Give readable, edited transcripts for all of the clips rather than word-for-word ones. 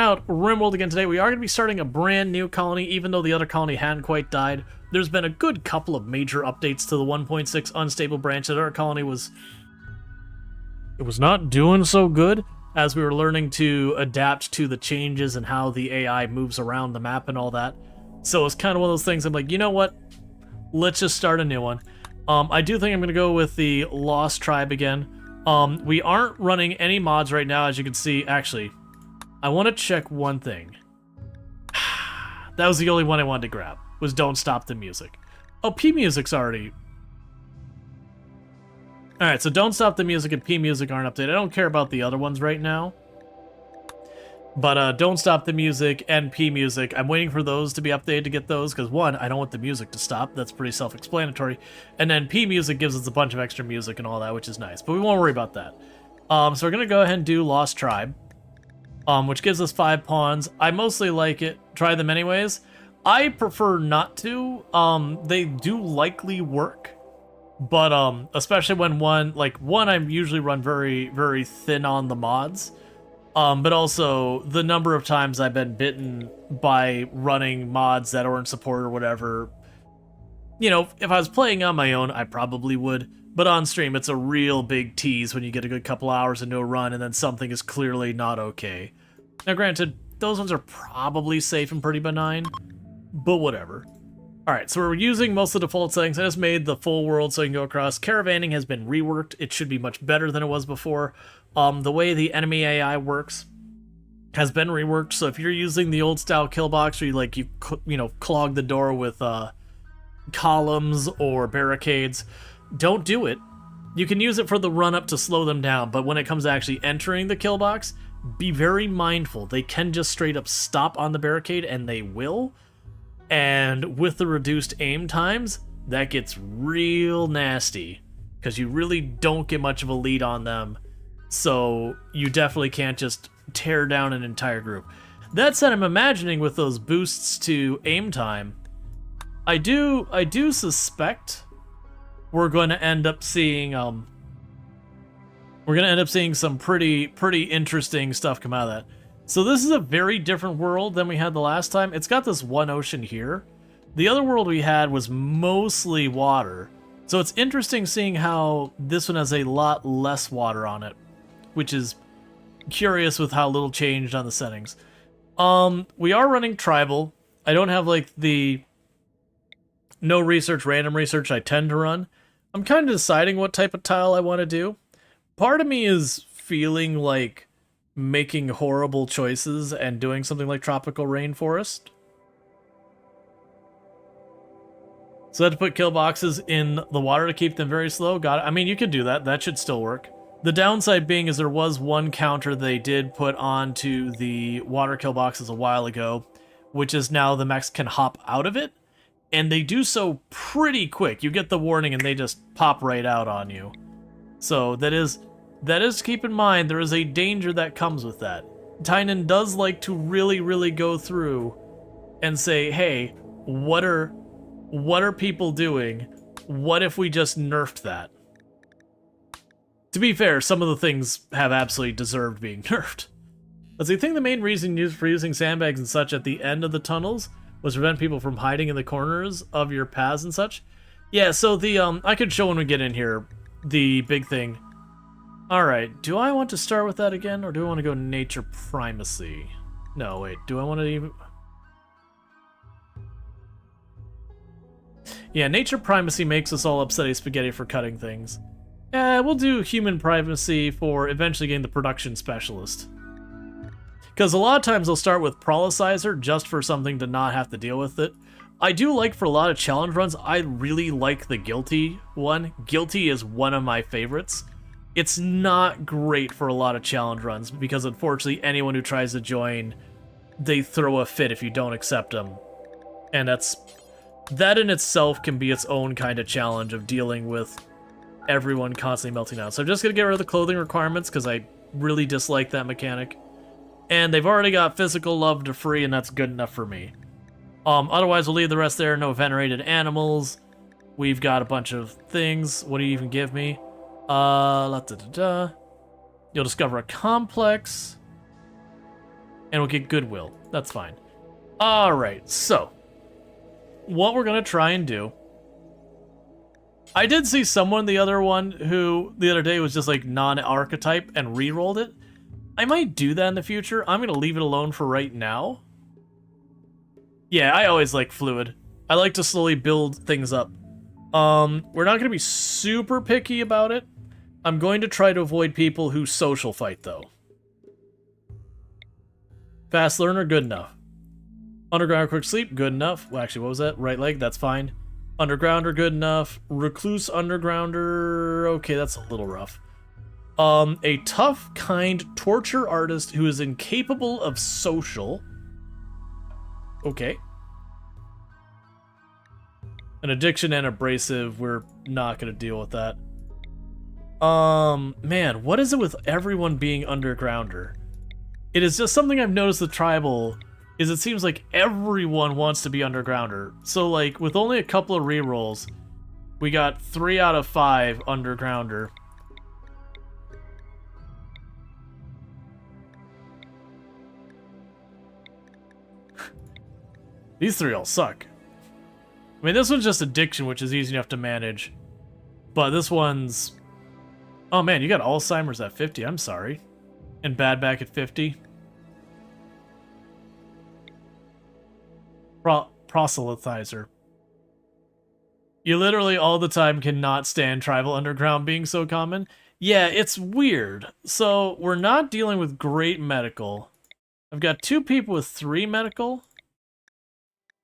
out RimWorld again today. We are going to be starting a brand new colony, even though the other colony hadn't quite died. There's been a good couple of major updates to the 1.6 unstable branch. That our colony was not doing so good as we were learning to adapt to the changes and how the AI moves around the map and all that. So it's kind of one of those things I'm like, you know what? Let's just start a new one. I do think I'm going to go with the Lost Tribe again. We aren't running any mods right now, as you can see. Actually, I want to check one thing. That was the only one I wanted to grab, was Don't Stop the Music. Oh, P-Music's already... Alright, so Don't Stop the Music and P-Music aren't updated. I don't care about the other ones right now. But Don't Stop the Music and P-Music, I'm waiting for those to be updated to get those, because one, I don't want the music to stop. That's pretty self-explanatory. And then P-Music gives us a bunch of extra music and all that, which is nice. But we won't worry about that. So we're going to go ahead and do Lost Tribe, which gives us 5 pawns. I mostly like it. Try them anyways. I prefer not to. They do likely work. But especially when one I usually run very, very thin on the mods. But also, the number of times I've been bitten by running mods that aren't supported or whatever. You know, if I was playing on my own, I probably would. But on stream, it's a real big tease when you get a good couple hours into a run and then something is clearly not okay. Now granted, those ones are probably safe and pretty benign, but whatever. Alright, so we're using most of the default settings. I just made the full world so you can go across. Caravanning has been reworked. It should be much better than it was before. The way the enemy AI works has been reworked, so if you're using the old style kill box where you clog the door with columns or barricades, don't do it. You can use it for the run up to slow them down, but when it comes to actually entering the kill box, be very mindful. They can just straight up stop on the barricade, and they will. And with the reduced aim times, that gets real nasty, because you really don't get much of a lead on them. So you definitely can't just tear down an entire group. That said, I'm imagining with those boosts to aim time, I do suspect we're going to end up seeing some pretty interesting stuff come out of that. So this is a very different world than we had the last time. It's got this one ocean here. The other world we had was mostly water. So it's interesting seeing how this one has a lot less water on it, which is curious with how little changed on the settings. We are running tribal. I don't have like the no research, random research I tend to run. I'm kind of deciding what type of tile I want to do. Part of me is feeling like making horrible choices and doing something like tropical rainforest. So I had to put kill boxes in the water to keep them very slow. Got it. I mean, you could do that. That should still work. The downside being is there was one counter they did put onto the water kill boxes a while ago, which is now the mechs can hop out of it, and they do so pretty quick. You get the warning and they just pop right out on you. So that is to keep in mind. There is a danger that comes with that. Tynan does like to really go through and say, hey, what are people doing? What if we just nerfed that? To be fair, some of the things have absolutely deserved being nerfed. But I think the main reason for using sandbags and such at the end of the tunnels was to prevent people from hiding in the corners of your paths and such. Yeah, so the I could show when we get in here the big thing. Alright, do I want to start with that again, or do I want to go nature primacy? No, wait, do I want to even... Yeah, nature primacy makes us all upsetty spaghetti for cutting things. We'll do human primacy for eventually getting the production specialist. Because a lot of times they'll start with prolicizer just for something to not have to deal with it. I do like for a lot of challenge runs, I really like the guilty one. Guilty is one of my favorites. It's not great for a lot of challenge runs because unfortunately anyone who tries to join, they throw a fit if you don't accept them. And that in itself can be its own kind of challenge of dealing with everyone constantly melting down. So I'm just going to get rid of the clothing requirements because I really dislike that mechanic. And they've already got physical love to free, and that's good enough for me. Otherwise, we'll leave the rest there. No venerated animals. We've got a bunch of things. What do you even give me? You'll discover a complex. And we'll get goodwill. That's fine. Alright, so. What we're going to try and do. I did see someone the other day was just like non-archetype and re-rolled it. I might do that in the future. I'm going to leave it alone for right now. Yeah, I always like fluid. I like to slowly build things up. We're not going to be super picky about it. I'm going to try to avoid people who social fight, though. Fast learner, good enough. Underground quick sleep, good enough. Well, actually, what was that? Right leg, that's fine. Undergrounder, good enough. Recluse undergrounder, okay, that's a little rough. A tough, kind torture artist who is incapable of social. Okay. An addiction and abrasive, we're not going to deal with that. Man, what is it with everyone being undergrounder? It is just something I've noticed with tribal, is it seems like everyone wants to be undergrounder. So like, with only a couple of rerolls, we got 3 out of 5 undergrounder. These 3 all suck. I mean, this one's just addiction, which is easy enough to manage. But this one's... Oh man, you got Alzheimer's at 50, I'm sorry. And bad back at 50. Proselytizer. You literally all the time cannot stand tribal underground being so common. Yeah, it's weird. So, we're not dealing with great medical. I've got 2 people with 3 medical,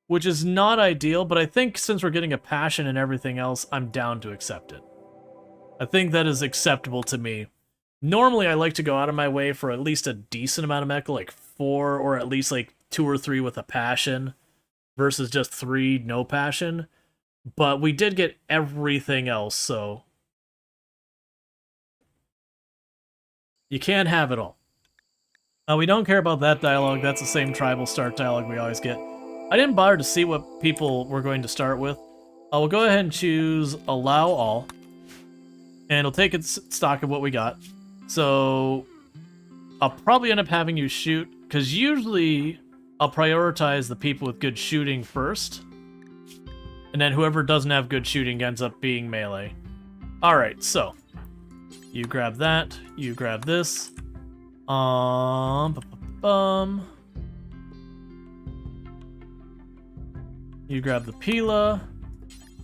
which is not ideal, but I think since we're getting a passion and everything else, I'm down to accept it. I think that is acceptable to me. Normally, I like to go out of my way for at least a decent amount of medical, like 4 or at least like 2 or 3 with a passion versus just 3 no passion. But we did get everything else, so you can't have it all. We don't care about that dialogue. That's the same tribal start dialogue we always get. I didn't bother to see what people we're going to start with. We'll go ahead and choose Allow All. And it'll take its stock of what we got. So, I'll probably end up having you shoot, because usually I'll prioritize the people with good shooting first. And then whoever doesn't have good shooting ends up being melee. Alright, so. You grab that. You grab this. You grab the Pila.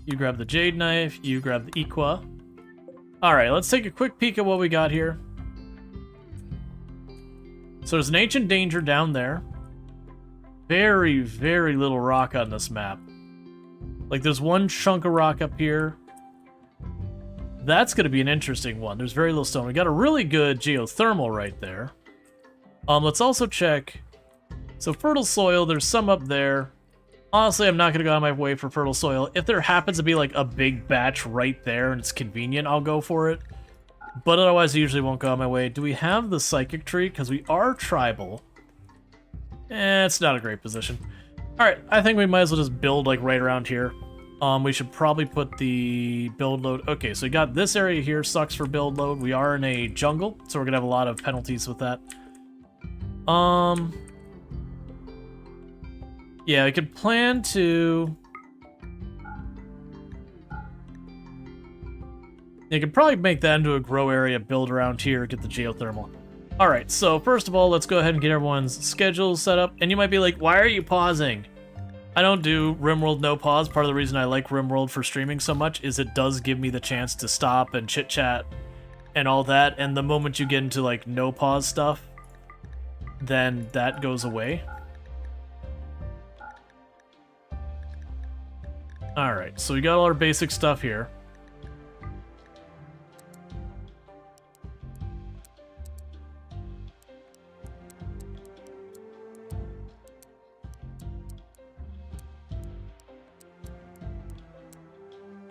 You grab the Jade Knife. You grab the Equa. Alright, let's take a quick peek at what we got here. So there's an Ancient Danger down there. Very, very little rock on this map. Like, there's one chunk of rock up here. That's going to be an interesting one. There's very little stone. We got a really good geothermal right there. Let's also check. So fertile soil, there's some up there. Honestly, I'm not going to go out of my way for fertile soil. If there happens to be like a big batch right there and it's convenient, I'll go for it. But otherwise, I usually won't go out of my way. Do we have the psychic tree? Because we are tribal. It's not a great position. Alright, I think we might as well just build like right around here. We should probably put the build load. Okay, so we got this area here, sucks for build load. We are in a jungle, so we're gonna have a lot of penalties with that. Yeah, I could plan to... You could probably make that into a grow area, build around here, get the geothermal. Alright, so first of all, let's go ahead and get everyone's schedules set up. And you might be like, why are you pausing? I don't do RimWorld no pause. Part of the reason I like RimWorld for streaming so much is it does give me the chance to stop and chit-chat and all that. And the moment you get into like no pause stuff, then that goes away. Alright, so we got all our basic stuff here.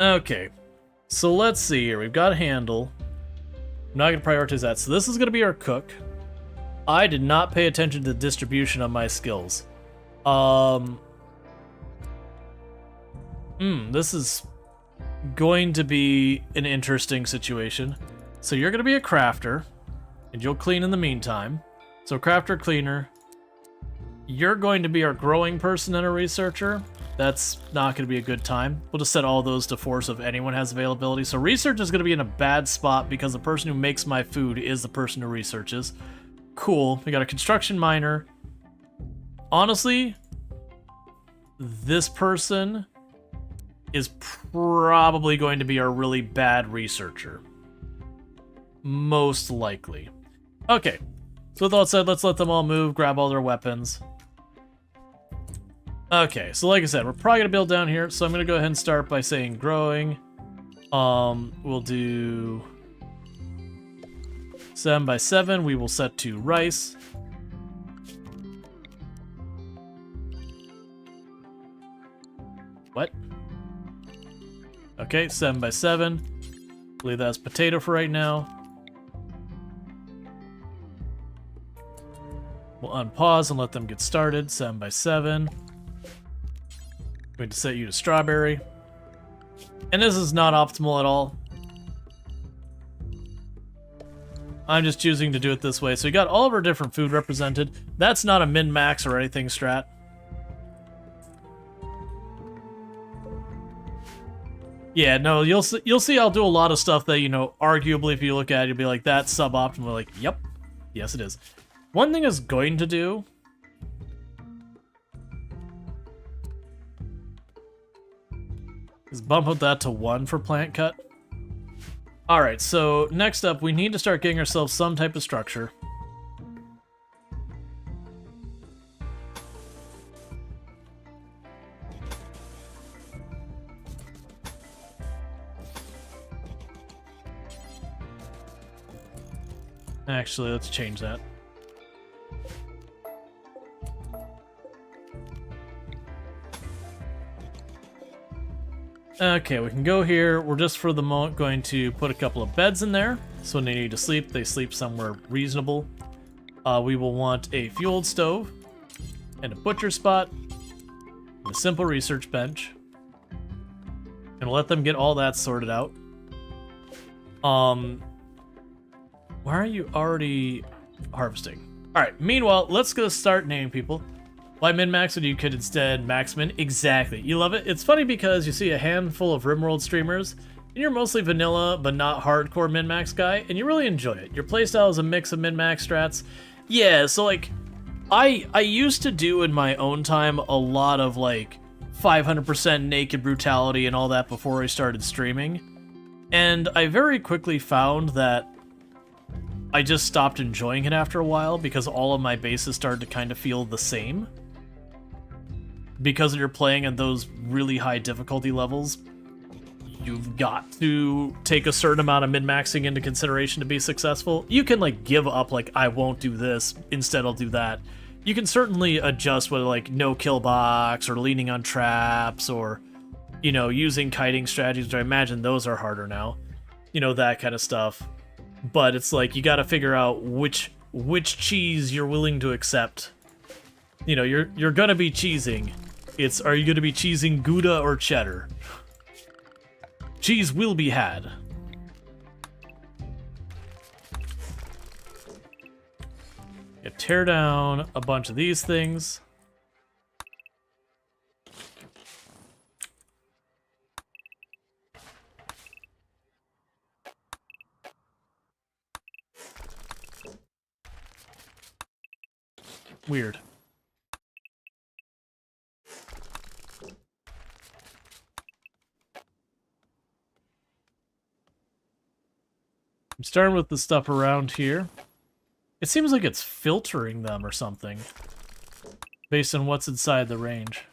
Okay, so let's see here. We've got a handle. I'm not going to prioritize that. So this is going to be our cook. I did not pay attention to the distribution of my skills. This is going to be an interesting situation. So you're going to be a crafter, and you'll clean in the meantime. So crafter, cleaner. You're going to be our growing person and a researcher. That's not going to be a good time. We'll just set all those to force if anyone has availability. So research is going to be in a bad spot because the person who makes my food is the person who researches. Cool. We got a construction miner. Honestly, this person is probably going to be our really bad researcher. Most likely. Okay. So with all that said, let's let them all move, grab all their weapons. Okay, so like I said, we're probably gonna build down here, so I'm gonna go ahead and start by saying growing. We'll do 7 by 7. We will set to rice. What? Okay, 7 by 7. Leave that as potato for right now. We'll unpause and let them get started. 7 by 7. Going to set you to strawberry. And this is not optimal at all. I'm just choosing to do it this way. So we got all of our different food represented. That's not a min-max or anything strat. Yeah, no, you'll see I'll do a lot of stuff that, you know, arguably if you look at it, you'll be like, that's suboptimal. Like, yep. Yes, it is. One thing it's going to do is bump up that to 1 for plant cut. Alright, so next up, we need to start getting ourselves some type of structure. Actually, let's change that. Okay, we can go here. We're just for the moment going to put a couple of beds in there. So when they need to sleep, they sleep somewhere reasonable. We will want a fueled stove and a butcher spot and a simple research bench. And we'll let them get all that sorted out. Why are you already harvesting? Alright, meanwhile, let's go start naming people. Why min-max when you could instead max-min? Exactly. You love it? It's funny because you see a handful of RimWorld streamers, and you're mostly vanilla, but not hardcore min-max guy, and you really enjoy it. Your playstyle is a mix of min-max strats. Yeah, so like, I used to do in my own time a lot of like 500% naked brutality and all that before I started streaming. And I very quickly found that I just stopped enjoying it after a while because all of my bases started to kind of feel the same. Because you're playing at those really high difficulty levels, you've got to take a certain amount of min-maxing into consideration to be successful. You can like give up like, I won't do this, instead I'll do that. You can certainly adjust with like no kill box or leaning on traps or, you know, using kiting strategies, which I imagine those are harder now. You know, that kind of stuff. But it's like, you gotta figure out which cheese you're willing to accept. You know, you're gonna be cheesing. It's, are you gonna be cheesing Gouda or cheddar? Cheese will be had. You tear down a bunch of these things. Weird. I'm starting with the stuff around here. It seems like it's filtering them or something, based on what's inside the range.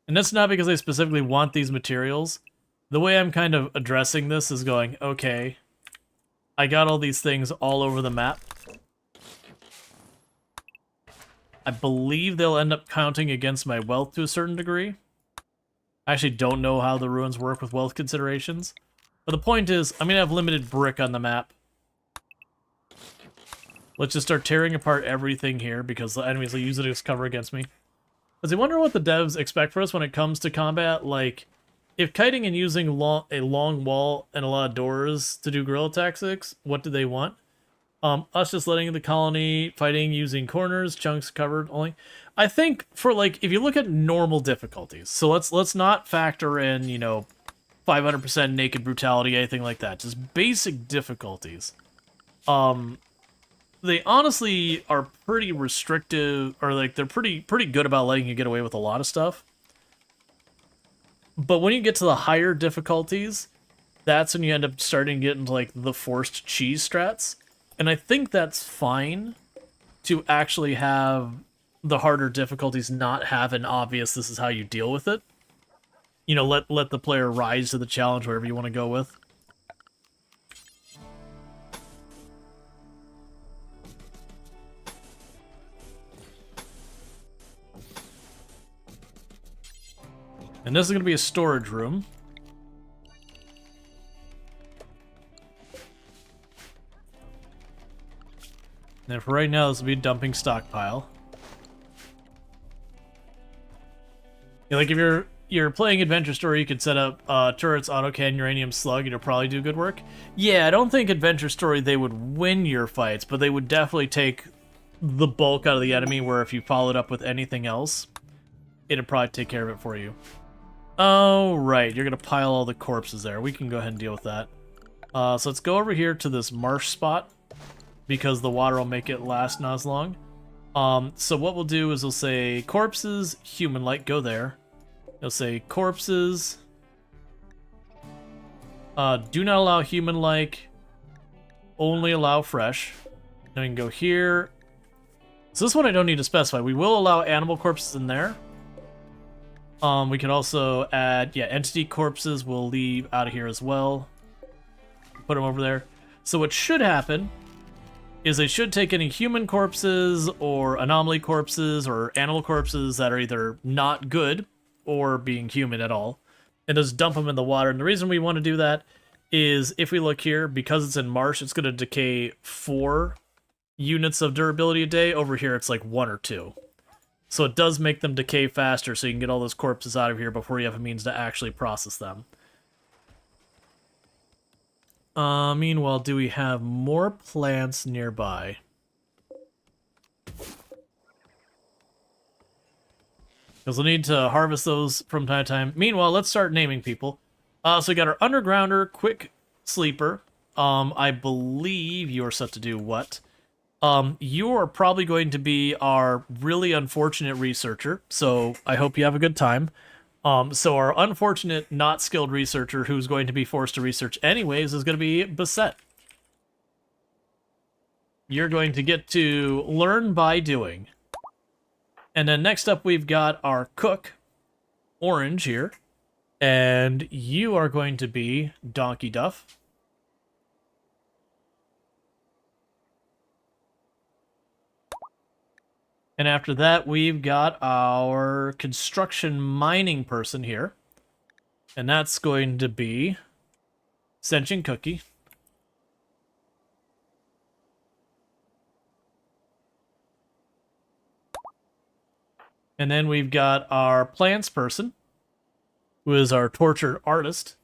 And that's not because I specifically want these materials. The way I'm kind of addressing this is going, okay, I got all these things all over the map. I believe they'll end up counting against my wealth to a certain degree. I actually don't know how the ruins work with wealth considerations. But the point is, I'm going to have limited brick on the map. Let's just start tearing apart everything here because the enemies will use it as cover against me. Does he wonder what the devs expect for us when it comes to combat? Like, if kiting and using a long wall and a lot of doors to do guerrilla tactics, what do they want? Us just letting the colony fighting using corners, chunks covered only. I think for like if you look at normal difficulties, so let's not factor in, you know, 500% naked brutality, anything like that. Just basic difficulties. They honestly are pretty restrictive, or like they're pretty good about letting you get away with a lot of stuff. But when you get to the higher difficulties, that's when you end up starting to get into like the forced cheese strats. And I think that's fine to actually have the harder difficulties not have an obvious this is how you deal with it. You know, let the player rise to the challenge, wherever you want to go with. And this is going to be a storage room. And for right now, this will be a dumping stockpile. Yeah, like if you're playing Adventure Story, you could set up turrets, autocannon, uranium slug, and it'll probably do good work. Yeah, I don't think Adventure Story they would win your fights, but they would definitely take the bulk out of the enemy, where if you followed up with anything else, it'd probably take care of it for you. Oh, right, you're going to pile all the corpses there. We can go ahead and deal with that. So let's go over here to this marsh spot, because the water will make it last not as long. So what we'll do is we'll say corpses, human-like, go there. It'll say corpses, do not allow human-like, only allow fresh. Now we can go here. So this one I don't need to specify. We will allow animal corpses in there. We can also add, yeah, entity corpses we'll leave out of here as well. Put them over there. So what should happen is they should take any human corpses or anomaly corpses or animal corpses that are either not good or being human at all, and just dump them in the water. And the reason we want to do that is if we look here, because it's in marsh, it's going to decay 4 units of durability a day. Over here, it's like 1 or 2. So it does make them decay faster, so you can get all those corpses out of here before you have a means to actually process them. Meanwhile, do we have more plants nearby? Because we'll need to harvest those from time to time. Meanwhile, let's start naming people. So we got our Undergrounder, Quick Sleeper. I believe you're set to do what? You are probably going to be our really unfortunate researcher, so I hope you have a good time. So our unfortunate, not skilled researcher who's going to be forced to research anyways is going to be Bassett. You're going to get to learn by doing. And then next up we've got our cook, Orange here. And you are going to be Donkey Duff. And after that, we've got our construction mining person here. And that's going to be Sentient Cookie. And then we've got our plants person, who is our tortured artist.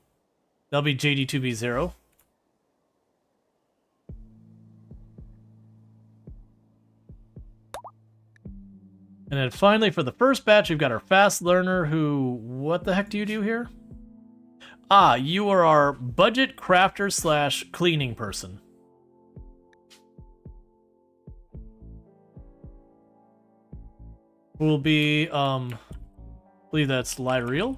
That'll be JD2B0. And then finally, for the first batch, we've got our fast learner who... What the heck do you do here? Ah, you are our budget crafter slash cleaning person. Who will be, I believe that's Lyreal.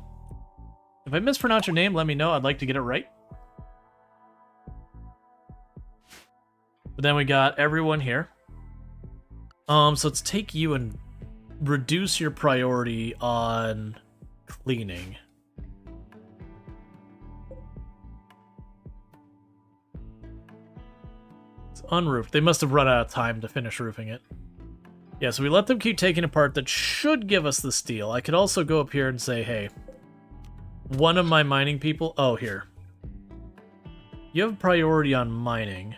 If I mispronounce your name, let me know. I'd like to get it right. But then we got everyone here. So let's take you and reduce your priority on cleaning. It's unroofed. They must have run out of time to finish roofing it. Yeah, so we let them keep taking apart. That should give us the steel. I could also go up here and say, hey, one of my mining people... Oh, here. You have priority on mining.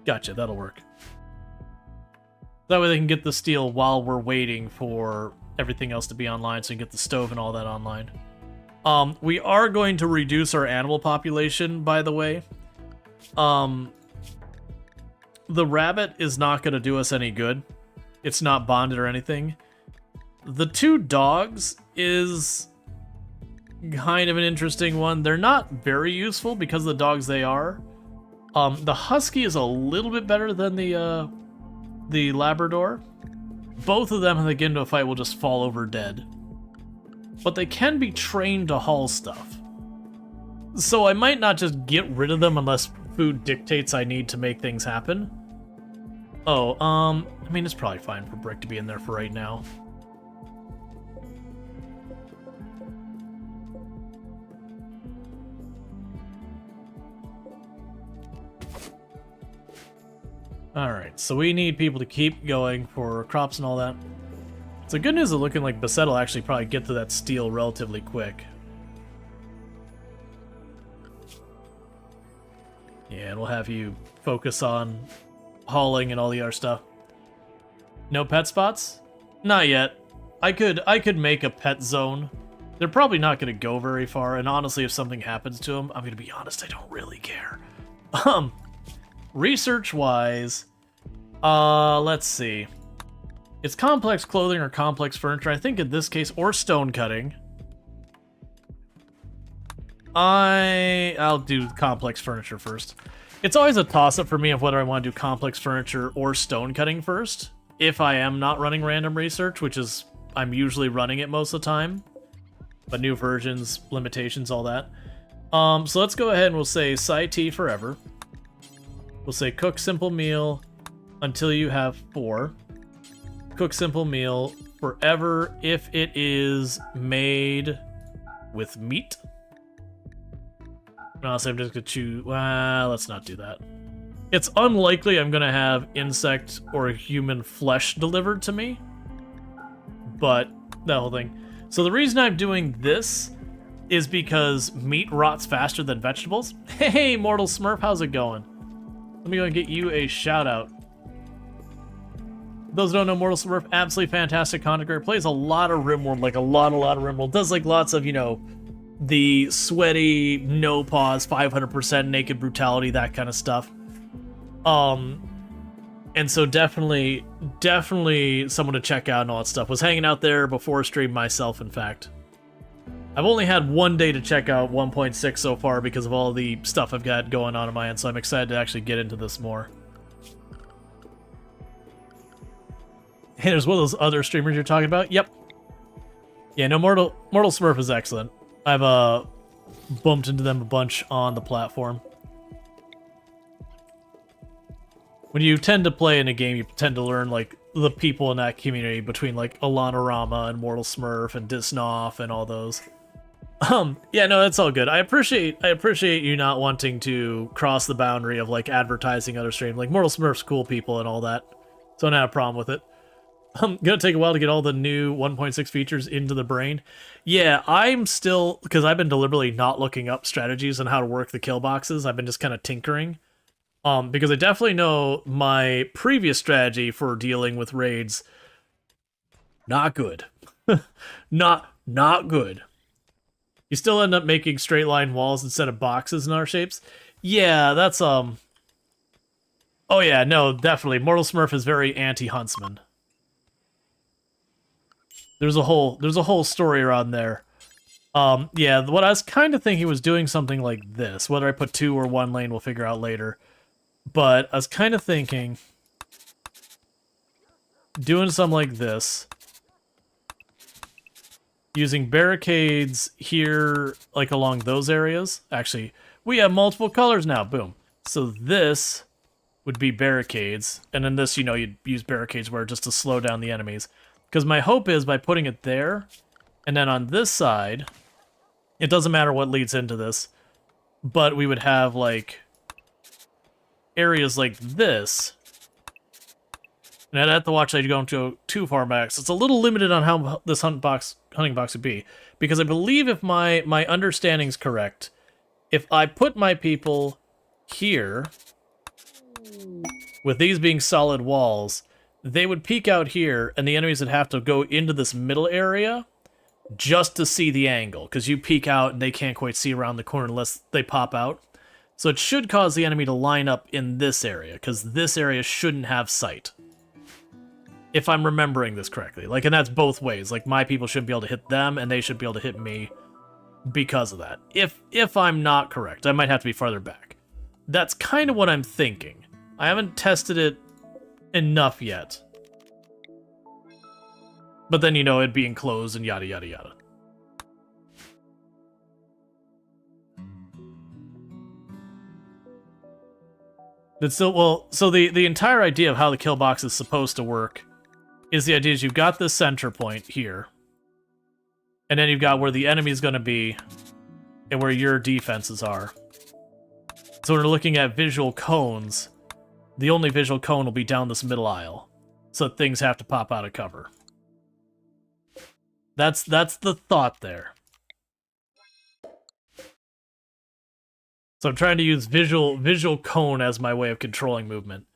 Gotcha, that'll work. That way they can get the steel while we're waiting for everything else to be online, so you can get the stove and all that online. We are going to reduce our animal population, by the way. the rabbit is not going to do us any good. It's not bonded or anything. The 2 dogs is kind of an interesting one. They're not very useful because of the dogs they are. The husky is a little bit better than the Labrador. Both of them, when they get into a fight, will just fall over dead. But they can be trained to haul stuff. So I might not just get rid of them unless food dictates I need to make things happen. Oh, I mean, it's probably fine for Brick to be in there for right now. Alright, so we need people to keep going for crops and all that. So good news is looking like Bassett will actually probably get to that steel relatively quick. Yeah, and we'll have you focus on hauling and all the other stuff. No pet spots? Not yet. I could make a pet zone. They're probably not going to go very far, and honestly, if something happens to them, I'm going to be honest, I don't really care. Research-wise, let's see. It's complex clothing or complex furniture. I think in this case, or stone cutting. I'll do complex furniture first. It's always a toss-up for me of whether I want to do complex furniture or stone cutting first. If I am not running random research, which is, I'm usually running it most of the time. But new versions, limitations, all that. So let's go ahead and we'll say Sci T forever. We'll say cook simple meal until you have 4. Cook simple meal forever if it is made with meat. No, so I'm just gonna choose. Well, let's not do that. It's unlikely I'm gonna have insect or human flesh delivered to me. But that whole thing. So the reason I'm doing this is because meat rots faster than vegetables. Hey, Mortal Smurf, how's it going? Let me go and get you a shout out. Those who don't know, Mortal Smurf, absolutely fantastic content creator. Plays a lot of RimWorld, like a lot of RimWorld. Does like lots of, you know, the sweaty, no pause, 500% naked brutality, that kind of stuff. And so definitely someone to check out and all that stuff. Was hanging out there before stream myself, in fact. I've only had 1 day to check out 1.6 so far because of all the stuff I've got going on my end, so I'm excited to actually get into this more. Hey, there's one of those other streamers you're talking about? Yep. Yeah, no, Mortal Smurf is excellent. I've bumped into them a bunch on the platform. When you tend to play in a game, you tend to learn, like, the people in that community between, like, Alana and Mortal Smurf and Disnoff and all those. Yeah, no, that's all good. I appreciate you not wanting to cross the boundary of, like, advertising other streams. Like, Mortal Smurf's cool people and all that, so I don't have a problem with it. Gonna take a while to get all the new 1.6 features into the brain. Yeah, I'm still, because I've been deliberately not looking up strategies on how to work the kill boxes. I've been just kind of tinkering. Because I definitely know my previous strategy for dealing with raids, not good. not good. You still end up making straight line walls instead of boxes in our shapes. Yeah, that's oh yeah, no, definitely. Mortal Smurf is very anti-huntsman. There's a whole story around there. Yeah, what I was kind of thinking was doing something like this. Whether I put 2 or 1 lane, we'll figure out later. But I was kind of thinking doing something like this. Using barricades here, like along those areas. Actually, we have multiple colors now. Boom. So this would be barricades. And then this, you know, you'd use barricades where just to slow down the enemies. Because my hope is by putting it there, and then on this side, it doesn't matter what leads into this, but we would have, like, areas like this. And I'd have to watch that you don't go too far back. So it's a little limited on how this hunting box would be. Because I believe if my understanding's correct, if I put my people here, with these being solid walls, they would peek out here, and the enemies would have to go into this middle area just to see the angle. Because you peek out, and they can't quite see around the corner unless they pop out. So it should cause the enemy to line up in this area, because this area shouldn't have sight. If I'm remembering this correctly. Like, and that's both ways. Like, my people should be able to hit them, and they should be able to hit me because of that. If I'm not correct, I might have to be farther back. That's kind of what I'm thinking. I haven't tested it enough yet. But then, you know, it being closed and yada yada yada. But still, well, so the entire idea of how the kill box is supposed to work is the idea is you've got this center point here, and then you've got where the enemy's going to be and where your defenses are. So when we're looking at visual cones, the only visual cone will be down this middle aisle, so things have to pop out of cover. That's the thought there. So I'm trying to use visual cone as my way of controlling movement.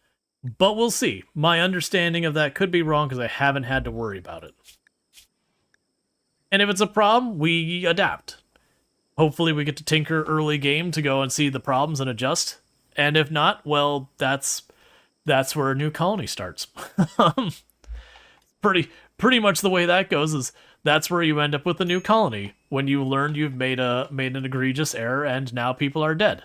But we'll see. My understanding of that could be wrong because I haven't had to worry about it. And if it's a problem, we adapt. Hopefully we get to tinker early game to go and see the problems and adjust. And if not, well, that's where a new colony starts. Pretty much the way that goes is that's where you end up with a new colony when you learned you've made an egregious error and now people are dead.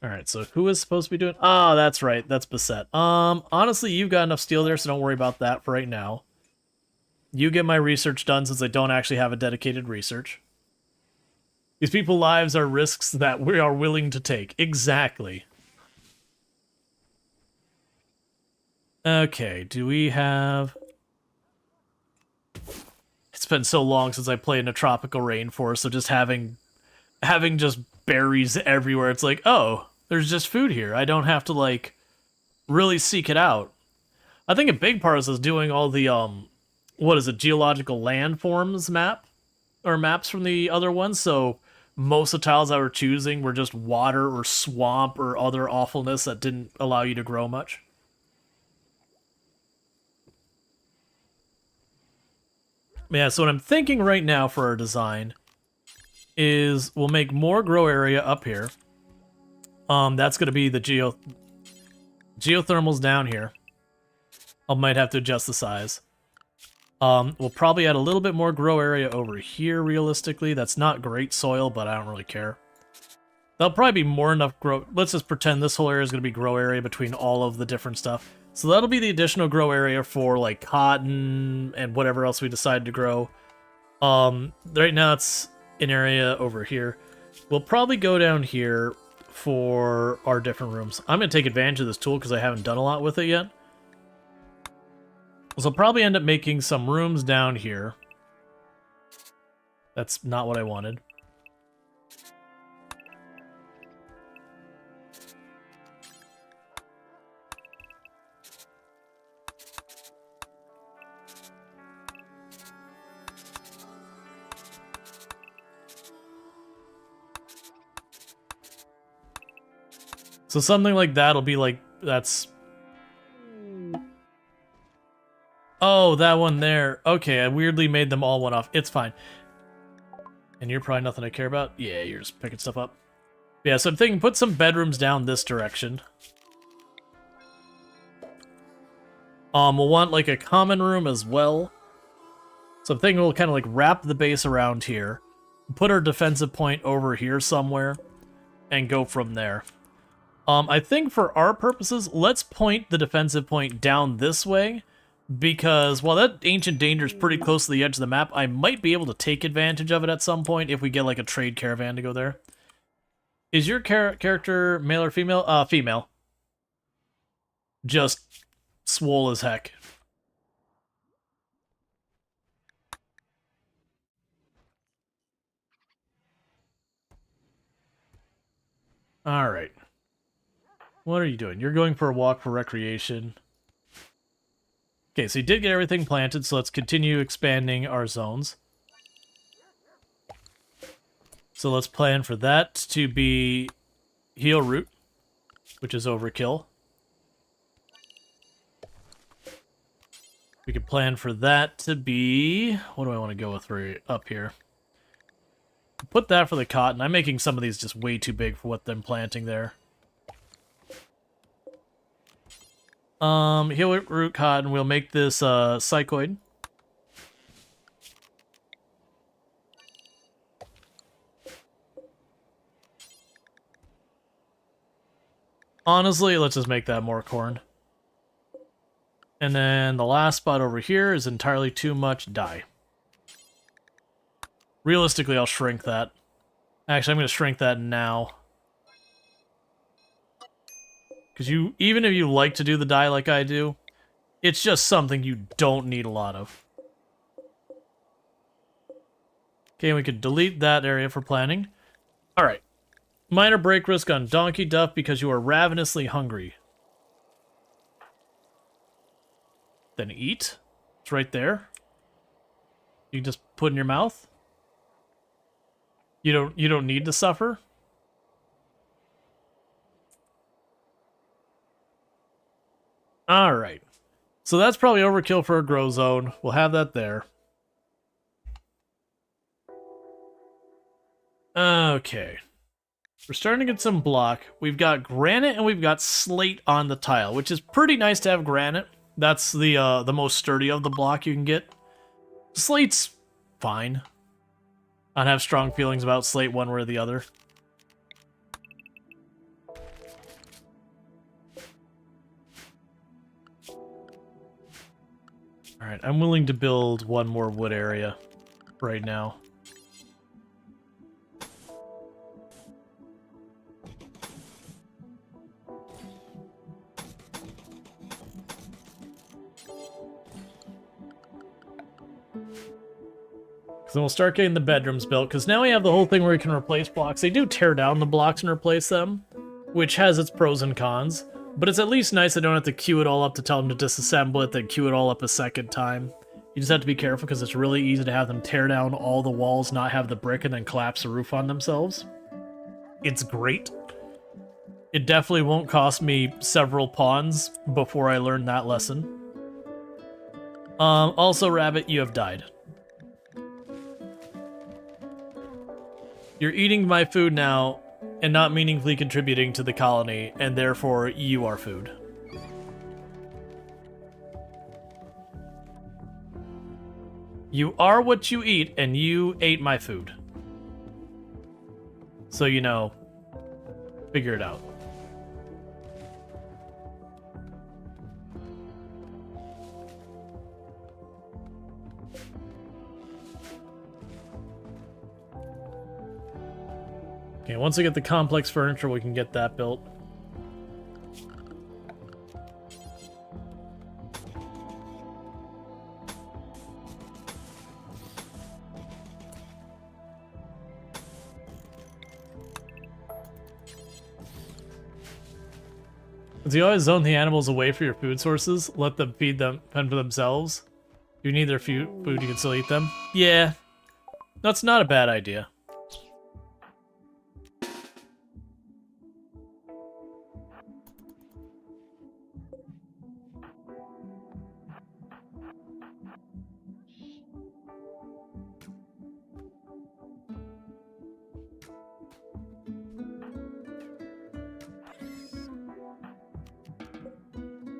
Alright, so who is supposed to be doing... Oh, that's right. That's Beset. Honestly, you've got enough steel there, so don't worry about that for right now. You get my research done since I don't actually have a dedicated research. These people's lives are risks that we are willing to take. Exactly. Okay, do we have... It's been so long since I played in a tropical rainforest, so just having just berries everywhere, it's like, oh, there's just food here. I don't have to, like, really seek it out. I think a big part is doing all the, what is it, geological landforms map? Or maps from the other ones, so most of the tiles I were choosing were just water or swamp or other awfulness that didn't allow you to grow much. Yeah, so what I'm thinking right now for our design is we'll make more grow area up here. That's going to be the geothermals down here. I might have to adjust the size. We'll probably add a little bit more grow area over here, realistically. That's not great soil, but I don't really care. There'll probably be more enough grow... Let's just pretend this whole area is going to be grow area between all of the different stuff. So that'll be the additional grow area for, like, cotton and whatever else we decide to grow. Right now it's an area over here. We'll probably go down here for our different rooms. I'm going to take advantage of this tool because I haven't done a lot with it yet. So I'll probably end up making some rooms down here. That's not what I wanted. So something like that'll be like, that's... Oh, that one there. Okay, I weirdly made them all one off. It's fine. And you're probably nothing I care about? Yeah, you're just picking stuff up. Yeah, so I'm thinking put some bedrooms down this direction. We'll want like a common room as well. So I'm thinking we'll kind of like wrap the base around here. Put our defensive point over here somewhere. And go from there. I think for our purposes, let's point the defensive point down this way. Because while that ancient danger is pretty close to the edge of the map, I might be able to take advantage of it at some point if we get like a trade caravan to go there. Is your character male or female? Female. Just swole as heck. Alright. What are you doing? You're going for a walk for recreation. Okay, so you did get everything planted, so let's continue expanding our zones. So let's plan for that to be heal root, which is overkill. We could plan for that to be... What do I want to go with right up here? Put that for the cotton. I'm making some of these just way too big for what I'm planting there. Heel root cotton. We'll make this cycoid. Honestly, let's just make that more corn. And then the last spot over here is entirely too much dye. Realistically, I'll shrink that. Actually, I'm going to shrink that now. Because even if you like to do the dye like I do, it's just something you don't need a lot of. Okay, we could delete that area for planning. Alright. Minor break risk on Donkey Duff because you are ravenously hungry. Then eat. It's right there. You can just put in your mouth. You don't need to suffer. Alright. So that's probably overkill for a grow zone. We'll have that there. Okay. We're starting to get some block. We've got granite and we've got slate on the tile, which is pretty nice to have granite. That's the most sturdy of the block you can get. Slate's fine. I don't have strong feelings about slate one way or the other. Alright, I'm willing to build one more wood area right now. Then we'll start getting the bedrooms built, because now we have the whole thing where we can replace blocks. They do tear down the blocks and replace them, which has its pros and cons, but it's at least nice I don't have to queue it all up to tell them to disassemble it, then queue it all up a second time. You just have to be careful, because it's really easy to have them tear down all the walls, not have the brick, and then collapse the roof on themselves. It's great. It definitely won't cost me several pawns before I learn that lesson. Also, Rabbit, you have died. You're eating my food now and not meaningfully contributing to the colony, and therefore you are food. You are what you eat, and you ate my food. So, you know, figure it out. Okay, once I get the complex furniture, we can get that built. Do you always zone the animals away for your food sources? Let them feed them, fend for themselves? If you need their food, you can still eat them? Yeah, that's not a bad idea.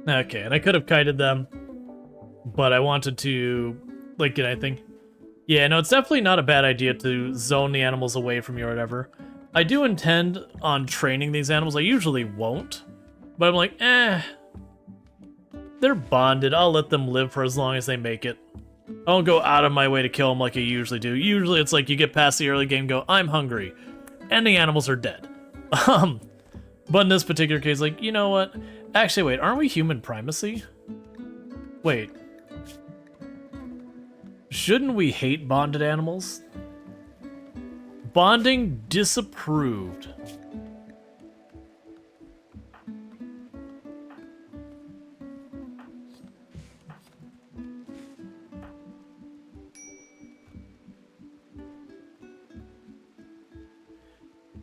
Okay, and I could have kited them, but I wanted to, like, get anything. Yeah, no, it's definitely not a bad idea to zone the animals away from you or whatever. I do intend on training these animals. I usually won't, but I'm like, they're bonded. I'll let them live for as long as they make it. I don't go out of my way to kill them like I usually do. Usually it's like you get past the early game, go, I'm hungry, and the animals are dead. But in this particular case, like, you know what? Actually, wait, aren't we human primacy? Wait. Shouldn't we hate bonded animals? Bonding disapproved.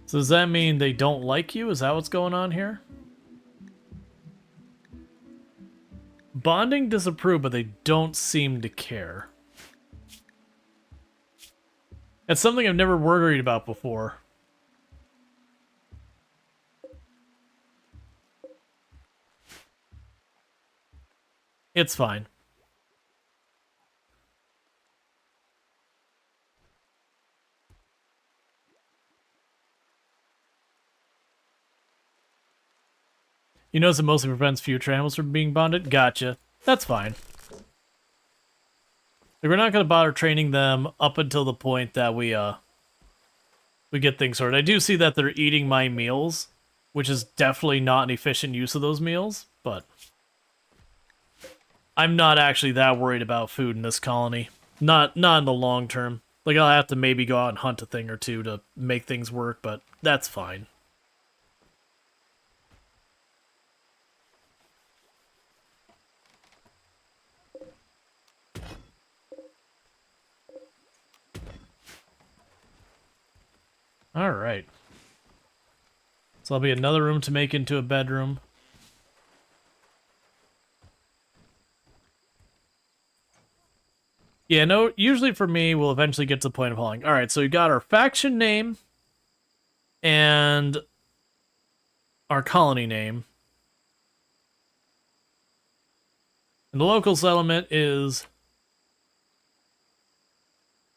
So does that mean they don't like you? Is that what's going on here? Bonding disapprove, but they don't seem to care. It's something I've never worried about before. It's fine. You notice it mostly prevents future animals from being bonded? Gotcha. That's fine. Like, we're not going to bother training them up until the point that we get things sorted. I do see that they're eating my meals, which is definitely not an efficient use of those meals, but I'm not actually that worried about food in this colony. Not in the long term. Like, I'll have to maybe go out and hunt a thing or two to make things work, but that's fine. Alright. So that'll be another room to make into a bedroom. Yeah, no, usually for me, we'll eventually get to the point of hauling. Alright, so we got our faction name and our colony name. And the local settlement is...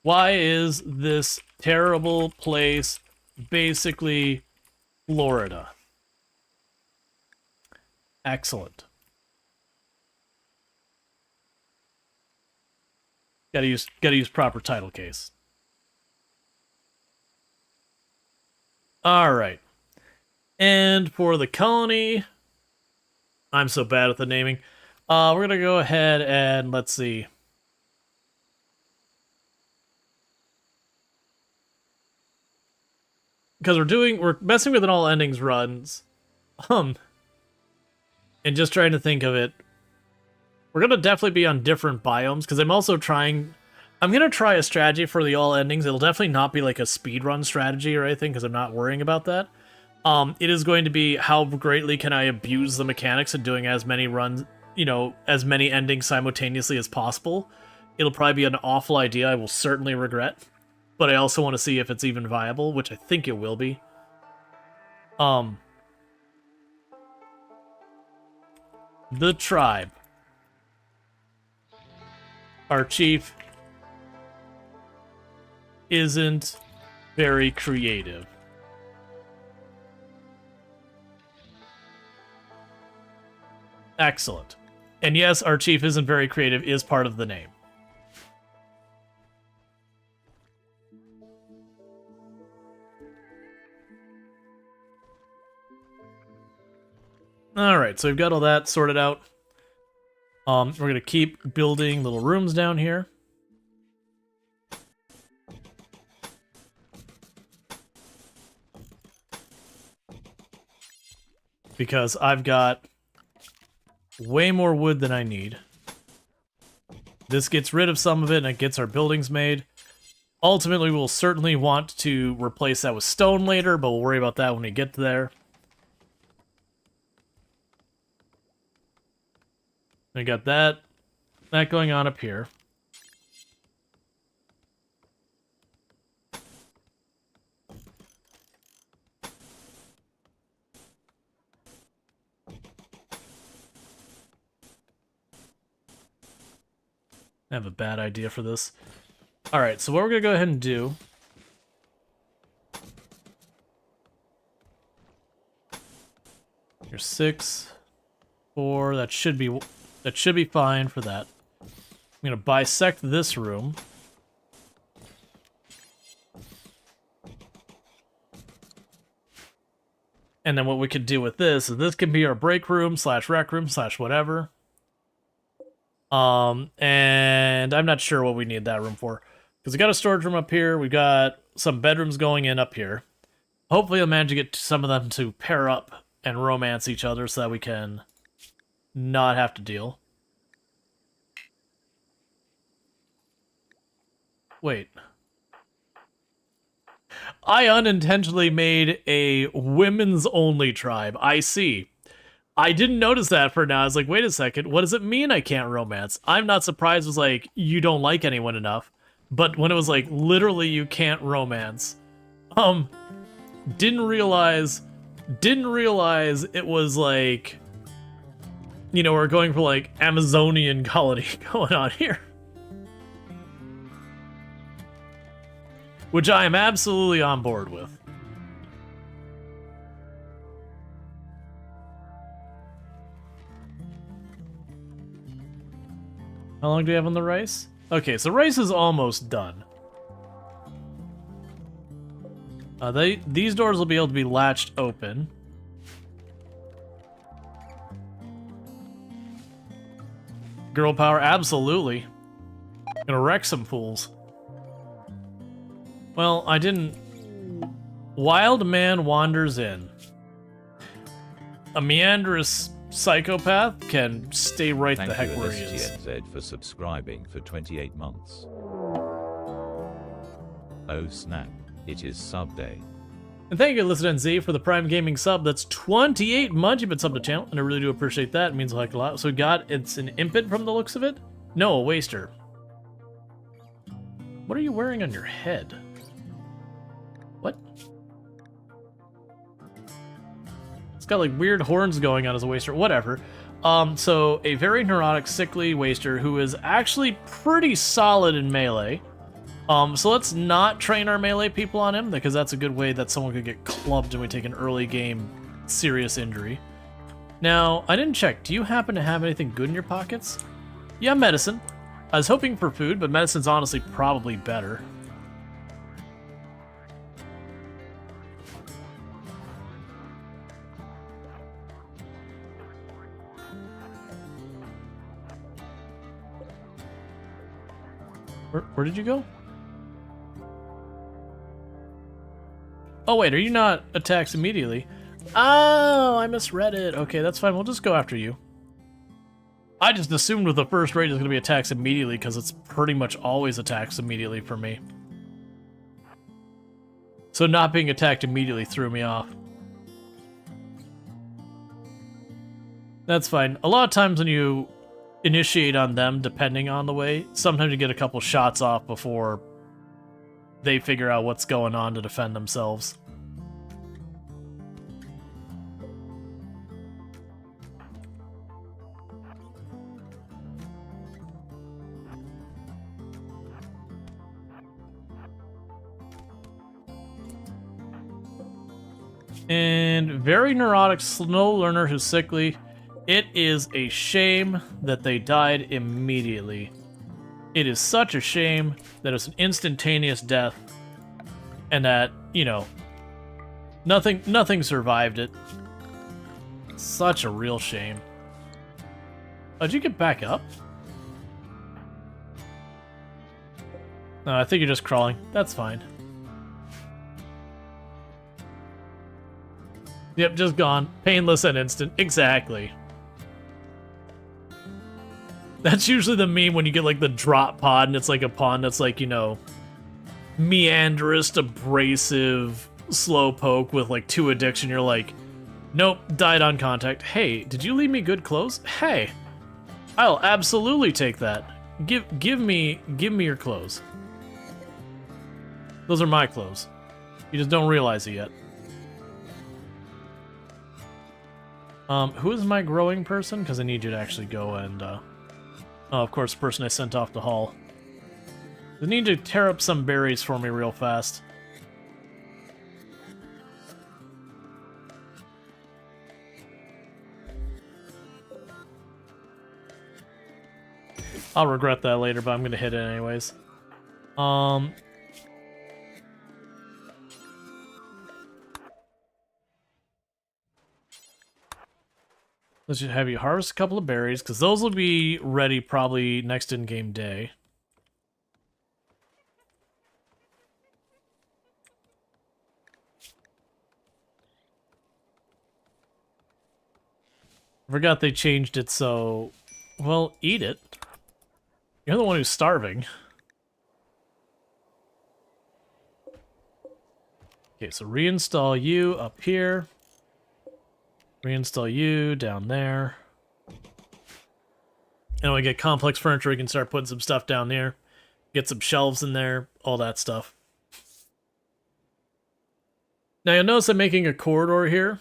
Why is this terrible place basically Florida? Excellent. Gotta use proper title case. Alright. And for the colony, I'm so bad at the naming. We're gonna go ahead and let's see. Because we're messing with an all endings runs. And just trying to think of it. We're gonna definitely be on different biomes, because I'm gonna try a strategy for the all endings. It'll definitely not be like a speedrun strategy or anything, because I'm not worrying about that. It is going to be how greatly can I abuse the mechanics of doing as many runs, as many endings simultaneously as possible. It'll probably be an awful idea I will certainly regret. But I also want to see if it's even viable, which I think it will be. The tribe. Our chief isn't very creative. Excellent. And yes, our chief isn't very creative is part of the name. Alright, so we've got all that sorted out. We're going to keep building little rooms down here. Because I've got way more wood than I need. This gets rid of some of it and it gets our buildings made. Ultimately, we'll certainly want to replace that with stone later, but we'll worry about that when we get there. We got that going on up here. I have a bad idea for this. Alright, so what we're going to go ahead and do... Here's 6, 4, that should be fine for that. I'm going to bisect this room. And then what we could do with this is this can be our break room / rec room / whatever. And I'm not sure what we need that room for. Because we got a storage room up here. We got some bedrooms going in up here. Hopefully I'll manage to get some of them to pair up and romance each other so that we can not have to deal. Wait. I unintentionally made a women's only tribe. I see. I didn't notice that for now. I was like, wait a second, what does it mean I can't romance? I'm not surprised it was like, you don't like anyone enough. But when it was like, literally you can't romance. Didn't realize it was like, you know, we're going for like Amazonian colony going on here. Which I am absolutely on board with. How long do we have on the rice? Okay, so rice is almost done. These doors will be able to be latched open. Girl power, absolutely. Gonna wreck some fools. Well, I didn't... Wild man wanders in. A meandrous psychopath can stay right the heck where he is. Thank you LSTNZ for subscribing for 28 months. Oh snap, it is sub day. And thank you, LSTNZ, for the Prime Gaming sub. That's 28 months you've been subbed to the channel, and I really do appreciate that. It means a heck of a lot. So we got, it's an impet from the looks of it? No, a waster. What are you wearing on your head? What? It's got like weird horns going on as a waster, whatever. So a very neurotic, sickly waster who is actually pretty solid in melee. So let's not train our melee people on him, because that's a good way that someone could get clubbed and we take an early game serious injury. Now, I didn't check. Do you happen to have anything good in your pockets? Yeah, medicine. I was hoping for food, but medicine's honestly probably better. Where did you go? Oh wait, are you not attacked immediately? Oh, I misread it. Okay, that's fine. We'll just go after you. I just assumed with the first raid it's going to be attacks immediately because it's pretty much always attacks immediately for me. So not being attacked immediately threw me off. That's fine. A lot of times when you initiate on them, depending on the way, sometimes you get a couple shots off before they figure out what's going on to defend themselves. And very neurotic slow learner who's sickly. It is a shame that they died immediately. It is such a shame that it's an instantaneous death and that, you know, nothing survived it. Such a real shame. Oh, did you get back up? No, I think you're just crawling. That's fine. Yep, just gone. Painless and instant. Exactly. That's usually the meme when you get like the drop pod and it's like a pond that's like, you know, meandrous, abrasive, slow poke with like 2 addiction. You're like, nope, died on contact. Hey, did you leave me good clothes? Hey, I'll absolutely take that. Give me your clothes. Those are my clothes. You just don't realize it yet. Who is my growing person? Because I need you to actually go and, oh, of course, the person I sent off the hall. They need to tear up some berries for me real fast. I'll regret that later, but I'm gonna hit it anyways. Let's just have you harvest a couple of berries, because those will be ready probably next in-game day. I forgot they changed it so... Well, eat it. You're the one who's starving. Okay, so reinstall you up here. Reinstall you down there. And when we get complex furniture, we can start putting some stuff down there. Get some shelves in there, all that stuff. Now you'll notice I'm making a corridor here.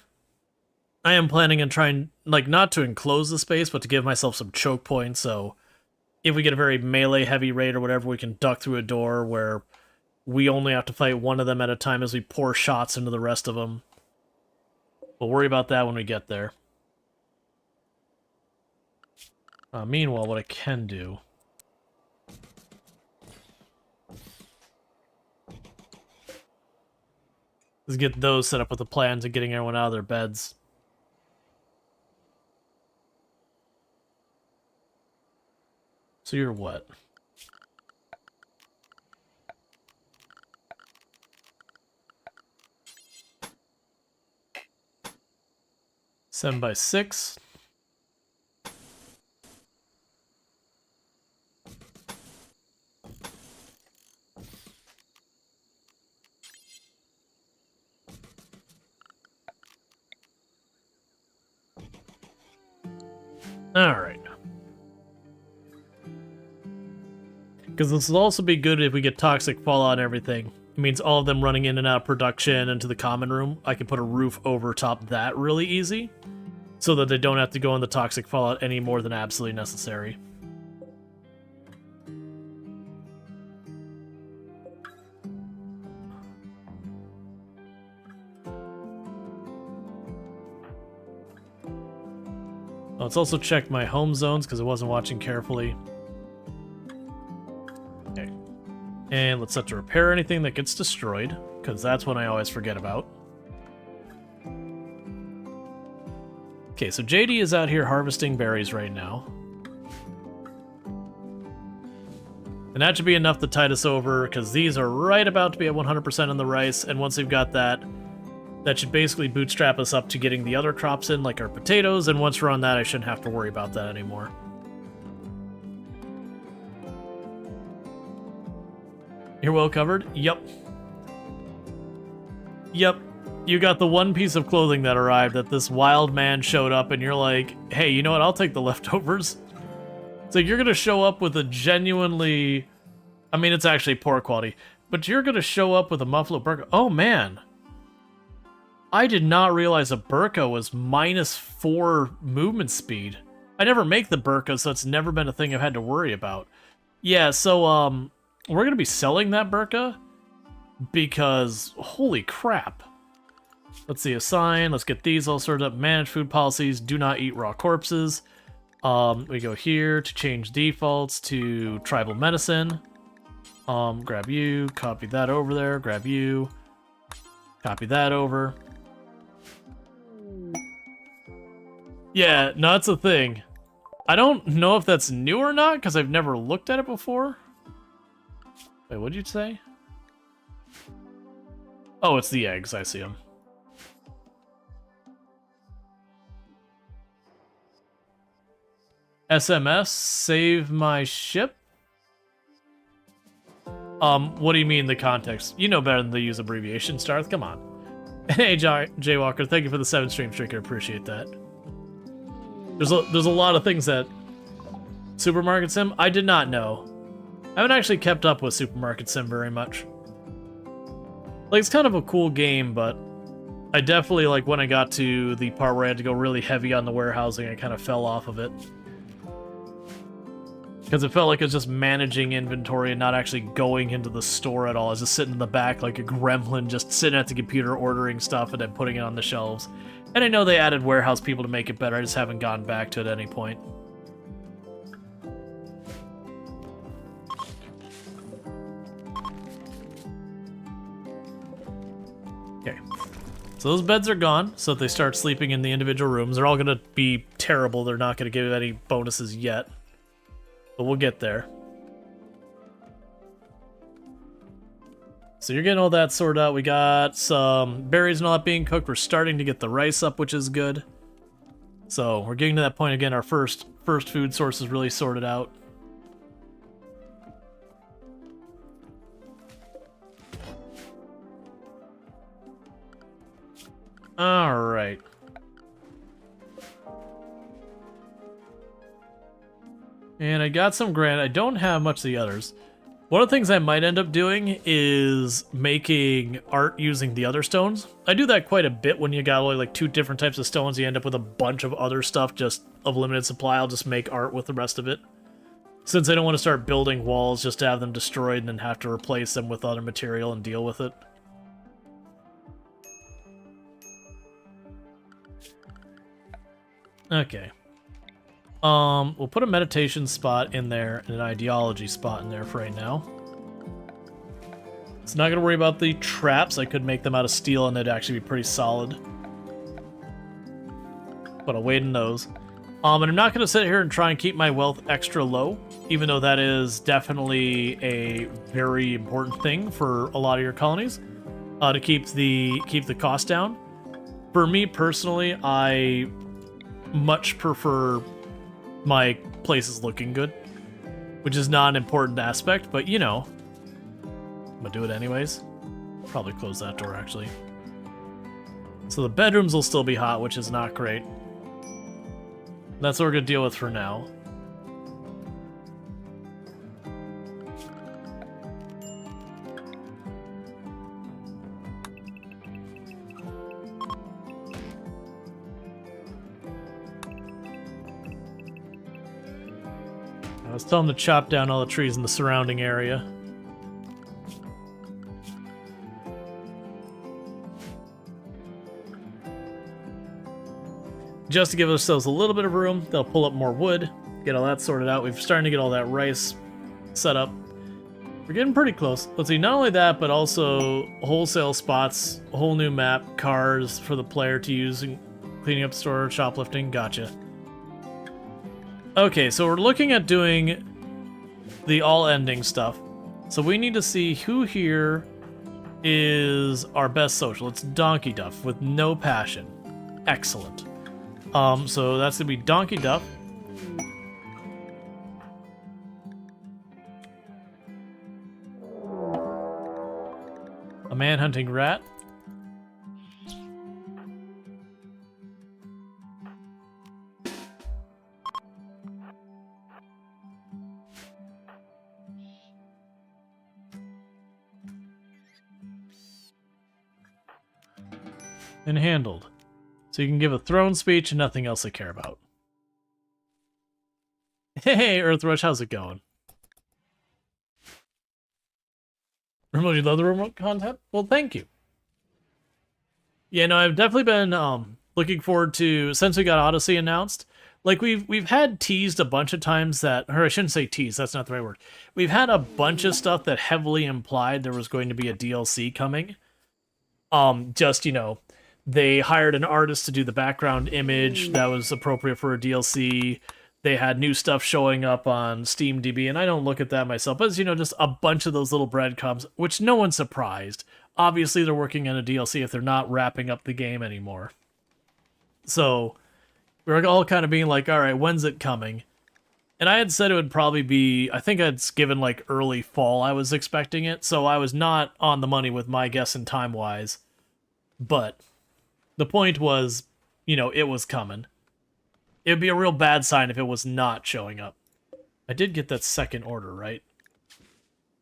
I am planning on trying, like, not to enclose the space, but to give myself some choke points, so if we get a very melee-heavy raid or whatever, we can duck through a door where we only have to fight one of them at a time as we pour shots into the rest of them. We'll worry about that when we get there. Meanwhile, what I can do... is get those set up with the plans of getting everyone out of their beds. So you're what? Seven by 6. Alright. Because this will also be good if we get toxic fallout and everything. It means all of them running in and out of production into the common room. I can put a roof over top that really easy, so that they don't have to go in the toxic fallout any more than absolutely necessary. Let's also check my home zones because I wasn't watching carefully. Okay. And let's set to repair anything that gets destroyed, because that's one I always forget about. Okay, so JD is out here harvesting berries right now. And that should be enough to tide us over, because these are right about to be at 100% on the rice, and once we've got that, that should basically bootstrap us up to getting the other crops in, like our potatoes, and once we're on that, I shouldn't have to worry about that anymore. You're well covered? Yup. Yup. You got the one piece of clothing that arrived that this wild man showed up, and you're like, hey, you know what, I'll take the leftovers. It's like, you're gonna show up with a genuinely... I mean, it's actually poor quality, but you're gonna show up with a muffler burqa. Oh, man. I did not realize a burqa was -4 movement speed. I never make the burqa, so it's never been a thing I've had to worry about. Yeah, so, we're gonna be selling that burqa because, holy crap. Let's see, assign, let's get these all sorted up. Manage food policies, do not eat raw corpses. We go here to change defaults to tribal medicine. Grab you, copy that over there, grab you, copy that over. Yeah, no, that's a thing. I don't know if that's new or not, because I've never looked at it before. Wait, what did you say? Oh, it's the eggs, I see them. SMS, save my ship? What do you mean the context? You know better than to use abbreviations, Darth, come on. Hey, Jaywalker, thank you for the 7 stream streaker, appreciate that. There's a lot of things that... Supermarket Sim? I did not know. I haven't actually kept up with Supermarket Sim very much. Like, it's kind of a cool game, but I definitely, like, when I got to the part where I had to go really heavy on the warehousing, I kind of fell off of it. Because it felt like it was just managing inventory and not actually going into the store at all. I was just sitting in the back like a gremlin, just sitting at the computer ordering stuff and then putting it on the shelves. And I know they added warehouse people to make it better, I just haven't gone back to it at any point. Okay. So those beds are gone, so if they start sleeping in the individual rooms, they're all going to be terrible. They're not going to give any bonuses yet. But we'll get there. So you're getting all that sorted out. We got some berries and all that being cooked. We're starting to get the rice up, which is good. So we're getting to that point again. Our first food source is really sorted out. All right. And I got some granite. I don't have much of the others. One of the things I might end up doing is making art using the other stones. I do that quite a bit when you got only like 2 different types of stones. You end up with a bunch of other stuff just of limited supply. I'll just make art with the rest of it. Since I don't want to start building walls just to have them destroyed and then have to replace them with other material and deal with it. Okay. We'll put a meditation spot in there and an ideology spot in there for right now. It's not going to worry about the traps. I could make them out of steel and they'd actually be pretty solid. But I'll wait in those. And I'm not going to sit here and try and keep my wealth extra low, even though that is definitely a very important thing for a lot of your colonies, to keep the cost down. For me personally, I much prefer my places looking good, which is not an important aspect, but you know, I'm gonna do it anyways. Probably close that door actually. So the bedrooms will still be hot, which is not great. That's what we're gonna deal with for now. I was telling them to chop down all the trees in the surrounding area. Just to give ourselves a little bit of room, they'll pull up more wood, get all that sorted out. We're starting to get all that rice set up. We're getting pretty close. Let's see, not only that, but also wholesale spots, a whole new map, cars for the player to use, and cleaning up the store, shoplifting, gotcha. Okay, so we're looking at doing the all-ending stuff. So we need to see who here is our best social. It's Donkey Duff with no passion. Excellent. So that's gonna be Donkey Duff. A man-hunting rat. And handled. So you can give a throne speech and nothing else I care about. Hey, Earthrush, how's it going? RimWorld, you love the remote content? Well, thank you. Yeah, no, I've definitely been looking forward to, since we got Odyssey announced, like we've had teased a bunch of times that, or I shouldn't say teased, that's not the right word. We've had a bunch of stuff that heavily implied there was going to be a DLC coming. Just, you know, they hired an artist to do the background image that was appropriate for a DLC. They had new stuff showing up on SteamDB, and I don't look at that myself, but, you know, just a bunch of those little breadcrumbs, which no one's surprised. Obviously, they're working on a DLC if they're not wrapping up the game anymore. So, we're all kind of being like, all right, when's it coming? And I had said it would probably be, I think I'd given like early fall I was expecting it, so I was not on the money with my guess and time-wise. But the point was, you know, it was coming. It would be a real bad sign if it was not showing up. I did get that second order, right?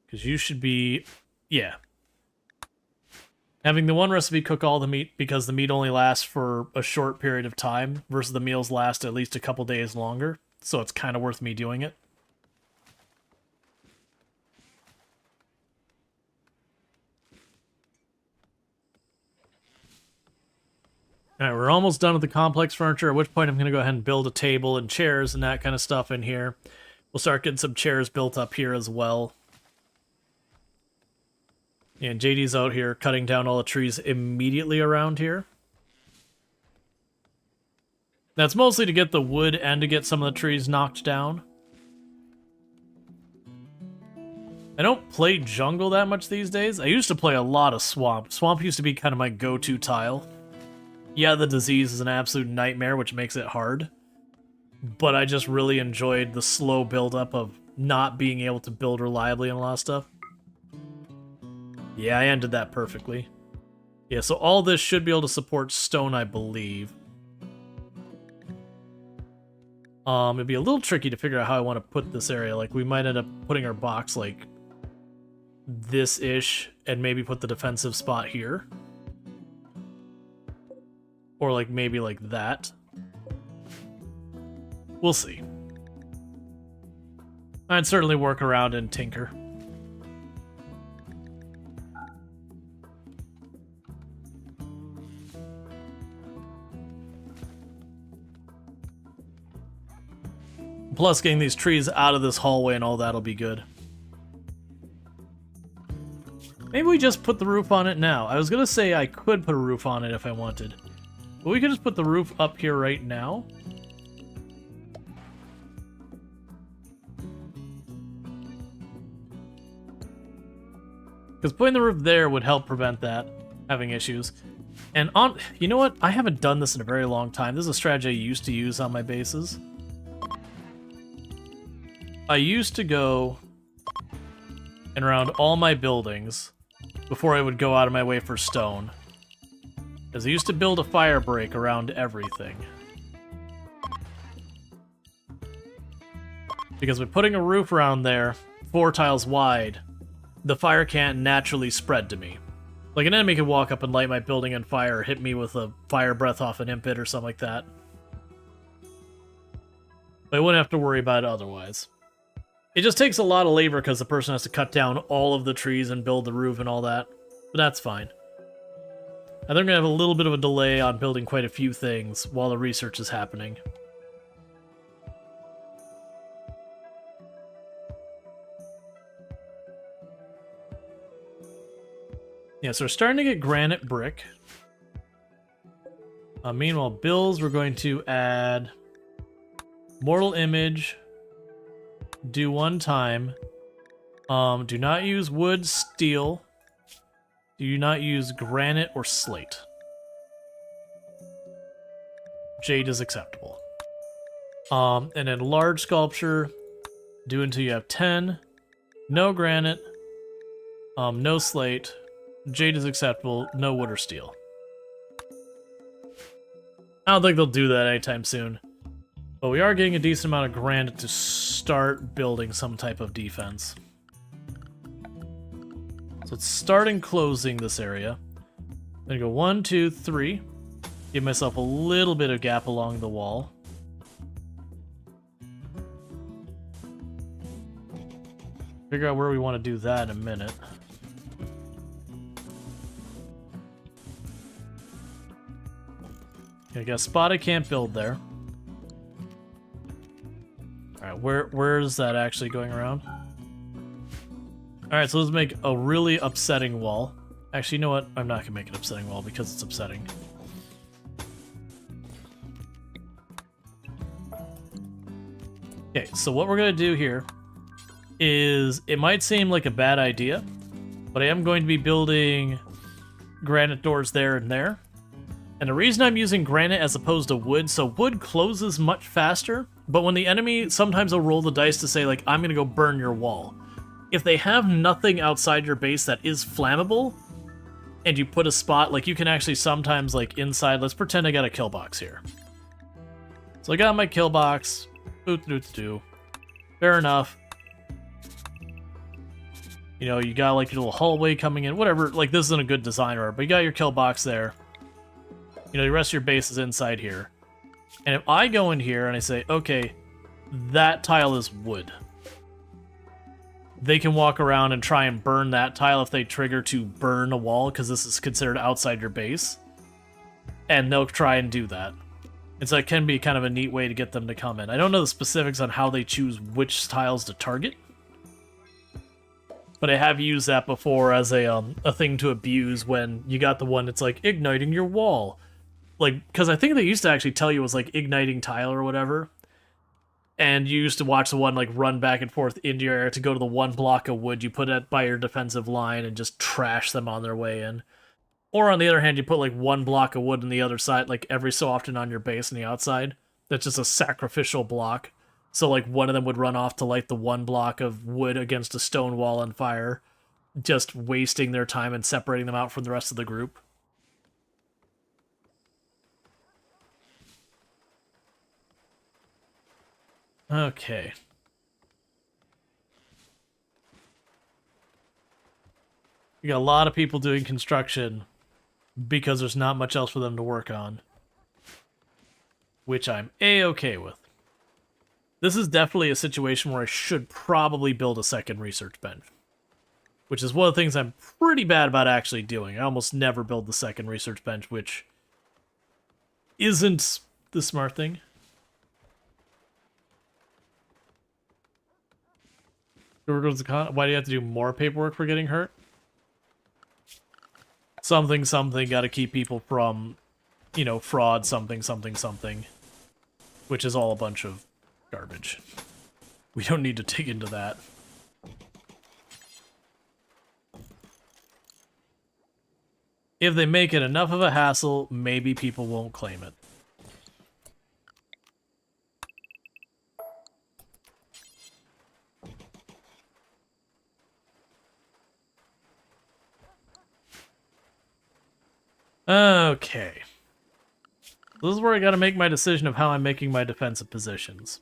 Because you should be... yeah. Having the one recipe cook all the meat because the meat only lasts for a short period of time versus the meals last at least a couple days longer. So it's kind of worth me doing it. Alright, we're almost done with the complex furniture, at which point I'm going to go ahead and build a table and chairs and that kind of stuff in here. We'll start getting some chairs built up here as well. And JD's out here cutting down all the trees immediately around here. That's mostly to get the wood and to get some of the trees knocked down. I don't play jungle that much these days. I used to play a lot of swamp. Swamp used to be kind of my go-to tile. Yeah, the disease is an absolute nightmare, which makes it hard. But I just really enjoyed the slow build-up of not being able to build reliably on a lot of stuff. Yeah, I ended that perfectly. Yeah, so all this should be able to support stone, I believe. It'd be a little tricky to figure out how I want to put this area. Like, we might end up putting our box, like, this-ish, and maybe put the defensive spot here. Or, like, maybe like that. We'll see. I'd certainly work around and tinker. Plus, getting these trees out of this hallway and all that'll be good. Maybe we just put the roof on it now. I was gonna say I could put a roof on it if I wanted. But we could just put the roof up here right now. Because putting the roof there would help prevent that having issues. And on, you know what? I haven't done this in a very long time. This is a strategy I used to use on my bases. I used to go and around all my buildings before I would go out of my way for stone. Because I used to build a fire break around everything. Because by putting a roof around there, 4 tiles wide, the fire can't naturally spread to me. Like, an enemy could walk up and light my building on fire or hit me with a fire breath off an impet or something like that. But I wouldn't have to worry about it otherwise. It just takes a lot of labor because the person has to cut down all of the trees and build the roof and all that. But that's fine. I think I'm going to have a little bit of a delay on building quite a few things while the research is happening. Yeah, so we're starting to get granite brick. Meanwhile, bills, we're going to add mortal image. Do 1 time. Do not use wood, steel. Do not use granite or slate. Jade is acceptable. And then large sculpture. Do until you have 10. No granite. No slate. Jade is acceptable. No wood or steel. I don't think they'll do that anytime soon. But we are getting a decent amount of granite to start building some type of defense. So it's starting closing this area. I'm gonna go 1, 2, 3. Give myself a little bit of gap along the wall. Figure out where we want to do that in a minute. I got a spot I can't build there. Alright, where is that actually going around? Alright, so let's make a really upsetting wall. Actually, you know what? I'm not going to make an upsetting wall because it's upsetting. Okay, so what we're going to do here is, it might seem like a bad idea, but I am going to be building granite doors there and there. And the reason I'm using granite as opposed to wood, so wood closes much faster, but when the enemy, sometimes they'll roll the dice to say, like, I'm going to go burn your wall. If they have nothing outside your base that is flammable, and you put a spot, like, you can actually sometimes, like, inside, let's pretend I got a kill box here. So I got my kill box. Fair enough. You know, you got, like, your little hallway coming in, whatever. Like, this isn't a good design order, but you got your kill box there. You know, the rest of your base is inside here. And if I go in here and I say, okay, that tile is wood, they can walk around and try and burn that tile if they trigger to burn a wall, because this is considered outside your base. And they'll try and do that. And so it can be kind of a neat way to get them to come in. I don't know the specifics on how they choose which tiles to target, but I have used that before as a thing to abuse when you got the one that's like, igniting your wall. Like, because I think they used to actually tell you it was like igniting tile or whatever. And you used to watch the one like run back and forth into your area to go to the one block of wood you put it by your defensive line and just trash them on their way in. Or on the other hand, you put like one block of wood on the other side, like every so often on your base on the outside. That's just a sacrificial block. So like one of them would run off to light the one block of wood against a stone wall on fire, just wasting their time and separating them out from the rest of the group. Okay. We got a lot of people doing construction because there's not much else for them to work on, which I'm A-okay with. This is definitely a situation where I should probably build a second research bench, which is one of the things I'm pretty bad about actually doing. I almost never build the second research bench, which isn't the smart thing. Why do you have to do more paperwork for getting hurt? Something, something, gotta keep people from, you know, fraud, something, something, something. Which is all a bunch of garbage. We don't need to dig into that. If they make it enough of a hassle, maybe people won't claim it. Okay. This is where I gotta make my decision of how I'm making my defensive positions.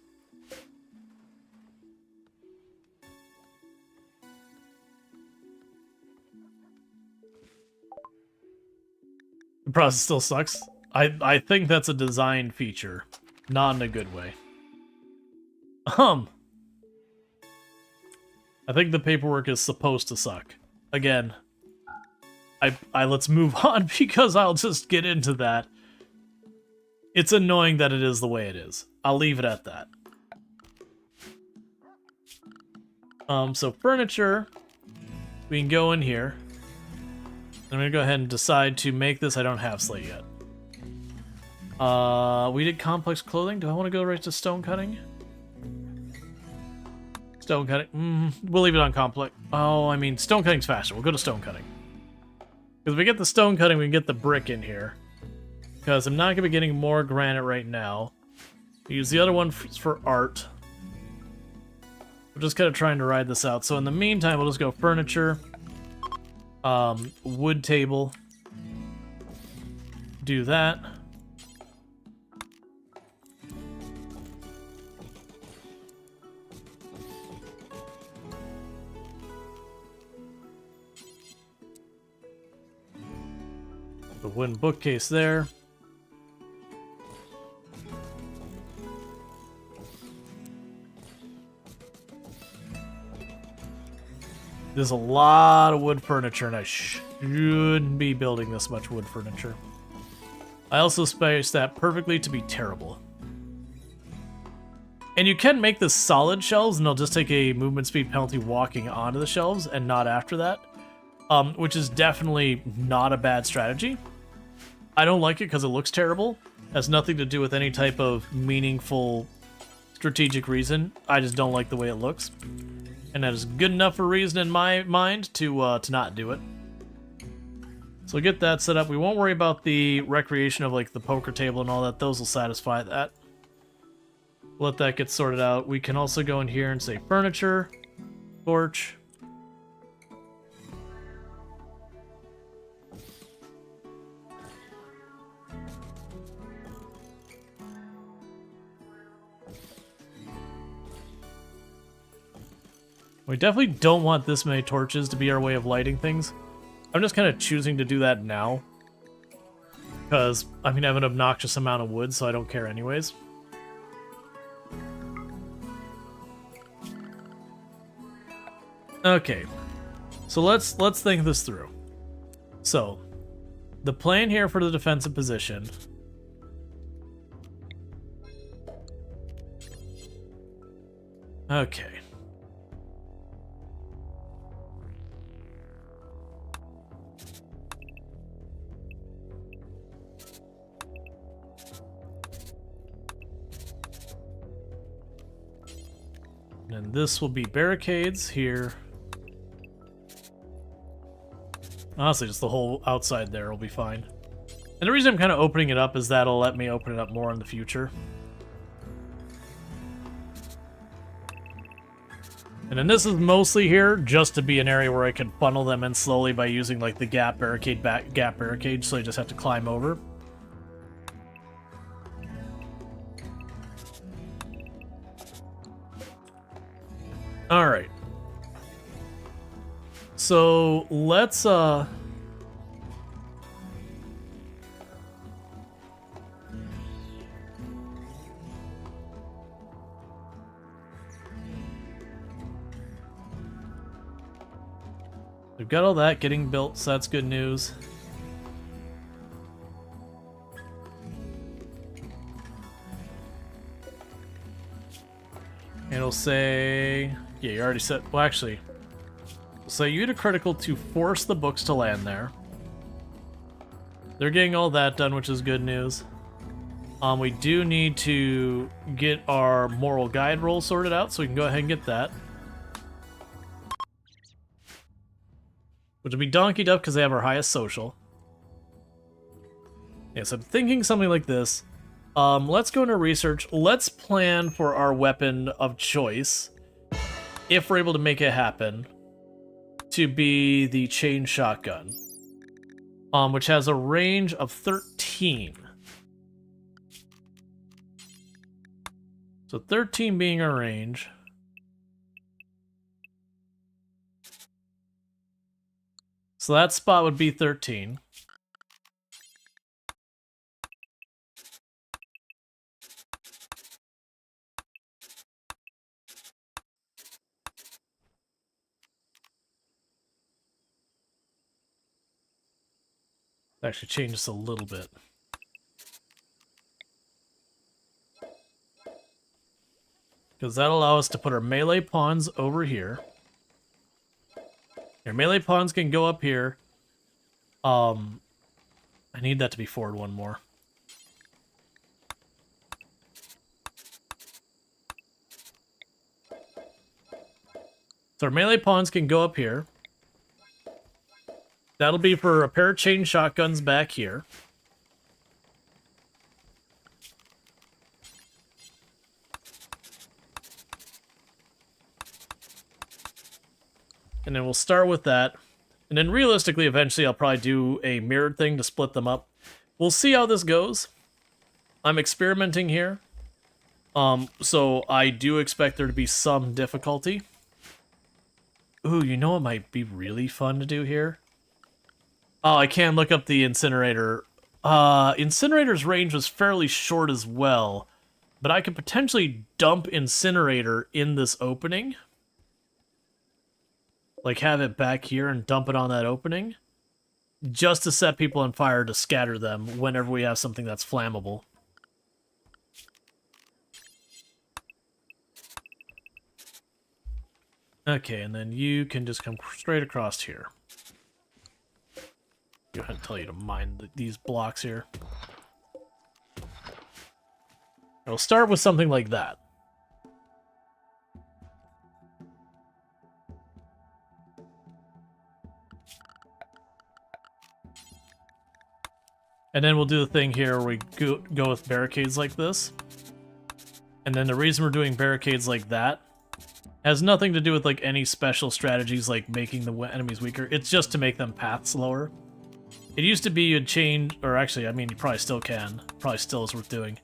The process still sucks. I think that's a design feature, not in a good way. I think the paperwork is supposed to suck. Again, let's move on because I'll just get into that. It's annoying that it is the way it is. I'll leave it at that. So furniture, we can go in here. I'm gonna go ahead and decide to make this. I don't have slate yet. We did complex clothing. Do I want to go right to stone cutting? Stone cutting. We'll leave it on complex. Oh, I mean, stone cutting's faster. We'll go to stone cutting. Because if we get the stone cutting, we can get the brick in here. Because I'm not going to be getting more granite right now. Use the other one for art. We're just kind of trying to ride this out. So in the meantime, we'll just go furniture. Wood table. Do that. The wooden bookcase there. There's a lot of wood furniture, and I shouldn't be building this much wood furniture. I also spaced that perfectly to be terrible. And you can make this solid shelves, and they'll just take a movement speed penalty walking onto the shelves, and not after that. Which is definitely not a bad strategy. I don't like it because it looks terrible. Has nothing to do with any type of meaningful strategic reason. I just don't like the way it looks. And that is good enough a reason in my mind to not do it. So get that set up. We won't worry about the recreation of like the poker table and all that. Those will satisfy that. Let that get sorted out. We can also go in here and say furniture, porch. We definitely don't want this many torches to be our way of lighting things. I'm just kind of choosing to do that now. Because, I mean, I have an obnoxious amount of wood, so I don't care anyways. Okay. So let's think this through. So, the plan here for the defensive position... Okay. And this will be barricades here. Honestly, just the whole outside there will be fine. And the reason I'm kind of opening it up is that'll let me open it up more in the future. And then this is mostly here just to be an area where I can funnel them in slowly by using like the gap barricade, so I just have to climb over. All right. So let's we've got all that getting built, so that's good news. And it'll say, yeah, you already said, well, actually, we'll say you hit a critical to force the books to land there. They're getting all that done, which is good news. We do need to get our moral guide roll sorted out, so we can go ahead and get that. Which will be donkeyed up because they have our highest social. Yeah, so I'm thinking something like this. Let's go into research. Let's plan for our weapon of choice, if we're able to make it happen, to be the chain shotgun, which has a range of 13. So 13 being our range. So that spot would be 13. Actually change this a little bit. Because that'll allow us to put our melee pawns over here. Your melee pawns can go up here. I need that to be forward one more. So our melee pawns can go up here. That'll be for a pair of chain shotguns back here. And then we'll start with that. And then realistically, eventually I'll probably do a mirrored thing to split them up. We'll see how this goes. I'm experimenting here. So I do expect there to be some difficulty. Ooh, you know what might be really fun to do here? Oh, I can look up the incinerator. Incinerator's range was fairly short as well, but I could potentially dump incinerator in this opening. Like, have it back here and dump it on that opening. Just to set people on fire to scatter them whenever we have something that's flammable. Okay, and then you can just come straight across here. Go ahead and tell you to mine these blocks here. I'll start with something like that. And then we'll do the thing here where we go with barricades like this. And then the reason we're doing barricades like that has nothing to do with like any special strategies like making the enemies weaker. It's just to make them path slower. It used to be you'd change, or actually, I mean, you probably still can. Probably still is worth doing.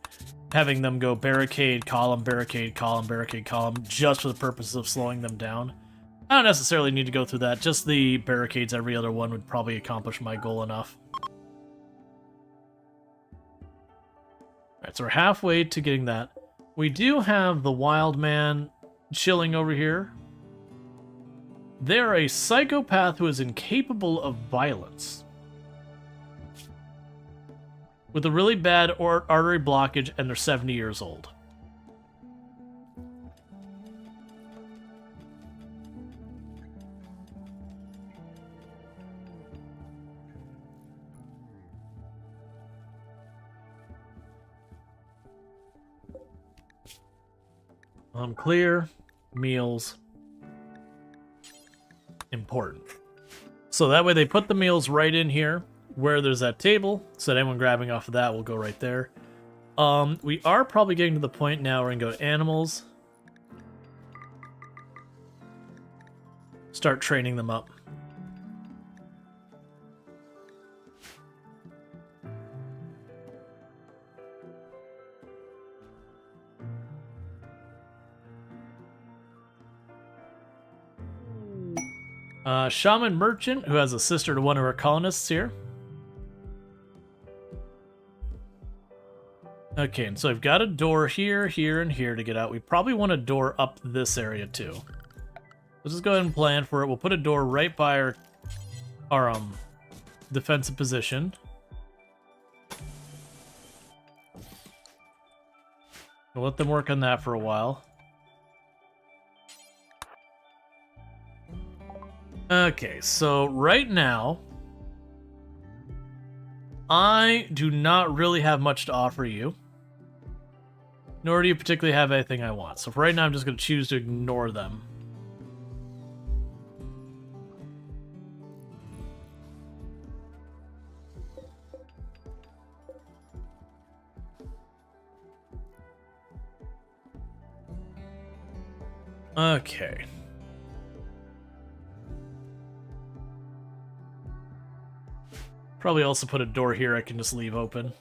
Having them go barricade, column, barricade, column, barricade, column, just for the purpose of slowing them down. I don't necessarily need to go through that. Just the barricades every other one would probably accomplish my goal enough. Alright, so we're halfway to getting that. We do have the wild man chilling over here. They're a psychopath who is incapable of violence, with a really bad artery blockage, and they're 70 years old. Clear. Meals. Important. So that way they put the meals right in here where there's that table, so that anyone grabbing off of that will go right there. We are probably getting to the point now where we can go to animals. Start training them up. Shaman Merchant, who has a sister to one of our colonists here. Okay, and so I've got a door here, here, and here to get out. We probably want a door up this area too. Let's just go ahead and plan for it. We'll put a door right by our defensive position. We'll let them work on that for a while. Okay, so right now, I do not really have much to offer you. Nor do you particularly have anything I want. So for right now, I'm just going to choose to ignore them. Okay. Probably also put a door here I can just leave open.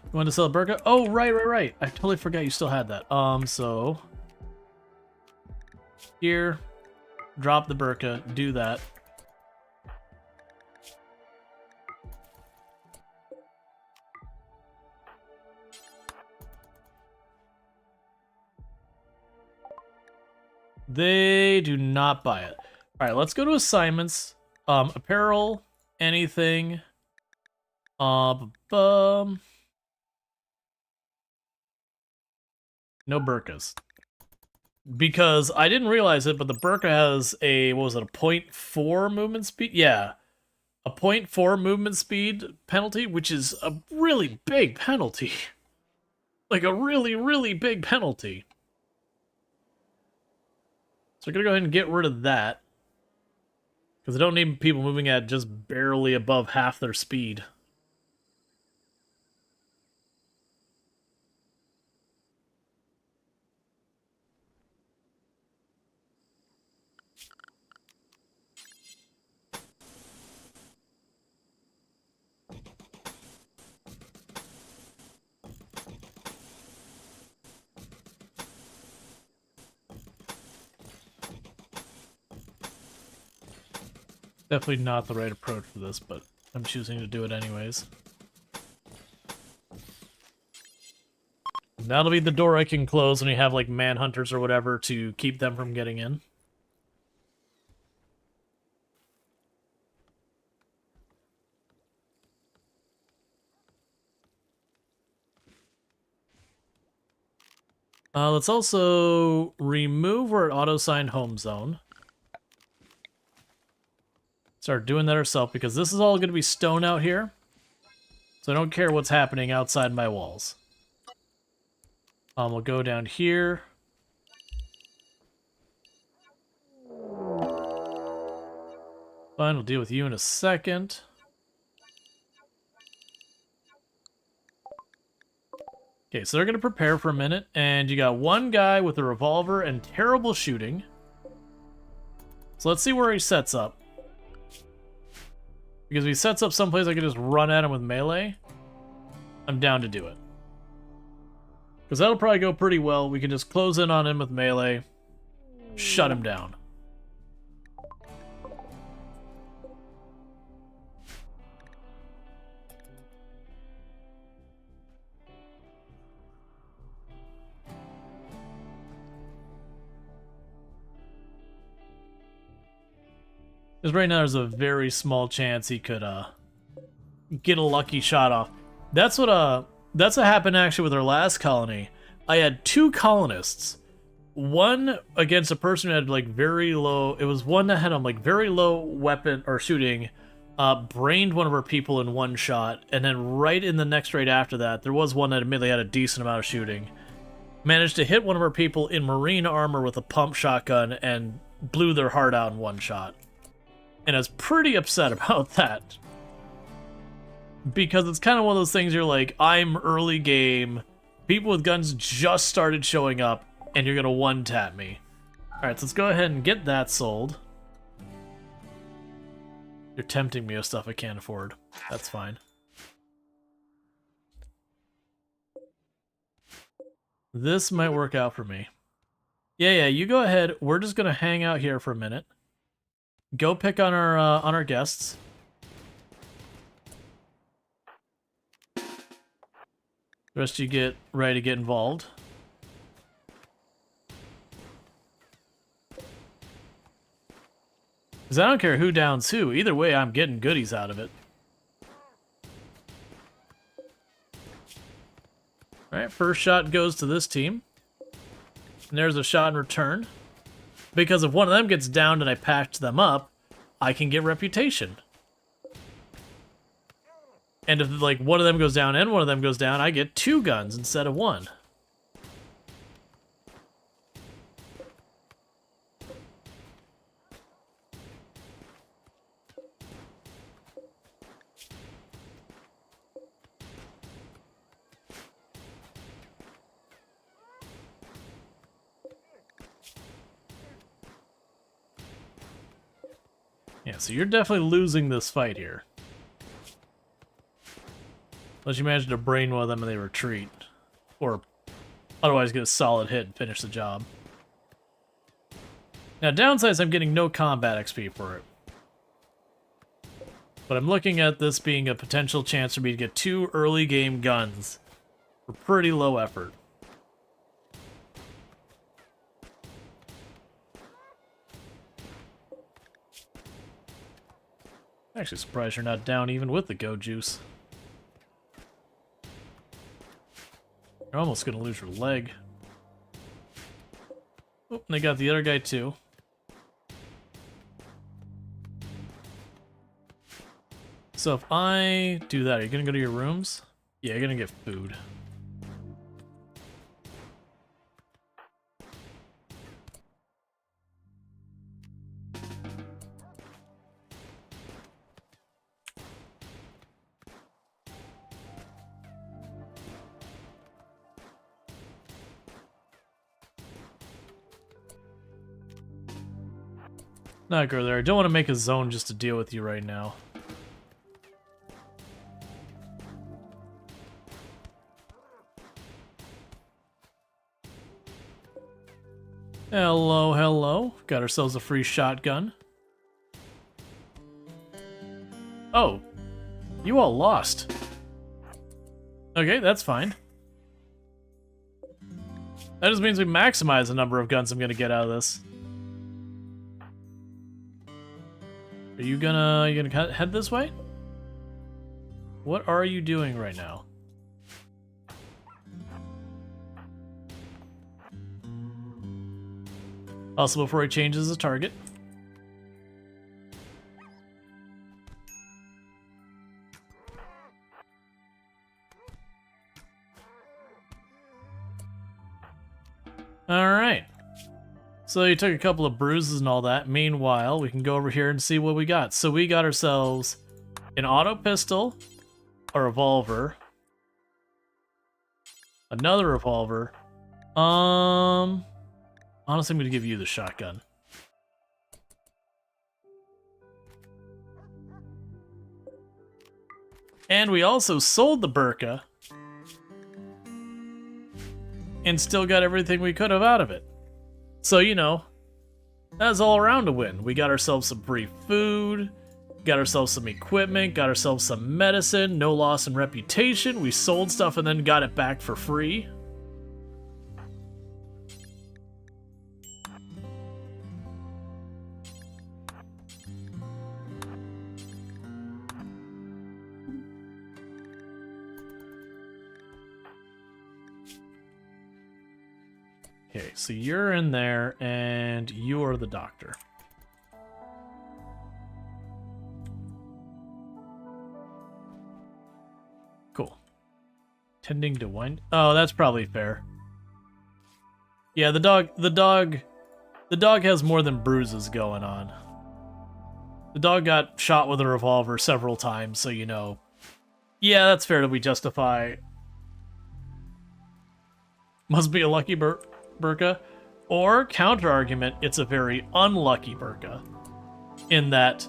You want to sell a burqa? Oh, right. I totally forgot you still had that. So here, drop the burqa, do that. They do not buy it. All right, let's go to assignments. Apparel, anything. No burqas. Because I didn't realize it, but the burqa has a, what was it, a 0.4 movement speed? Yeah. A 0.4 movement speed penalty, which is a really big penalty. Like a really, really big penalty. So we're going to go ahead and get rid of that. Because I don't need people moving at just barely above half their speed. Definitely not the right approach for this, but I'm choosing to do it anyways. And that'll be the door I can close when you have like manhunters or whatever to keep them from getting in. Let's also remove our auto-signed home zone. Start doing that ourselves, because this is all going to be stone out here. So I don't care what's happening outside my walls. We'll go down here. Fine, we'll deal with you in a second. Okay, so they're going to prepare for a minute, and you got one guy with a revolver and terrible shooting. So let's see where he sets up. Because if he sets up someplace I can just run at him with melee, I'm down to do it. Because that'll probably go pretty well. We can just close in on him with melee, shut him down. Because right now there's a very small chance he could get a lucky shot off. That's what happened actually with our last colony. I had two colonists. One against a person who had like very low, it was one that had like very low weapon or shooting, brained one of our people in one shot, and then right in the next raid after that, there was one that admittedly had a decent amount of shooting. Managed to hit one of our people in marine armor with a pump shotgun and blew their heart out in one shot. And I was pretty upset about that. Because it's kind of one of those things you're like, I'm early game, people with guns just started showing up, and you're gonna one-tap me. Alright, so let's go ahead and get that sold. You're tempting me with stuff I can't afford. That's fine. This might work out for me. Yeah, you go ahead. We're just gonna hang out here for a minute. Go pick on our guests. The rest of you get ready to get involved. Because I don't care who downs who. Either way, I'm getting goodies out of it. Alright, first shot goes to this team. And there's a shot in return. Because if one of them gets downed and I patch them up, I can get reputation. And if like one of them goes down and one of them goes down, I get 2 guns instead of 1. Yeah, so you're definitely losing this fight here. Unless you manage to brain one of them and they retreat. Or otherwise get a solid hit and finish the job. Now, downside is I'm getting no combat XP for it. But I'm looking at this being a potential chance for me to get 2 early game guns for pretty low effort. Actually surprised you're not down even with the go juice. You're almost gonna lose your leg. Oh, and they got the other guy too. So if I do that, are you gonna go to your rooms? Yeah, you're gonna get food. Not go there. I don't want to make a zone just to deal with you right now. Hello, hello. Got ourselves a free shotgun. Oh, you all lost. Okay, that's fine. That just means we maximize the number of guns I'm gonna get out of this. Are you gonna head this way? What are you doing right now? Also, before he changes the target. Alright. So you took a couple of bruises and all that. Meanwhile, we can go over here and see what we got. So we got ourselves an auto pistol, a revolver, another revolver. Honestly, I'm gonna give you the shotgun. And we also sold the burqa and still got everything we could have out of it. So, you know, that was all around a win. We got ourselves some free food, got ourselves some equipment, got ourselves some medicine, no loss in reputation. We sold stuff and then got it back for free. Okay, so you're in there, and you are the doctor. Cool. Tending to wind. Oh, that's probably fair. Yeah, the dog has more than bruises going on. The dog got shot with a revolver several times, so you know. Yeah, that's fair that we justify. Must be a lucky burqa, or counter argument, it's a very unlucky burqa, in that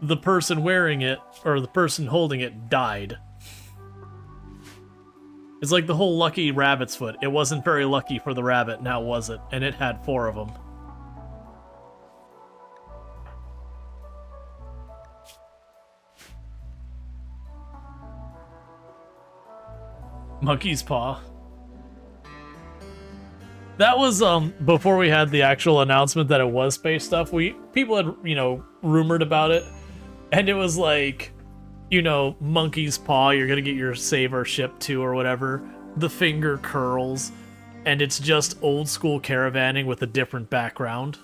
the person wearing it or the person holding it died. It's like the whole lucky rabbit's foot. It wasn't very lucky for the rabbit, now was it? And it had 4 of them. Monkey's paw. That was before we had the actual announcement that it was space stuff. People had, you know, rumored about it, and it was like, you know, monkey's paw, you're gonna get your saver ship to or whatever. The finger curls, and it's just old school caravanning with a different background.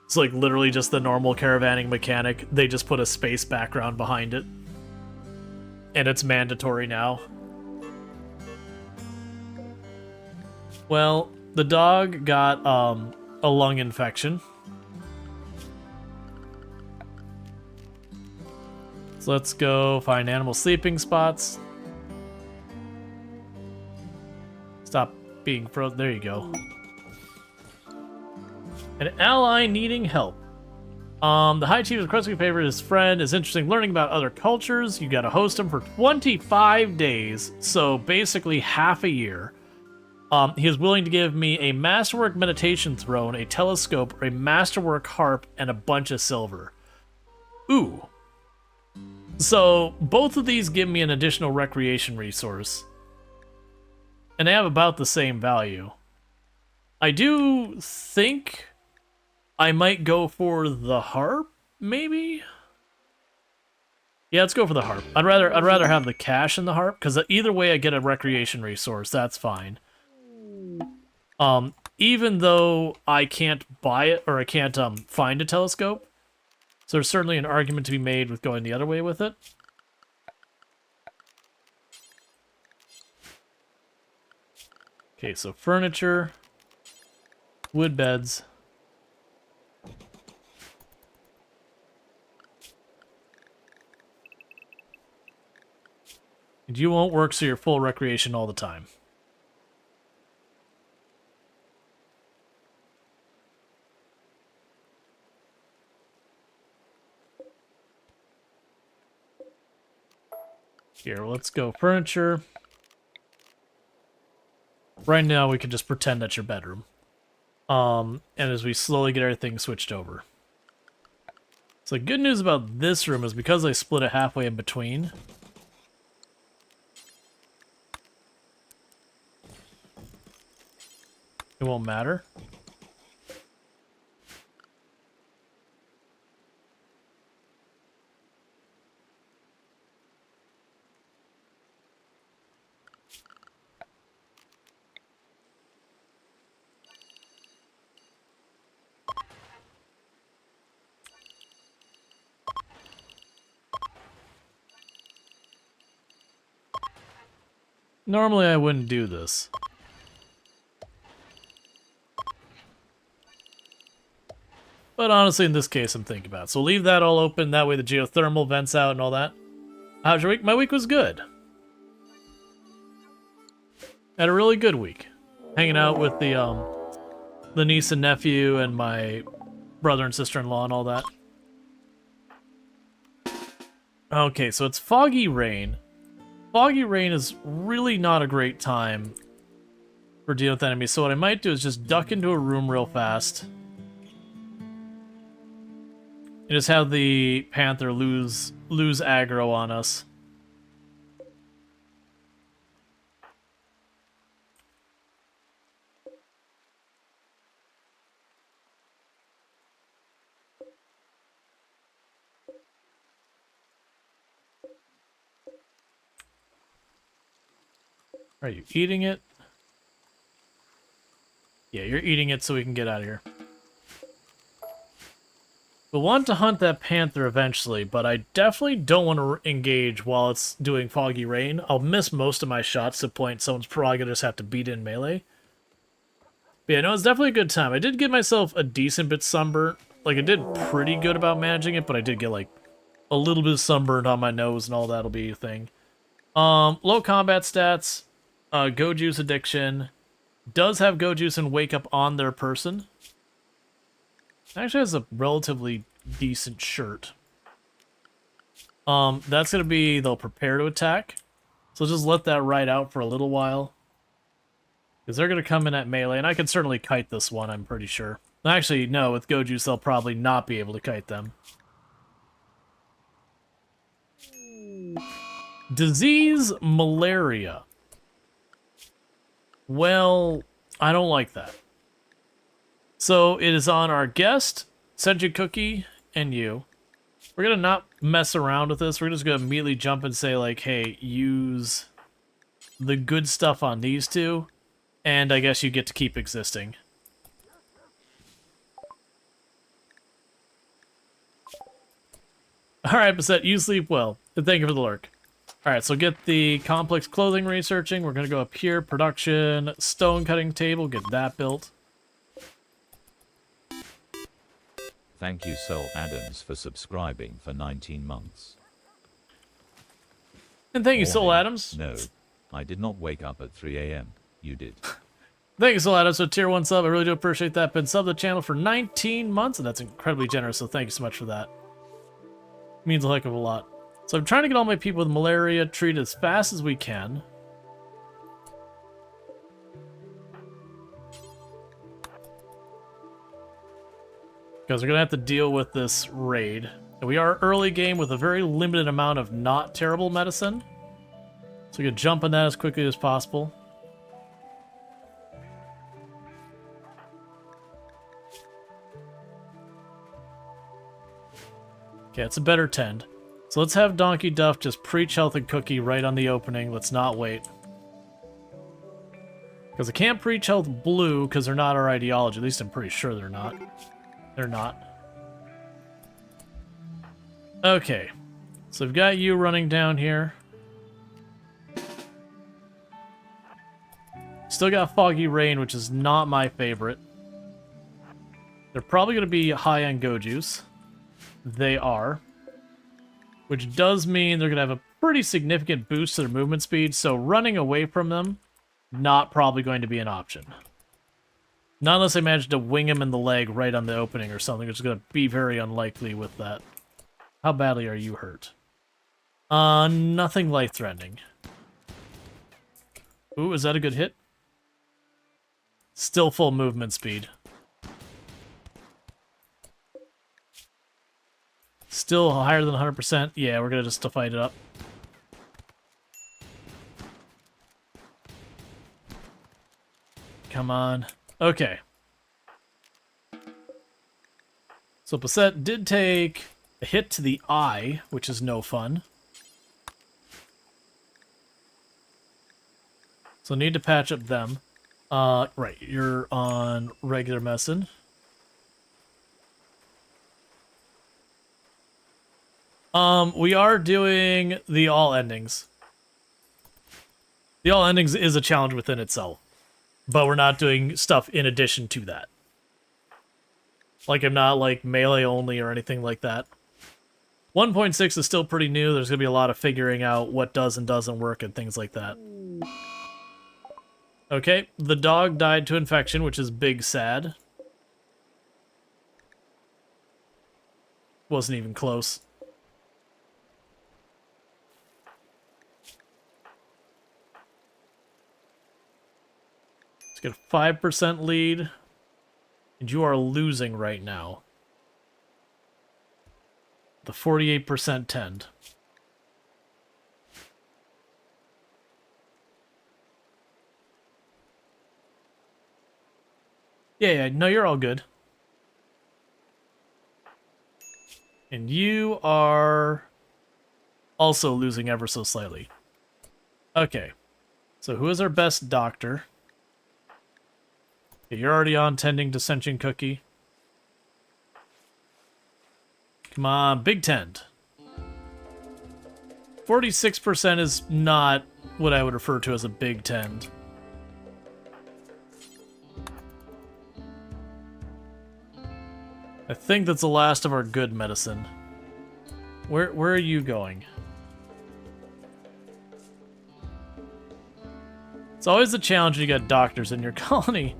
It's like literally just the normal caravanning mechanic. They just put a space background behind it, and it's mandatory now. Well, the dog got a lung infection. So let's go find animal sleeping spots. Stop being frozen. There you go. An ally needing help. The High Chief is requesting a favor. His friend is interested in learning about other cultures. You gotta host him for 25 days, so basically half a year. He is willing to give me a masterwork meditation throne, a telescope, a masterwork harp, and a bunch of silver. Ooh. So both of these give me an additional recreation resource. And they have about the same value. I do think I might go for the harp, maybe? Yeah, let's go for the harp. I'd rather have the cash in the harp, because either way I get a recreation resource, that's fine. Even though I can't buy it, or I can't find a telescope, so there's certainly an argument to be made with going the other way with it. Okay, so furniture, wood beds. And you won't work so you're full recreation all the time. Here, let's go furniture. Right now, we can just pretend that's your bedroom. And as we slowly get everything switched over. So the good news about this room is because I split it halfway in between. It won't matter. Normally I wouldn't do this. But honestly, in this case, I'm thinking about it. So leave that all open, that way the geothermal vents out and all that. How's your week? My week was good. Had a really good week. Hanging out with the niece and nephew and my brother and sister-in-law and all that. Okay, so it's foggy rain. Foggy rain is really not a great time for dealing with enemies, so what I might do is just duck into a room real fast. And just have the panther lose aggro on us. Are you eating it? Yeah, you're eating it so we can get out of here. We'll want to hunt that panther eventually, but I definitely don't want to engage while it's doing foggy rain. I'll miss most of my shots to the point someone's probably going to just have to beat in melee. But yeah, no, it's definitely a good time. I did get myself a decent bit sunburnt. Like, I did pretty good about managing it, but I did get, like, a little bit of sunburned on my nose and all that'll be a thing. Low combat stats. Go Juice addiction. Does have Go Juice and Wake Up on their person. Actually has a relatively decent shirt. That's going to be, they'll prepare to attack. So just let that ride out for a little while. Because they're going to come in at melee, and I can certainly kite this one, I'm pretty sure. Actually, no, with Gojuice, they'll probably not be able to kite them. Disease malaria. Well, I don't like that. So it is on our guest, Senju Cookie, and you. We're going to not mess around with this. We're just going to immediately jump and say, like, hey, use the good stuff on these two, and I guess you get to keep existing. Alright, Basset, you sleep well. And thank you for the lurk. Alright, so get the complex clothing researching. We're going to go up here, production, stone cutting table, get that built. Thank you, Soul Adams, for subscribing for 19 months. And thank you, Soul Morning. Adams. No, I did not wake up at 3 a.m. You did. Thank you, Soul Adams, for tier 1 sub. I really do appreciate that. Been subbed the channel for 19 months, and that's incredibly generous, so thank you so much for that. Means a heck of a lot. So I'm trying to get all my people with malaria treated as fast as we can. Because we're going to have to deal with this raid. And we are early game with a very limited amount of not terrible medicine. So we can jump on that as quickly as possible. Okay, it's a better tend. So let's have Donkey Duff just preach health and cookie right on the opening. Let's not wait. Because I can't preach health blue because they're not our ideology. At least I'm pretty sure they're not. They're not. Okay. So we've got you running down here. Still got Foggy Rain, which is not my favorite. They're probably going to be high on Gojuice. They are. Which does mean they're going to have a pretty significant boost to their movement speed, so running away from them, not probably going to be an option. Not unless I manage to wing him in the leg right on the opening or something, which is going to be very unlikely with that. How badly are you hurt? Nothing life-threatening. Ooh, is that a good hit? Still full movement speed. Still higher than 100%. Yeah, we're going to just fight it up. Come on. Okay. So Basset did take a hit to the eye, which is no fun. So need to patch up them. Right, you're on regular medicine. We are doing the all endings. The all endings is a challenge within itself. But we're not doing stuff in addition to that. Like, I'm not, like, melee only or anything like that. 1.6 is still pretty new. There's going to be a lot of figuring out what does and doesn't work and things like that. Okay, the dog died to infection, which is big sad. Wasn't even close. Let's get a 5% lead. And you are losing right now. The 48% tend. Yeah, no, you're all good. And you are also losing ever so slightly. Okay. So who is our best doctor? Okay, you're already on tending to Sentient Cookie. Come on, big tend. 46% is not what I would refer to as a big tend. I think that's the last of our good medicine. Where are you going? It's always the challenge when you got doctors in your colony.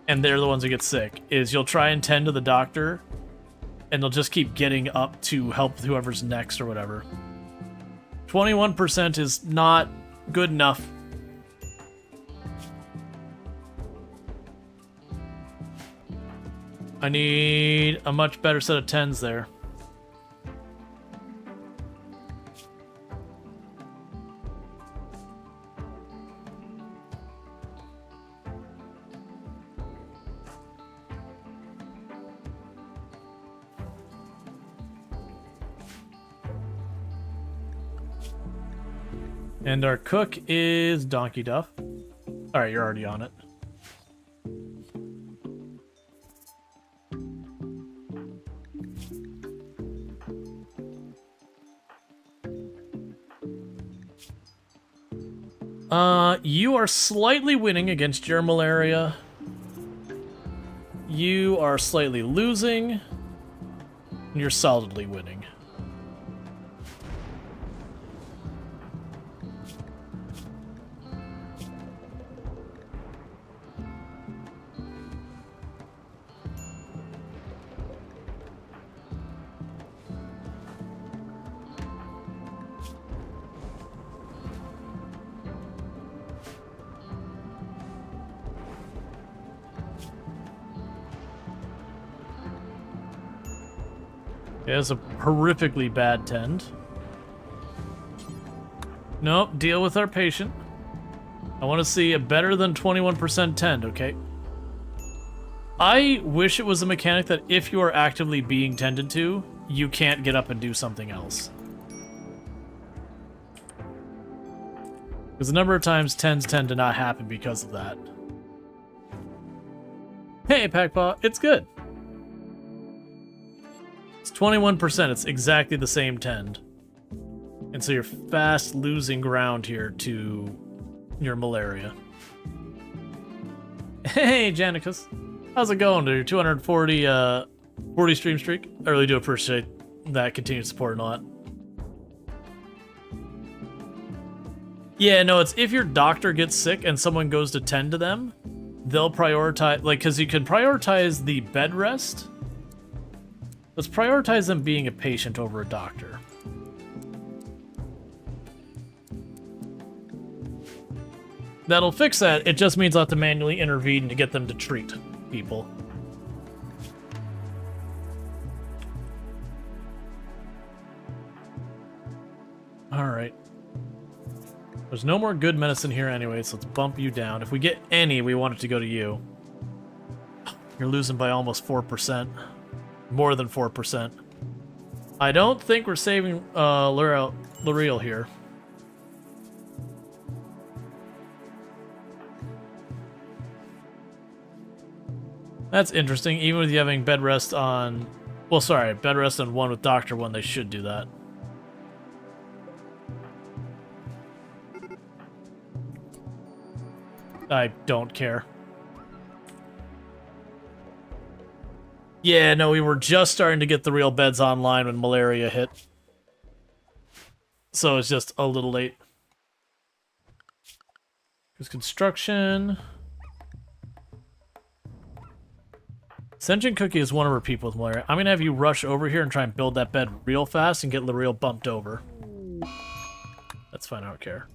And they're the ones who get sick, is you'll try and tend to the doctor, and they'll just keep getting up to help whoever's next or whatever. 21% is not good enough. I need a much better set of 10s there. And our cook is Donkey Duff. Alright, you're already on it. You are slightly winning against your malaria. You are slightly losing. And you're solidly winning. Yeah, it's a horrifically bad tend. Nope, deal with our patient. I want to see a better than 21% tend, okay? I wish it was a mechanic that if you are actively being tended to, you can't get up and do something else. Because a number of times tends tend to not happen because of that. Hey, Packpaw, it's good. It's 21%, it's exactly the same tend. And so you're fast losing ground here to your malaria. Hey, Janicus. How's it going to your 240 40 stream streak? I really do appreciate that continued support and all that. Yeah, no, it's if your doctor gets sick and someone goes to tend to them, they'll prioritize, like, because you can prioritize the bed rest. Let's prioritize them being a patient over a doctor. That'll fix that. It just means I'll have to manually intervene to get them to treat people. Alright. There's no more good medicine here anyway, so let's bump you down. If we get any, we want it to go to you. You're losing by almost 4%. More than 4%. I don't think we're saving Rual here. That's interesting. Even with you having bed rest on... Well, sorry, bed rest on 1 with Doctor 1, they should do that. I don't care. Yeah, no, we were just starting to get the real beds online when malaria hit. So it's just a little late. There's construction. Sentient Cookie is one of our people with malaria. I'm going to have you rush over here and try and build that bed real fast and get real bumped over. That's fine, I don't care.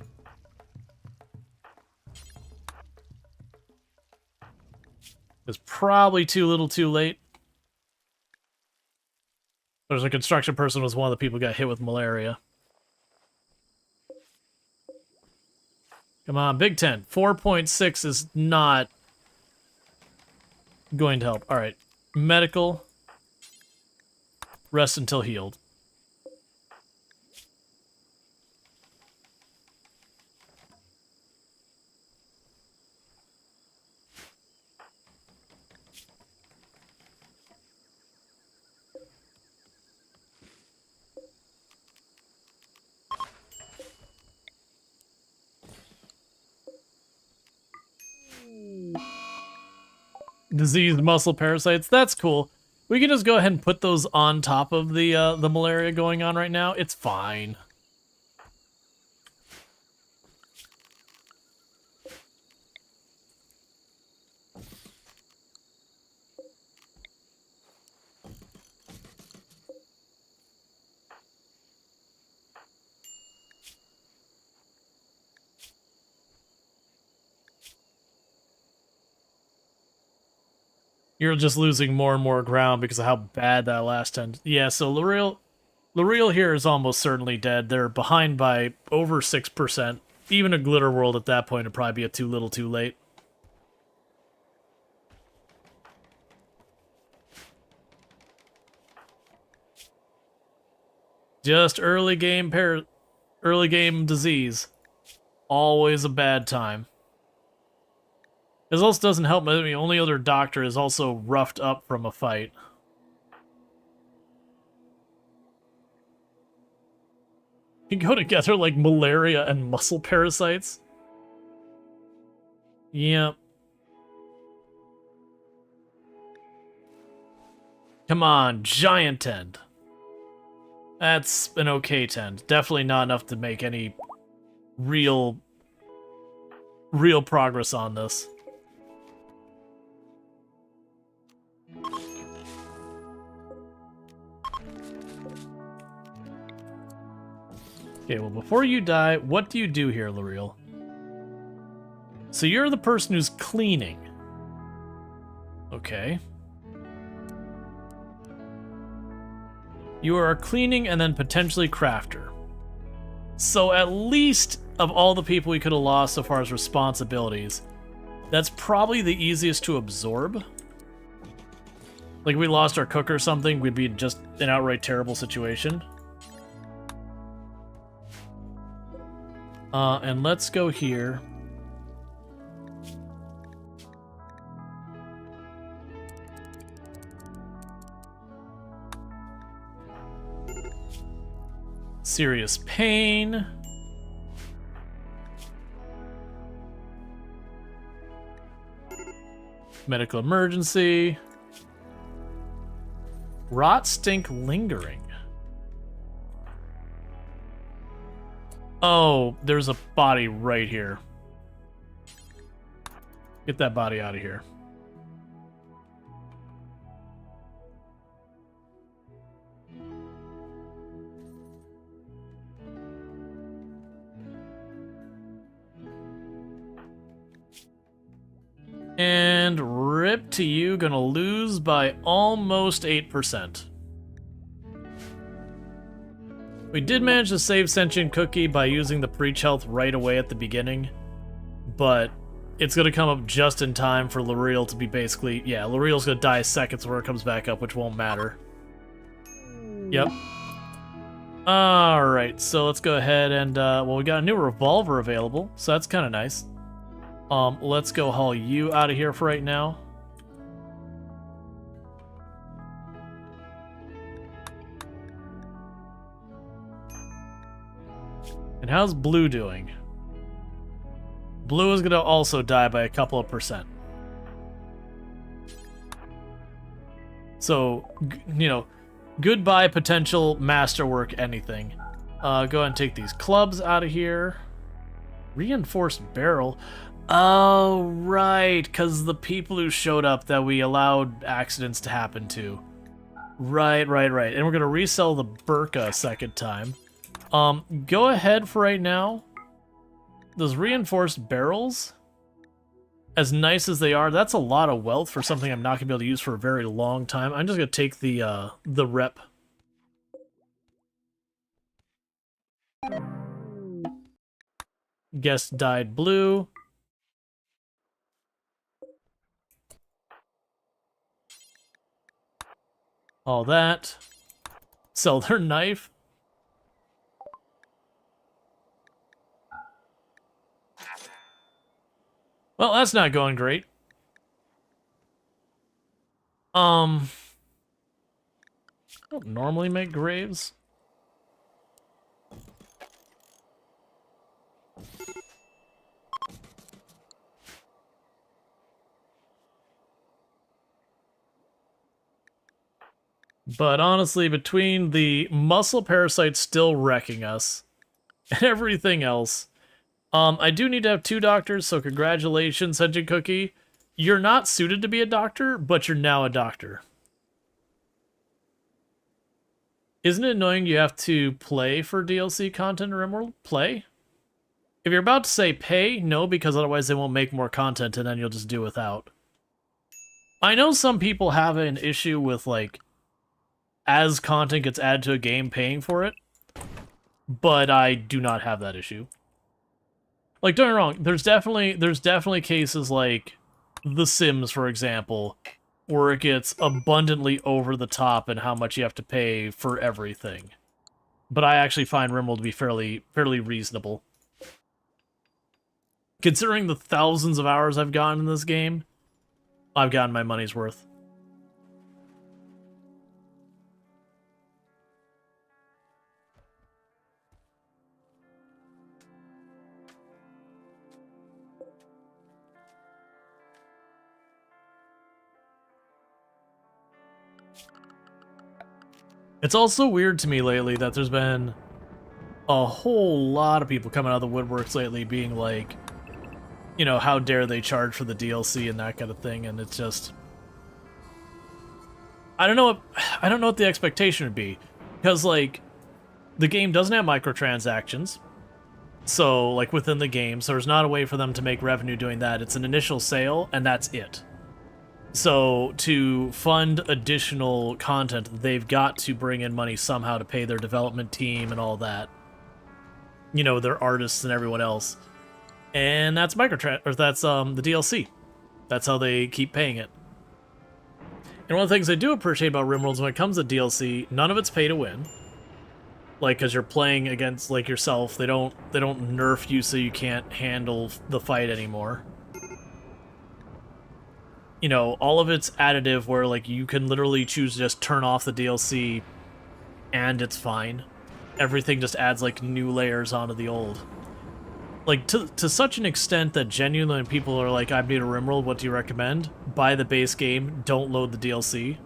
It's probably too little too late. There's a construction person was one of the people who got hit with malaria. Come on, Big 10. 4.6 is not going to help. Alright. Medical. Rest until healed. Diseased muscle parasites. That's cool. We can just go ahead and put those on top of the malaria going on right now. It's fine. You're just losing more and more ground because of how bad that last end. Yeah, so L'Oreal here is almost certainly dead. They're behind by over 6%. Even a Glitter World at that point would probably be a too little too late. Just early game disease. Always a bad time. This also doesn't help. I mean, the only other doctor is also roughed up from a fight. You go together like malaria and muscle parasites. Yep. Come on, giant end. That's an okay tend. Definitely not enough to make any real progress on this. Okay, well, before you die, what do you do here, L'Oreal? So you're the person who's cleaning. Okay. You are a cleaning and then potentially crafter. So at least of all the people we could have lost so far as responsibilities, that's probably the easiest to absorb. Like, if we lost our cook or something, we'd be just an outright terrible situation. And let's go here. Serious pain. Medical emergency. Rot stink lingering. Oh, there's a body right here. Get that body out of here. And rip to you, gonna lose by almost 8%. We did manage to save Sentient Cookie by using the Preach Health right away at the beginning, but it's gonna come up just in time for L'Oreal to be basically, yeah, L'Oreal's gonna die seconds where it comes back up, which won't matter. Yep. Alright, so let's go ahead and, well, we got a new revolver available, so that's kind of nice. Let's go haul you out of here for right now. And how's Blue doing? Blue is gonna also die by a couple of percent. So, you know, goodbye potential masterwork anything. Go ahead and take these clubs out of here. Reinforced barrel. Oh, right, because the people who showed up that we allowed accidents to happen to. Right. And we're going to resell the Burka a second time. Go ahead for right now. Those reinforced barrels, as nice as they are, that's a lot of wealth for something I'm not going to be able to use for a very long time. I'm just going to take the rep. Guest died Blue. All that. Sell their knife. Well, that's not going great. I don't normally make graves. But honestly, between the muscle parasites still wrecking us and everything else, I do need to have 2 doctors, so congratulations, Sentient Cookie. You're not suited to be a doctor, but you're now a doctor. Isn't it annoying you have to play for DLC content in RimWorld? Play? If you're about to say pay, no, because otherwise they won't make more content and then you'll just do without. I know some people have an issue with, like, as content gets added to a game, paying for it, but I do not have that issue. Like, don't get me wrong, there's definitely cases like The Sims, for example, where it gets abundantly over the top in how much you have to pay for everything. But I actually find RimWorld to be fairly reasonable. Considering the thousands of hours I've gotten in this game, I've gotten my money's worth. It's also weird to me lately that there's been a whole lot of people coming out of the woodworks lately being like, you know, how dare they charge for the DLC and that kind of thing, and it's just... I don't know what the expectation would be, because, like, the game doesn't have microtransactions, so, like, within the game, so there's not a way for them to make revenue doing that. It's an initial sale, and that's it. So, to fund additional content, they've got to bring in money somehow to pay their development team and all that. You know, their artists and everyone else. And that's the DLC. That's how they keep paying it. And one of the things I do appreciate about RimWorld is when it comes to DLC, none of it's pay to win. Like, because you're playing against, like, yourself. They don't nerf you so you can't handle the fight anymore. You know, all of it's additive where, like, you can literally choose to just turn off the DLC and it's fine. Everything just adds, like, new layers onto the old. Like, to such an extent that genuinely people are like, I'm new to RimWorld, what do you recommend? Buy the base game, don't load the DLC.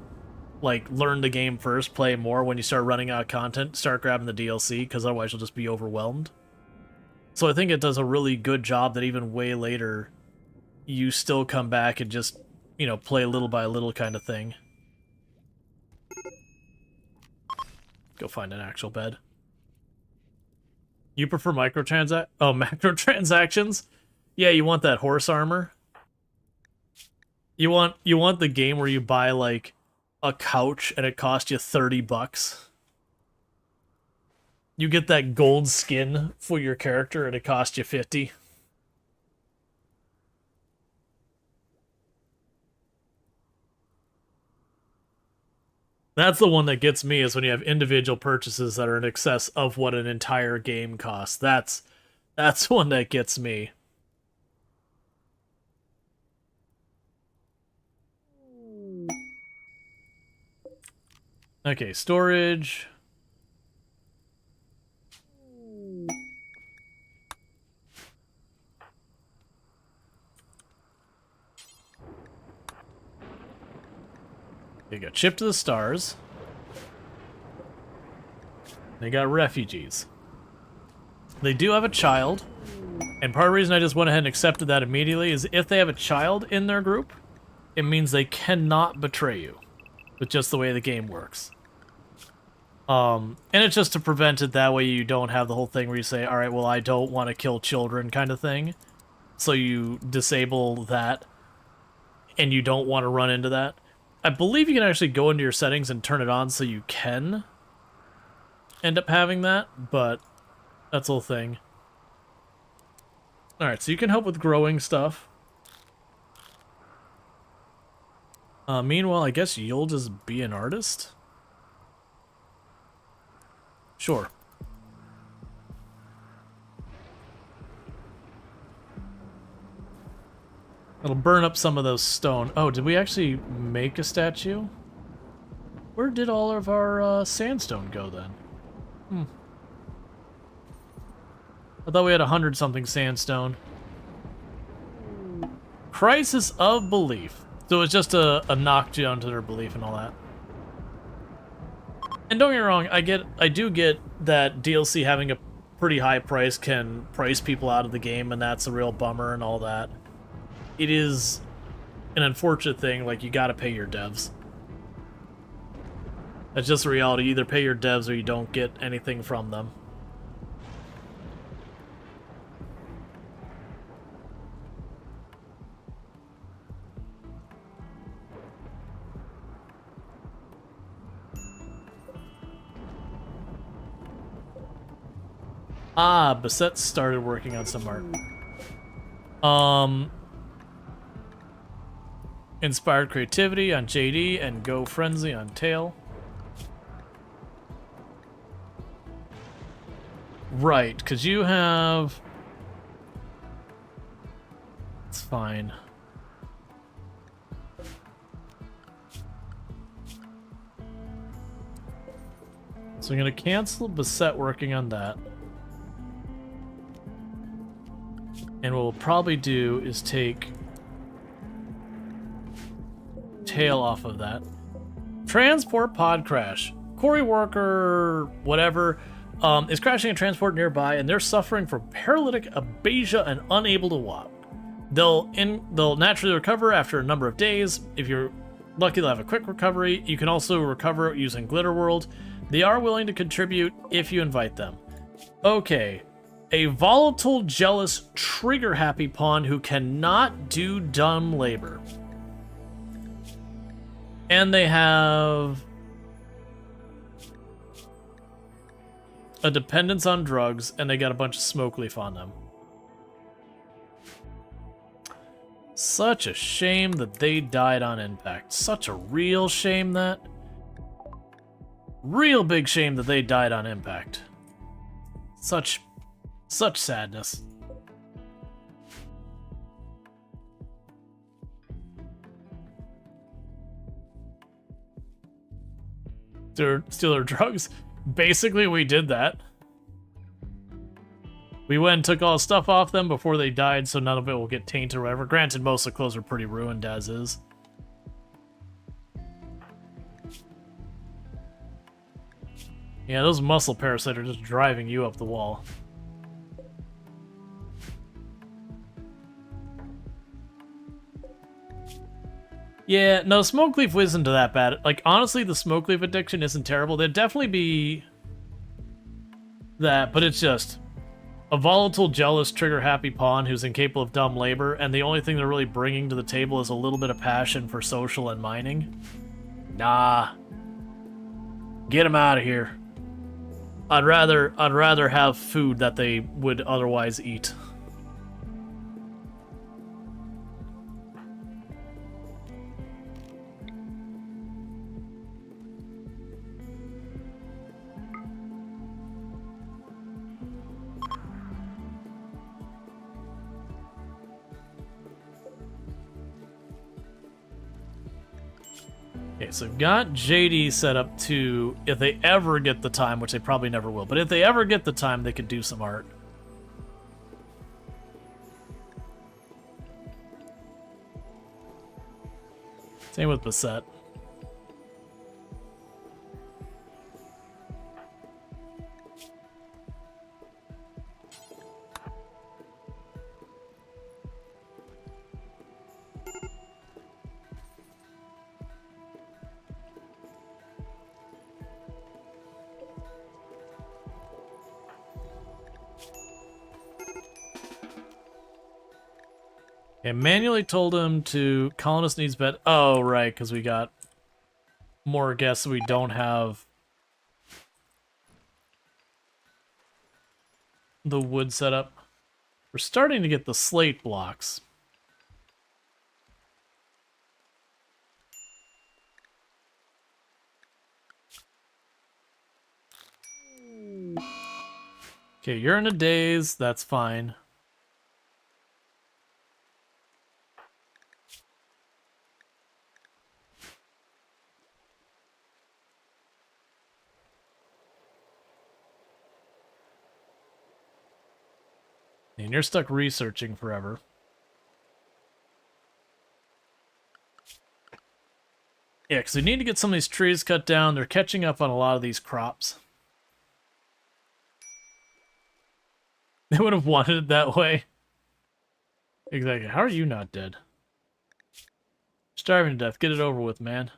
Like, learn the game first, play more. When you start running out of content, start grabbing the DLC, because otherwise you'll just be overwhelmed. So I think it does a really good job that even way later, you still come back and just, you know, play little by little kind of thing. Go find an actual bed. You prefer macrotransactions? Yeah, you want that horse armor? You want the game where you buy, like, a couch and it costs you $30. You get that gold skin for your character and it costs you $50. That's the one that gets me, is when you have individual purchases that are in excess of what an entire game costs. That's one that gets me. Okay, storage. They got Ship to the Stars. They got refugees. They do have a child. And part of the reason I just went ahead and accepted that immediately is if they have a child in their group, it means they cannot betray you. With just the way the game works. And it's just to prevent it, that way you don't have the whole thing where you say, alright, well, I don't want to kill children kind of thing. So you disable that. And you don't want to run into that. I believe you can actually go into your settings and turn it on so you can end up having that, but that's the whole thing. Alright, so you can help with growing stuff. Meanwhile, I guess you'll just be an artist? Sure. It'll burn up some of those stone. Oh, did we actually make a statue? Where did all of our sandstone go then? I thought we had 100-something sandstone. Crisis of belief. So it's just a knock down to their belief and all that. And don't get me wrong, I do get that DLC having a pretty high price can price people out of the game, and that's a real bummer and all that. It is an unfortunate thing, like, you gotta pay your devs. That's just the reality. You either pay your devs or you don't get anything from them. Ah, Bassett started working on some art. Inspired creativity on JD and Go Frenzy on Tail. Right, because you have... It's fine. So I'm going to cancel Bassett working on that. And what we'll probably do is take Tail off of that. Transport pod crash. Quarry worker, whatever, is crashing a transport nearby, and they're suffering from paralytic aphasia and unable to walk. They'll naturally recover after a number of days. If you're lucky, they'll have a quick recovery. You can also recover using RimWorld. They are willing to contribute if you invite them. Okay. A volatile, jealous, trigger-happy pawn who cannot do dumb labor. And they have a dependence on drugs, and they got a bunch of smoke leaf on them. Such a shame that they died on impact. Such a real shame that. Real big shame that they died on impact. Such sadness. Steal their drugs? Basically, we did that. We went and took all the stuff off them before they died, so none of it will get tainted or whatever. Granted, most of the clothes are pretty ruined as is. Yeah, those muscle parasites are just driving you up the wall. Yeah, no, smoke leaf isn't that bad. Like, honestly, the smoke leaf addiction isn't terrible. There'd definitely be that, but it's just a volatile, jealous, trigger-happy pawn who's incapable of dumb labor, and the only thing they're really bringing to the table is a little bit of passion for social and mining. Nah. Get them out of here. I'd rather have food that they would otherwise eat. Okay, so got JD set up to, if they ever get the time, which they probably never will, but if they ever get the time, they could do some art. Same with Bassett. And manually told him to colonist needs bed. Oh, right, because we got more guests. We don't have the wood set up. We're starting to get the slate blocks. Okay, you're in a daze. That's fine. And you're stuck researching forever. Yeah, because we need to get some of these trees cut down. They're catching up on a lot of these crops. They would have wanted it that way. Exactly. How are you not dead? Starving to death. Get it over with, man.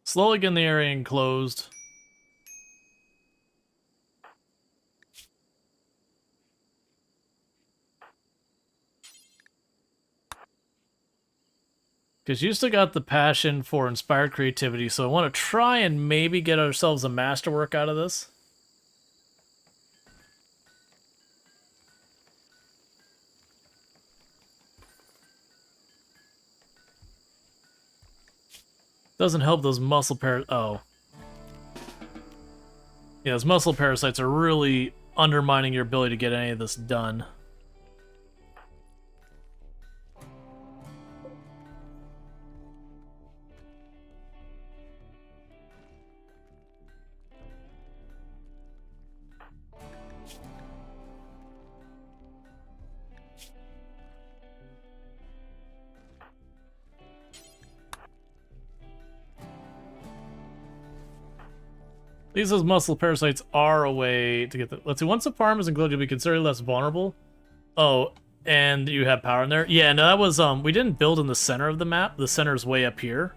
Slowly getting the area enclosed. Because you still got the passion for inspired creativity, so I want to try and maybe get ourselves a masterwork out of this. Doesn't help those muscle oh. Yeah, those muscle parasites are really undermining your ability to get any of this done. These muscle parasites are a way to get the... Let's see, once the farm is included, you'll be considerably less vulnerable. Oh, and you have power in there? Yeah, no, that was, we didn't build in the center of the map. The center is way up here.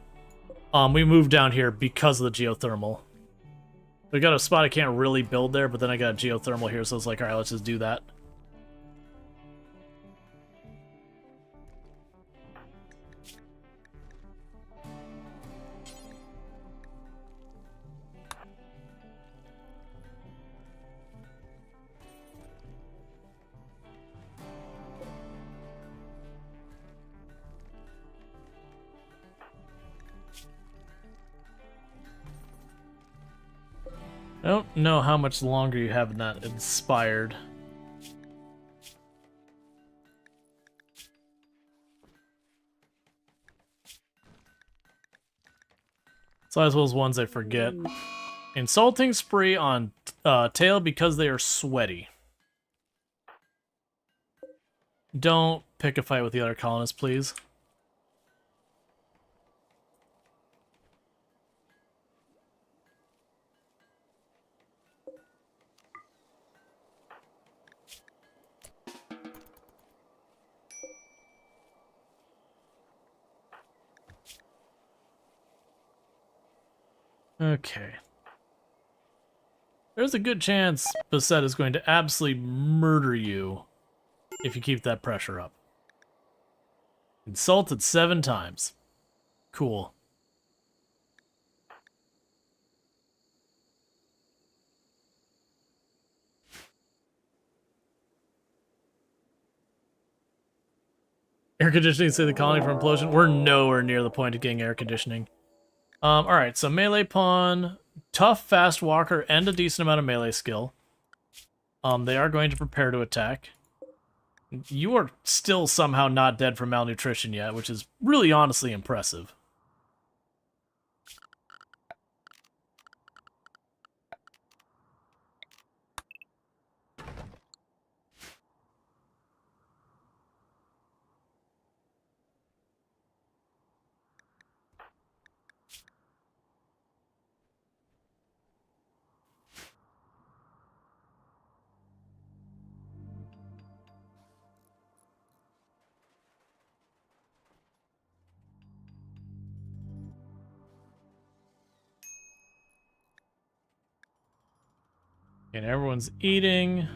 We moved down here because of the geothermal. We got a spot I can't really build there, but then I got a geothermal here, so it's like, alright, let's just do that. I don't know how much longer you have not inspired. So as well as ones I forget. Insulting spree on tail because they are sweaty. Don't pick a fight with the other colonists, please. Okay. There's a good chance Beset is going to absolutely murder you if you keep that pressure up. Insulted 7 times. Cool. Air conditioning save the colony from implosion. We're nowhere near the point of getting air conditioning. Alright, so melee pawn, tough, fast walker, and a decent amount of melee skill. They are going to prepare to attack. You are still somehow not dead from malnutrition yet, which is really honestly impressive. And everyone's eating.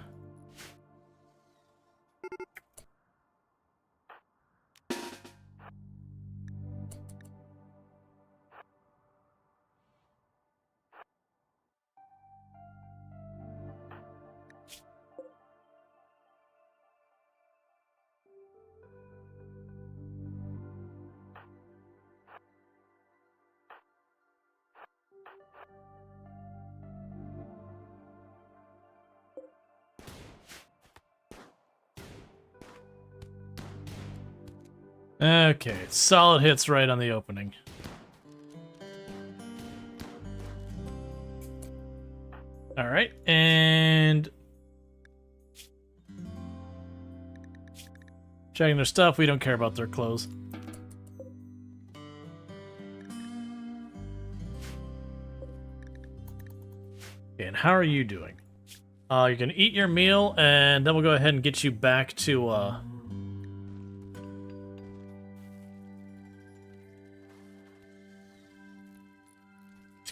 Okay, solid hits right on the opening. Alright, and... checking their stuff, we don't care about their clothes. Okay, and how are you doing? You can eat your meal, and then we'll go ahead and get you back to,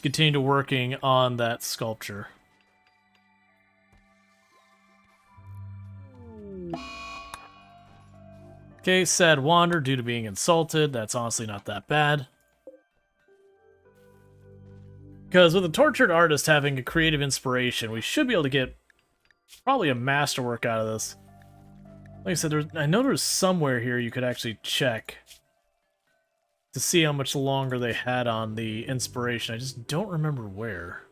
continue to working on that sculpture. Okay, sad wander due to being insulted. That's honestly not that bad. Because with a tortured artist having a creative inspiration, we should be able to get probably a masterwork out of this. Like I said, I know there's somewhere here you could actually check to see how much longer they had on the inspiration. I just don't remember where.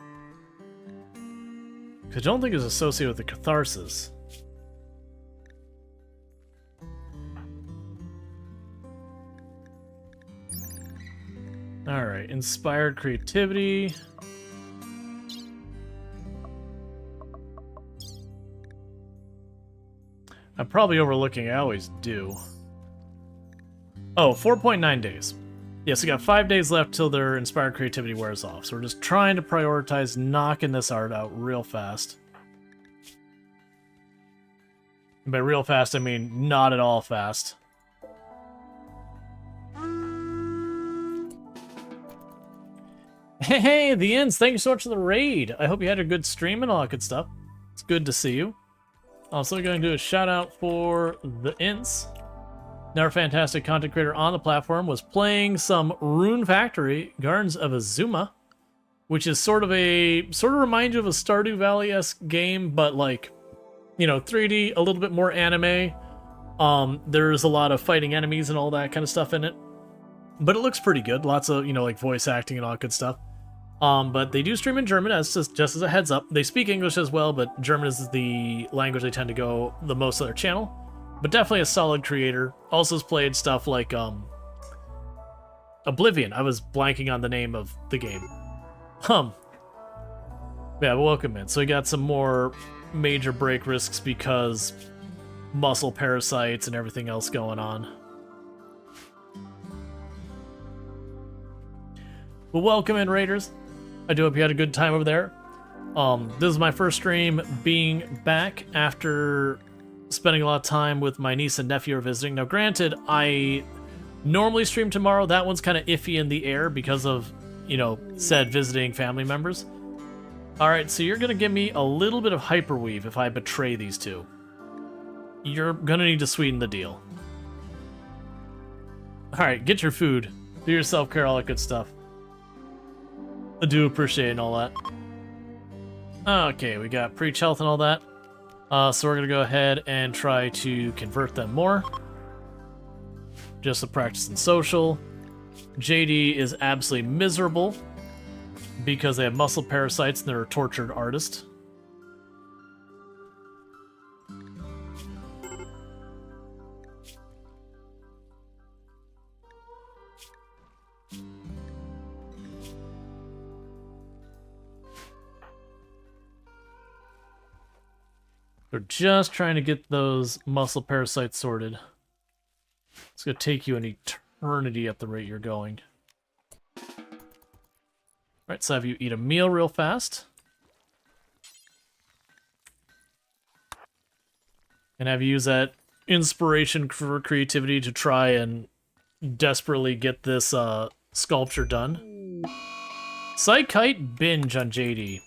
I don't think it's associated with the catharsis. Alright, inspired creativity. I'm probably overlooking, I always do. Oh, 4.9 days. Yes, we got 5 days left till their inspired creativity wears off. So we're just trying to prioritize knocking this art out real fast. And by real fast, I mean not at all fast. Hey, the Inns, thank you so much for the raid. I hope you had a good stream and all that good stuff. It's good to see you. Also going to do a shout out for the Inns. Another fantastic content creator on the platform was playing some Rune Factory, Gardens of Azuma, which is sort of reminds you of a Stardew Valley-esque game, but like, you know, 3D, a little bit more anime. There's a lot of fighting enemies and all that kind of stuff in it. But it looks pretty good. Lots of, you know, like voice acting and all that good stuff. But they do stream in German, as just as a heads up. They speak English as well, but German is the language they tend to go the most on their channel. But definitely a solid creator. Also has played stuff like Oblivion. I was blanking on the name of the game. Yeah, welcome in. So we got some more major break risks because muscle parasites and everything else going on. Well, welcome in, Raiders. I do hope you had a good time over there. This is my first stream being back after spending a lot of time with my niece and nephew are visiting. Now, granted, I normally stream tomorrow. That one's kind of iffy in the air because of, you know, said visiting family members. Alright, so you're going to give me a little bit of hyperweave if I betray these two. You're going to need to sweeten the deal. Alright, get your food. Do your self-care, all that good stuff. I do appreciate all that. Okay, we got preach health and all that. So we're going to go ahead and try to convert them more. Just to practice in social. JD is absolutely miserable because they have muscle parasites and they're a tortured artist. They're just trying to get those muscle parasites sorted. It's going to take you an eternity at the rate you're going. Alright, so have you eat a meal real fast. And have you use that inspiration for creativity to try and desperately get this sculpture done. Psychite binge on JD.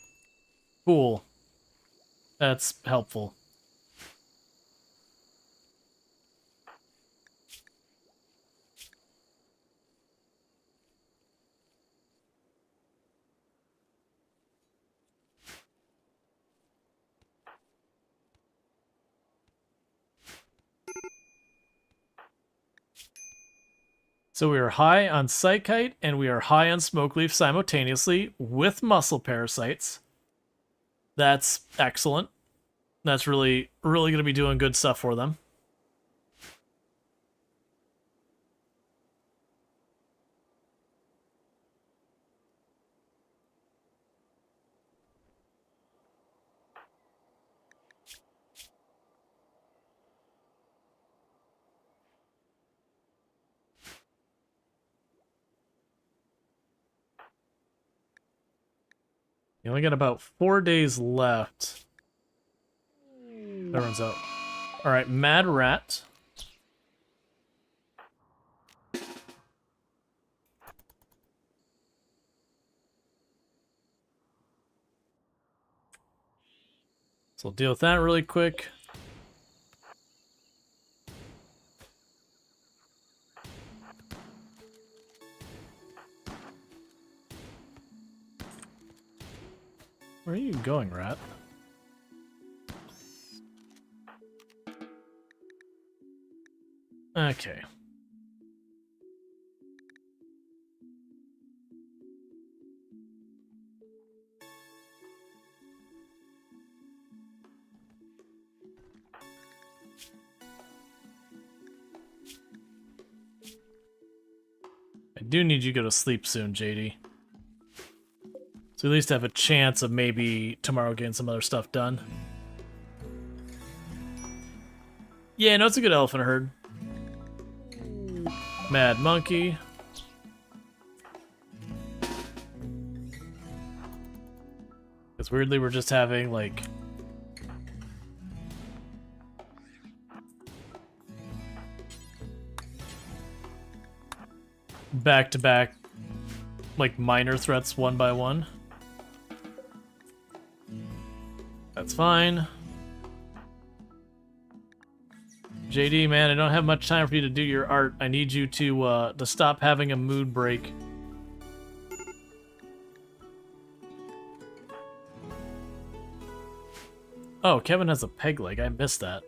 Cool. That's helpful. So we are high on Psychite and we are high on Smoke Leaf simultaneously with muscle parasites. That's excellent. That's really going to be doing good stuff for them. You only got about 4 days left. That runs out. Alright, Mad Rat. So we'll deal with that really quick. Where are you going, rat? Okay. I do need you to go to sleep soon, JD. So at least have a chance of maybe tomorrow getting some other stuff done. Yeah, no, it's a good elephant herd. Mad monkey. Because weirdly we're just having, like... back-to-back, like, minor threats one by one. That's fine. JD, man, I don't have much time for you to do your art. I need you to stop having a mood break. Oh, Kevin has a peg leg. I missed that.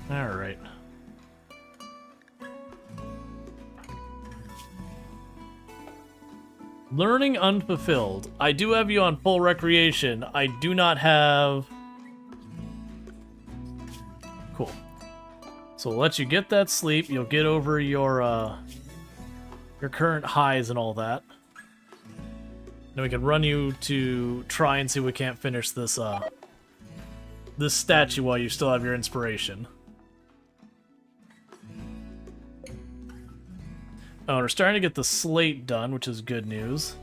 All right. Learning unfulfilled. I do have you on full recreation. I do not have... Cool. So we'll let you get that sleep. You'll get over your current highs and all that. Then we can run you to try and see if we can't finish this this statue while you still have your inspiration. Oh, we're starting to get the slate done, which is good news.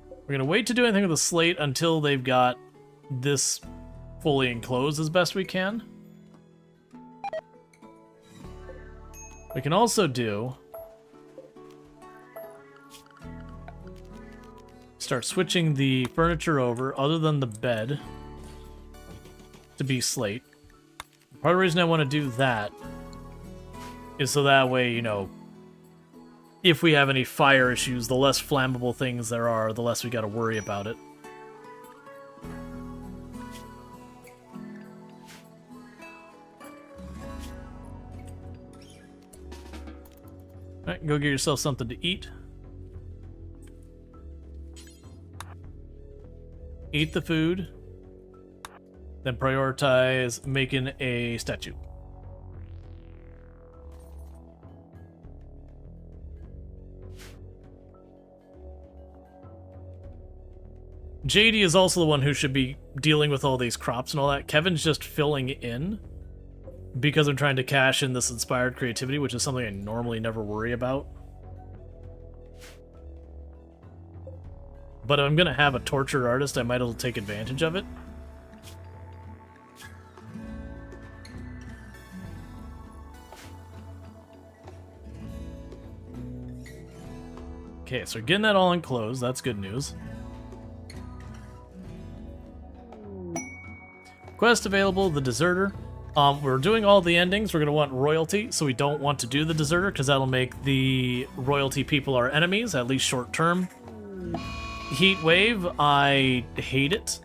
We're going to wait to do anything with the slate until they've got this fully enclosed as best we can. We can also do... start switching the furniture over, other than the bed, to be slate. Part of the reason I want to do that is so that way, you know, if we have any fire issues, the less flammable things there are, the less we gotta worry about it. Alright, go get yourself something to eat. Eat the food. Then prioritize making a statue. JD is also the one who should be dealing with all these crops and all that. Kevin's just filling in because I'm trying to cash in this inspired creativity, which is something I normally never worry about. But if I'm going to have a tortured artist, I might as well take advantage of it. Okay, so we're getting that all enclosed. That's good news. Quest available, the Deserter. We're doing all the endings. We're going to want royalty, so we don't want to do the Deserter, because that'll make the royalty people our enemies, at least short term. Heat Wave, I hate it.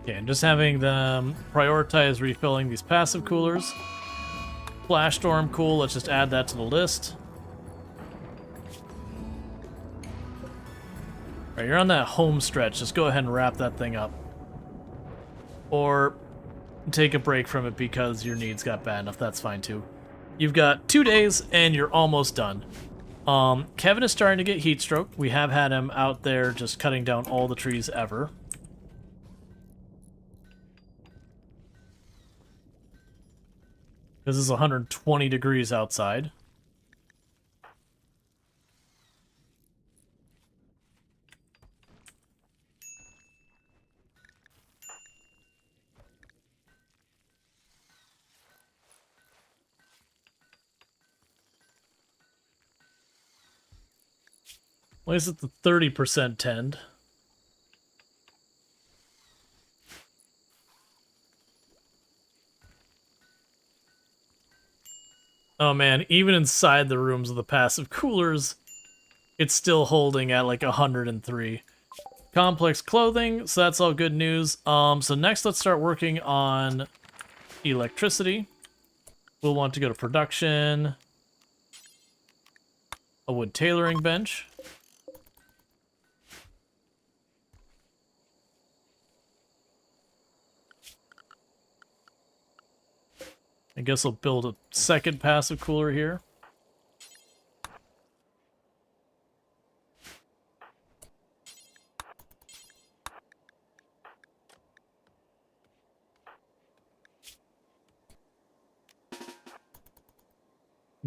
Okay, and just having them prioritize refilling these passive coolers. Flash Storm, cool, let's just add that to the list. Alright, you're on that home stretch, just go ahead and wrap that thing up. Or take a break from it because your needs got bad enough, that's fine too. You've got 2 days and you're almost done. Kevin is starting to get heat stroke. We have had him out there just cutting down all the trees ever. This is 120 degrees outside. Why is it the 30% tend? Oh man, even inside the rooms of the passive coolers, it's still holding at like 103. Complex clothing, so that's all good news. So next let's start working on electricity. We'll want to go to production. A wood tailoring bench. I guess I'll build a second passive cooler here.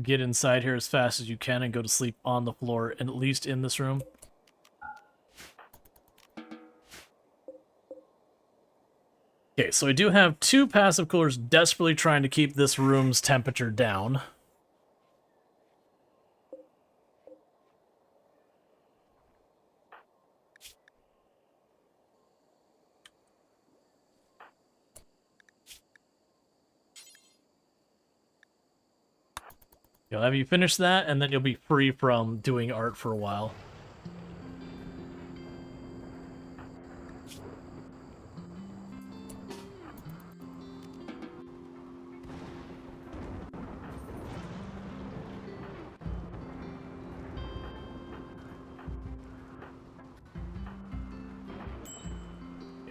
Get inside here as fast as you can and go to sleep on the floor, and at least in this room. Okay, so I do have 2 passive coolers desperately trying to keep this room's temperature down. You'll have you finish that, and then you'll be free from doing art for a while.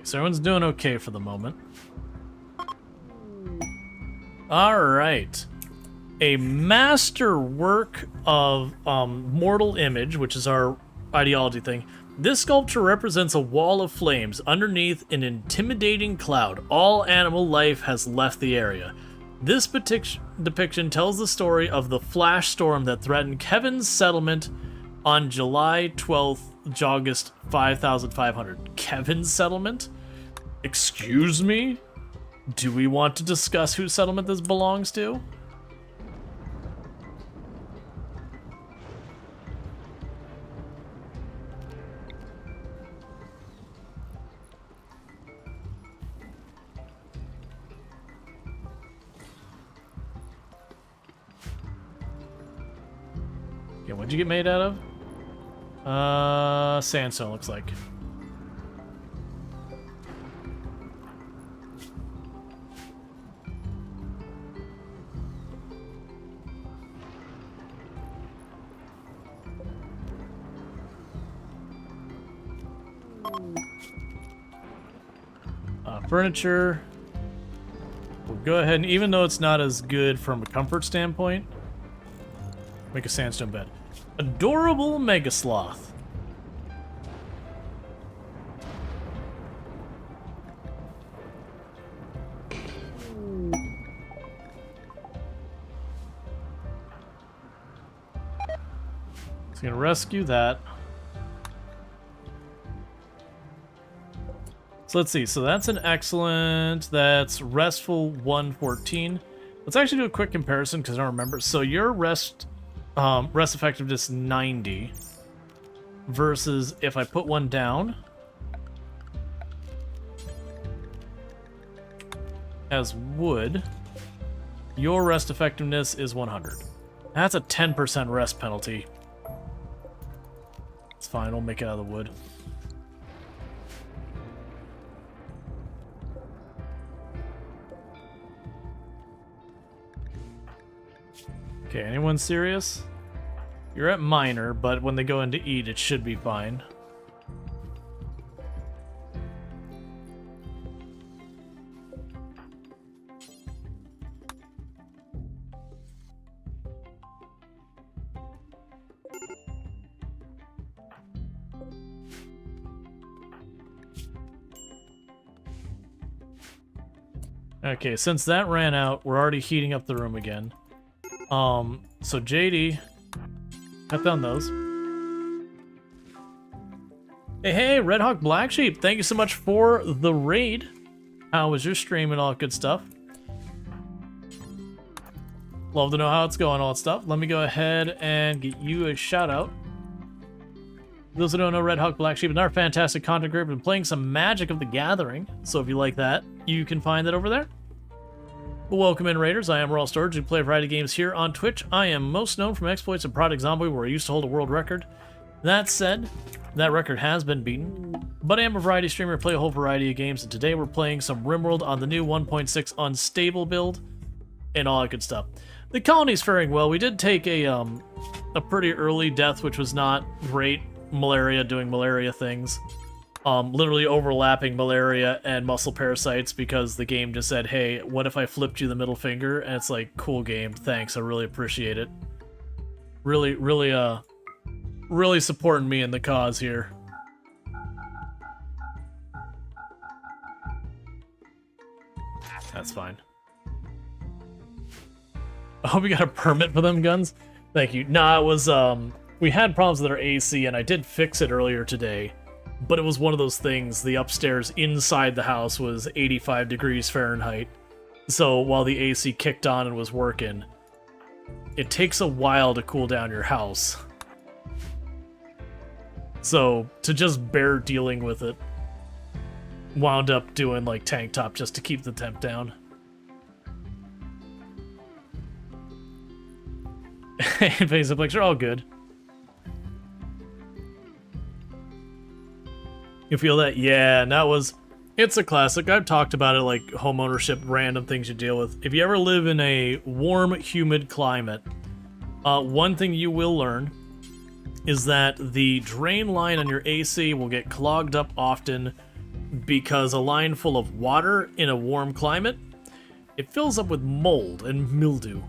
So everyone's doing okay for the moment. Alright. A masterwork of mortal image, which is our ideology thing. This sculpture represents a wall of flames underneath an intimidating cloud. All animal life has left the area. This depiction tells the story of the flash storm that threatened Kevin's settlement on July 12th, August 5500. Kevin's settlement? Excuse me? Do we want to discuss whose settlement this belongs to? Okay, what'd you get made out of? Sandstone looks like. Furniture. We'll go ahead and, even though it's not as good from a comfort standpoint, make a sandstone bed. Adorable Mega Sloth. It's gonna rescue that. So let's see, so that's an excellent, that's restful 114. Let's actually do a quick comparison because I don't remember. So your rest effectiveness 90 versus if I put one down as wood, your rest effectiveness is 100. That's a 10% rest penalty. It's fine, we'll make it out of the wood. Okay, anyone serious? You're at minor, but when they go in to eat, it should be fine. Okay, since that ran out, we're already heating up the room again. So JD, cut down those. Hey, Red Hawk Black Sheep, thank you so much for the raid. How was your stream and all that good stuff? Love to know how it's going, all that stuff. Let me go ahead and get you a shout out. Those who don't know, Red Hawk Black Sheep is our fantastic content creator. Been playing some Magic of the Gathering, so if you like that, you can find that over there. Welcome in, Raiders. I am Rual Storge. We play a variety of games here on Twitch. I am most known from exploits of Project Zombie, where I used to hold a world record. That said, that record has been beaten, but I am a variety streamer, play a whole variety of games, and today we're playing some RimWorld on the new 1.6 unstable build, and all that good stuff. The colony's faring well. We did take a pretty early death, which was not great. Malaria doing malaria things. Literally overlapping malaria and muscle parasites because the game just said, hey, what if I flipped you the middle finger? And it's like, cool game, thanks, I really appreciate it. Really supporting me in the cause here. That's fine. I hope you got a permit for them guns. Thank you. Nah, it was, we had problems with our AC, and I did fix it earlier today. But it was one of those things, the upstairs inside the house was 85 degrees Fahrenheit. So while the AC kicked on and was working, it takes a while to cool down your house. So to just bear dealing with it, wound up doing like tank top just to keep the temp down. Face up picture, all good. You feel that? Yeah, and that was... It's a classic. I've talked about it, like home ownership, random things you deal with. If you ever live in a warm, humid climate, one thing you will learn is that the drain line on your AC will get clogged up often because a line full of water in a warm climate, it fills up with mold and mildew.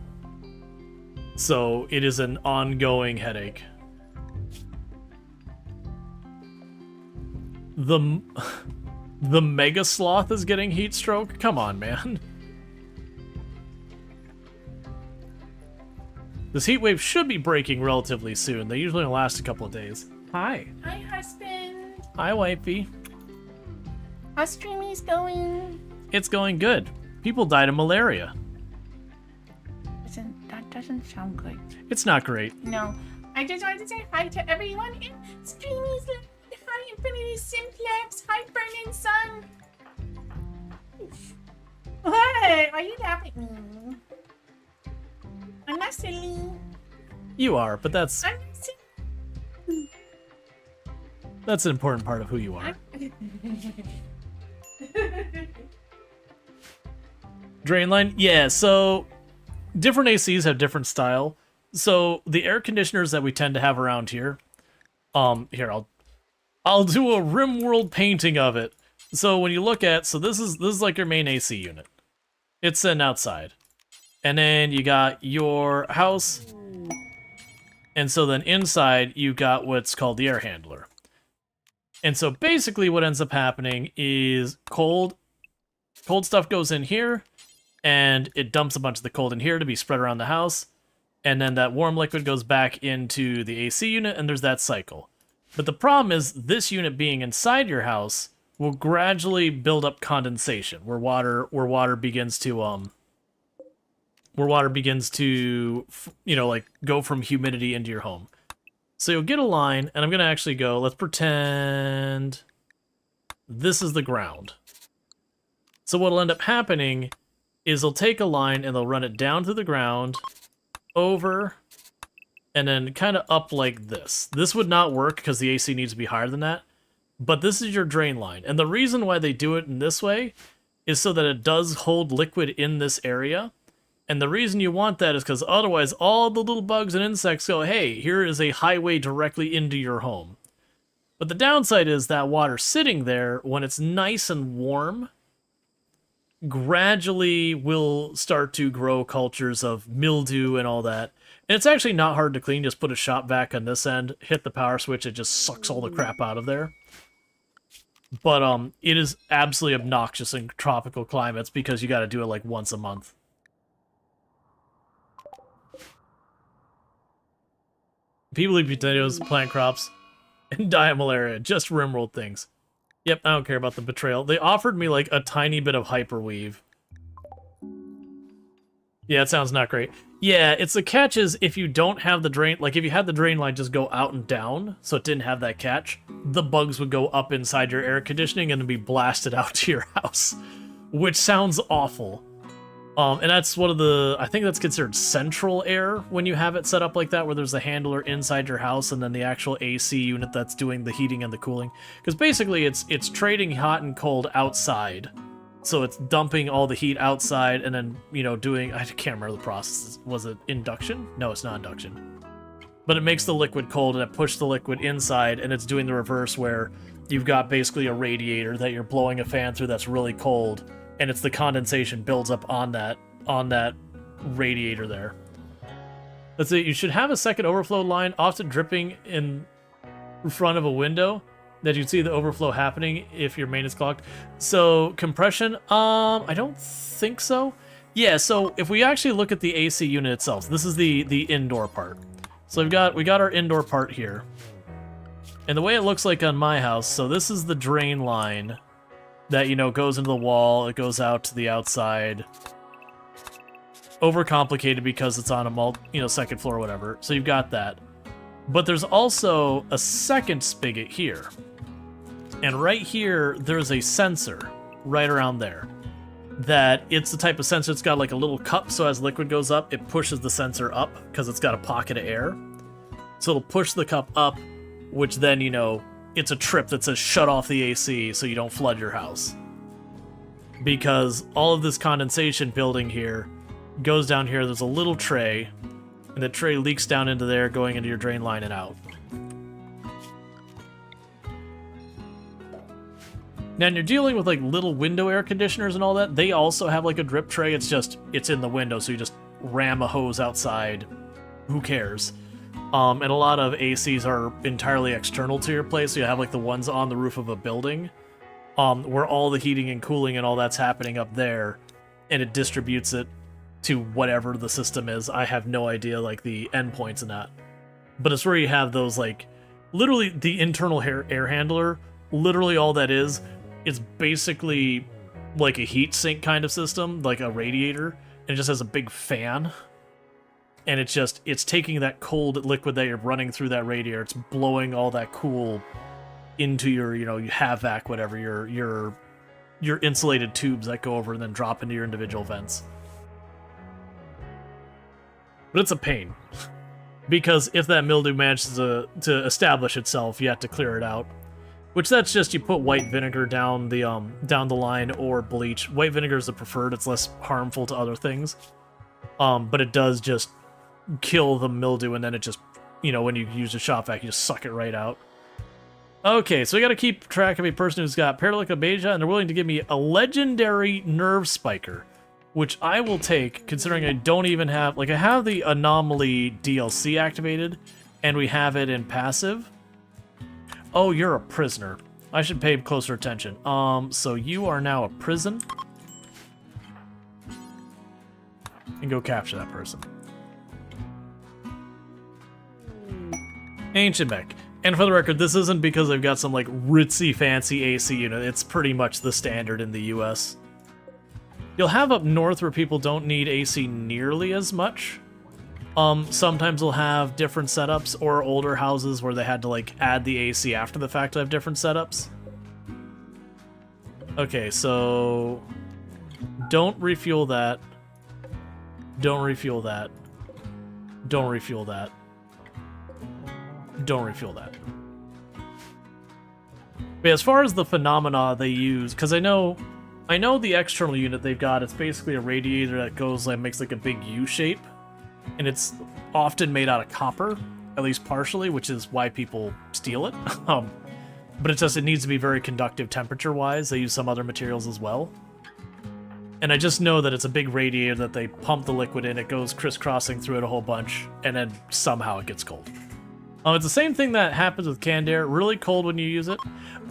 So it is an ongoing headache. The Mega Sloth is getting heat stroke? Come on, man. This heat wave should be breaking relatively soon. They usually only last a couple of days. Hi. Hi, husband. Hi, wifey. How's streamy's going? It's going good. People died of malaria. That doesn't sound good. It's not great. No. I just wanted to say hi to everyone in streamy's. Hi, Infinity Simplex. Hi, Burning Sun. What? Why are you laughing at me? I'm not silly. You are, but that's I'm not silly. an important part of who you are. Drain line? Yeah, so different ACs have different style. So the air conditioners that we tend to have around here, here, I'll do a RimWorld painting of it. So when you look at, so this is like your main AC unit. It's sitting outside. And then you got your house. And so then inside you got what's called the air handler. And so basically what ends up happening is cold stuff goes in here and it dumps a bunch of the cold in here to be spread around the house. And then that warm liquid goes back into the AC unit and there's that cycle. But the problem is this unit being inside your house will gradually build up condensation where water begins to you know, like go from humidity into your home. So you'll get a line, and I'm gonna actually go, let's pretend this is the ground. So what'll end up happening is they'll take a line and they'll run it down to the ground, over, and then kind of up like this. This would not work because the AC needs to be higher than that, but this is your drain line. And the reason why they do it in this way is so that it does hold liquid in this area. And the reason you want that is because otherwise all the little bugs and insects go, hey, here is a highway directly into your home. But the downside is that water sitting there, when it's nice and warm, gradually will start to grow cultures of mildew and all that. And it's actually not hard to clean. Just put a shop vac on this end, hit the power switch, it just sucks all the crap out of there. But it is absolutely obnoxious in tropical climates because you got to do it like once a month. People eat potatoes, plant crops, and die of malaria. Just RimWorld things. Yep, I don't care about the betrayal. They offered me like a tiny bit of hyperweave. Yeah, it sounds not great. Yeah, it's the catch is if you don't have the drain, like if you had the drain line just go out and down, so it didn't have that catch, the bugs would go up inside your air conditioning and be blasted out to your house, which sounds awful. And that's one of the, I think that's considered central air when you have it set up like that, where there's a handler inside your house and then the actual AC unit that's doing the heating and the cooling. Because basically it's trading hot and cold outside. So it's dumping all the heat outside and then, you know, doing, I can't remember the process. Was it induction? No, it's not induction. But it makes the liquid cold and it pushes the liquid inside, and it's doing the reverse where you've got basically a radiator that you're blowing a fan through that's really cold, and it's the condensation builds up on that radiator there. That's it. You should have a second overflow line, often dripping in front of a window, that you'd see the overflow happening if your main is clogged. So compression, I don't think so. Yeah, so if we actually look at the AC unit itself, this is the indoor part. So we got our indoor part here. And the way it looks like on my house, so this is the drain line that, you know, goes into the wall, it goes out to the outside. Overcomplicated because it's on a second floor or whatever. So you've got that. But there's also a second spigot here. And right here, there's a sensor right around there. That it's the type of sensor that's got like a little cup, so as liquid goes up, it pushes the sensor up because it's got a pocket of air. So it'll push the cup up, which then, you know, it's a trip that says shut off the AC so you don't flood your house. Because all of this condensation building here goes down here, there's a little tray, and the tray leaks down into there, going into your drain line and out. Now, when you're dealing with like little window air conditioners and all that, they also have like a drip tray. It's in the window, so you just ram a hose outside. Who cares? And a lot of ACs are entirely external to your place, so you have like the ones on the roof of a building, where all the heating and cooling and all that's happening up there, and it distributes it to whatever the system is. I have no idea, like, the endpoints and that. But it's where you have those, like, literally the internal air handler, literally all that is basically like a heat sink kind of system, like a radiator, and it just has a big fan. And it's taking that cold liquid that you're running through that radiator, it's blowing all that cool into your, you know, you HVAC, whatever, your insulated tubes that go over and then drop into your individual vents. But it's a pain, because if that mildew manages to establish itself, you have to clear it out. Which that's just, you put white vinegar down the line, or bleach. White vinegar is the preferred, it's less harmful to other things. But it does just kill the mildew, and then it just, you know, when you use a shop vac, you just suck it right out. Okay, so we gotta keep track of a person who's got Paralicobeja, and they're willing to give me a legendary nerve spiker, which I will take, considering I don't even have, like, I have the anomaly DLC activated, and we have it in passive. Oh, you're a prisoner. I should pay closer attention. So you are now a prison. And go capture that person. Ancient Mech. And for the record, this isn't because I've got some, like, ritzy fancy AC unit. It's pretty much the standard in the US. You'll have up north where people don't need AC nearly as much. Sometimes we'll have different setups, or older houses where they had to, like, add the AC after the fact to have different setups. Okay, so don't refuel that. Don't refuel that. Don't refuel that. Don't refuel that. But as far as the phenomena they use, because I know the external unit they've got, it's basically a radiator that goes, like, makes like a big U shape. And it's often made out of copper, at least partially, which is why people steal it. But it needs to be very conductive temperature-wise. They use some other materials as well. And I just know that it's a big radiator that they pump the liquid in, it goes crisscrossing through it a whole bunch, and then somehow it gets cold. Oh, it's the same thing that happens with canned air. Really cold when you use it.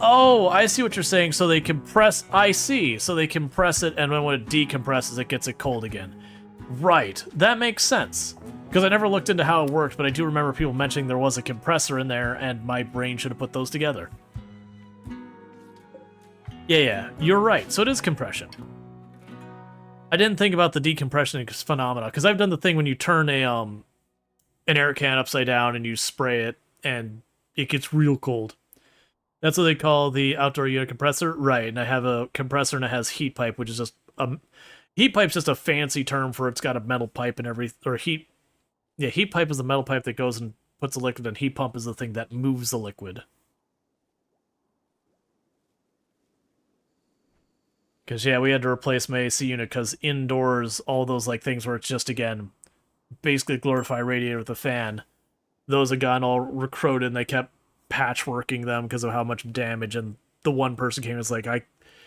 Oh, I see what you're saying. So they compress. I see. So they compress it, and then when it decompresses, it gets it cold again. Right. That makes sense. Because I never looked into how it worked, but I do remember people mentioning there was a compressor in there, and my brain should have put those together. Yeah, you're right. So it is compression. I didn't think about the decompression phenomena, because I've done the thing when you turn an air can upside down and you spray it, and it gets real cold. That's what they call the outdoor unit compressor, right? And I have a compressor and it has heat pipe, which is just heat pipe's just a fancy term for it's got a metal pipe and heat. Yeah, heat pipe is the metal pipe that goes and puts the liquid, and heat pump is the thing that moves the liquid. Because yeah, we had to replace my AC unit because indoors, all those like things where it's just again basically glorified radiator with a fan, those had gotten all corroded and they kept patchworking them because of how much damage. And the one person came and was like,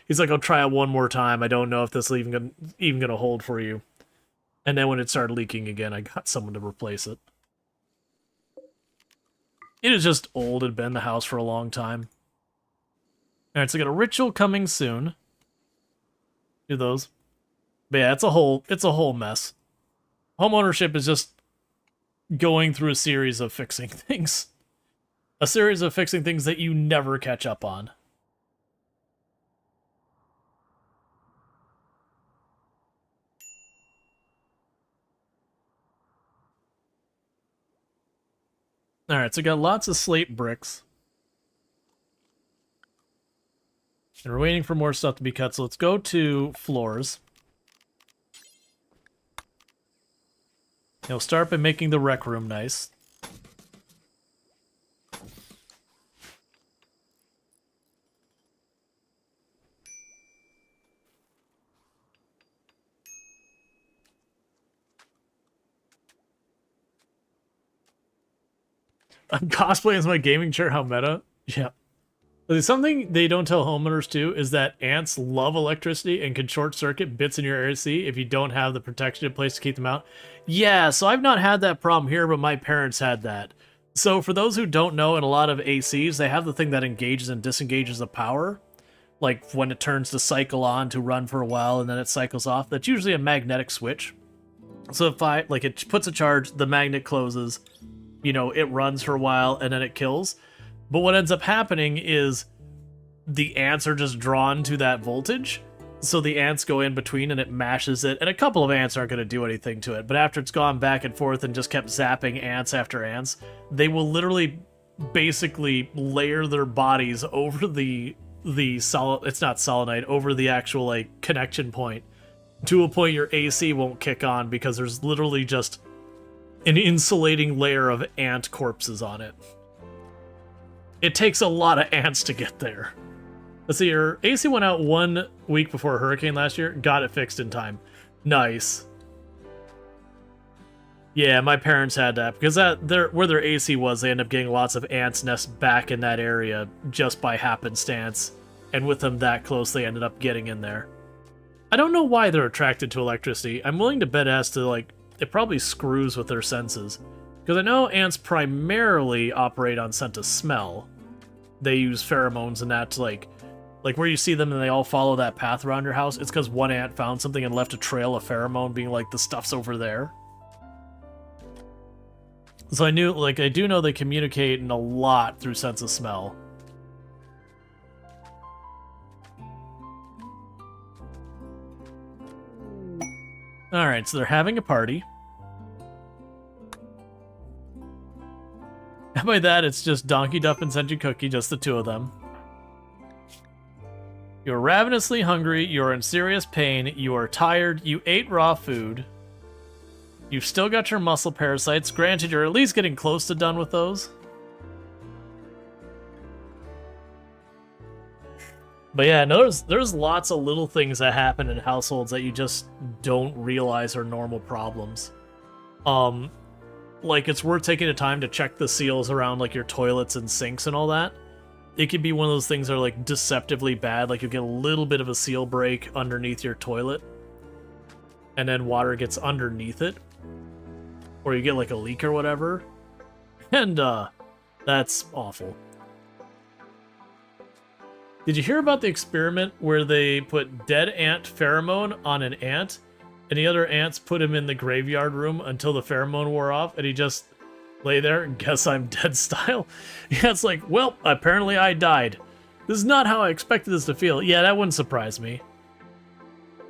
he's like, I'll try it one more time. I don't know if this is even gonna hold for you. And then when it started leaking again, I got someone to replace it. It is just old. It had been in the house for a long time. Alright, so I got a ritual coming soon. Do those. But yeah, it's a whole mess. Homeownership is just going through a series of fixing things. A series of fixing things that you never catch up on. Alright, so we got lots of slate bricks. And we're waiting for more stuff to be cut, so let's go to floors. We'll start by making the rec room nice. I'm cosplaying as my gaming chair, how meta? Yeah. Something they don't tell homeowners too is that ants love electricity and can short circuit bits in your AC if you don't have the protection in place to keep them out. Yeah, so I've not had that problem here, but my parents had that. So for those who don't know, in a lot of ACs, they have the thing that engages and disengages the power. Like when it turns to cycle on to run for a while and then it cycles off. That's usually a magnetic switch. So if it puts a charge, the magnet closes, it runs for a while and then it kills. But what ends up happening is the ants are just drawn to that voltage. So the ants go in between and it mashes it. And a couple of ants aren't going to do anything to it. But after it's gone back and forth and just kept zapping ants after ants, they will literally basically layer their bodies over the solid, it's not solenoid, over the actual connection point to a point your AC won't kick on because there's literally just an insulating layer of ant corpses on it. It takes a lot of ants to get there. Let's see, your AC went out 1 week before a hurricane last year. Got it fixed in time. Nice. Yeah, my parents had that because where their AC was, they ended up getting lots of ants' nests back in that area just by happenstance. And with them that close, they ended up getting in there. I don't know why they're attracted to electricity. I'm willing to bet it has to it probably screws with their senses. Because I know ants primarily operate on scent of smell. They use pheromones and that to like where you see them and they all follow that path around your house. It's because one ant found something and left a trail of pheromone being like, the stuff's over there. So I do know they communicate in a lot through sense of smell. Alright, so they're having a party. And by that, it's just Donkey Duff and Senju Cookie, just the two of them. You're ravenously hungry, you're in serious pain, you are tired, you ate raw food. You've still got your muscle parasites. Granted, you're at least getting close to done with those. But yeah, there's lots of little things that happen in households that you just don't realize are normal problems. It's worth taking the time to check the seals around your toilets and sinks and all that. It could be one of those things that are deceptively bad, you get a little bit of a seal break underneath your toilet, and then water gets underneath it, or you get a leak or whatever. And That's awful. Did you hear about the experiment where they put dead ant pheromone on an ant, and the other ants put him in the graveyard room until the pheromone wore off, and he just lay there and guess I'm dead style? Yeah, it's like, well, apparently I died. This is not how I expected this to feel. Yeah, that wouldn't surprise me.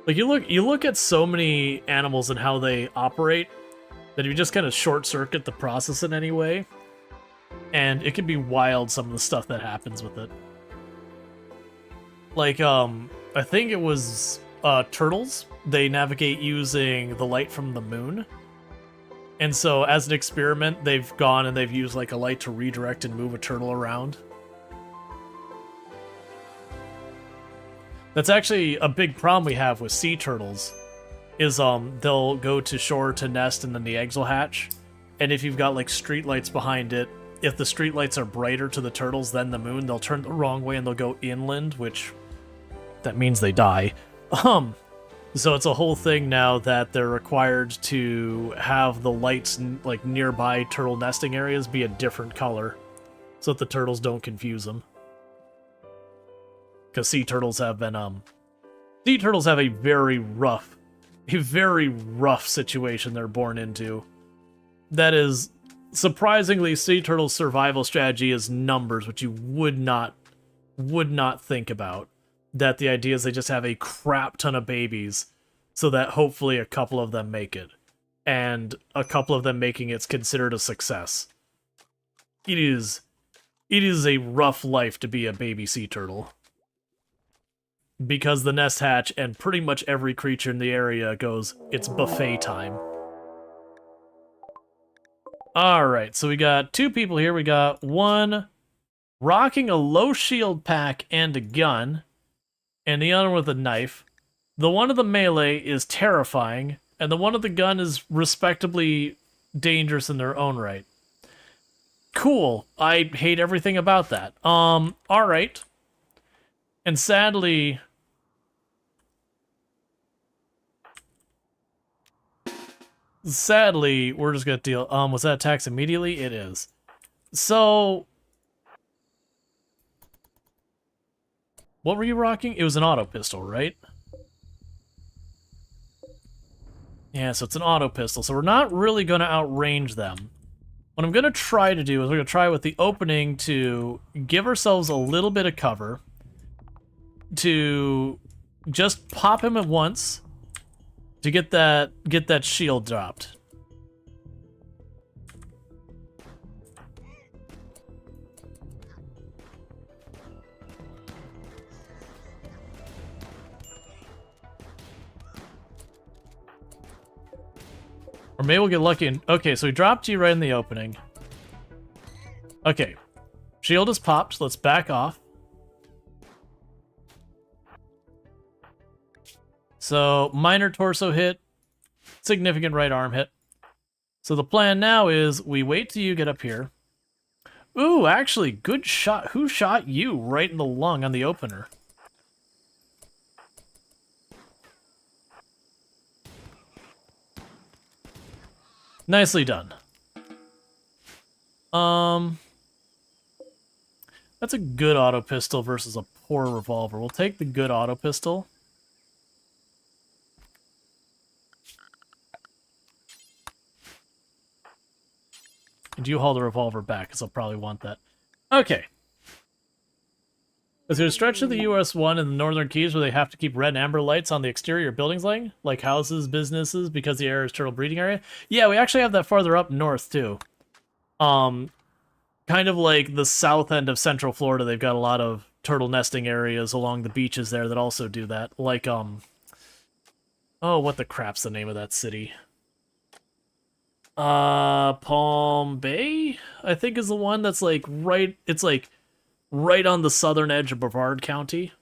Like, you look at so many animals and how they operate, that you just kind of short-circuit the process in any way, and it can be wild, some of the stuff that happens with it. Like, I think it was turtles. They navigate using the light from the moon. And so, as an experiment, they've gone and they've used, like, a light to redirect and move a turtle around. That's actually a big problem we have with sea turtles, is they'll go to shore to nest and then the eggs will hatch. And if you've got, like, street lights behind it, if the street lights are brighter to the turtles than the moon, they'll turn the wrong way and they'll go inland, which that means they die. So it's a whole thing now that they're required to have the lights, like, nearby turtle nesting areas be a different color so that the turtles don't confuse them. Because sea turtles have been, sea turtles have a very rough situation they're born into. That is, surprisingly, sea turtles' survival strategy is numbers, which you would not think about. That the idea is they just have a crap ton of babies, so that hopefully a couple of them make it. And a couple of them making it's considered a success. It is a rough life to be a baby sea turtle. Because the nest hatch and pretty much every creature in the area goes, it's buffet time. Alright, so we got 2 people here. We got one rocking a low shield pack and a gun, and the other with a knife. The one of the melee is terrifying, and the one of the gun is respectably dangerous in their own right. Cool. I hate everything about that. Alright. And sadly, we're just gonna deal. Was that attacks immediately? It is. So, what were you rocking? It was an auto pistol, right? Yeah, so it's an auto pistol. So we're not really gonna outrange them. What I'm gonna try to do is we're gonna try with the opening to give ourselves a little bit of cover, to just pop him at once to get that shield dropped. Or maybe we'll get lucky and okay, so we dropped you right in the opening. Okay. Shield is popped, let's back off. So, minor torso hit, significant right arm hit. So the plan now is we wait till you get up here. Ooh, actually, good shot. Who shot you right in the lung on the opener? Nicely done. That's a good auto pistol versus a poor revolver. We'll take the good auto pistol. And you haul the revolver back, because I'll probably want that. Okay. Is there a stretch of the US 1 in the Northern Keys where they have to keep red and amber lights on the exterior buildings lighting? Like houses, businesses, because the area is turtle breeding area? Yeah, we actually have that farther up north, too. Kind of like the south end of Central Florida, they've got a lot of turtle nesting areas along the beaches there that also do that. Like, oh, what the crap's the name of that city? Palm Bay, I think, is the one that's like right, it's like right on the southern edge of Brevard County.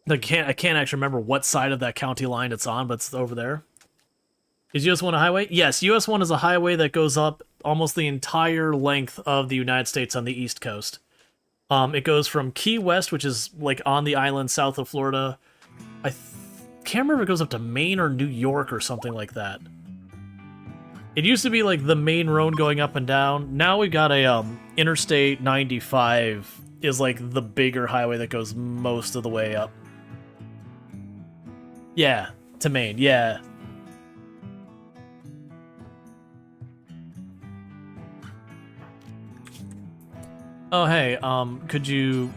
I can't actually remember what side of that county line it's on, but it's over there. Is US 1 a highway? Yes, US 1 is a highway that goes up almost the entire length of the United States on the East Coast. It goes from Key West, which is like on the island south of Florida. I can't remember if it goes up to Maine or New York or something like that. It used to be like the main road going up and down. Now we got a Interstate 95 is like the bigger highway that goes most of the way up. Yeah, to Maine. Yeah. Oh, hey, could you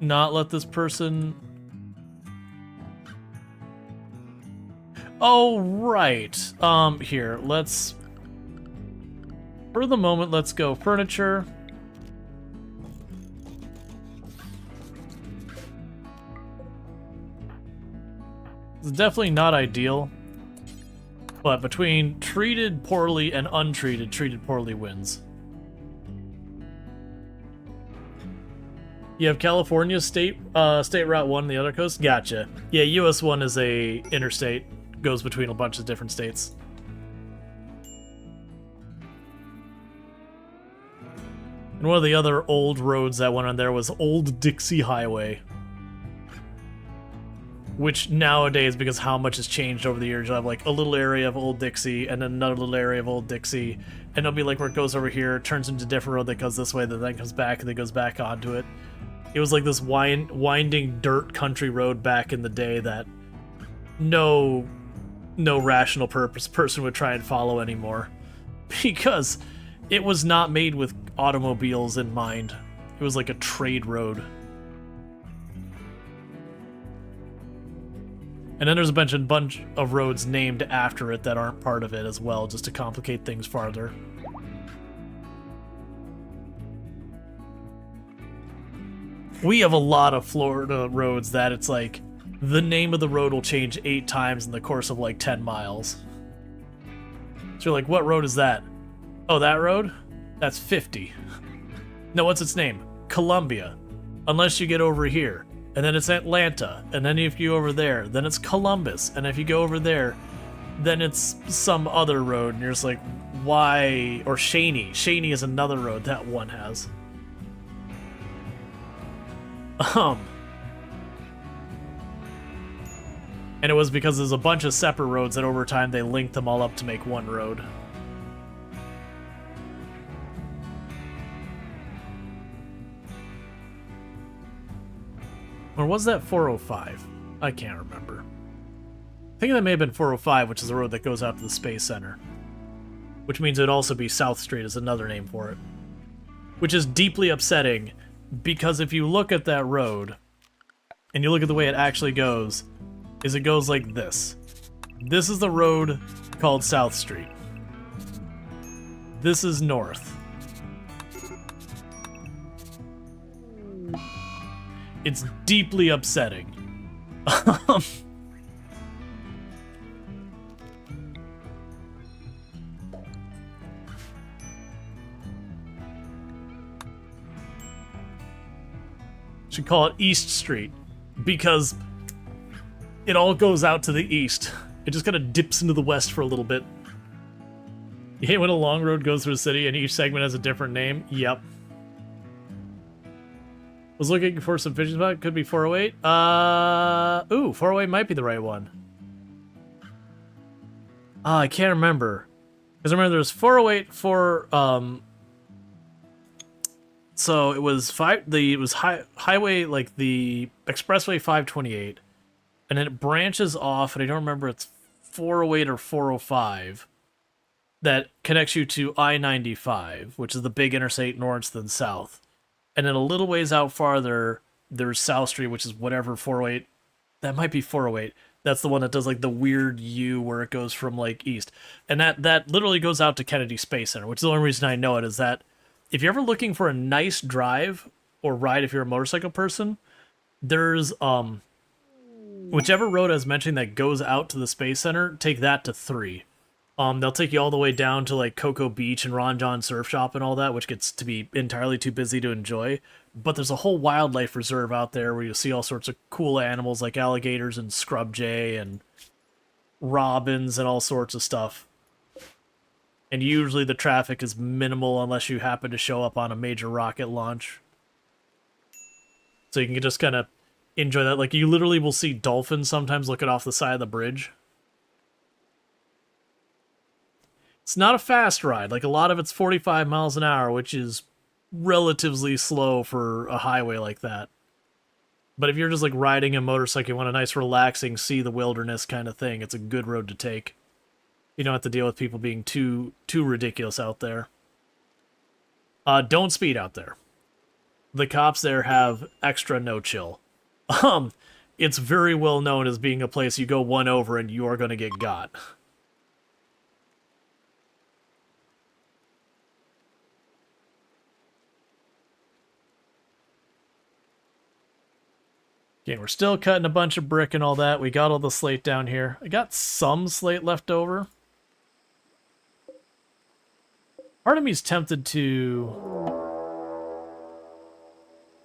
not let this person... Oh, right. Here, let's... For the moment, let's go furniture. It's definitely not ideal. But between treated poorly and untreated, treated poorly wins. You have California State Route 1 on the other coast? Gotcha. Yeah, US 1 is a interstate. Goes between a bunch of different states. And one of the other old roads that went on there was Old Dixie Highway. Which nowadays, because how much has changed over the years, you'll have like a little area of Old Dixie and then another little area of Old Dixie. And it'll be like where it goes over here, turns into a different road that goes this way, then comes back and then goes back onto it. It was like this winding dirt country road back in the day that no rational person would try and follow anymore. Because it was not made with automobiles in mind. It was like a trade road. And then there's a bunch of roads named after it that aren't part of it as well, just to complicate things farther. We have a lot of Florida roads that it's like, the name of the road will change 8 times in the course of like 10 miles. So you're like, what road is that? Oh, that road? That's 50. No, what's its name? Columbia. Unless you get over here. And then it's Atlanta. And then if you go over there, then it's Columbus. And if you go over there, then it's some other road. And you're just like, why? Or Shaney. Shaney is another road that one has. And it was because there's a bunch of separate roads that over time they linked them all up to make one road. Or was that 405? I can't remember. I think that may have been 405, which is the road that goes out to the Space Center. Which means it'd also be South Street is another name for it. Which is deeply upsetting, because if you look at that road, and you look at the way it actually goes, is it goes like this. This is the road called South Street. This is north. It's deeply upsetting. Should call it East Street, because it all goes out to the east. It just kind of dips into the west for a little bit. You hate when a long road goes through a city and each segment has a different name? Yep. Was looking for some fishing spot. Could be 408. Ooh, 408 might be the right one. I can't remember. Because remember, there's 408 for, so it was highway, like the expressway 528, and then it branches off, and I don't remember it's 408 or 405, that connects you to I-95, which is the big interstate north and south. And then a little ways out farther, there's South Street, which is whatever 408. That might be 408. That's the one that does like the weird U where it goes from like east. And that literally goes out to Kennedy Space Center, which is the only reason I know it is that if you're ever looking for a nice drive or ride if you're a motorcycle person, there's whichever road I was mentioning that goes out to the Space Center, take that to 3. They'll take you all the way down to like Cocoa Beach and Ron John Surf Shop and all that, which gets to be entirely too busy to enjoy. But there's a whole wildlife reserve out there where you'll see all sorts of cool animals like alligators and scrub jay and robins and all sorts of stuff. And usually the traffic is minimal unless you happen to show up on a major rocket launch. So you can just kind of enjoy that. Like, you literally will see dolphins sometimes looking off the side of the bridge. It's not a fast ride. Like, a lot of it's 45 miles an hour, which is relatively slow for a highway like that. But if you're just like riding a motorcycle, you want a nice relaxing, see the wilderness kind of thing, it's a good road to take. You don't have to deal with people being too ridiculous out there. Don't speed out there. The cops there have extra no chill. It's very well known as being a place you go one over and you are going to get got. Okay, we're still cutting a bunch of brick and all that. We got all the slate down here. I got some slate left over. Part of me's tempted to...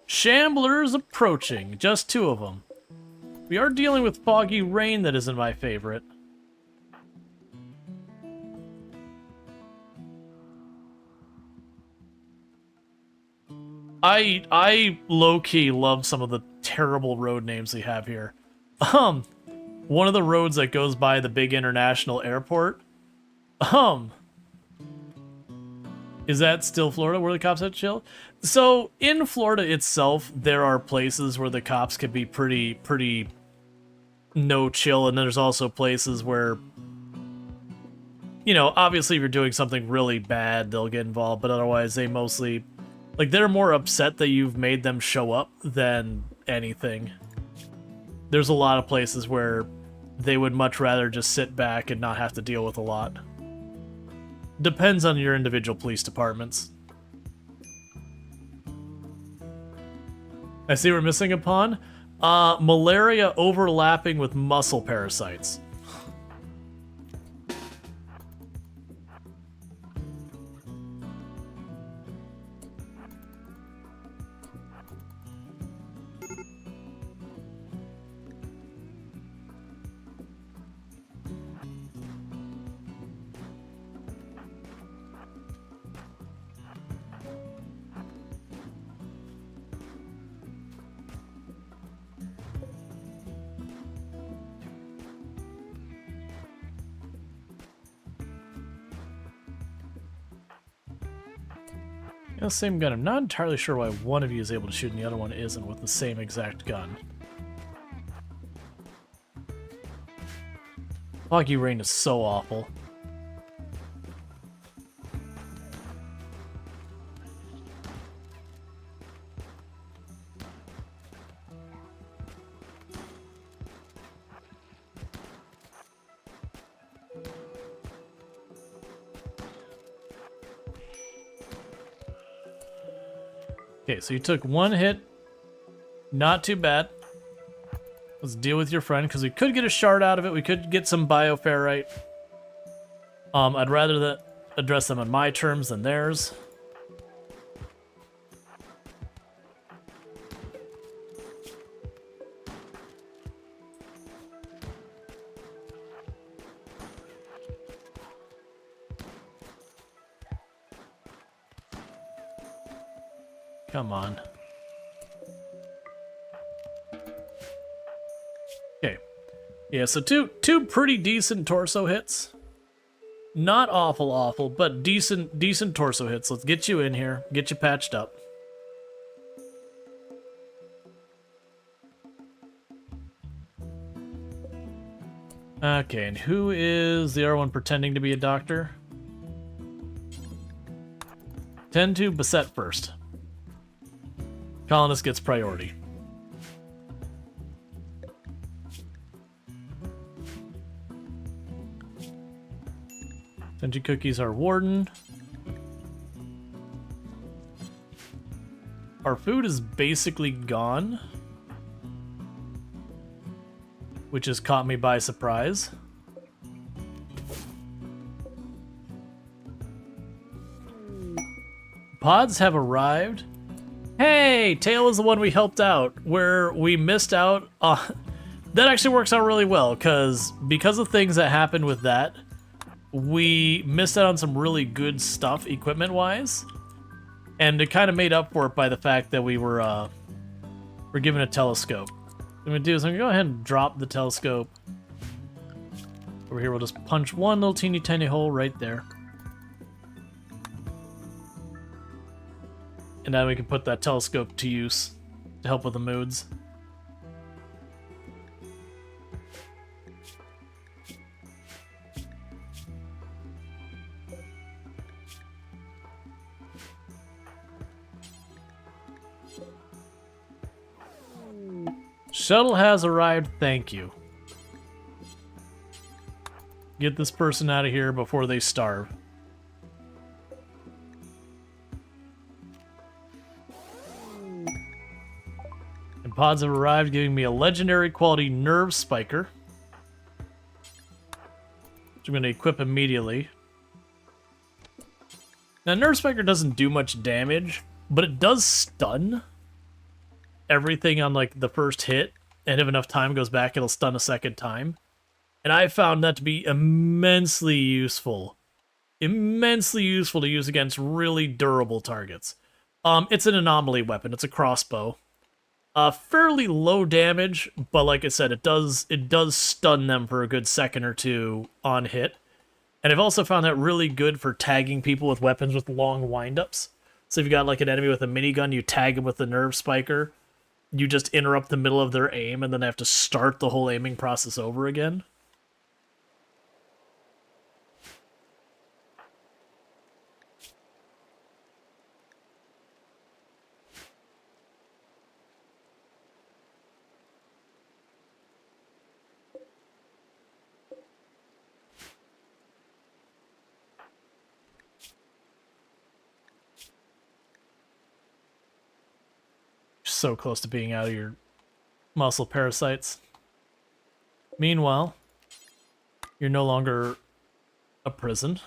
Shamblers approaching. Just 2 of them. We are dealing with foggy rain that isn't my favorite. I low-key love some of the terrible road names they have here. One of the roads that goes by the big international airport. Is that still Florida where the cops have to chill? So, in Florida itself, there are places where the cops can be pretty no chill, and then there's also places where, you know, obviously if you're doing something really bad, they'll get involved, but otherwise they mostly, like, they're more upset that you've made them show up than anything. There's a lot of places where they would much rather just sit back and not have to deal with a lot. Depends on your individual police departments. I see we're missing a pawn. Malaria overlapping with muscle parasites. Yeah, same gun. I'm not entirely sure why one of you is able to shoot and the other one isn't with the same exact gun. Foggy rain is so awful. Okay, so you took 1 hit. Not too bad. Let's deal with your friend, because we could get a shard out of it. We could get some bioferrite. I'd rather address them on my terms than theirs. Come on. Okay. Yeah, so two pretty decent torso hits. Not awful, but decent torso hits. Let's get you in here, get you patched up. Okay, and who is the other one pretending to be a doctor? Tend to Bassett first. Colonist gets priority. Tenji Cookies are warden. Our food is basically gone, which has caught me by surprise. Pods have arrived. Hey, Tail is the one we helped out, where we missed out. That actually works out really well, because of things that happened with that, we missed out on some really good stuff equipment-wise, and it kind of made up for it by the fact that we're given a telescope. What I'm gonna do is I'm gonna go ahead and drop the telescope over here. We'll just punch one little teeny tiny hole right there. And now we can put that telescope to use to help with the moods. Shuttle has arrived, thank you. Get this person out of here before they starve. And pods have arrived, giving me a legendary quality nerve spiker, which I'm going to equip immediately. Now, nerve spiker doesn't do much damage, but it does stun everything on like the first hit, and if enough time goes back, it'll stun a second time. And I found that to be immensely useful. Immensely useful to use against really durable targets. It's an anomaly weapon. It's a crossbow. Fairly low damage, but like I said, it does stun them for a good second or two on hit. And I've also found that really good for tagging people with weapons with long windups. So if you got like an enemy with a minigun, you tag them with the nerve spiker. You just interrupt the middle of their aim, and then they have to start the whole aiming process over again. So close to being out of your muscle parasites. Meanwhile, you're no longer a prison.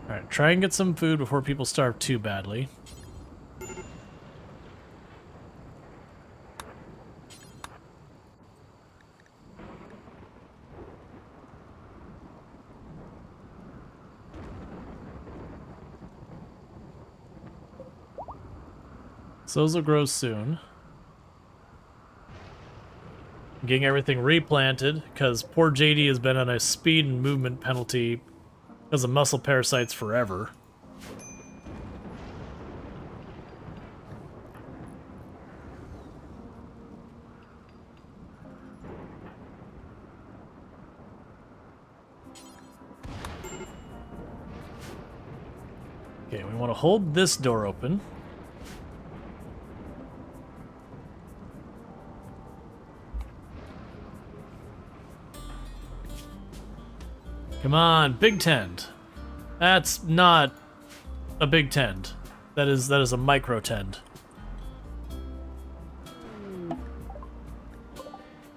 Alright, try and get some food before people starve too badly. So those will grow soon. Getting everything replanted, because poor JD has been on a speed and movement penalty because of muscle parasites forever. Okay, we want to hold this door open. Come on, big tent. That's not a big tent. That is a micro tent.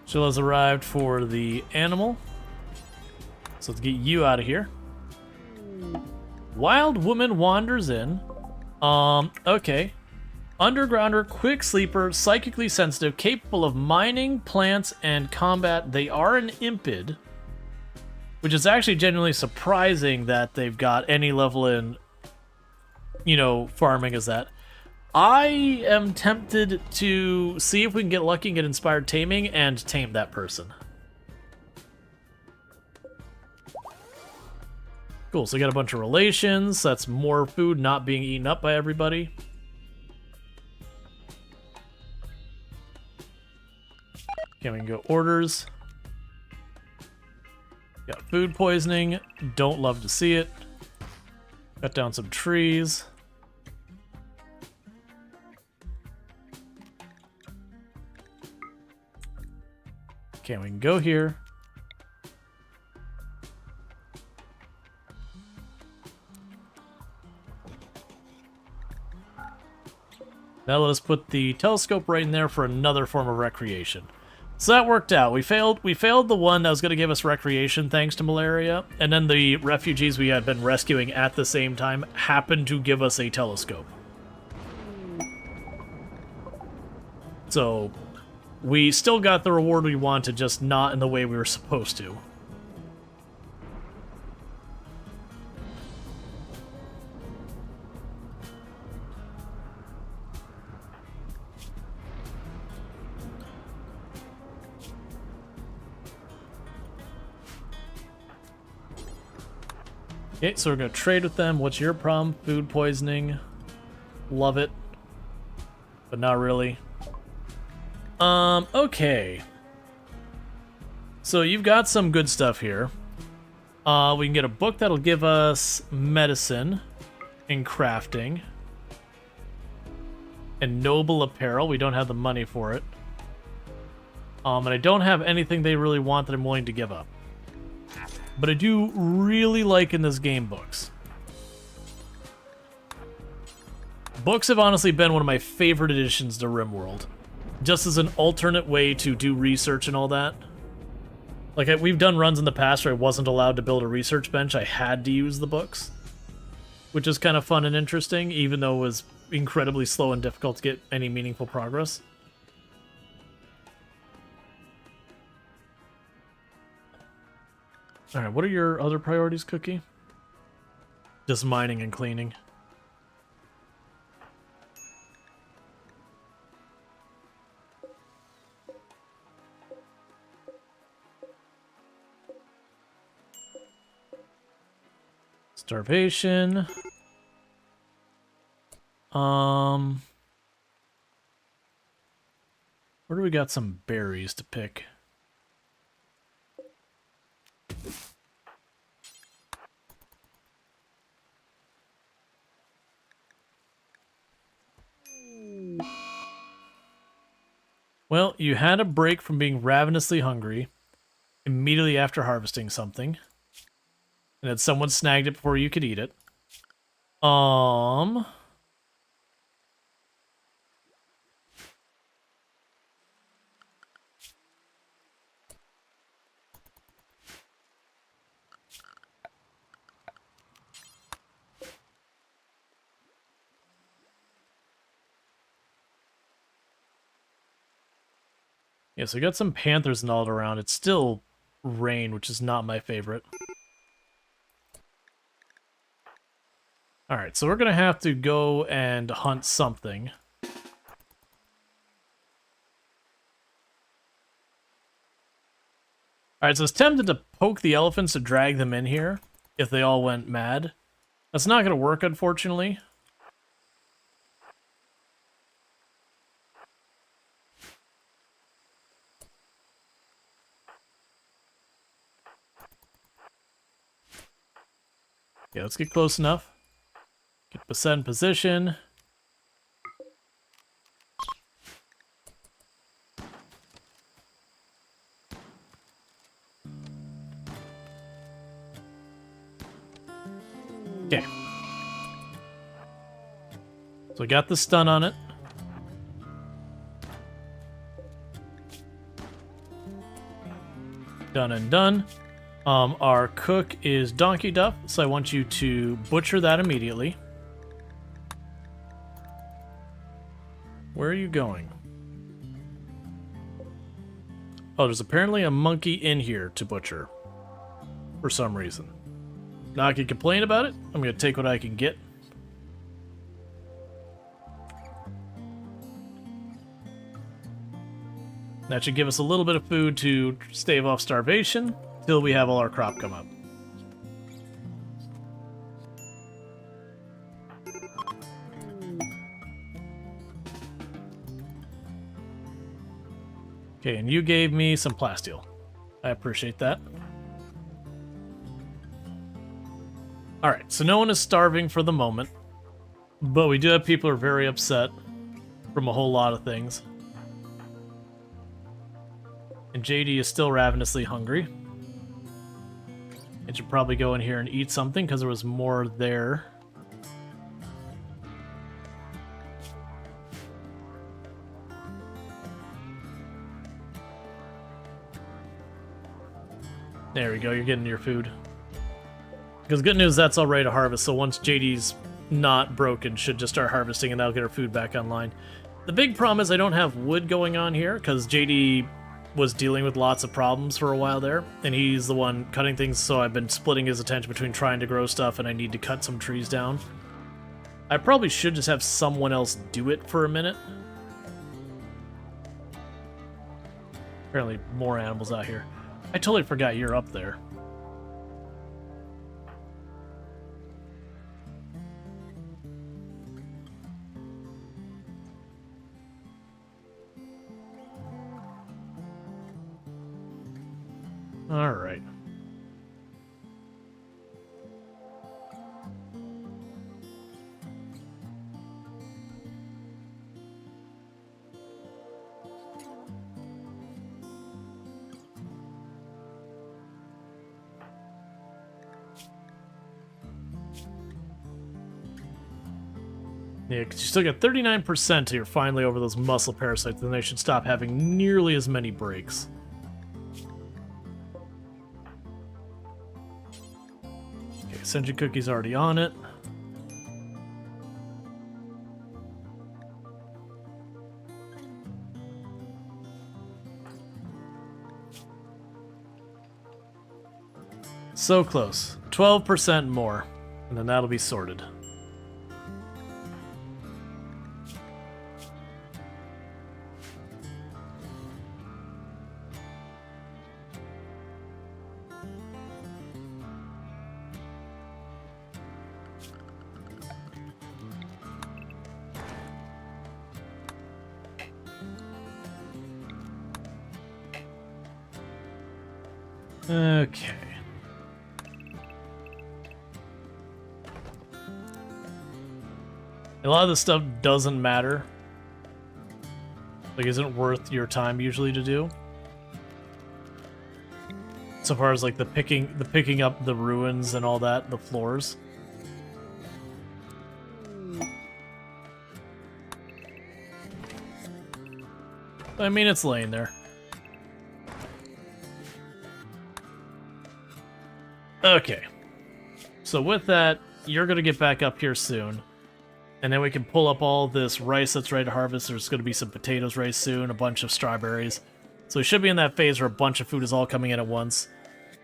Jill has arrived for the animal. So let's get you out of here. Wild woman wanders in. Okay. Undergrounder, quick sleeper, psychically sensitive, capable of mining, plants, and combat. They are an impid. Which is actually genuinely surprising that they've got any level in, you know, farming as that. I am tempted to see if we can get lucky and get inspired taming and tame that person. Cool, so we got a bunch of relations. That's more food not being eaten up by everybody. Okay, we can go orders. Got food poisoning. Don't love to see it. Cut down some trees. Okay, we can go here. Now let us put the telescope right in there for another form of recreation. So that worked out. We failed the one that was going to give us recreation thanks to malaria, and then the refugees we had been rescuing at the same time happened to give us a telescope. So we still got the reward we wanted, just not in the way we were supposed to. Okay, so we're gonna trade with them. What's your problem? Food poisoning. Love it. But not really. Okay. So you've got some good stuff here. We can get a book that'll give us medicine and crafting. And noble apparel. We don't have the money for it. And I don't have anything they really want that I'm willing to give up. But I do really like in this game books. Books have honestly been one of my favorite additions to RimWorld. Just as an alternate way to do research and all that. Like, we've done runs in the past where I wasn't allowed to build a research bench. I had to use the books. Which is kind of fun and interesting, even though it was incredibly slow and difficult to get any meaningful progress. Alright, what are your other priorities, Cookie? Just mining and cleaning. Starvation. Where do we got some berries to pick? Well, you had a break from being ravenously hungry immediately after harvesting something. And then someone snagged it before you could eat it. Yeah, so we got some panthers and all around. It's still rain, which is not my favorite. Alright, so we're gonna have to go and hunt something. Alright, so I was tempted to poke the elephants to drag them in here if they all went mad. That's not gonna work, unfortunately. Okay, let's get close enough. Get Baset in position. Okay. So I got the stun on it. Done and done. Our cook is Donkey Duff, so I want you to butcher that immediately. Where are you going? Oh, there's apparently a monkey in here to butcher. For some reason. Now I can complain about it. I'm going to take what I can get. That should give us a little bit of food to stave off starvation till we have all our crop come up. Okay, and you gave me some plasteel. I appreciate that. Alright, so no one is starving for the moment, but we do have people who are very upset from a whole lot of things. And JD is still ravenously hungry. It should probably go in here and eat something because there was more there. There we go, you're getting your food. Because good news, that's all ready to harvest, so once JD's not broken, should just start harvesting and that'll get our food back online. The big problem is I don't have wood going on here, because JD was dealing with lots of problems for a while there, and he's the one cutting things, so I've been splitting his attention between trying to grow stuff and I need to cut some trees down. I probably should just have someone else do it for a minute. Apparently more animals out here. I totally forgot you're up there. All right. Yeah, because you still get 39% till you're finally over those muscle parasites, then they should stop having nearly as many breaks. Okay, Senju Cookie's already on it. So close. 12% more, and then that'll be sorted. Okay. A lot of this stuff doesn't matter. Like, isn't worth your time usually to do. So far as like the picking up the ruins and all that, the floors. I mean, it's laying there. Okay. So with that, you're going to get back up here soon. And then we can pull up all this rice that's ready to harvest. There's going to be some potatoes raised soon, a bunch of strawberries. So we should be in that phase where a bunch of food is all coming in at once.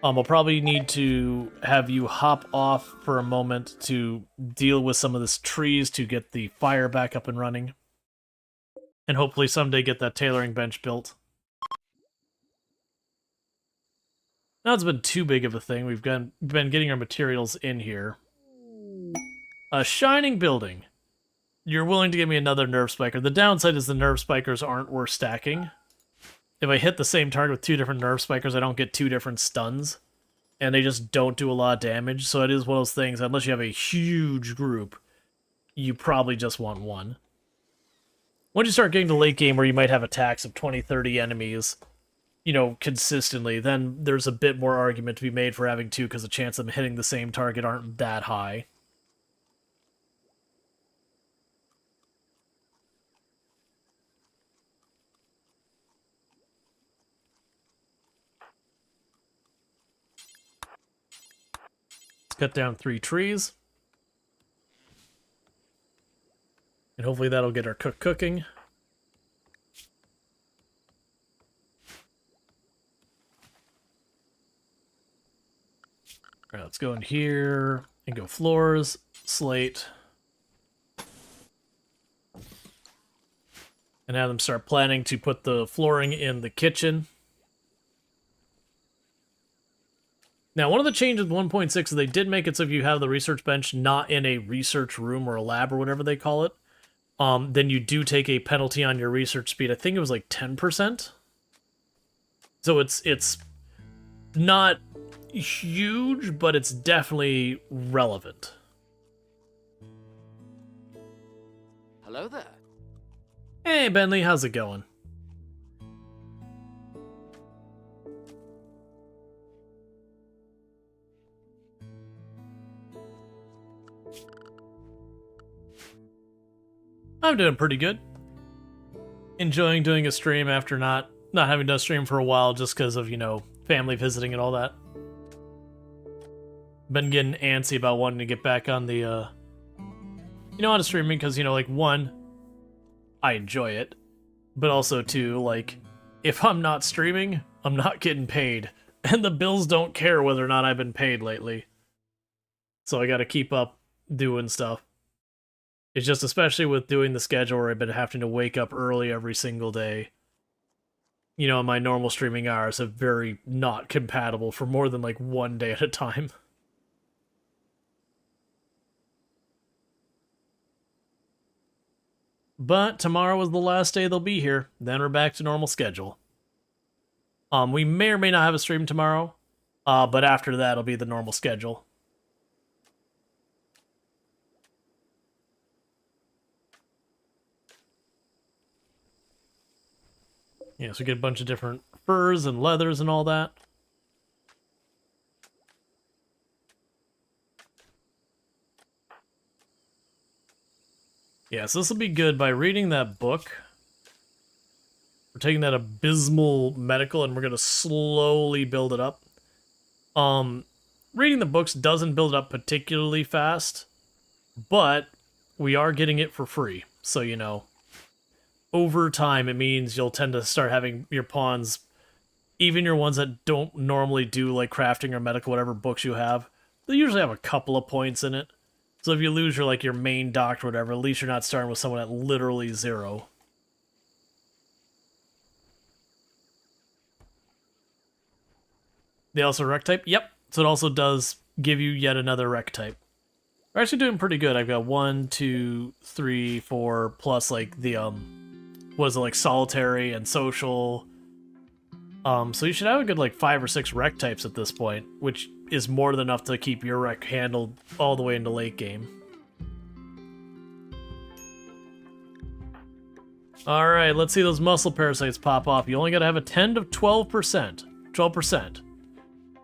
We'll probably need to have you hop off for a moment to deal with some of this trees to get the fire back up and running. And hopefully someday get that tailoring bench built. Now it's been too big of a thing. We've been getting our materials in here. A shining building. You're willing to give me another nerve spiker. The downside is the nerve spikers aren't worth stacking. If I hit the same target with two different nerve spikers, I don't get two different stuns. And they just don't do a lot of damage. So it is one of those things, unless you have a huge group, you probably just want one. Once you start getting to late game where you might have attacks of 20, 30 enemies, you know, consistently, then there's a bit more argument to be made for having two, because the chance of them hitting the same target aren't that high. Let's cut down 3 trees. And hopefully that'll get our cook cooking. Alright, let's go in here and go floors, slate. And have them start planning to put the flooring in the kitchen. Now, one of the changes with 1.6 is they did make it so if you have the research bench not in a research room or a lab or whatever they call it, then you do take a penalty on your research speed. I think it was like 10%. So it's not huge, but it's definitely relevant. Hello there. Hey, Bentley, how's it going? I'm doing pretty good. Enjoying doing a stream after not having done a stream for a while just because of, you know, family visiting and all that. Been getting antsy about wanting to get back on the, you know, on streaming because, you know, like, one, I enjoy it, but also, two, like, if I'm not streaming, I'm not getting paid, and the bills don't care whether or not I've been paid lately. So I gotta keep up doing stuff. It's just, especially with doing the schedule where I've been having to wake up early every single day. You know, my normal streaming hours are very not compatible for more than, like, one day at a time. But tomorrow is the last day they'll be here. Then we're back to normal schedule. We may or may not have a stream tomorrow, but after that, it'll be the normal schedule. Yeah, so we get a bunch of different furs and leathers and all that. Yeah, so this will be good. By reading that book, we're taking that abysmal medical and we're going to slowly build it up. Reading the books doesn't build it up particularly fast, but we are getting it for free. So, you know, over time, it means you'll tend to start having your pawns, even your ones that don't normally do like crafting or medical, whatever books you have, they usually have a couple of points in it. So if you lose your main doctor or whatever, at least you're not starting with someone at literally 0. They also rec type? Yep. So it also does give you yet another rec type. We're actually doing pretty good. I've got 1, 2, 3, 4, plus like the what is it, like solitary and social. So you should have a good like 5 or 6 rec types at this point, which is more than enough to keep your rec handled all the way into late game. Alright, let's see those muscle parasites pop off. You only gotta have a 10 to 12%. 12%.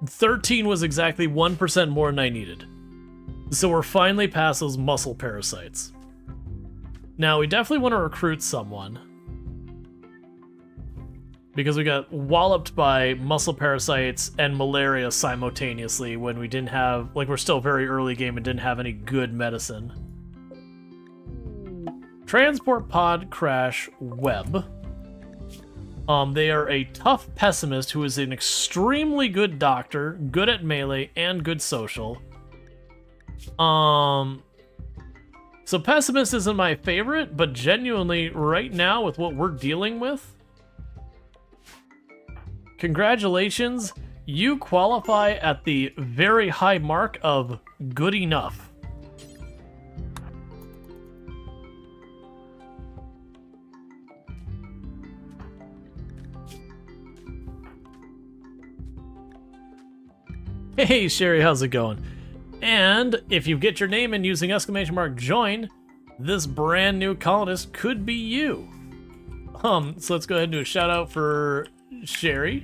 13 was exactly 1% more than I needed. So we're finally past those muscle parasites. Now, we definitely want to recruit someone, because we got walloped by muscle parasites and malaria simultaneously when we didn't have, like, we're still very early game and didn't have any good medicine. Transport pod crash web. They are a tough pessimist who is an extremely good doctor, good at melee, and good social. So pessimist isn't my favorite, but genuinely, right now, with what we're dealing with, congratulations, you qualify at the very high mark of good enough. Hey Sherry, how's it going? And if you get your name in using !join, this brand new colonist could be you. So let's go ahead and do a shout out for Sherry.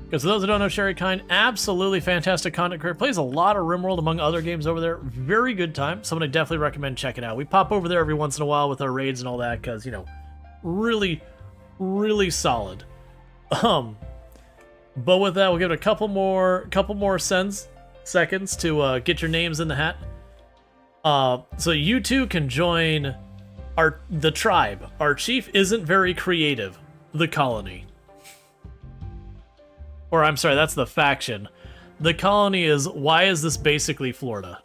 Because for those who don't know Sherry Kind, absolutely fantastic content creator. Plays a lot of RimWorld among other games over there. Very good time. Someone I definitely recommend checking out. We pop over there every once in a while with our raids and all that because, you know, really, really solid. But with that, we'll give it a couple more seconds to get your names in the hat. So you two can join the tribe. Our chief isn't very creative. The colony. Or I'm sorry, that's the faction. The colony is, why is this basically Florida?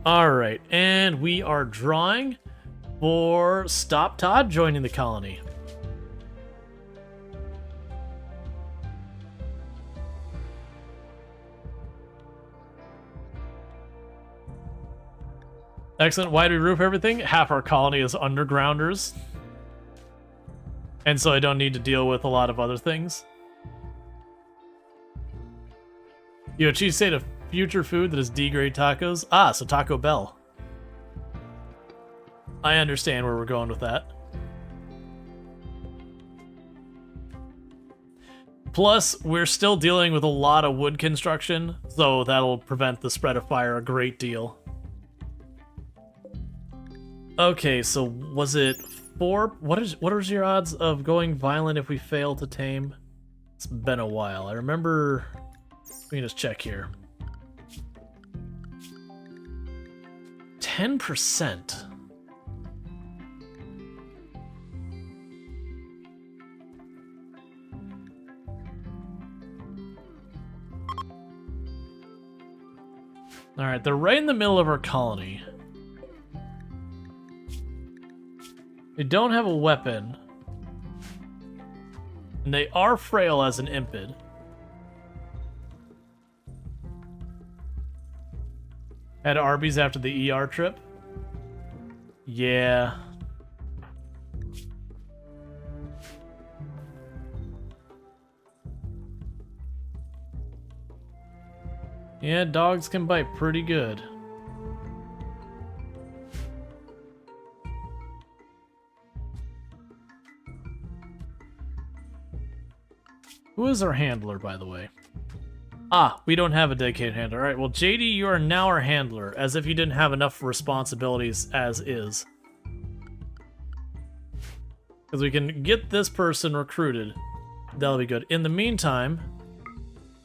Alright, and we are drawing for Stop Todd joining the colony. Excellent. Why do we roof everything? Half our colony is undergrounders. And so I don't need to deal with a lot of other things. You know, cheese state of future food that is D-grade tacos. Ah, so Taco Bell. I understand where we're going with that. Plus, we're still dealing with a lot of wood construction, so that'll prevent the spread of fire a great deal. Okay, so was it 4? What is your odds of going violent if we fail to tame? It's been a while. I remember. We can just check here. 10%. All right, they're right in the middle of our colony. They don't have a weapon. And they are frail as an impid. Had Arby's after the ER trip? Yeah, dogs can bite pretty good. Who is our handler, by the way? Ah, we don't have a dedicated handler. Alright, well, JD, you are now our handler, as if you didn't have enough responsibilities as is. Because we can get this person recruited. That'll be good. In the meantime,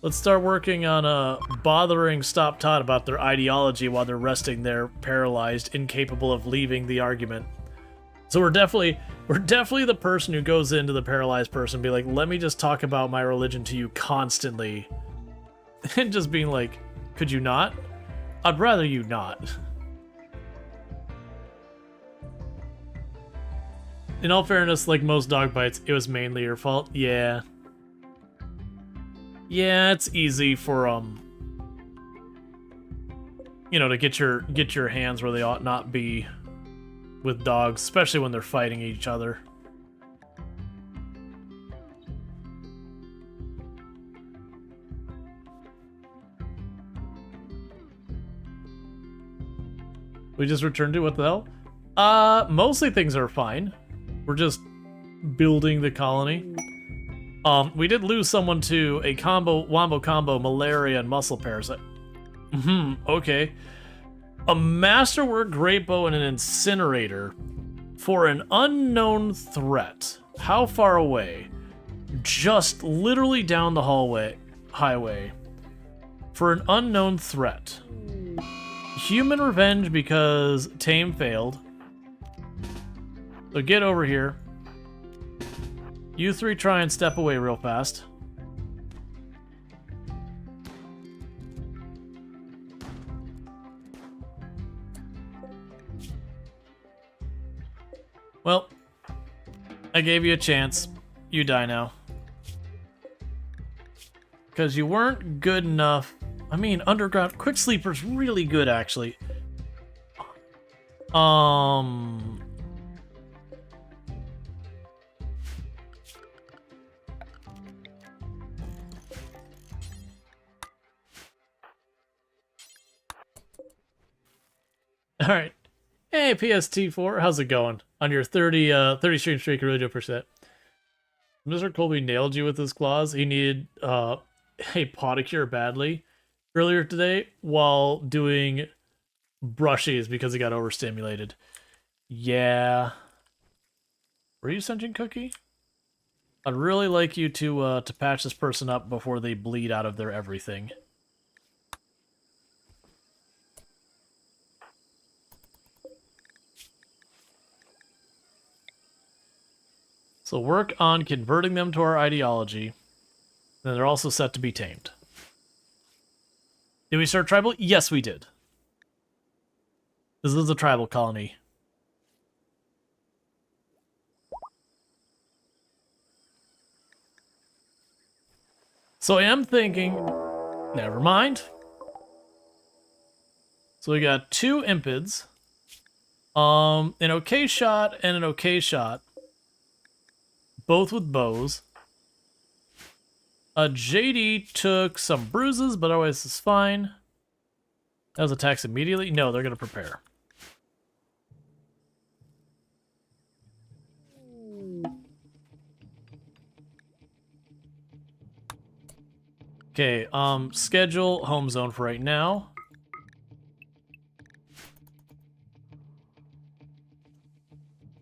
let's start working on bothering Stop Todd about their ideology while they're resting there, paralyzed, incapable of leaving the argument. So we're definitely the person who goes into the paralyzed person and be like, let me just talk about my religion to you constantly. And just being like, could you not? I'd rather you not. In all fairness, like most dog bites, it was mainly your fault. Yeah. Yeah, it's easy for you know, to get your hands where they ought not be with dogs, especially when they're fighting each other. We just returned to what the hell? Mostly things are fine. We're just building the colony. We did lose someone to a wombo combo, malaria, and muscle parasite. Okay. A masterwork great bow and an incinerator for an unknown threat. How far away? Just literally down the highway. For an unknown threat. Human revenge because Tame failed. So get over here. You three try and step away real fast. Well, I gave you a chance. You die now. Because you weren't good enough. I mean, Underground Quick Sleeper's really good, actually. Alright. Hey, PST4, how's it going? On your 30 stream streak, I really do appreciate it. Mr. Colby nailed you with his claws. He needed a Podicure badly earlier today while doing brushies because he got overstimulated. Yeah. Were you sentient cookie? I'd really like you to patch this person up before they bleed out of their everything. So work on converting them to our ideology. Then they're also set to be tamed. Did we start tribal? Yes, we did. This is a tribal colony. So I am thinking, never mind. So we got 2 impids. An okay shot and an okay shot. Both with bows. JD took some bruises, but otherwise it's fine. Those attacks immediately? No, they're going to prepare. Okay, schedule home zone for right now.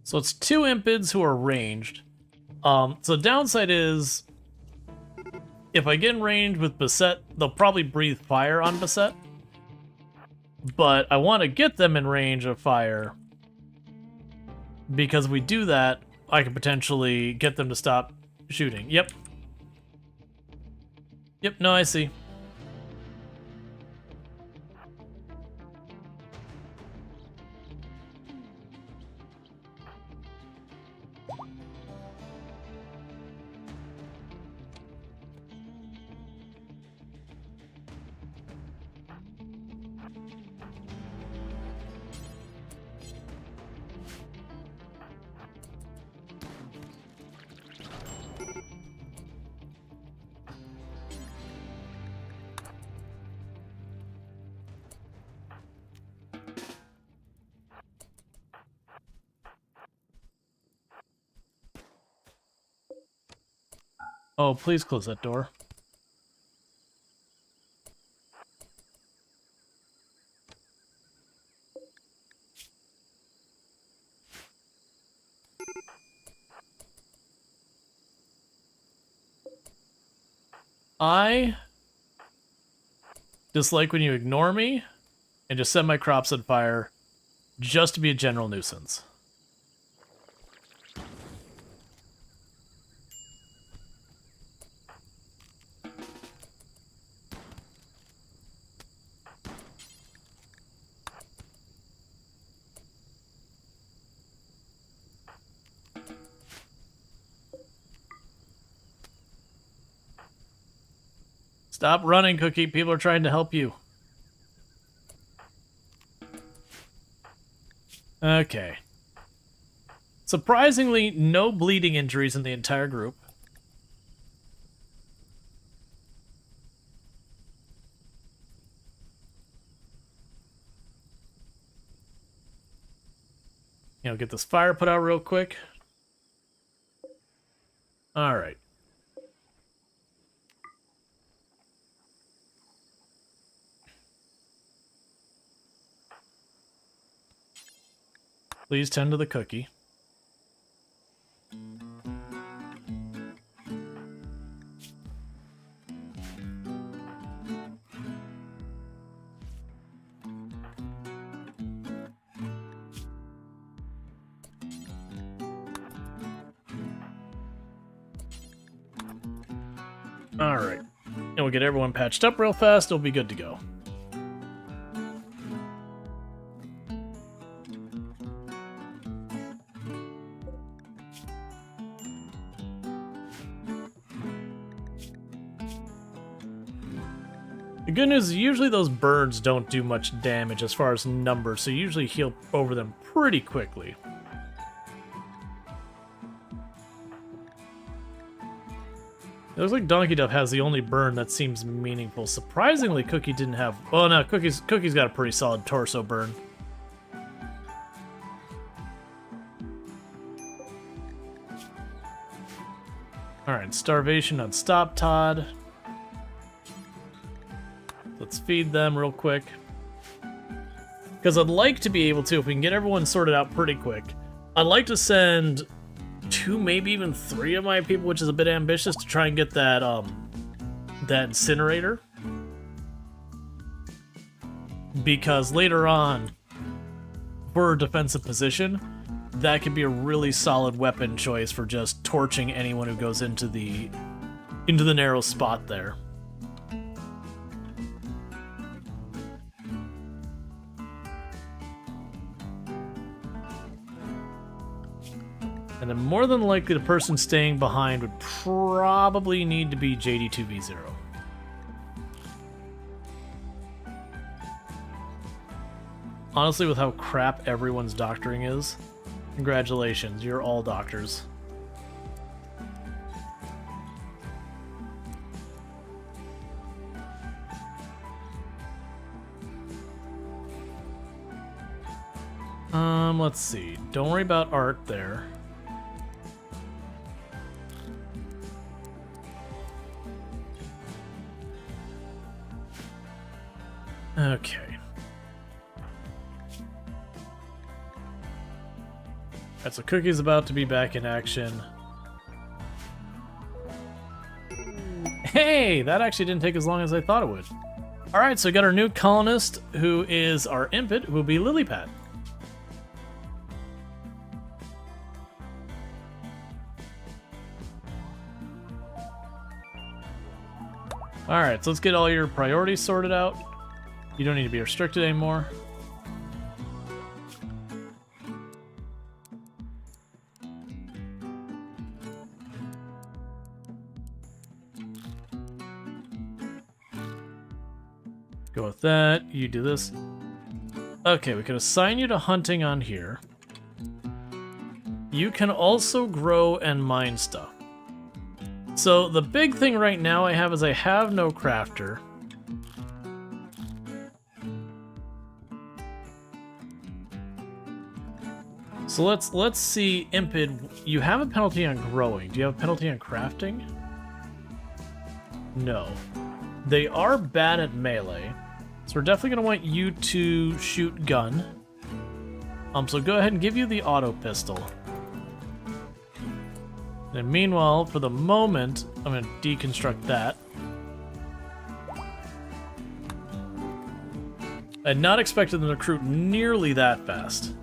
So it's 2 impids who are ranged. So the downside is, if I get in range with Beset, they'll probably breathe fire on Beset. But I want to get them in range of fire, because if we do that, I could potentially get them to stop shooting. Yep. Yep, no, I see. Oh, please close that door. I dislike when you ignore me and just set my crops on fire just to be a general nuisance. Stop running, Cookie. People are trying to help you. Okay. Surprisingly, no bleeding injuries in the entire group. You know, get this fire put out real quick. All right. Please tend to the cookie. All right. And we'll get everyone patched up real fast. It'll be good to go. The good news is usually those birds don't do much damage as far as numbers, so you usually heal over them pretty quickly. It looks like Donkey Duff has the only burn that seems meaningful. Surprisingly, Cookie didn't have... Oh no, Cookie's got a pretty solid torso burn. Alright, starvation on stop, Todd. Let's feed them real quick. Because I'd like to be able to, if we can get everyone sorted out pretty quick, I'd like to send 2, maybe even 3 of my people, which is a bit ambitious, to try and get that, that incinerator. Because later on, for a defensive position, that could be a really solid weapon choice for just torching anyone who goes into the narrow spot there. And then more than likely the person staying behind would probably need to be JD2V0. Honestly, with how crap everyone's doctoring is, congratulations, you're all doctors. Let's see. Don't worry about art there. Okay. Alright, so Cookie's about to be back in action. Hey! That actually didn't take as long as I thought it would. Alright, so we got our new colonist, who is our impet, who will be Lilypad. Alright, so let's get all your priorities sorted out. You don't need to be restricted anymore. Go with that. You do this. Okay, we can assign you to hunting on here. You can also grow and mine stuff. So the big thing right now I have is I have no crafter. So let's see, Impid, you have a penalty on growing. Do you have a penalty on crafting? No. They are bad at melee, so we're definitely going to want you to shoot gun. So go ahead and give you the auto pistol. And meanwhile, for the moment, I'm going to deconstruct that. I had not expected them to recruit nearly that fast.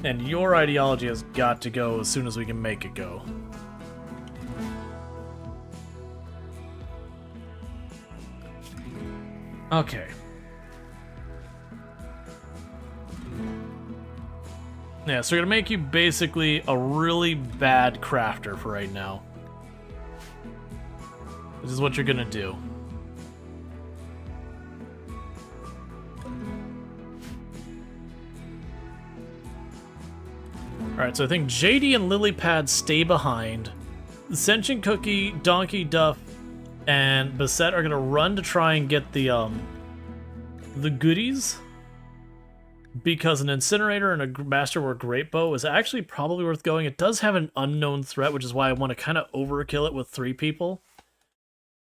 And your ideology has got to go as soon as we can make it go. Okay. Yeah, so we're gonna make you basically a really bad crafter for right now. This is what you're gonna do. Alright, so I think JD and Lilypad stay behind. Sentient Cookie, Donkey Duff, and Basset are gonna run to try and get the goodies. Because an incinerator and a masterwork great bow is actually probably worth going. It does have an unknown threat, which is why I want to kind of overkill it with 3 people.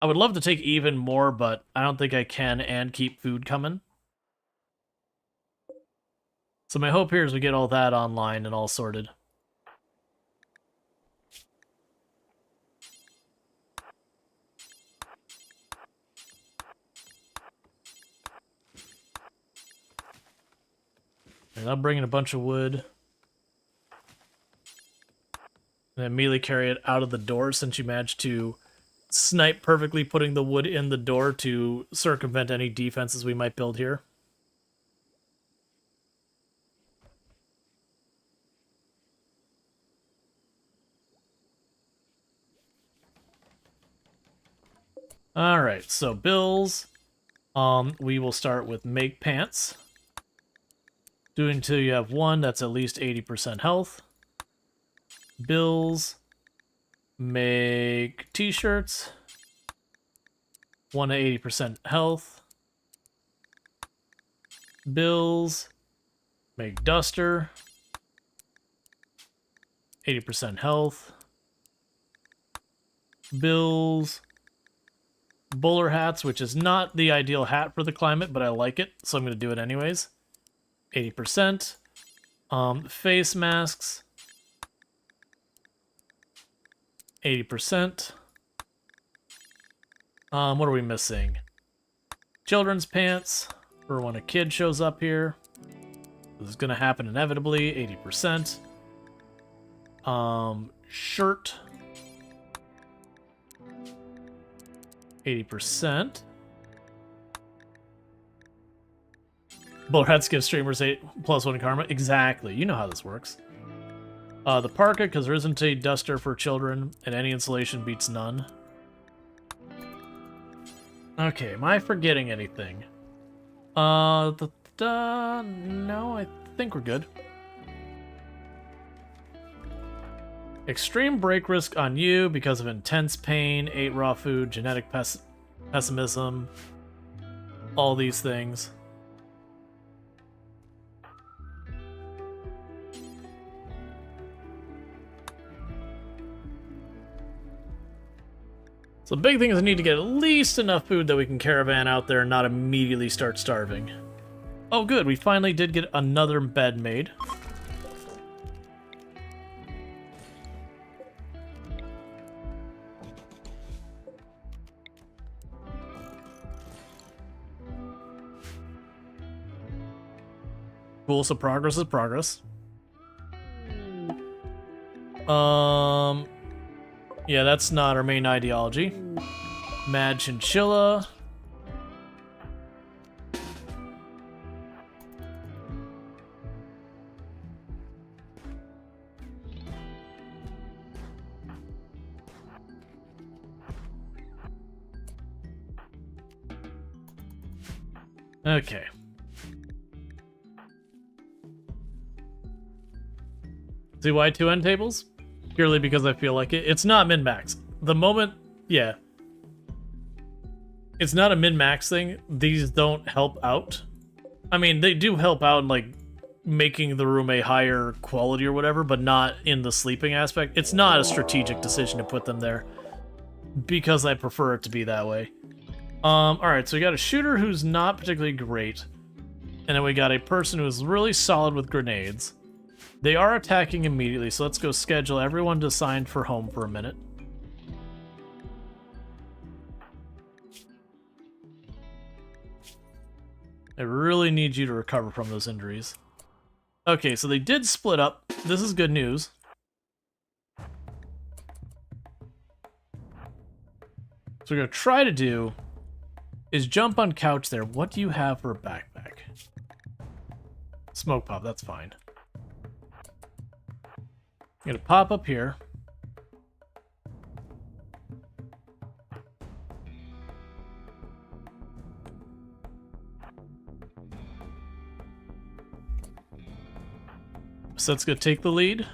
I would love to take even more, but I don't think I can and keep food coming. So my hope here is we get all that online and all sorted. And I'll bring in a bunch of wood. And immediately carry it out of the door since you managed to snipe perfectly putting the wood in the door to circumvent any defenses we might build here. Alright, so bills. We will start with make pants. Doing until you have 1, that's at least 80% health. Bills. Make t-shirts. 1 to 80% health. Bills. Make duster. 80% health. Bills. Bowler hats, which is not the ideal hat for the climate, but I like it, so I'm going to do it anyways. 80%. Face masks. 80%. What are we missing? Children's pants, for when a kid shows up here. This is going to happen inevitably. 80%. Shirt. 80%. Bowler hats give streamers 8+1 karma. Exactly. You know how this works. The parka, because there isn't a duster for children, and any insulation beats none. Okay, am I forgetting anything? No, I think we're good. Extreme break risk on you because of intense pain, 8 raw food, genetic pessimism, all these things. So the big thing is I need to get at least enough food that we can caravan out there and not immediately start starving. Oh good, we finally did get another bed made. Cool, so progress is progress. Yeah, that's not our main ideology. Mad Chinchilla. Okay. See why 2 end tables? Purely because I feel like it. It's not min-max. The moment, yeah. It's not a min-max thing. These don't help out. I mean, they do help out in, like, making the room a higher quality or whatever, but not in the sleeping aspect. It's not a strategic decision to put them there because I prefer it to be that way. Alright, so we got a shooter who's not particularly great, and then we got a person who's really solid with grenades. They are attacking immediately, so let's go schedule everyone to sign for home for a minute. I really need you to recover from those injuries. Okay, so they did split up. This is good news. So what we're going to try to do is jump on couch there. What do you have for a backpack? Smoke pop, that's fine. I'm going to pop up here. So let's go take the lead.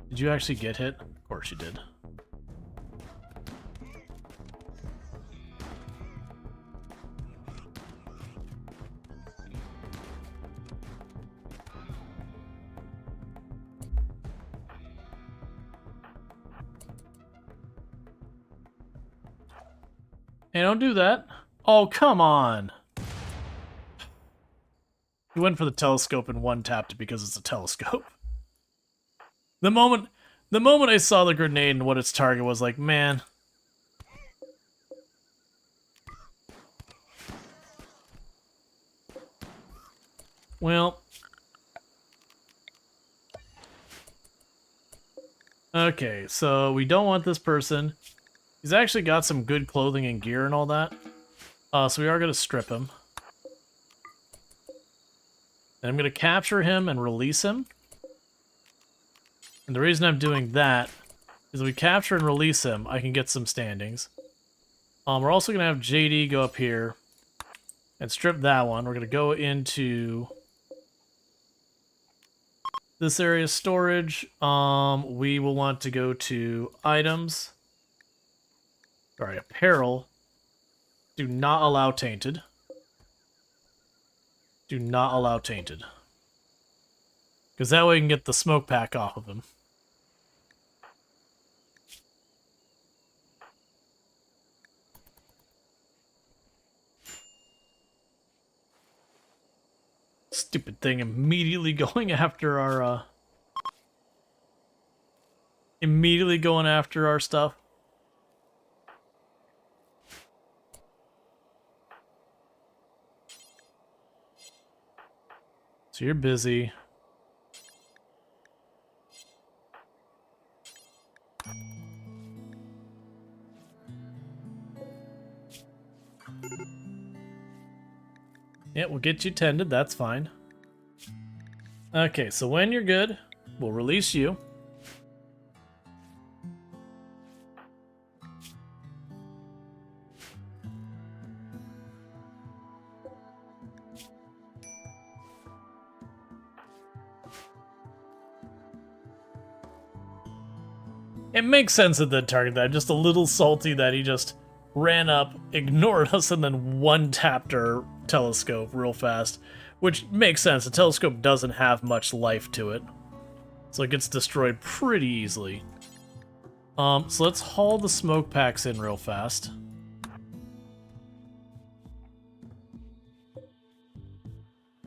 Did you actually get hit? Of course you did. Hey, don't do that. Oh, come on. He went for the telescope and one tapped it because it's a telescope. The moment I saw the grenade and what its target was, like, man. Well. Okay, so we don't want this person. He's actually got some good clothing and gear and all that. So we are going to strip him. And I'm going to capture him and release him. And the reason I'm doing that is we capture and release him, I can get some standings. We're also going to have JD go up here and strip that one. We're going to go into this area, storage. We will want to go to items. Sorry, apparel. Do not allow tainted. Do not allow tainted. Because that way we can get the smoke pack off of him. Stupid thing immediately going after our, immediately going after our stuff. So you're busy. Yeah, we'll get you tended, that's fine. Okay, so when you're good, we'll release you. It makes sense that the target that. Just a little salty that he just ran up, ignored us, and then one-tapped our telescope real fast. Which makes sense. The telescope doesn't have much life to it. So it gets destroyed pretty easily. So let's haul the smoke packs in real fast.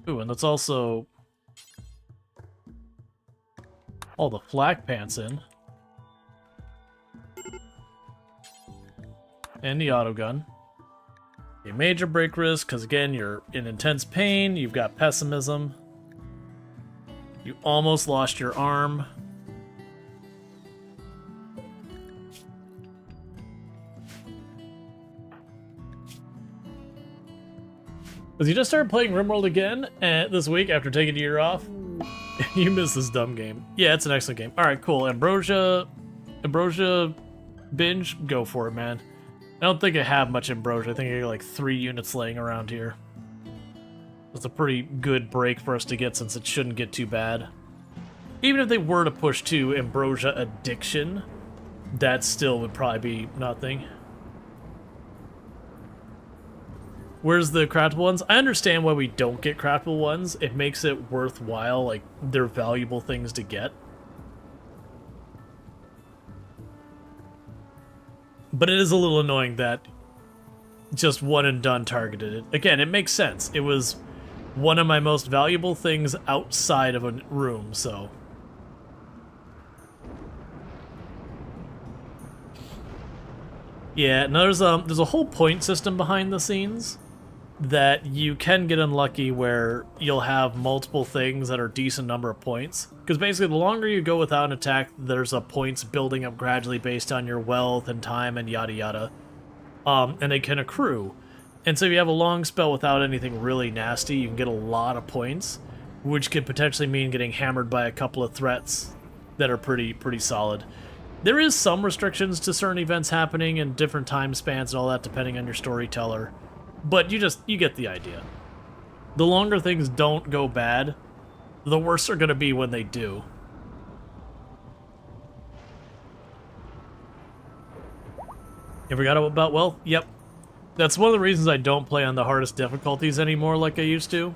Ooh, and let's also haul the flak pants in. And the auto gun. A major break risk, because again, you're in intense pain, you've got pessimism. You almost lost your arm. Because you just started playing RimWorld again this week after taking a year off. You missed this dumb game. Yeah, it's an excellent game. Alright, cool. Ambrosia binge? Go for it, man. I don't think I have much Ambrosia. I think I got like 3 units laying around here. It's a pretty good break for us to get since it shouldn't get too bad. Even if they were to push to Ambrosia Addiction, that still would probably be nothing. Where's the craftable ones? I understand why we don't get craftable ones. It makes it worthwhile, like, they're valuable things to get. But it is a little annoying that just one and done targeted it. Again, it makes sense. It was one of my most valuable things outside of a room, so... Yeah, no, there's a whole point system behind the scenes that you can get unlucky where you'll have multiple things that are a decent number of points. Because basically, the longer you go without an attack, there's a points building up gradually based on your wealth and time and yada yada. And they can accrue. And so if you have a long spell without anything really nasty, you can get a lot of points, which could potentially mean getting hammered by a couple of threats that are pretty solid. There is some restrictions to certain events happening and different time spans and all that depending on your storyteller. But you get the idea. The longer things don't go bad, the worse they're going to be when they do. You forgot about wealth? Yep. That's one of the reasons I don't play on the hardest difficulties anymore like I used to.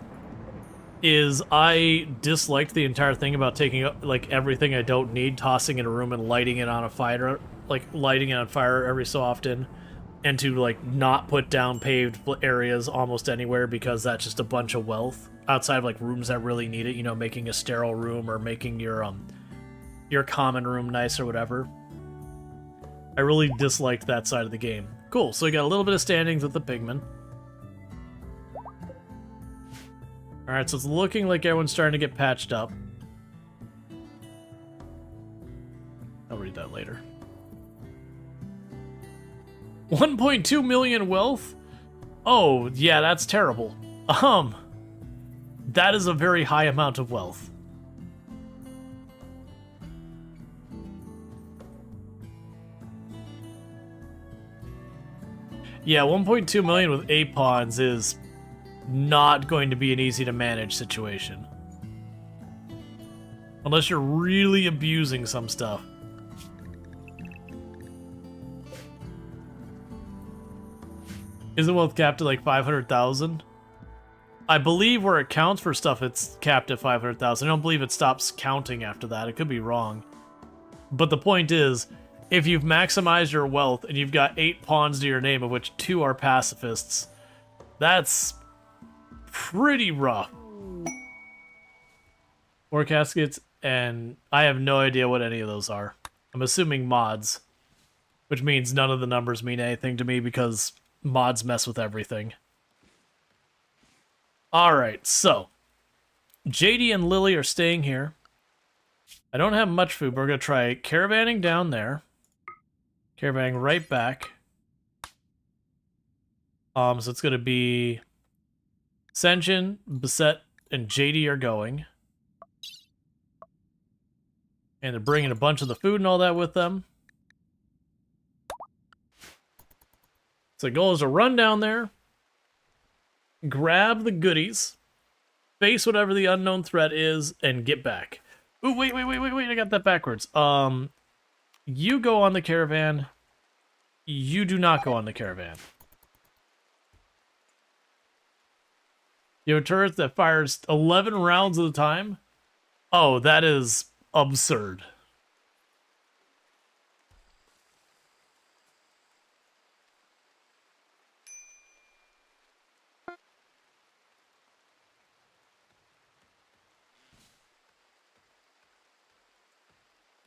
Is I disliked the entire thing about taking like everything I don't need, tossing in a room and lighting it on a fire, like lighting it on fire every so often, and to like not put down paved areas almost anywhere because that's just a bunch of wealth outside of like rooms that really need it. You know, making a sterile room or making your common room nice or whatever. I really disliked that side of the game. Cool. So we got a little bit of standings with the pigmen. Alright, so it's looking like everyone's starting to get patched up. I'll read that later. 1.2 million wealth? Oh, yeah, that's terrible. That is a very high amount of wealth. Yeah, 1.2 million with 8 pawns is not going to be an easy to manage situation. Unless you're really abusing some stuff. Isn't wealth capped at like 500,000? I believe where it counts for stuff it's capped at 500,000. I don't believe it stops counting after that. It could be wrong. But the point is, if you've maximized your wealth and you've got 8 pawns to your name, of which 2 are pacifists, that's pretty rough. 4 caskets, and I have no idea what any of those are. I'm assuming mods, which means none of the numbers mean anything to me because mods mess with everything. Alright, so JD and Lily are staying here. I don't have much food, but we're going to try caravanning down there. Caravanning right back. So it's going to be Senjin, Beset, and JD are going. And they're bringing a bunch of the food and all that with them. So the goal is to run down there, grab the goodies, face whatever the unknown threat is, and get back. Ooh, wait, I got that backwards. You go on the caravan. You do not go on the caravan. You have a turret that fires 11 rounds at a time? Oh, that is absurd.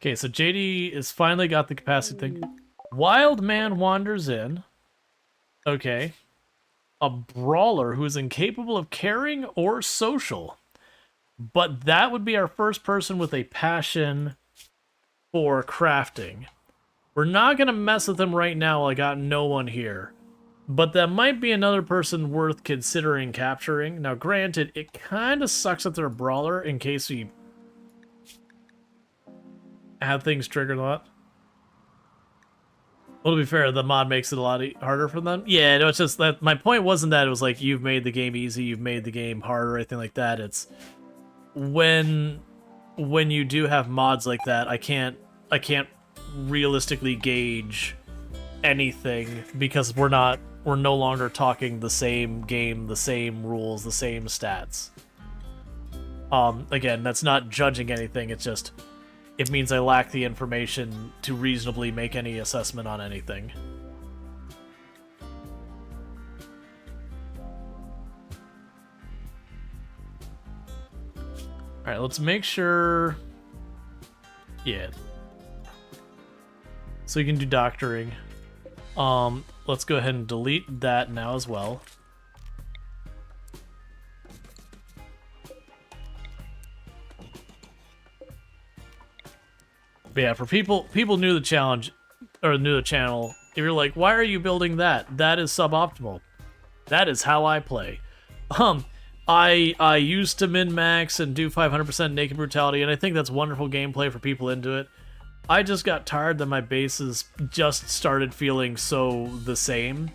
Okay, so JD has finally got the capacity thing. Wild man wanders in. Okay. A brawler who is incapable of caring or social. But that would be our first person with a passion for crafting. We're not going to mess with him right now. I got no one here. But that might be another person worth considering capturing. Now, granted, it kind of sucks that they're a brawler in case we have things triggered a lot. Well, to be fair, the mod makes it a lot harder for them. Yeah, no, it's just that my point wasn't that it was like you've made the game easy, you've made the game harder, or anything like that. It's when you do have mods like that, I can't realistically gauge anything because we're not we're no longer talking the same game, the same rules, the same stats. Again, that's not judging anything, it's just, it means I lack the information to reasonably make any assessment on anything. Alright, let's make sure... Yeah. So you can do doctoring. Let's go ahead and delete that now as well. But yeah, for people new to the challenge, or new to the channel, if you're like, why are you building that? That is suboptimal. That is how I play. I used to min-max and do 500% naked brutality, and I think that's wonderful gameplay for people into it. I just got tired that my bases just started feeling so the same,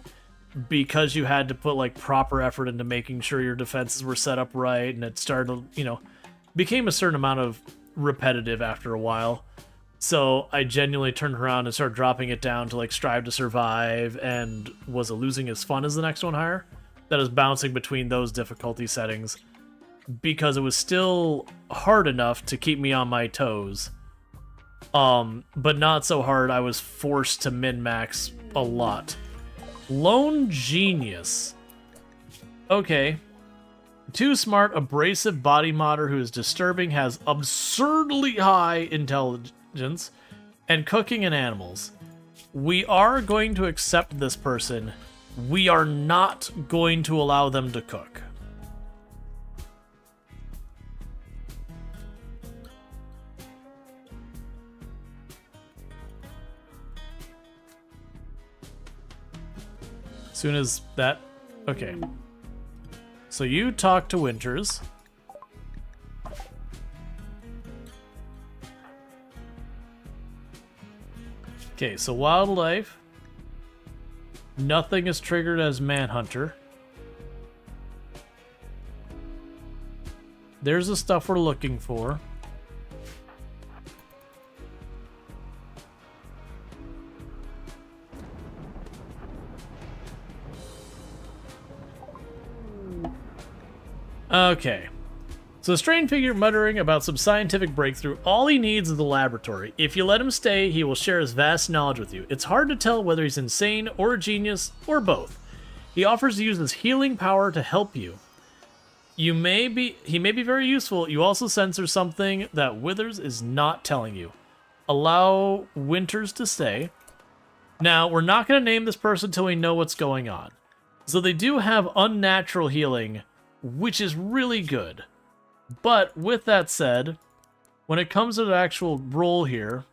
because you had to put like proper effort into making sure your defenses were set up right, and it started, you know, became a certain amount of repetitive after a while. So I genuinely turned around and started dropping it down to like strive to survive, and was it losing as fun as the next one higher? That is bouncing between those difficulty settings, because it was still hard enough to keep me on my toes, but not so hard I was forced to min-max a lot. Lone Genius. Okay. Too smart, abrasive body modder who is disturbing, has absurdly high intelligence, and cooking and animals. We are going to accept this person. We are not going to allow them to cook. As soon as that... Okay. So you talk to Winters. Okay, so wildlife... Nothing is triggered as Manhunter. There's the stuff we're looking for. Okay. So a strange figure muttering about some scientific breakthrough. All he needs is the laboratory. If you let him stay, he will share his vast knowledge with you. It's hard to tell whether he's insane or a genius or both. He offers to use his healing power to help you. He may be very useful. You also censor something that Withers is not telling you. Allow Winters to stay. Now, we're not going to name this person until we know what's going on. So they do have unnatural healing, which is really good. But with that said, when it comes to the actual role here,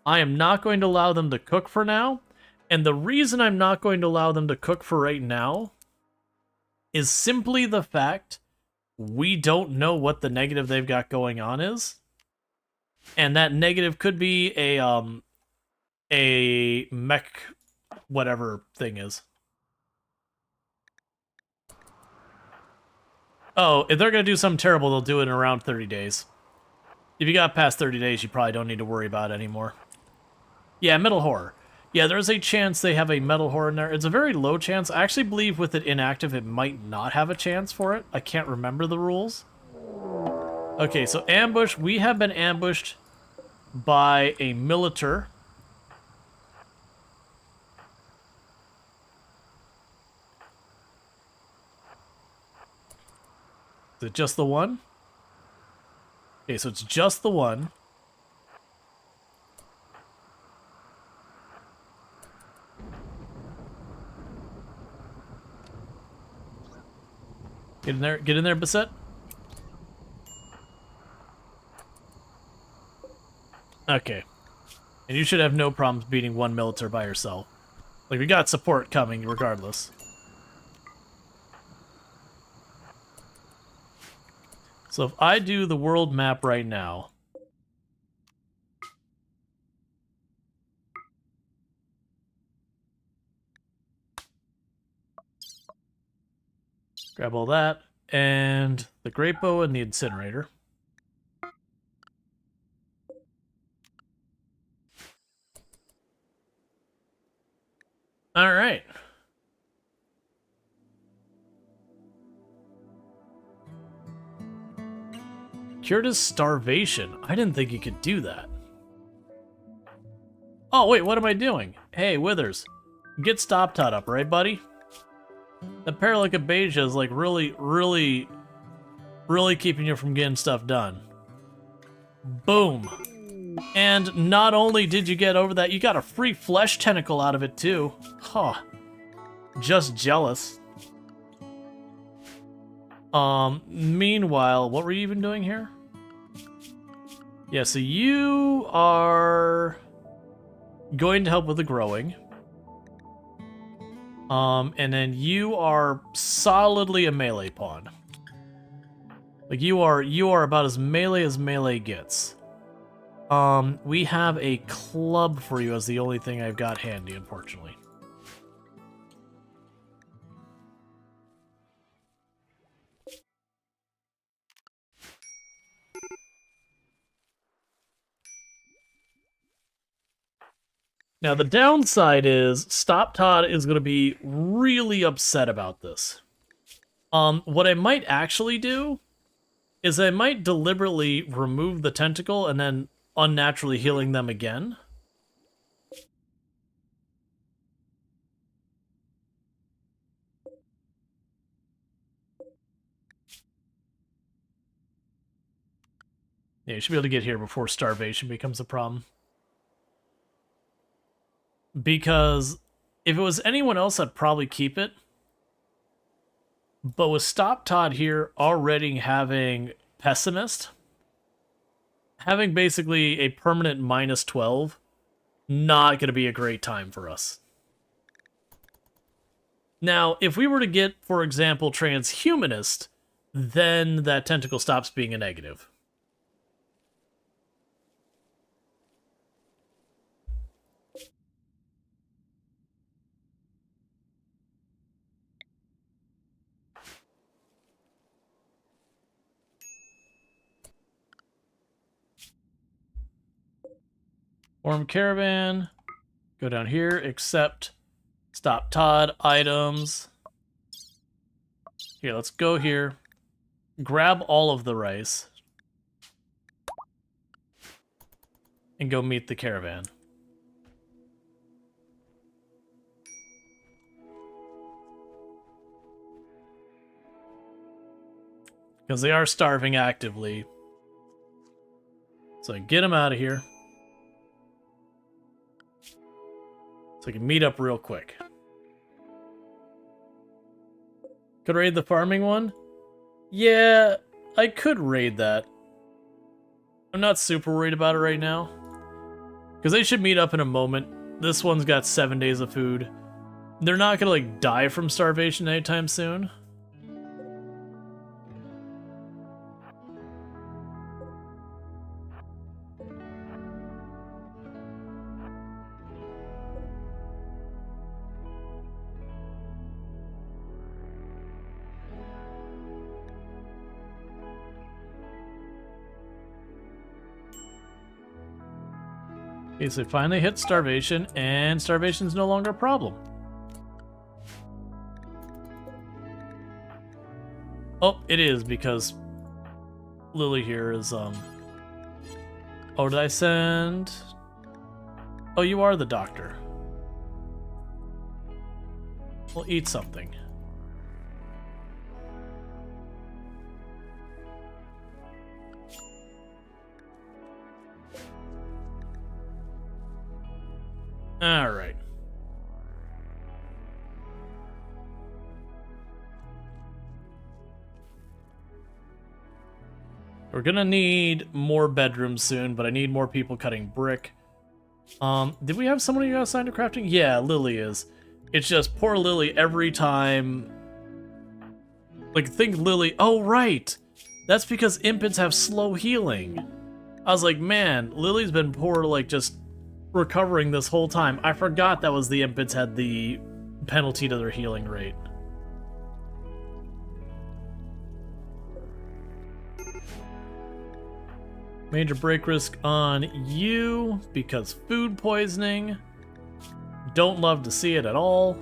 I am not going to allow them to cook for now. And the reason I'm not going to allow them to cook for right now is simply the fact we don't know what the negative they've got going on is. And that negative could be a mech whatever thing is. Oh, if they're going to do something terrible, they'll do it in around 30 days. If you got past 30 days, you probably don't need to worry about it anymore. Yeah, metal horror. Yeah, there's a chance they have a metal horror in there. It's a very low chance. I actually believe with it inactive, it might not have a chance for it. I can't remember the rules. Okay, so ambush. We have been ambushed by a militar. Is it just the one? Okay, so it's just the one. Get in there, Bassett. Okay. And you should have no problems beating one militar by yourself. Like, we got support coming regardless. So if I do the world map right now, grab all that, and the great bow and the incinerator. All right. Cured his starvation. I didn't think you could do that. Oh, wait, what am I doing? Hey, Withers. Get Stop Tot up, right, buddy? The Paralytic Abasia is like really keeping you from getting stuff done. Boom. And not only did you get over that, you got a free flesh tentacle out of it too. Huh. Just jealous. Meanwhile, what were you even doing here? Yeah, so you are going to help with the growing. And then you are solidly a melee pawn. Like you are about as melee gets. We have a club for you as the only thing I've got handy, unfortunately. Now, the downside is Stop Todd is going to be really upset about this. What I might actually do is I might deliberately remove the tentacle and then unnaturally healing them again. Yeah, you should be able to get here before starvation becomes a problem. Because if it was anyone else, I'd probably keep it. But with Stop Todd here already having Pessimist, having basically a permanent minus 12, not going to be a great time for us. Now, if we were to get, for example, Transhumanist, then that tentacle stops being a negative. Form Caravan. Go down here, accept Stop Todd items. Here, let's go here. Grab all of the rice. And go meet the caravan. Because they are starving actively. So get them out of here. So I can meet up real quick. Could raid the farming one? Yeah, I could raid that. I'm not super worried about it right now. Because they should meet up in a moment. This one's got 7 days of food. They're not gonna like die from starvation anytime soon. Okay, so finally hit starvation, and starvation's no longer a problem. Oh, it is, because Lily here is, Oh, did I send... Oh, you are the doctor. Well, eat something. All right. We're gonna need more bedrooms soon, but I need more people cutting brick. Did we have someone who got assigned to crafting? Yeah, Lily is. It's just poor Lily every time. Like, think Lily. Oh, right. That's because infants have slow healing. I was like, man, Lily's been poor, like, just recovering this whole time. I forgot that was the infants had the penalty to their healing rate. Major break risk on you because food poisoning. Don't love to see it at all.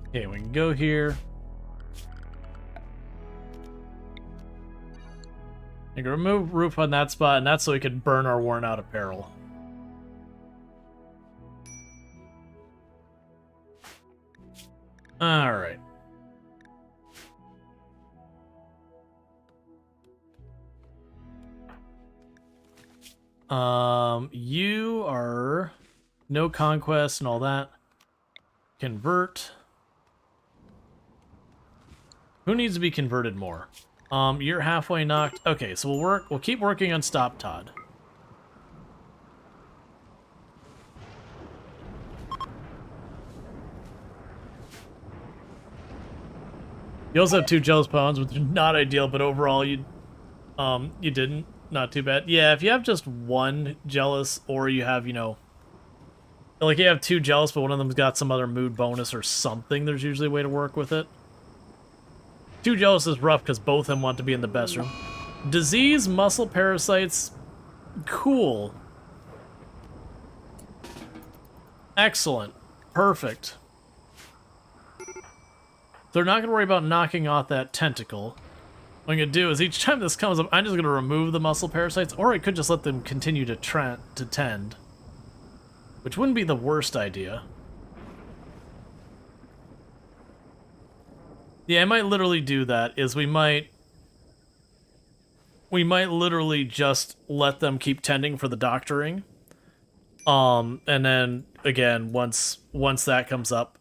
Okay, we can go here. I can remove roof on that spot, and that's so we can burn our worn out apparel. Alright. You are no conquest and all that. Convert. Who needs to be converted more? You're halfway knocked. Okay, so we'll keep working on Stop Todd. You also have 2 jealous pawns, which is not ideal, but overall you didn't. Not too bad. Yeah, if you have just 1 jealous, or you have, you know, like you have 2 jealous, but one of them's got some other mood bonus or something, there's usually a way to work with it. 2 jealous is rough because both of them want to be in the best room. Disease, muscle parasites, cool. Excellent. Perfect. They're not going to worry about knocking off that tentacle. What I'm going to do is each time this comes up, I'm just going to remove the muscle parasites, or I could just let them continue to tend. Which wouldn't be the worst idea. Yeah, I might literally do that, is we might literally just let them keep tending for the doctoring. And then, again, once that comes up,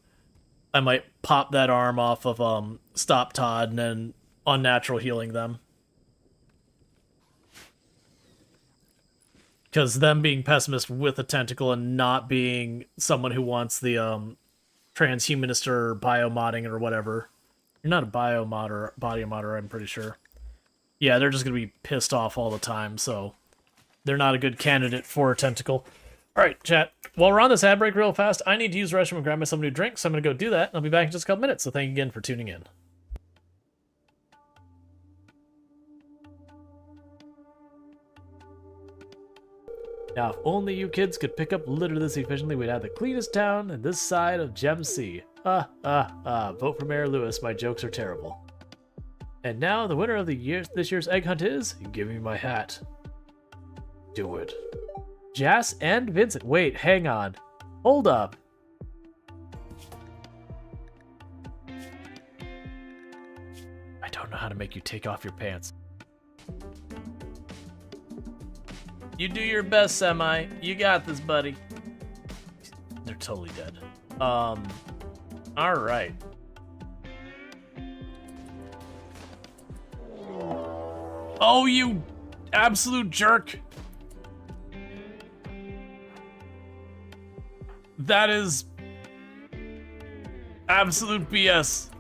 I might pop that arm off of Stop Todd and then unnatural healing them. Because them being pessimist with a tentacle and not being someone who wants the transhumanist or biomodding or whatever. You're not a biomod or body modder, I'm pretty sure. Yeah, they're just going to be pissed off all the time, so they're not a good candidate for a tentacle. Alright, chat. While we're on this ad break real fast, I need to use the restroom and grab myself a new drink, so I'm going to go do that, and I'll be back in just a couple minutes, so thank you again for tuning in. Now, if only you kids could pick up litter this efficiently, we'd have the cleanest town in this side of Gem Sea. Vote for Mayor Lewis, my jokes are terrible. And now, the winner of this year's egg hunt is... Give me my hat. Do it. Jas and Vincent. Wait, hang on. Hold up. I don't know how to make you take off your pants. You do your best, Semi. You got this, buddy. They're totally dead. Alright. Oh, you absolute jerk. That is absolute BS.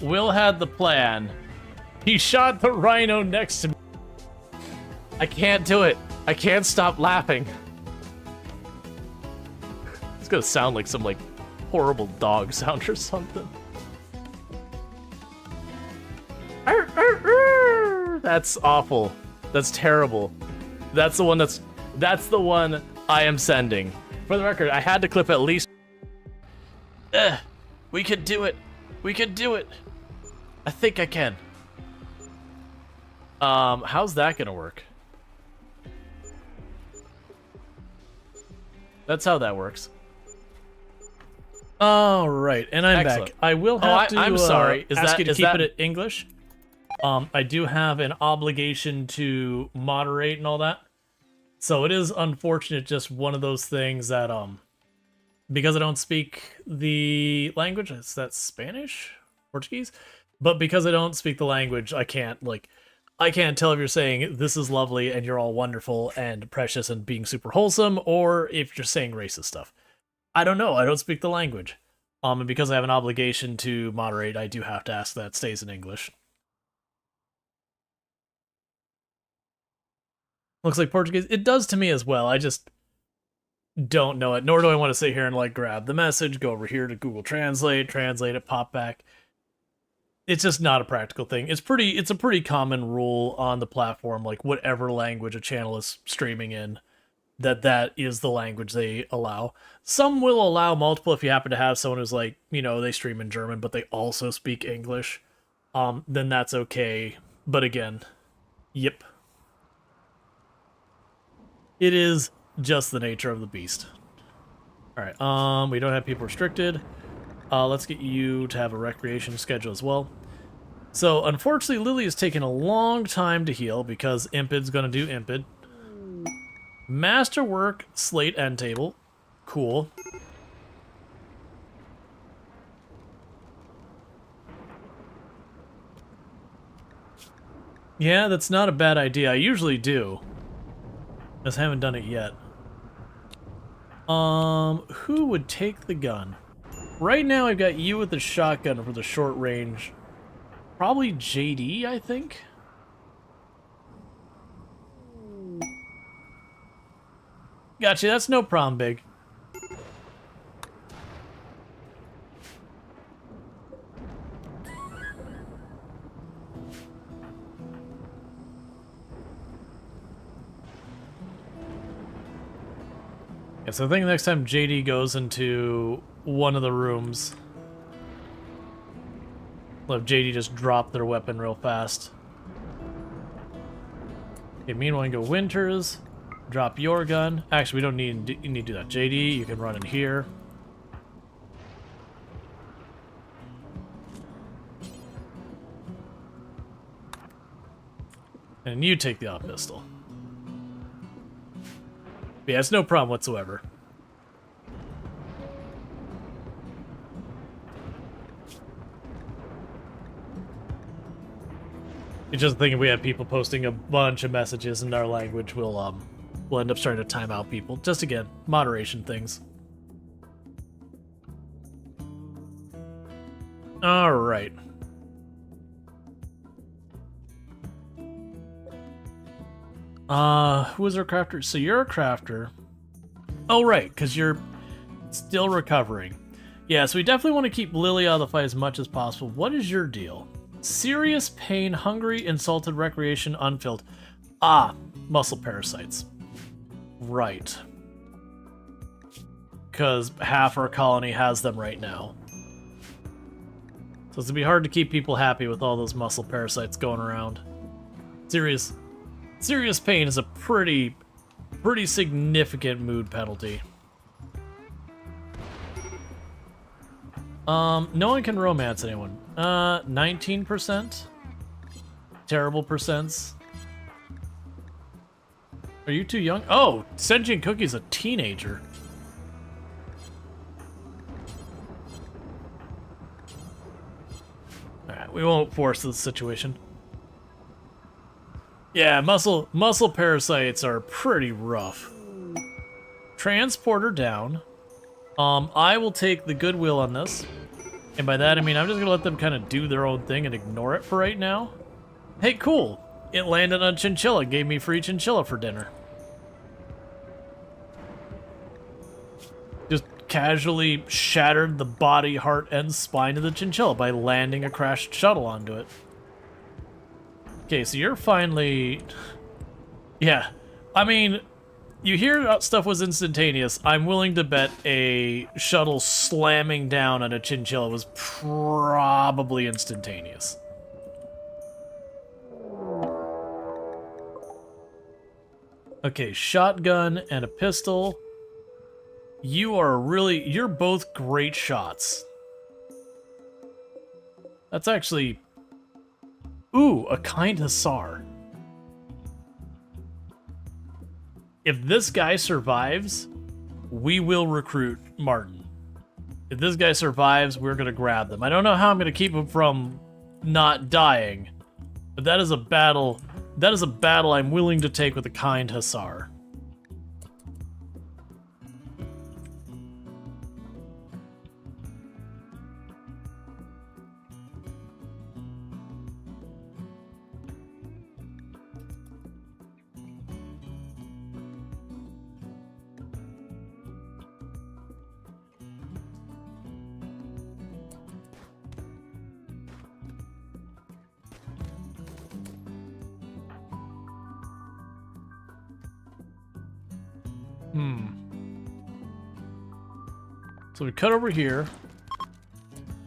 Will had the plan. He shot the rhino next to me. I can't do it. I can't stop laughing. It's gonna sound like some like horrible dog sound or something. That's awful. That's terrible. That's the one I am sending. For the record, I had to clip at least. We could do it. We can do it. I think I can. How's that gonna work? That's how that works. All right, and I'm Excellent. back. I will have to. I'm sorry. Ask you to keep that it in English. I do have an obligation to moderate and all that, so it is unfortunate. Just one of those things that because I don't speak the language, is that Spanish, Portuguese? But because I don't speak the language, I can't tell if you're saying this is lovely and you're all wonderful and precious and being super wholesome, or if you're saying racist stuff. I don't know. I don't speak the language. And because I have an obligation to moderate, I do have to ask that it stays in English. Looks like Portuguese. It does to me as well. I just don't know it. Nor do I want to sit here and like grab the message, go over here to Google Translate it, pop back. It's just not a practical thing. It's a pretty common rule on the platform, like whatever language a channel is streaming in, that is the language they allow. Some will allow multiple if you happen to have someone who's like, you know, they stream in German, but they also speak English. Then that's okay. But again, yep. It is just the nature of the beast. Alright, we don't have people restricted. Let's get you to have a recreation schedule as well. So, unfortunately, Lily is taking a long time to heal because Impid's gonna do Impid. Masterwork, slate, end table. Cool. Yeah, that's not a bad idea. I usually do. Just haven't done it yet. Who would take the gun? Right now, I've got you with the shotgun for the short range. Probably JD, I think. Gotcha, that's no problem, Big. Yeah, so I think next time JD goes into one of the rooms, let JD just drop their weapon real fast. Okay, meanwhile, go Winters. Drop your gun. Actually, we don't need to do that. JD, you can run in here. And you take the op pistol. Yeah, it's no problem whatsoever. It's just thinking we have people posting a bunch of messages in our language, we'll end up starting to time out people. Just again, moderation things. All right. Who is our crafter? So you're a crafter. Oh, right, because you're still recovering. Yeah, so we definitely want to keep Lily out of the fight as much as possible. What is your deal? Serious pain, hungry, insulted, recreation, unfilled. Ah, muscle parasites. Right. Because half our colony has them right now. So it's gonna be hard to keep people happy with all those muscle parasites going around. Serious pain is a pretty significant mood penalty. No one can romance anyone. 19%? Terrible percents. Are you too young? Oh, Sentient Cookie's a teenager. Alright, we won't force this situation. Yeah, muscle parasites are pretty rough. Transporter down. I will take the goodwill on this. And by that, I mean I'm just gonna let them kind of do their own thing and ignore it for right now. Hey, cool. It landed on chinchilla, gave me free chinchilla for dinner. Just casually shattered the body, heart, and spine of the chinchilla by landing a crashed shuttle onto it. Okay, so you're finally... Yeah, I mean, You hear stuff was instantaneous. I'm willing to bet a shuttle slamming down on a chinchilla was probably instantaneous. Okay, shotgun and a pistol. You're both great shots. That's actually... Ooh, a kind hussar. If this guy survives, we will recruit Martin. If this guy survives, we're going to grab them. I don't know how I'm going to keep him from not dying, but that is a battle. That is a battle I'm willing to take with a kind hussar. So we cut over here.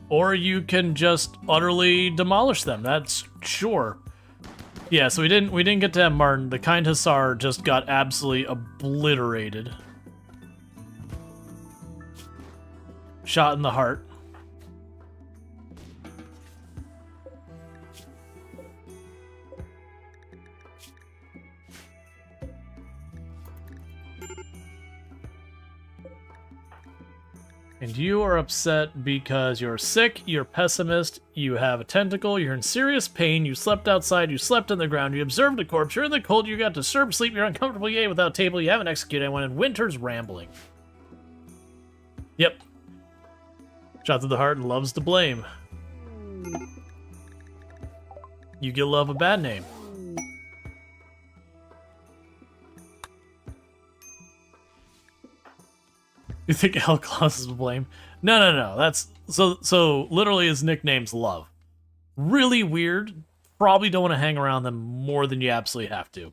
Or you can just utterly demolish them. That's sure. Yeah, so we didn't get to have Martin. The kind hussar just got absolutely obliterated. Shot in the heart. And you are upset because you're sick, you're pessimist, you have a tentacle, you're in serious pain, you slept outside, you slept on the ground, you observed a corpse, you're in the cold, you got disturbed sleep, you're uncomfortable, you ate without table, you haven't executed anyone, and winter's rambling. Yep. Shot through the heart and loves to blame. You give love a bad name. You think Hellclaws is to blame? No. That's so literally his nickname's Love. Really weird. Probably don't want to hang around them more than you absolutely have to.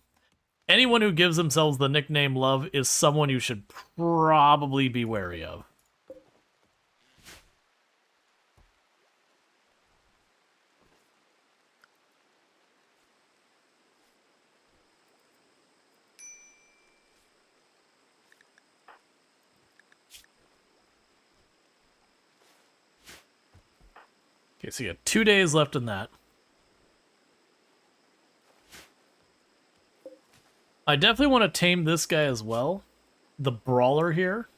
Anyone who gives themselves the nickname Love is someone you should probably be wary of. Okay, so you got 2 days left in that. I definitely want to tame this guy as well. The brawler here.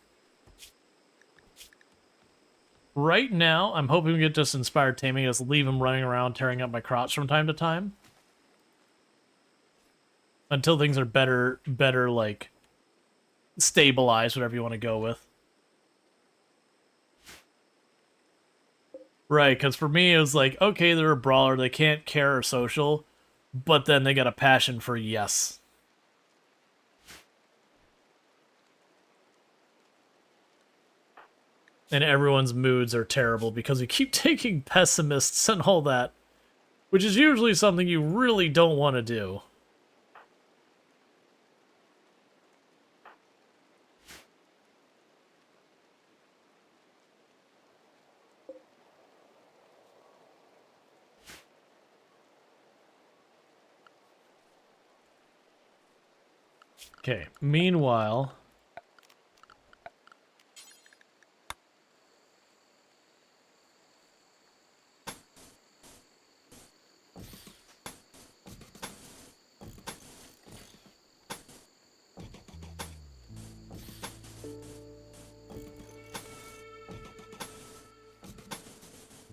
Right now, I'm hoping we get just inspired taming. Just leave him running around tearing up my crotch from time to time. Until things are better like, stabilized, whatever you want to go with. Right, because for me, it was like, okay, they're a brawler, they can't care or social, but then they got a passion for yes. And everyone's moods are terrible because we keep taking pessimists and all that, which is usually something you really don't want to do. Okay, meanwhile...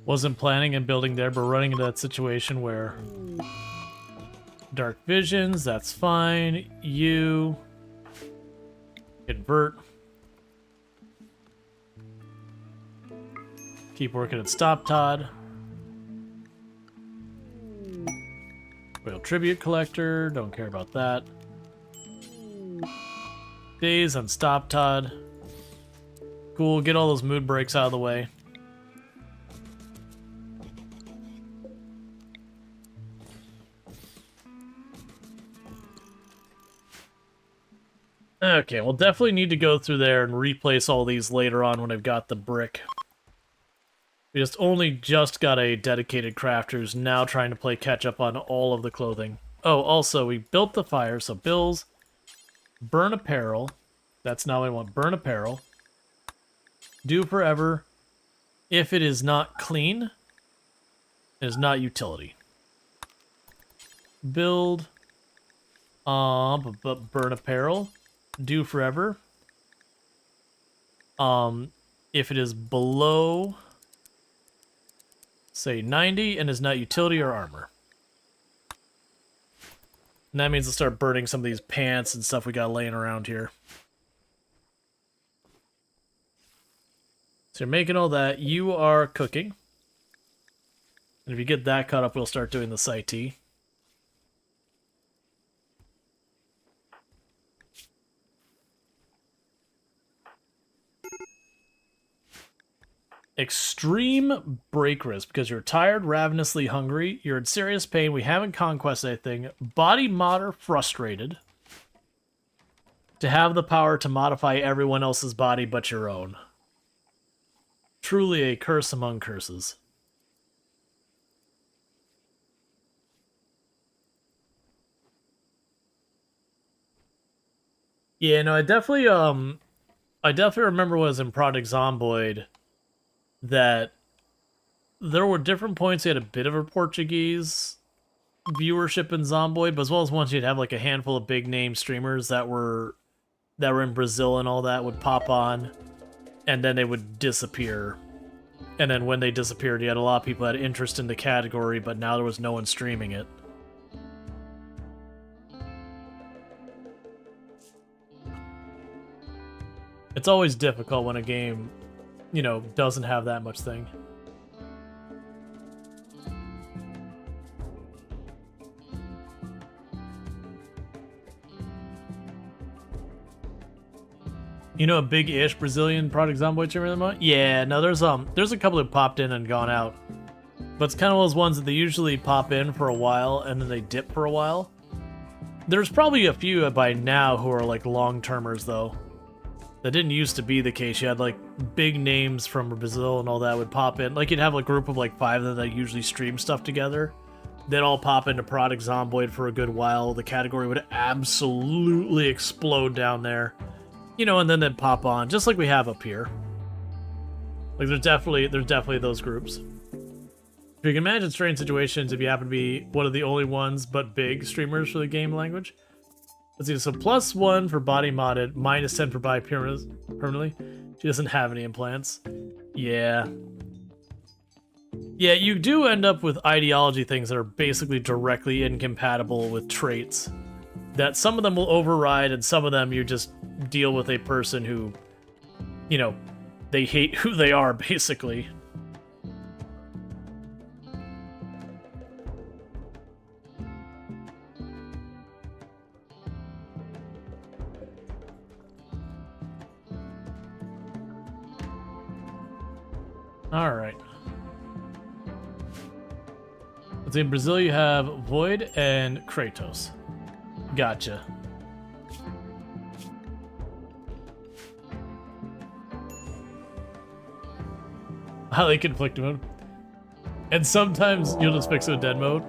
Wasn't planning and building there, but running into that situation where... Dark visions, that's fine. You... Convert. Keep working at Stop Todd. Royal Tribute Collector, don't care about that. Days on Stop Todd. Cool, get all those mood breaks out of the way. Okay, we'll definitely need to go through there and replace all these later on when I've got the brick. We just got a dedicated crafter who's now trying to play catch up on all of the clothing. Oh, also, we built the fire, so bills, burn apparel. That's now what I want, burn apparel. Do forever. If it is not clean, it is not utility. Build, but burn apparel. Do forever. If it is below, say 90 and is not utility or armor. And that means to start burning some of these pants and stuff we got laying around here. So you're making all that. You are cooking. And if you get that caught up, we'll start doing the side tea. Extreme break risk because you're tired, ravenously hungry, you're in serious pain, we haven't conquested anything, body mod or frustrated. To have the power to modify everyone else's body but your own. Truly a curse among curses. Yeah, no, I definitely remember when I was in Project Zomboid that there were different points you had a bit of a Portuguese viewership in Zomboid, but as well as once you'd have like a handful of big name streamers that were in Brazil and all that would pop on, and then they would disappear. And then when they disappeared, you had a lot of people that had interest in the category, but now there was no one streaming it. It's always difficult when a game, you know, doesn't have that much thing. You know a big-ish Brazilian Project Zomboid streamer? Yeah, no, there's a couple that popped in and gone out. But it's kind of those ones that they usually pop in for a while and then they dip for a while. There's probably a few by now who are like long-termers though. That didn't used to be the case. You had like big names from Brazil and all that would pop in. Like you'd have a group of like 5 of them that usually stream stuff together. They'd all pop into Project Zomboid for a good while. The category would absolutely explode down there. You know, and then they'd pop on, just like we have up here. Like there's definitely those groups. If you can imagine strange situations if you happen to be one of the only ones but big streamers for the game language. Let's see, so +1 for body modded, -10 for body permanently. She doesn't have any implants. Yeah. Yeah, you do end up with ideology things that are basically directly incompatible with traits. That some of them will override, and some of them you just deal with a person who, you know, they hate who they are, basically. Alright. Let's see, in Brazil you have Void and Kratos. Gotcha. Highly conflicted mode. And sometimes you'll just fix it with dead mode.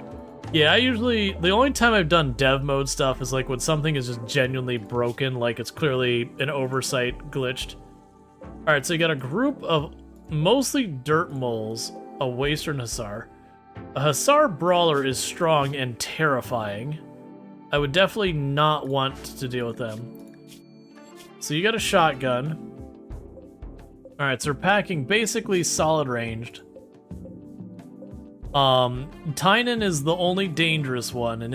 Yeah, the only time I've done dev mode stuff is like when something is just genuinely broken, like it's clearly an oversight glitched. Alright, so you got a group of mostly dirt moles, a waster and Hussar. A Hussar brawler is strong and terrifying. I would definitely not want to deal with them. So you got a shotgun. Alright, so we're packing basically solid ranged. Tynan is the only dangerous one, and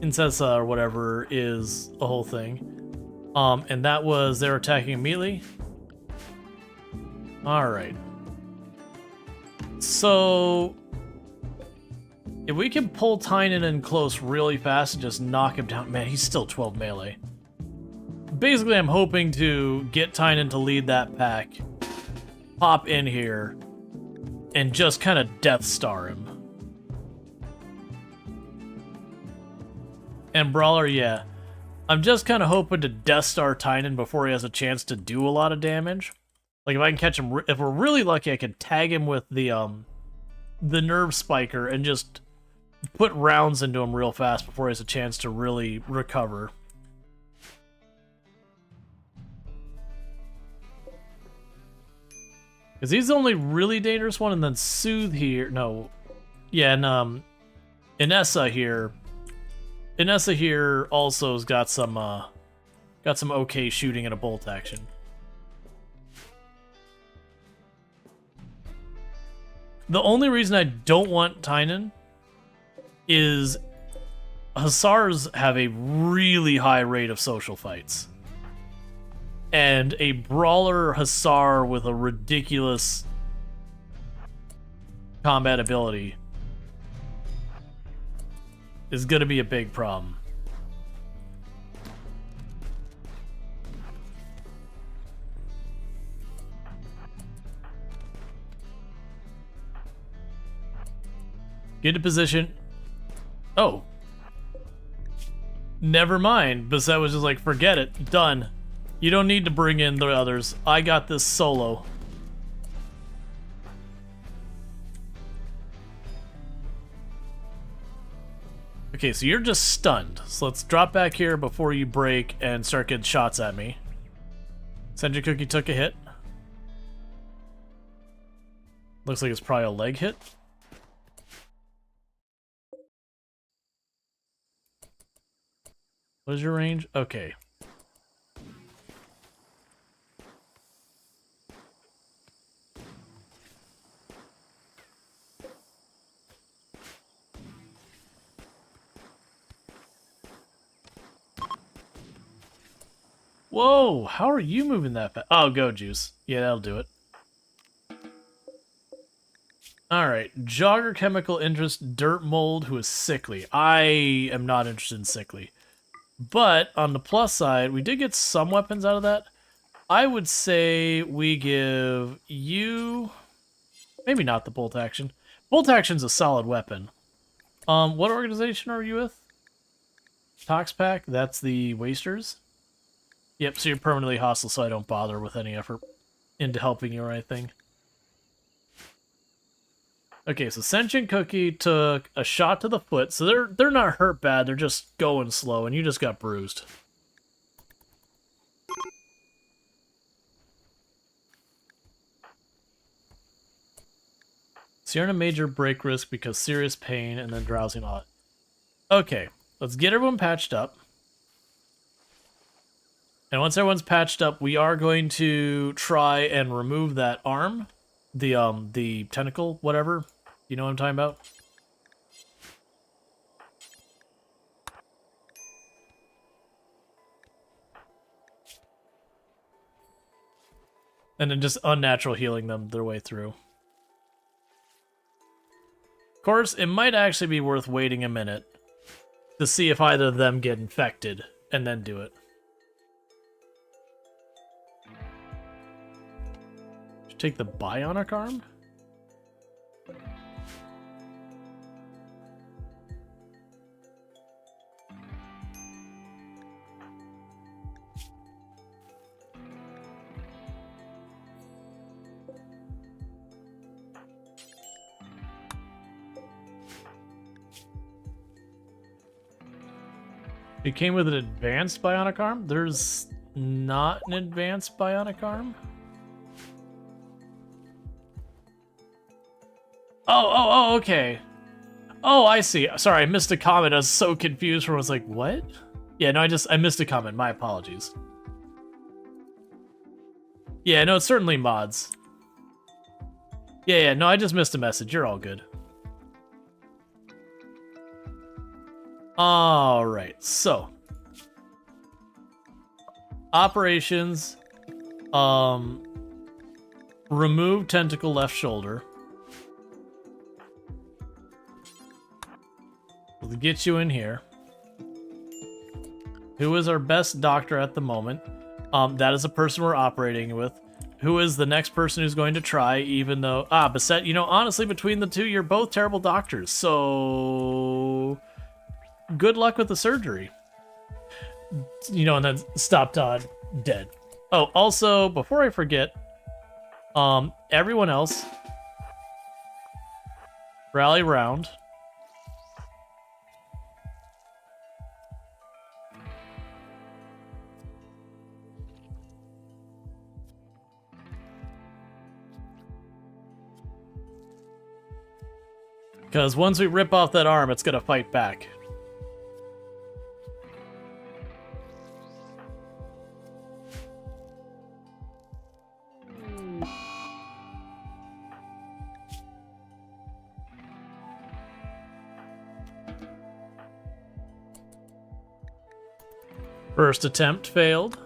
Incessa or whatever is a whole thing. And that was, they're attacking immediately. Alright. So if we can pull Tynan in close really fast and just knock him down, man, he's still 12 melee. Basically, I'm hoping to get Tynan to lead that pack, pop in here, and just kind of Death Star him. And Brawler, yeah. I'm just kind of hoping to Death Star Tynan before he has a chance to do a lot of damage. Like, if I can catch him, if we're really lucky, I can tag him with the nerve spiker and just put rounds into him real fast before he has a chance to really recover. Because he's the only really dangerous one, and then Soothe here. No. Yeah, and Inessa here. Inessa here also has got some okay shooting and a bolt action. The only reason I don't want Tynan is Hussars have a really high rate of social fights. And a brawler Hussar with a ridiculous combat ability is going to be a big problem. Get into position. Oh. Never mind. Basset was just like, forget it. Done. You don't need to bring in the others. I got this solo. Okay, so you're just stunned. So let's drop back here before you break and start getting shots at me. Sentry Cookie took a hit. Looks like it's probably a leg hit. What is your range? Okay. Whoa, how are you moving that fast? Oh, go Juice. Yeah, that'll do it. Alright, Jogger Chemical Interest, Dirt Mold, who is sickly. I am not interested in sickly. But, on the plus side, we did get some weapons out of that. I would say we give you... Maybe not the Bolt Action. Bolt Action's a solid weapon. What organization are you with? Toxpack? That's the Wasters? Yep, so you're permanently hostile, so I don't bother with any effort into helping you or anything. Okay, so Sentient Cookie took a shot to the foot, so they're not hurt bad, they're just going slow, and you just got bruised. So you're in a major break risk because serious pain and then drowsing on it. Okay, let's get everyone patched up. And once everyone's patched up, we are going to try and remove that arm. The tentacle, whatever. You know what I'm talking about? And then just unnatural healing them their way through. Of course, it might actually be worth waiting a minute to see if either of them get infected, and then do it. Should take the bionic arm? It came with an advanced bionic arm? There's not an advanced bionic arm? Oh, okay. Oh, I see. Sorry, I missed a comment. I was so confused where I was like, what? Yeah, no, I missed a comment. My apologies. Yeah, no, it's certainly mods. Yeah, no, I just missed a message. You're all good. Alright, so. Operations. Remove tentacle left shoulder. We'll get you in here. Who is our best doctor at the moment? That is a person we're operating with. Who is the next person who's going to try, even though... Basset, you know, honestly, between the two, you're both terrible doctors, so... Good luck with the surgery. you know, and then stopped on dead. Oh, also, before I forget, everyone else, rally round. Because once we rip off that arm, it's going to fight back. First attempt failed.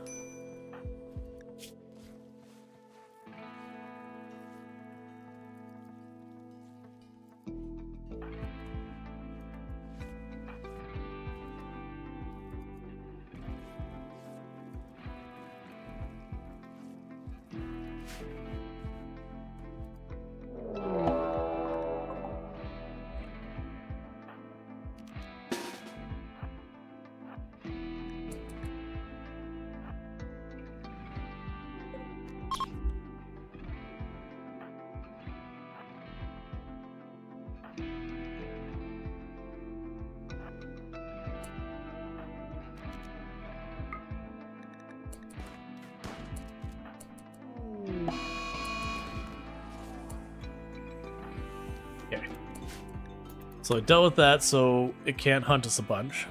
So I dealt with that, so it can't hunt us a bunch.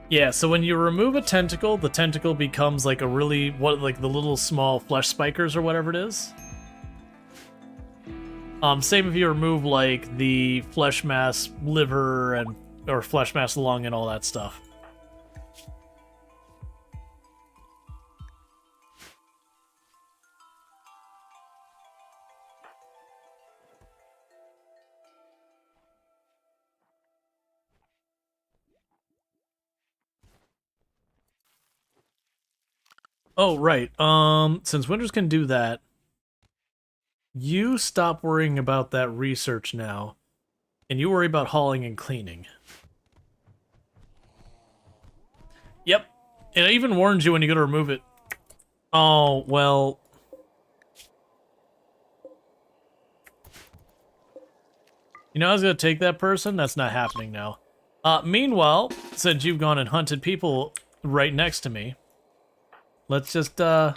Yeah, so when you remove a tentacle, the tentacle becomes like a really, like the little small flesh spikers or whatever it is. Same if you remove like the flesh mass liver or flesh mass lung and all that stuff. Oh, right. Since Winters can do that, you stop worrying about that research now, and you worry about hauling and cleaning. Yep. And it even warns you when you go to remove it. Oh, well. You know, I was going to take that person. That's not happening now. Meanwhile, since you've gone and hunted people right next to me, let's just, I'm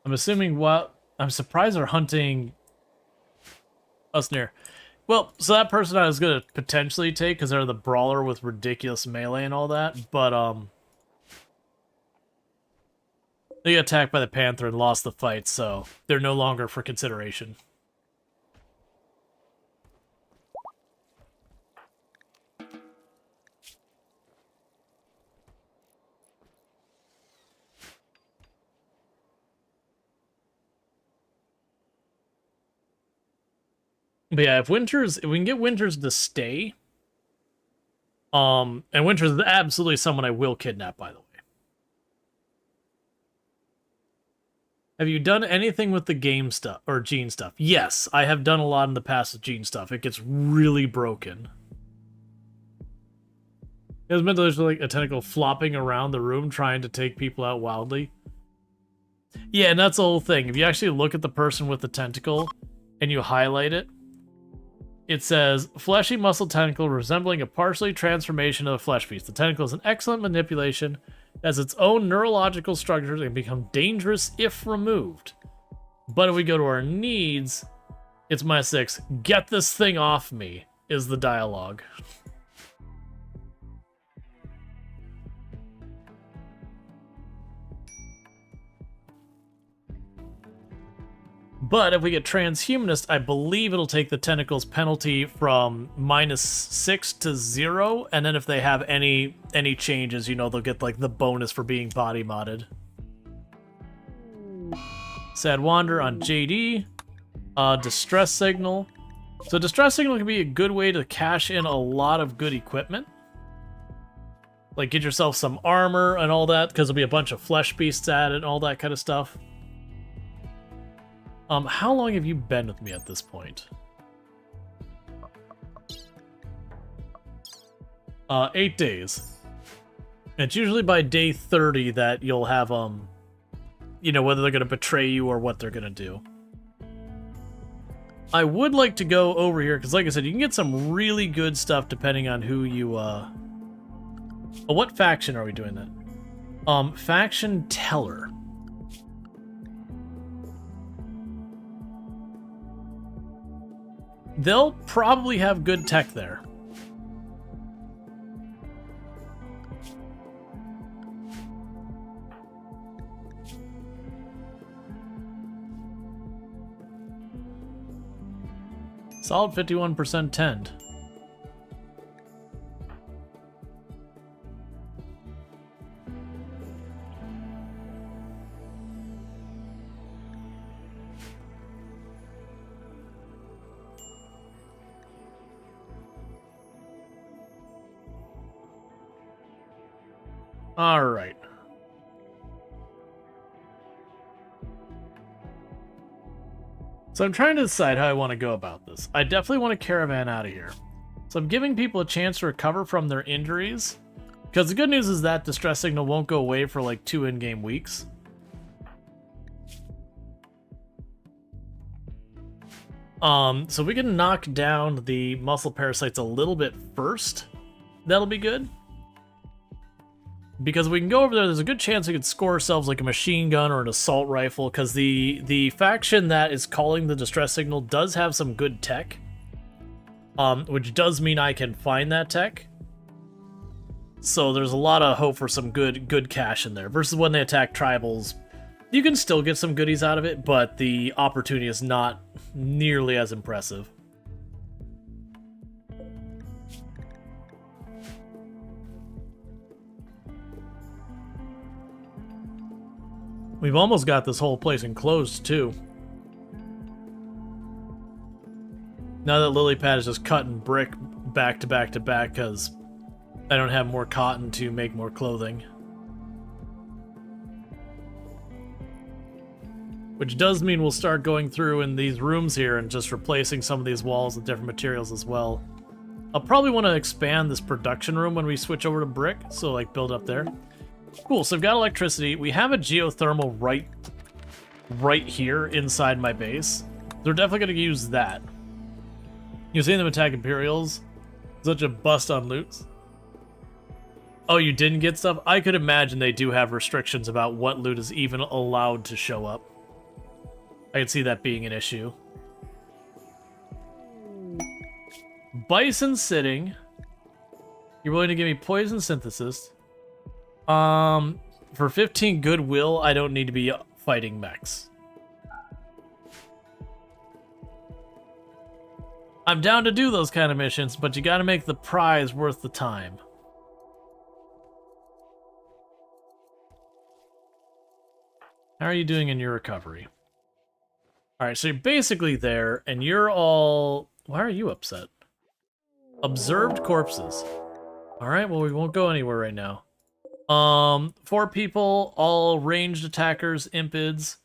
assuming I'm surprised they're hunting us near. Well, so that person I was going to potentially take because they're the brawler with ridiculous melee and all that, but, they got attacked by the Panther and lost the fight, so they're no longer for consideration. But yeah, if we can get Winters to stay, and Winters is absolutely someone I will kidnap, by the way. Have you done anything with the game stuff, or Gene stuff? Yes, I have done a lot in the past with Gene stuff. It gets really broken. It was meant to like a tentacle flopping around the room trying to take people out wildly. Yeah, and that's the whole thing. If you actually look at the person with the tentacle, and you highlight it, it says, fleshy muscle tentacle resembling a partially transformation of a flesh piece. The tentacle is an excellent manipulation, it has its own neurological structures and become dangerous if removed. But if we go to our needs, it's -6. Get this thing off me, is the dialogue. But if we get transhumanist, I believe it'll take the tentacles penalty from -6 to 0, and then if they have any changes, you know, they'll get like the bonus for being body modded. Sad Wander on JD. Distress Signal. So Distress Signal can be a good way to cash in a lot of good equipment. Like get yourself some armor and all that, because there'll be a bunch of flesh beasts at it and all that kind of stuff. How long have you been with me at this point? 8 days. And it's usually by day 30 that you'll have, you know, whether they're going to betray you or what they're going to do. I would like to go over here, because like I said, you can get some really good stuff depending on who you, Oh, what faction are we doing that? Faction Teller. They'll probably have good tech there. Solid 51% tend. All right. So I'm trying to decide how I want to go about this. I definitely want to caravan out of here. So I'm giving people a chance to recover from their injuries. Because the good news is that distress signal won't go away for like 2 in-game weeks. So we can knock down the muscle parasites a little bit first. That'll be good. Because we can go over there, there's a good chance we could score ourselves like a machine gun or an assault rifle, because the faction that is calling the distress signal does have some good tech. Which does mean I can find that tech. So there's a lot of hope for some good cash in there. Versus when they attack tribals, you can still get some goodies out of it, but the opportunity is not nearly as impressive. We've almost got this whole place enclosed, too. Now that lily pad is just cutting brick back to back to back because I don't have more cotton to make more clothing. Which does mean we'll start going through in these rooms here and just replacing some of these walls with different materials as well. I'll probably want to expand this production room when we switch over to brick, so like build up there. Cool, so I've got electricity. We have a geothermal right here inside my base. They're definitely going to use that. You've seen them attack Imperials? Such a bust on loots. Oh, you didn't get stuff? I could imagine they do have restrictions about what loot is even allowed to show up. I could see that being an issue. Bison sitting. You're willing to give me poison synthesis. For 15 goodwill, I don't need to be fighting mechs. I'm down to do those kind of missions, but you gotta make the prize worth the time. How are you doing in your recovery? Alright, so you're basically there, and you're all... Why are you upset? Observed corpses. Alright, well we won't go anywhere right now. 4 people, all ranged attackers, impids.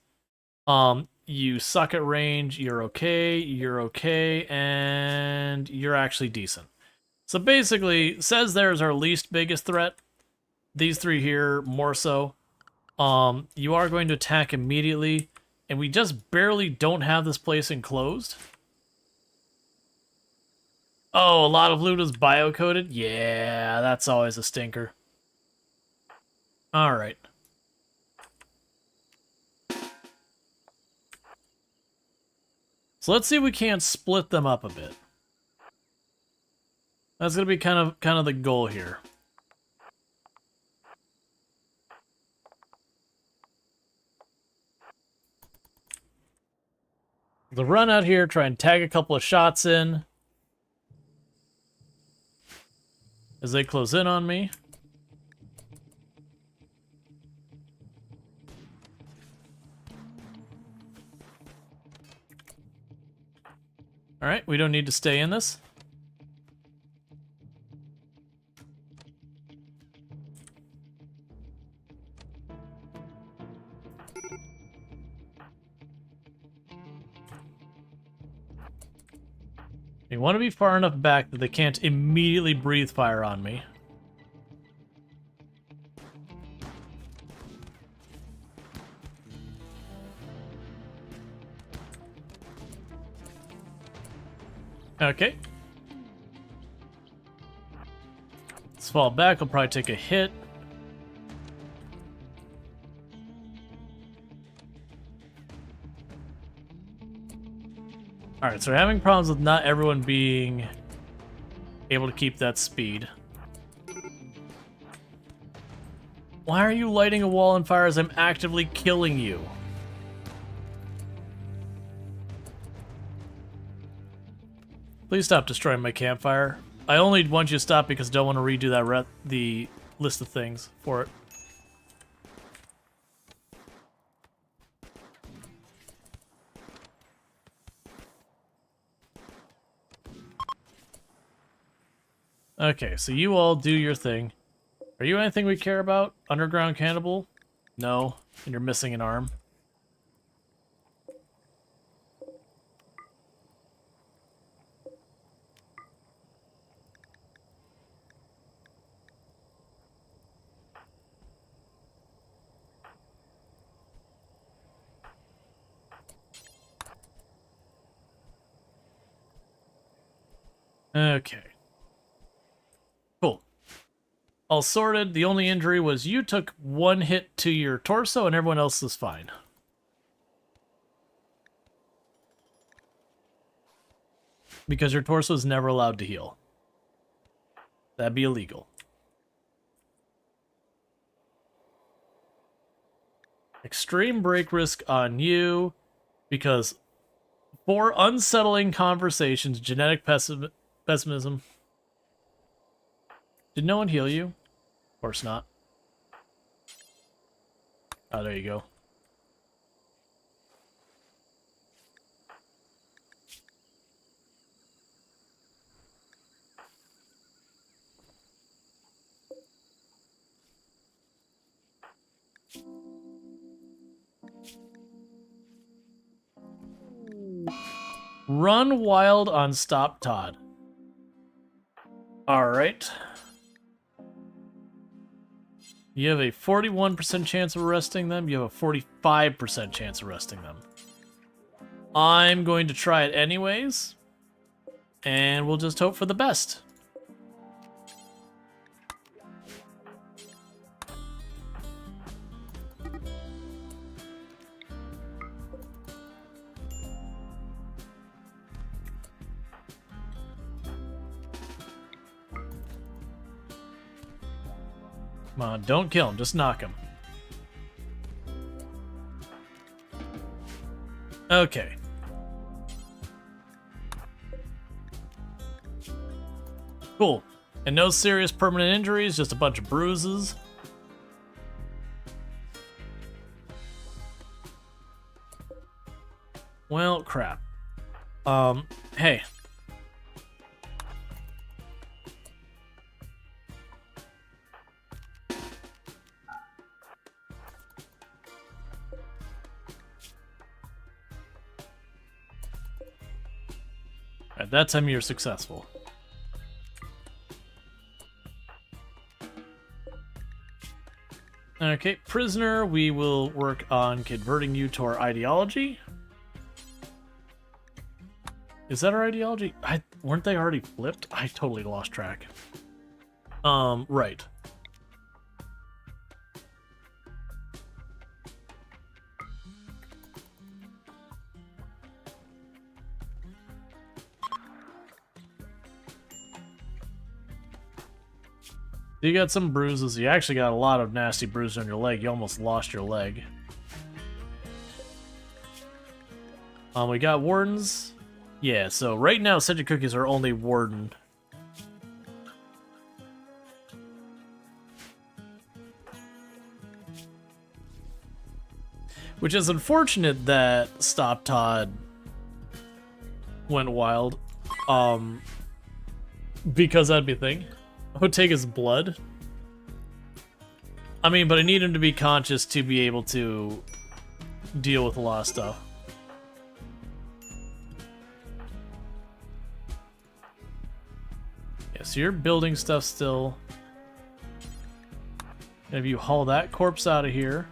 You suck at range, you're okay, and you're actually decent. So basically, says there's our least biggest threat. These 3 here, more so. You are going to attack immediately, and we just barely don't have this place enclosed. Oh, a lot of loot is biocoded? Yeah, that's always a stinker. Alright. So let's see if we can't split them up a bit. That's gonna be kind of the goal here. The run out here, try and tag a couple of shots in as they close in on me. Alright, we don't need to stay in this. You want to be far enough back that they can't immediately breathe fire on me. Okay. Let's fall back. I'll probably take a hit. Alright, so we're having problems with not everyone being able to keep that speed. Why are you lighting a wall on fire as I'm actively killing you? Please stop destroying my campfire. I only want you to stop because I don't want to redo that the list of things for it. Okay, so you all do your thing. Are you anything we care about? Underground cannibal? No, and you're missing an arm. Okay. Cool. All sorted. The only injury was you took one hit to your torso and everyone else is fine. Because your torso is never allowed to heal. That'd be illegal. Extreme break risk on you because 4 unsettling conversations, genetic pessimism. Did no one heal you? Of course not. Oh, there you go. Run wild on Stop Todd. Alright. You have a 41% chance of arresting them. You have a 45% chance of arresting them. I'm going to try it anyways. And we'll just hope for the best. Come on, don't kill him, just knock him. Okay. Cool. And no serious permanent injuries, just a bunch of bruises. Well, crap. Hey. At that time, you're successful. Okay, prisoner, we will work on converting you to our ideology. Is that our ideology? Weren't they already flipped? I totally lost track. Right. You got some bruises. You actually got a lot of nasty bruises on your leg. You almost lost your leg. We got wardens. Yeah, so right now, scented cookies are only warden. Which is unfortunate that Stop Todd went wild. Because that'd be a thing. I would take his blood. I mean, but I need him to be conscious to be able to deal with a lot of stuff. Yeah, so you're building stuff still. And if you haul that corpse out of here,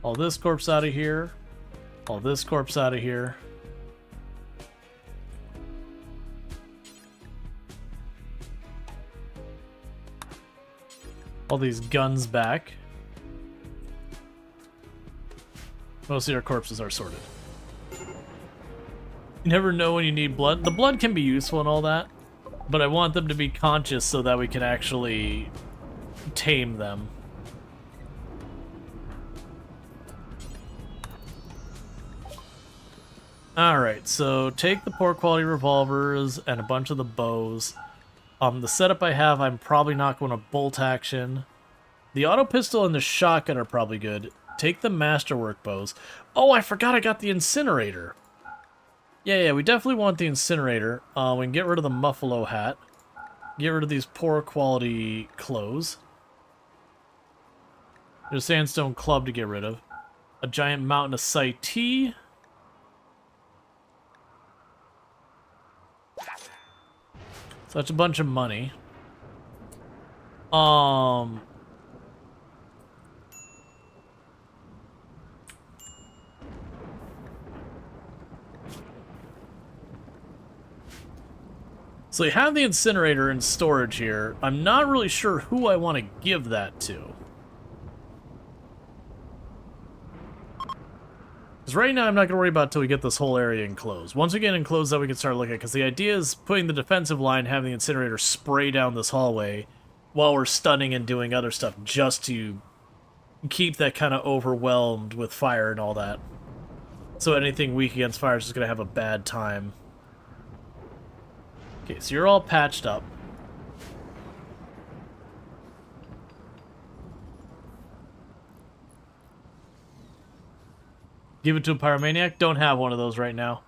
haul this corpse out of here, haul this corpse out of here. All these guns back. Most of your corpses are sorted. You never know when you need blood. The blood can be useful and all that, but I want them to be conscious so that we can actually tame them. Alright, so take the poor quality revolvers and a bunch of the bows. The setup I have, I'm probably not going to bolt action. The auto pistol and the shotgun are probably good. Take the masterwork bows. Oh, I forgot I got the incinerator. Yeah, we definitely want the incinerator. We can get rid of the muffalo hat. Get rid of these poor quality clothes. There's a sandstone club to get rid of. A giant mountain of Saiti. So that's a bunch of money. So you have the incinerator in storage here. I'm not really sure who I want to give that to. Because right now I'm not going to worry about it until we get this whole area enclosed. Once we get enclosed, then we can start looking at it. Because the idea is putting the defensive line, having the incinerator spray down this hallway while we're stunning and doing other stuff just to keep that kind of overwhelmed with fire and all that. So anything weak against fire is just going to have a bad time. Okay, so you're all patched up. Give it to a pyromaniac? Don't have one of those right now.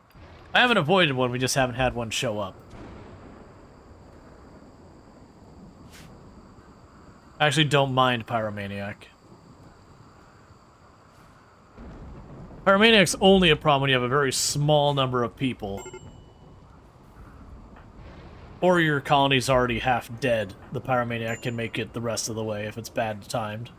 I haven't avoided one, we just haven't had one show up. I actually don't mind pyromaniac. Pyromaniac's only a problem when you have a very small number of people. Or your colony's already half dead. The pyromaniac can make it the rest of the way if it's bad timed.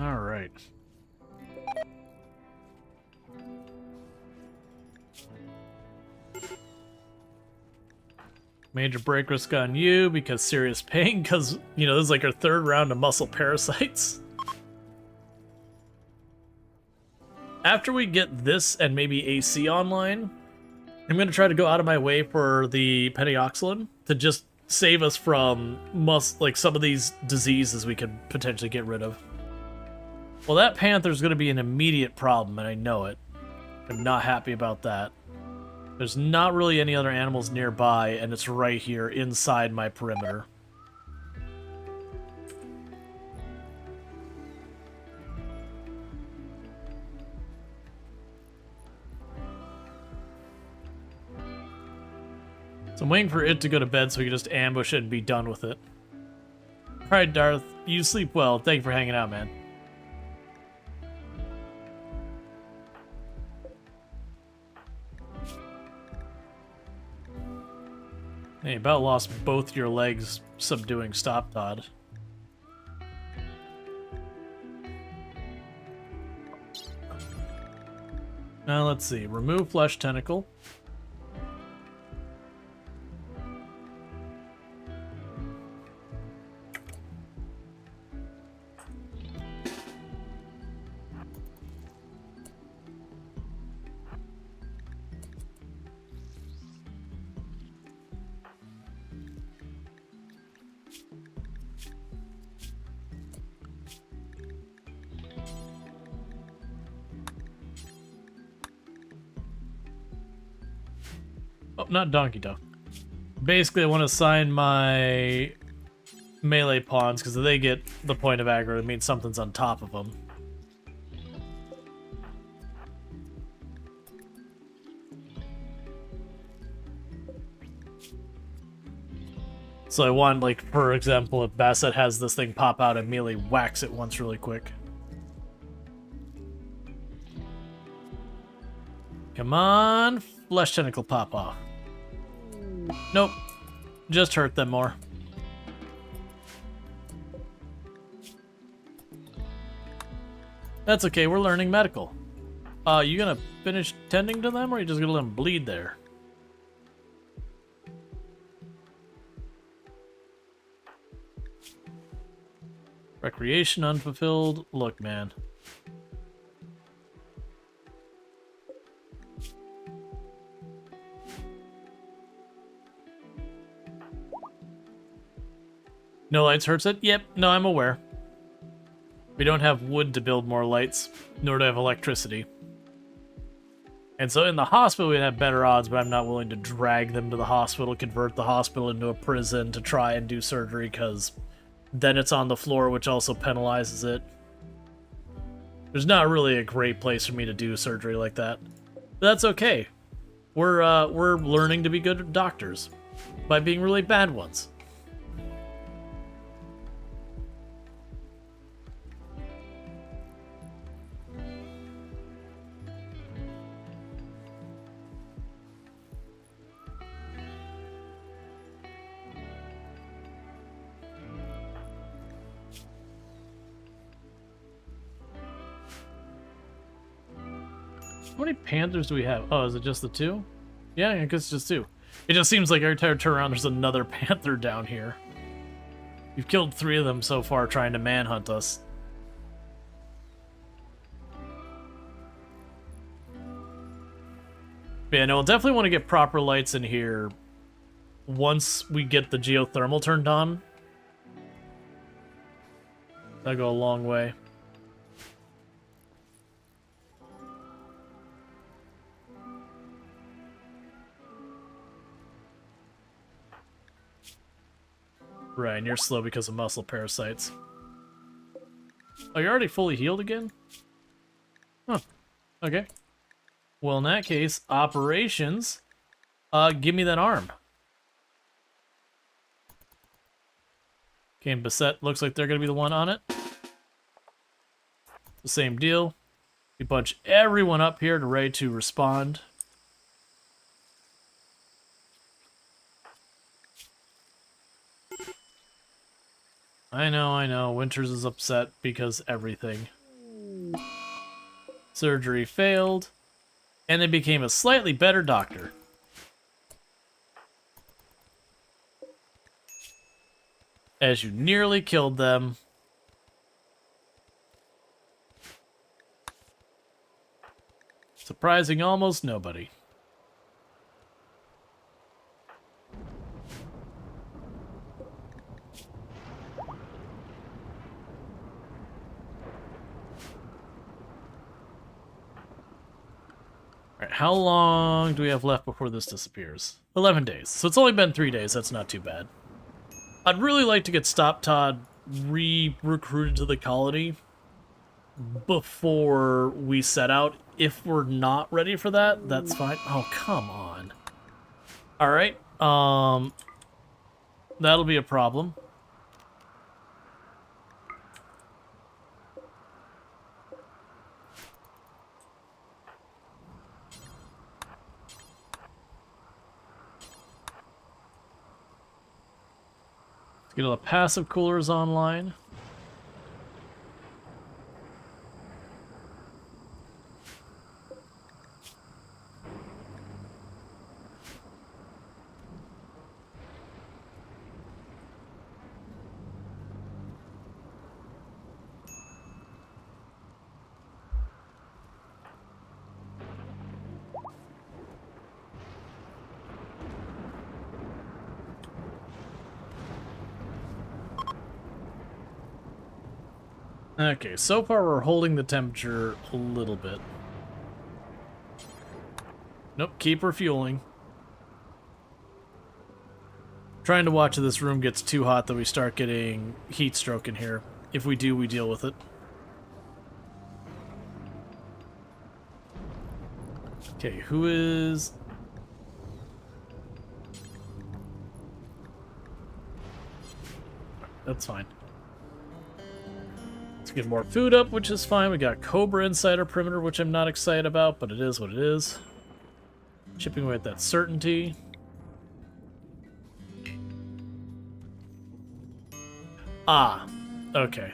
All right. Major break risk on you because serious pain because, you know, this is like our third round of muscle parasites. After we get this and maybe AC online, I'm going to try to go out of my way for the pentioxylin to just save us from like some of these diseases we could potentially get rid of. Well, that panther's going to be an immediate problem, and I know it. I'm not happy about that. There's not really any other animals nearby, and it's right here inside my perimeter. So I'm waiting for it to go to bed so we can just ambush it and be done with it. Alright, Darth. You sleep well. Thank you for hanging out, man. Hey, about lost both your legs subduing Stop Todd. Now let's see. Remove flesh tentacle. Oh, not Donkey Duck. Basically, I want to assign my melee pawns, because if they get the point of aggro, it means something's on top of them. So I want, like, for example, if Basset has this thing pop out and melee whacks it once really quick. Come on, flesh tentacle pop off. Nope, just hurt them more. That's okay, we're learning medical. You gonna finish tending to them, or are you just gonna let them bleed there? Recreation unfulfilled. Look, man. No lights hurts it? Yep, no, I'm aware. We don't have wood to build more lights, nor do I have electricity. And so in the hospital we'd have better odds, but I'm not willing to drag them to the hospital, convert the hospital into a prison to try and do surgery, because then it's on the floor, which also penalizes it. There's not really a great place for me to do surgery like that. But that's okay. We're learning to be good doctors by being really bad ones. How many panthers do we have? Oh, is it just the two? Yeah, I guess it's just two. It just seems like every time I turn around, there's another panther down here. You've killed 3 of them so far trying to manhunt us. But yeah, no, we'll definitely want to get proper lights in here once we get the geothermal turned on. That'll go a long way. Right, and you're slow because of muscle parasites. Oh, you're already fully healed again? Huh. Okay. Well, in that case, operations. Give me that arm. Okay, and Basset looks like they're going to be the one on it. The same deal. We bunch everyone up here to ready to respond. I know. Winters is upset because everything. Surgery failed, and they became a slightly better doctor. As you nearly killed them. Surprising almost nobody. Alright, how long do we have left before this disappears? 11 days. So it's only been 3 days, that's not too bad. I'd really like to get Stop Todd re-recruited to the colony before we set out. If we're not ready for that, that's fine. Oh, come on. Alright, that'll be a problem. Get all the passive coolers online. Okay, so far we're holding the temperature a little bit. Nope, keep refueling. Trying to watch if this room gets too hot that we start getting heat stroke in here. If we do, we deal with it. Okay, who is... That's fine. Let's get more food up, which is fine. We got Cobra inside our perimeter, which I'm not excited about, but it is what it is. Chipping away at that certainty. Ah, okay.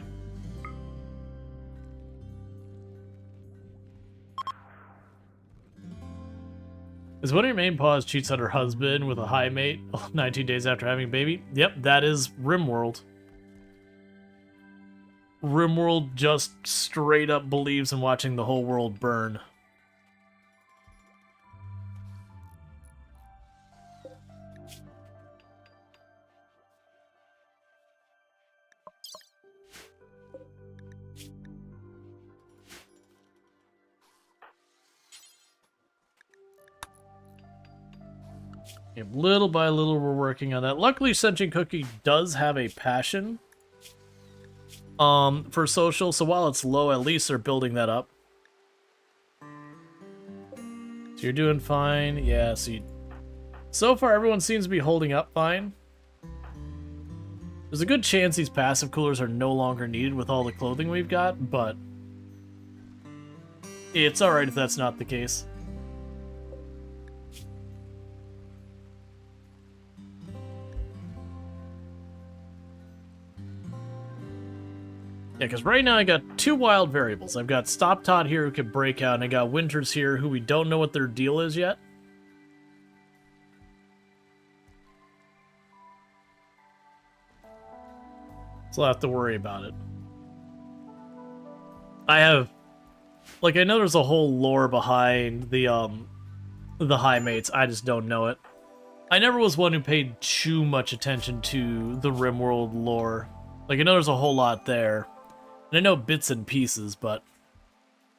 Is one of your main paws cheats on her husband with a high mate 19 days after having a baby? Yep, that is RimWorld. RimWorld just straight up believes in watching the whole world burn. And little by little, we're working on that. Luckily, Sentient Cookie does have a passion for social, so while it's low, at least they're building that up. So you're doing fine. Yeah, so far, everyone seems to be holding up fine. There's a good chance these passive coolers are no longer needed with all the clothing we've got, but it's alright if that's not the case. Yeah, because right now I got two wild variables. I've got Stop Tot here who can break out, and I got Winters here who we don't know what their deal is yet. So I'll have to worry about it. I know there's a whole lore behind the high mates. I just don't know it. I never was one who paid too much attention to the RimWorld lore. Like, I know there's a whole lot there. And I know bits and pieces, but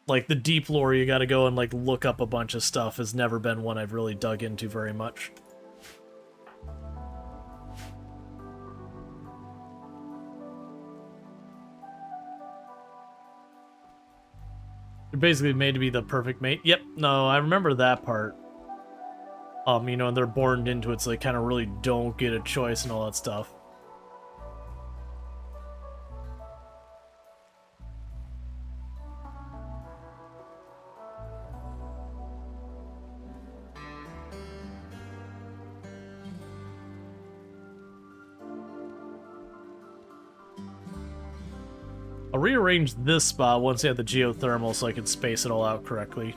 like the deep lore, you gotta go and like look up a bunch of stuff, has never been one I've really dug into very much. They're basically made to be the perfect mate. Yep, no, I remember that part. You know, and they're born into it, so they kind of really don't get a choice and all that stuff. I'll rearrange this spot once I have the geothermal so I can space it all out correctly.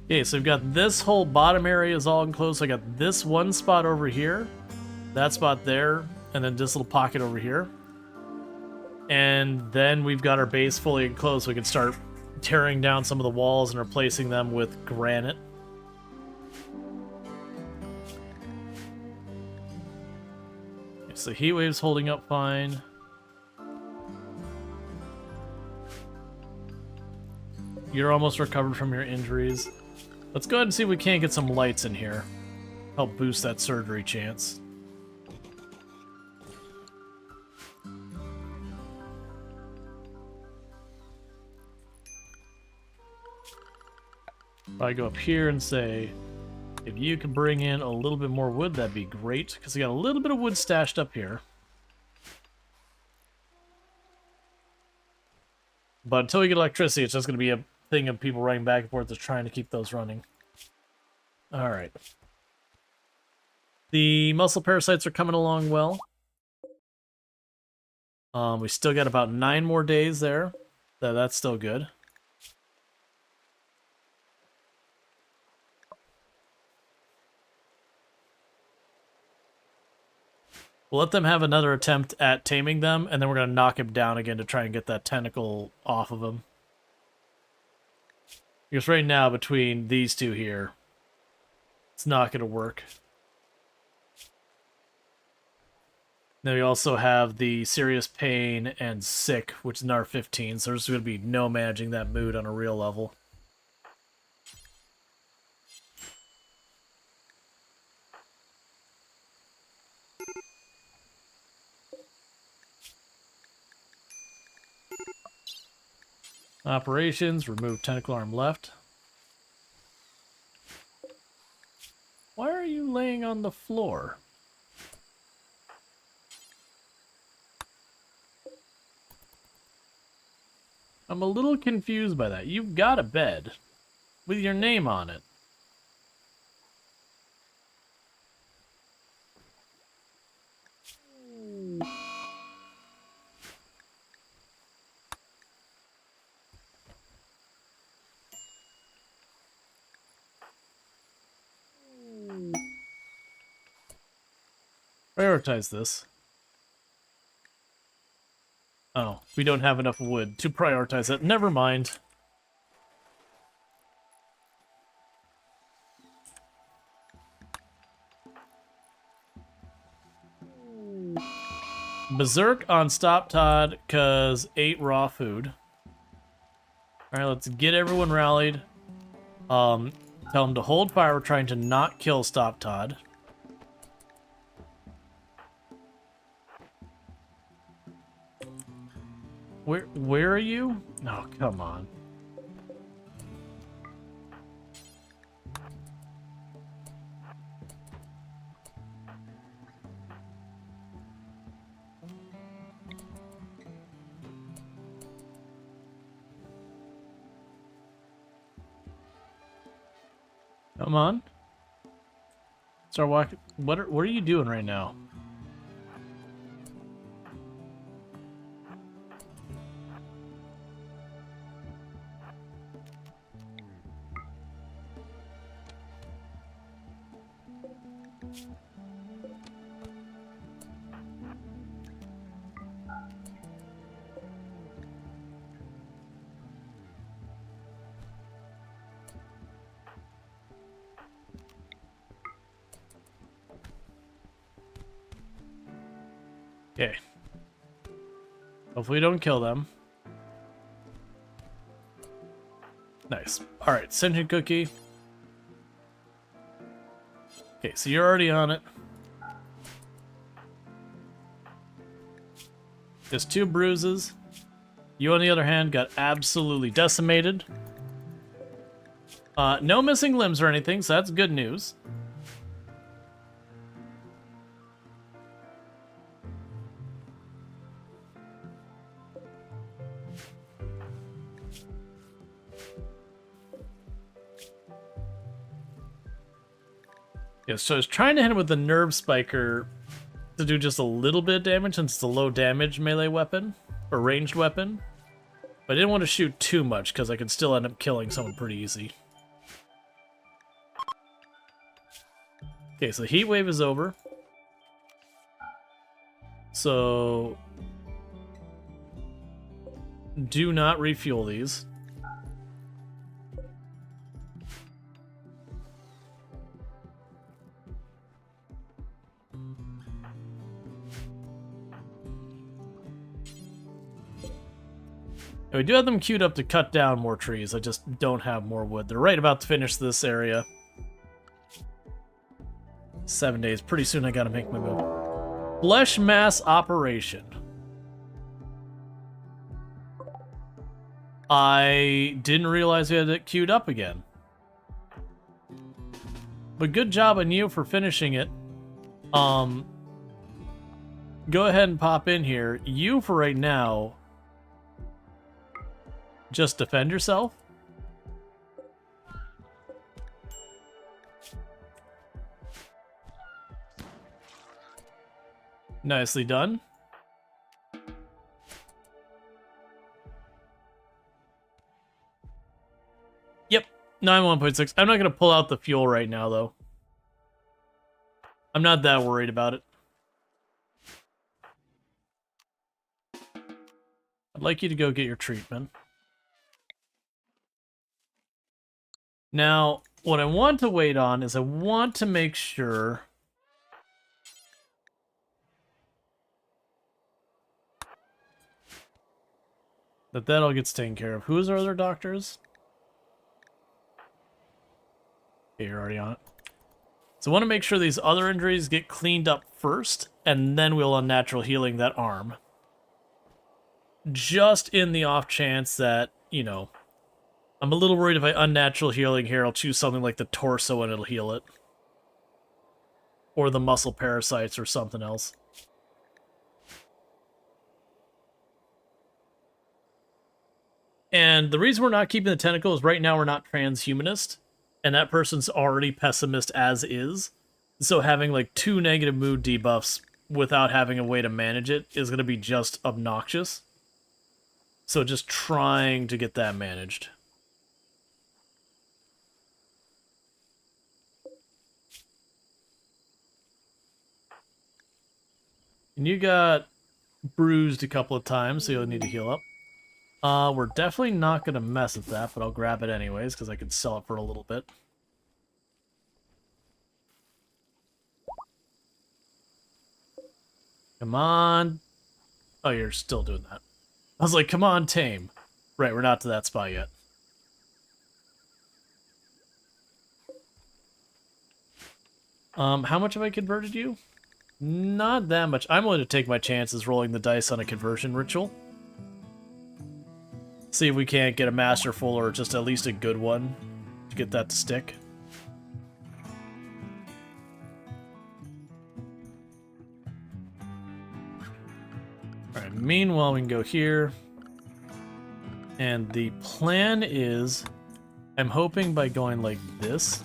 Okay, so we've got this whole bottom area is all enclosed. So I got this one spot over here, that spot there, and then this little pocket over here. And then we've got our base fully enclosed so we can start tearing down some of the walls and replacing them with granite. Okay, so heat wave's holding up fine. You're almost recovered from your injuries. Let's go ahead and see if we can't get some lights in here. Help boost that surgery chance. If I go up here and say, if you can bring in a little bit more wood, that'd be great, because we got a little bit of wood stashed up here. But until we get electricity, it's just going to be a thing of people running back and forth just trying to keep those running. Alright. The muscle parasites are coming along well. We still got about 9 more days there. That's still good. We'll let them have another attempt at taming them, and then we're going to knock him down again to try and get that tentacle off of him. Because right now, between these two here, it's not going to work. Then we also have the serious pain and sick, which is another 15, so there's going to be no managing that mood on a real level. Operations, remove tentacle arm left. Why are you laying on the floor? I'm a little confused by that. You've got a bed with your name on it. Prioritize this. Oh, we don't have enough wood to prioritize it. Never mind. Berserk on Stop Todd, cause 8 raw food. Alright, let's get everyone rallied. Tell them to hold fire. We're trying to not kill Stop Todd. Where are you? Oh, come on. Come on. Start walking. What are you doing right now? Okay. Hopefully we don't kill them. Nice. Alright, sentient cookie. Okay, so you're already on it. Just 2 bruises. You, on the other hand, got absolutely decimated. No missing limbs or anything, so that's good news. Yeah, so I was trying to hit him with the nerve spiker to do just a little bit of damage since it's a low damage melee weapon or ranged weapon. But I didn't want to shoot too much because I could still end up killing someone pretty easy. Okay, so heat wave is over. So do not refuel these. And we do have them queued up to cut down more trees. I just don't have more wood. They're right about to finish this area. 7 days. Pretty soon I gotta make my move. Flesh mass operation. I didn't realize we had it queued up again. But good job on you for finishing it. Go ahead and pop in here. You, for right now, just defend yourself. Nicely done. Yep, 91.6. I'm not going to pull out the fuel right now, though. I'm not that worried about it. I'd like you to go get your treatment. Now, what I want to wait on is I want to make sure That all gets taken care of. Who is our other doctors? Okay, you're already on it. So I want to make sure these other injuries get cleaned up first, and then we'll unnatural healing that arm. Just in the off chance that, you know, I'm a little worried if I unnatural healing here, I'll choose something like the torso and it'll heal it. Or the muscle parasites or something else. And the reason we're not keeping the tentacle is right now we're not transhumanist. And that person's already pessimist as is. So having like 2 negative mood debuffs without having a way to manage it is going to be just obnoxious. So just trying to get that managed. And you got bruised a couple of times, so you'll need to heal up. We're definitely not going to mess with that, but I'll grab it anyways, because I could sell it for a little bit. Come on. Oh, you're still doing that. I was like, come on, tame. Right, we're not to that spot yet. How much have I converted you? Not that much. I'm willing to take my chances rolling the dice on a conversion ritual. See if we can't get a masterful or just at least a good one to get that to stick. Alright, meanwhile we can go here. And the plan is, I'm hoping by going like this,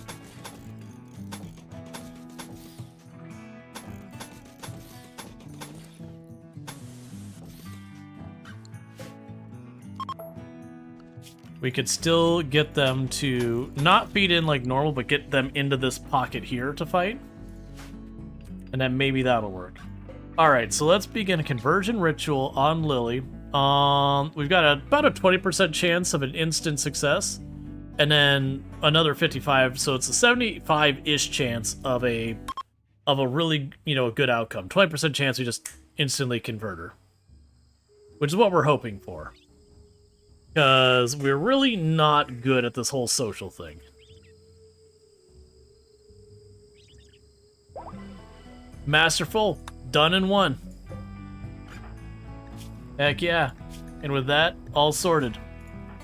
we could still get them to not feed in like normal, but get them into this pocket here to fight. And then maybe that'll work. Alright, so let's begin a conversion ritual on Lily. We've got about a 20% chance of an instant success. And then another 55, so it's a 75-ish chance of a really, you know, a good outcome. 20% chance we just instantly convert her. Which is what we're hoping for. Because we're really not good at this whole social thing. Masterful. Done in one. Heck yeah. And with that, all sorted.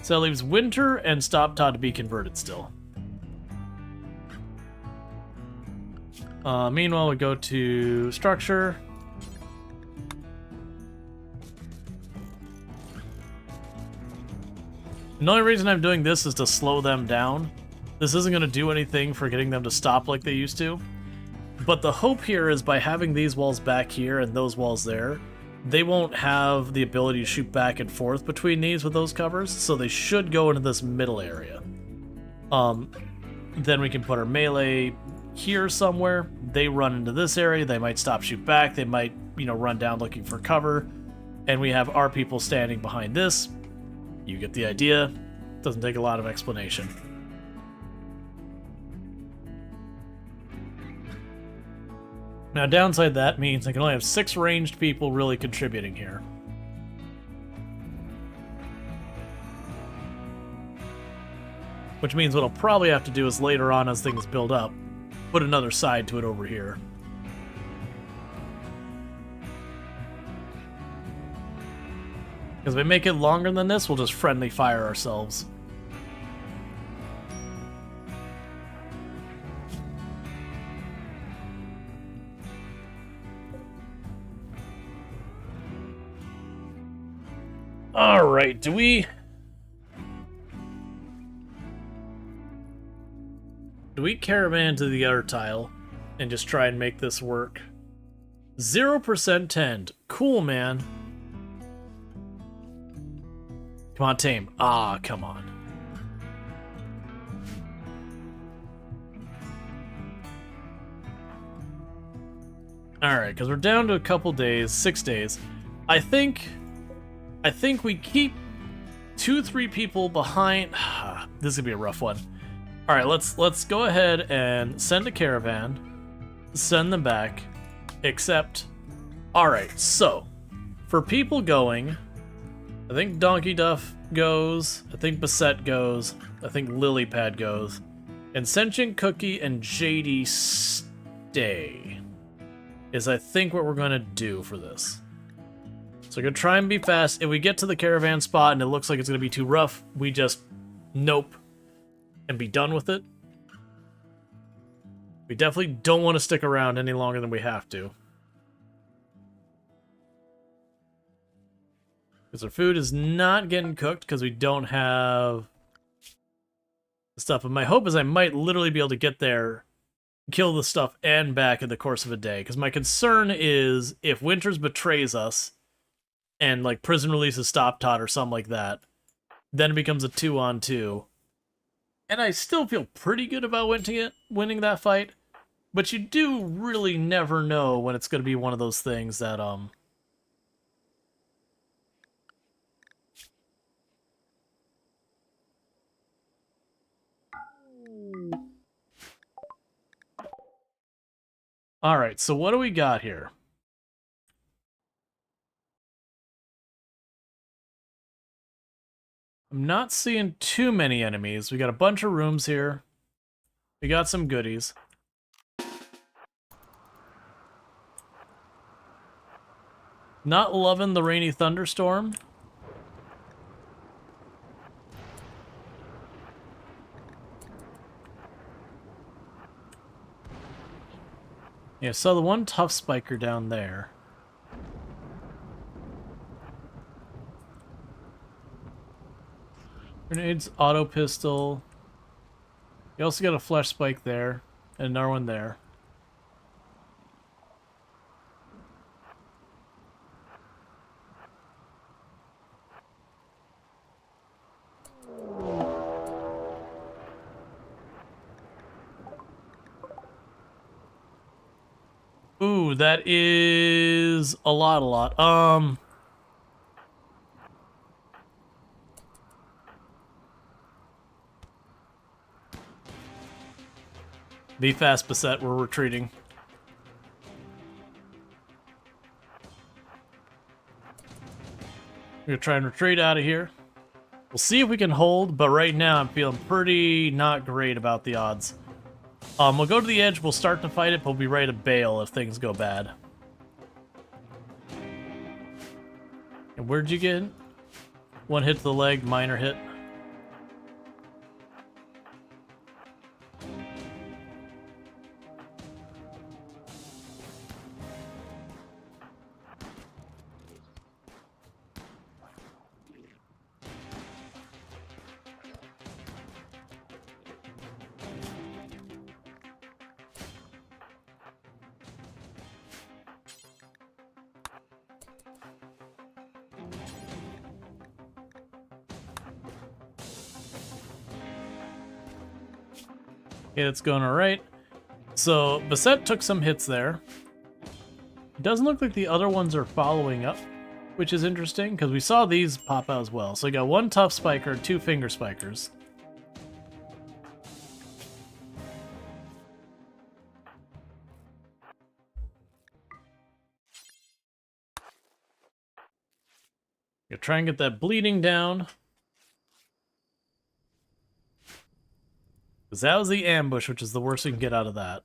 So that leaves Winter and Stop Todd to be converted still. Meanwhile, we go to Structure. The only reason I'm doing this is to slow them down. This isn't going to do anything for getting them to stop like they used to. But the hope here is by having these walls back here and those walls there, they won't have the ability to shoot back and forth between these with those covers, so they should go into this middle area. Then we can put our melee here somewhere. They run into this area, they might stop, shoot back, they might, you know, run down looking for cover, and we have our people standing behind this. You get the idea. Doesn't take a lot of explanation. Now, downside that means I can only have 6 ranged people really contributing here. Which means what I'll probably have to do is later on as things build up, put another side to it over here. Because if we make it longer than this, we'll just friendly fire ourselves. Alright, do we caravan to the other tile and just try and make this work? 0% tend. Cool, man. Come on, tame. Ah, come on. Alright, because we're down to a couple days, 6 days. I think we keep 2-3 people behind. This is gonna be a rough one. Alright, let's go ahead and send a caravan. Send them back. Except, alright, so for people going, I think Donkey Duff goes. I think Bassett goes. I think Lilypad goes. And Sentient Cookie and JD stay. Is I think what we're going to do for this. So we're going to try and be fast. If we get to the caravan spot and it looks like it's going to be too rough, we just nope and be done with it. We definitely don't want to stick around any longer than we have to. Because our food is not getting cooked because we don't have the stuff. And my hope is I might literally be able to get there, kill the stuff, and back in the course of a day. Because my concern is if Winters betrays us and like prison releases Stop Tot or something like that, then it becomes a 2-on-2. And I still feel pretty good about winning that fight. But you do really never know when it's going to be one of those things that, Alright, so what do we got here? I'm not seeing too many enemies. We got a bunch of rooms here. We got some goodies. Not loving the rainy thunderstorm. Yeah, so the one tough spiker down there. Grenades, auto pistol. You also got a flesh spike there, and another one there. Ooh, that is a lot. Be fast, Bassett, we're retreating. We're gonna try and retreat out of here. We'll see if we can hold, but right now I'm feeling pretty not great about the odds. We'll go to the edge, we'll start to fight it, but we'll be ready to bail if things go bad. And where'd you get? One hit to the leg, minor hit. Okay, that's going alright. So, Bassett took some hits there. It doesn't look like the other ones are following up, which is interesting, because we saw these pop out as well. So we got one tough spiker, 2 finger spikers. Gonna try and get that bleeding down. Because that was the ambush, which is the worst we can get out of that.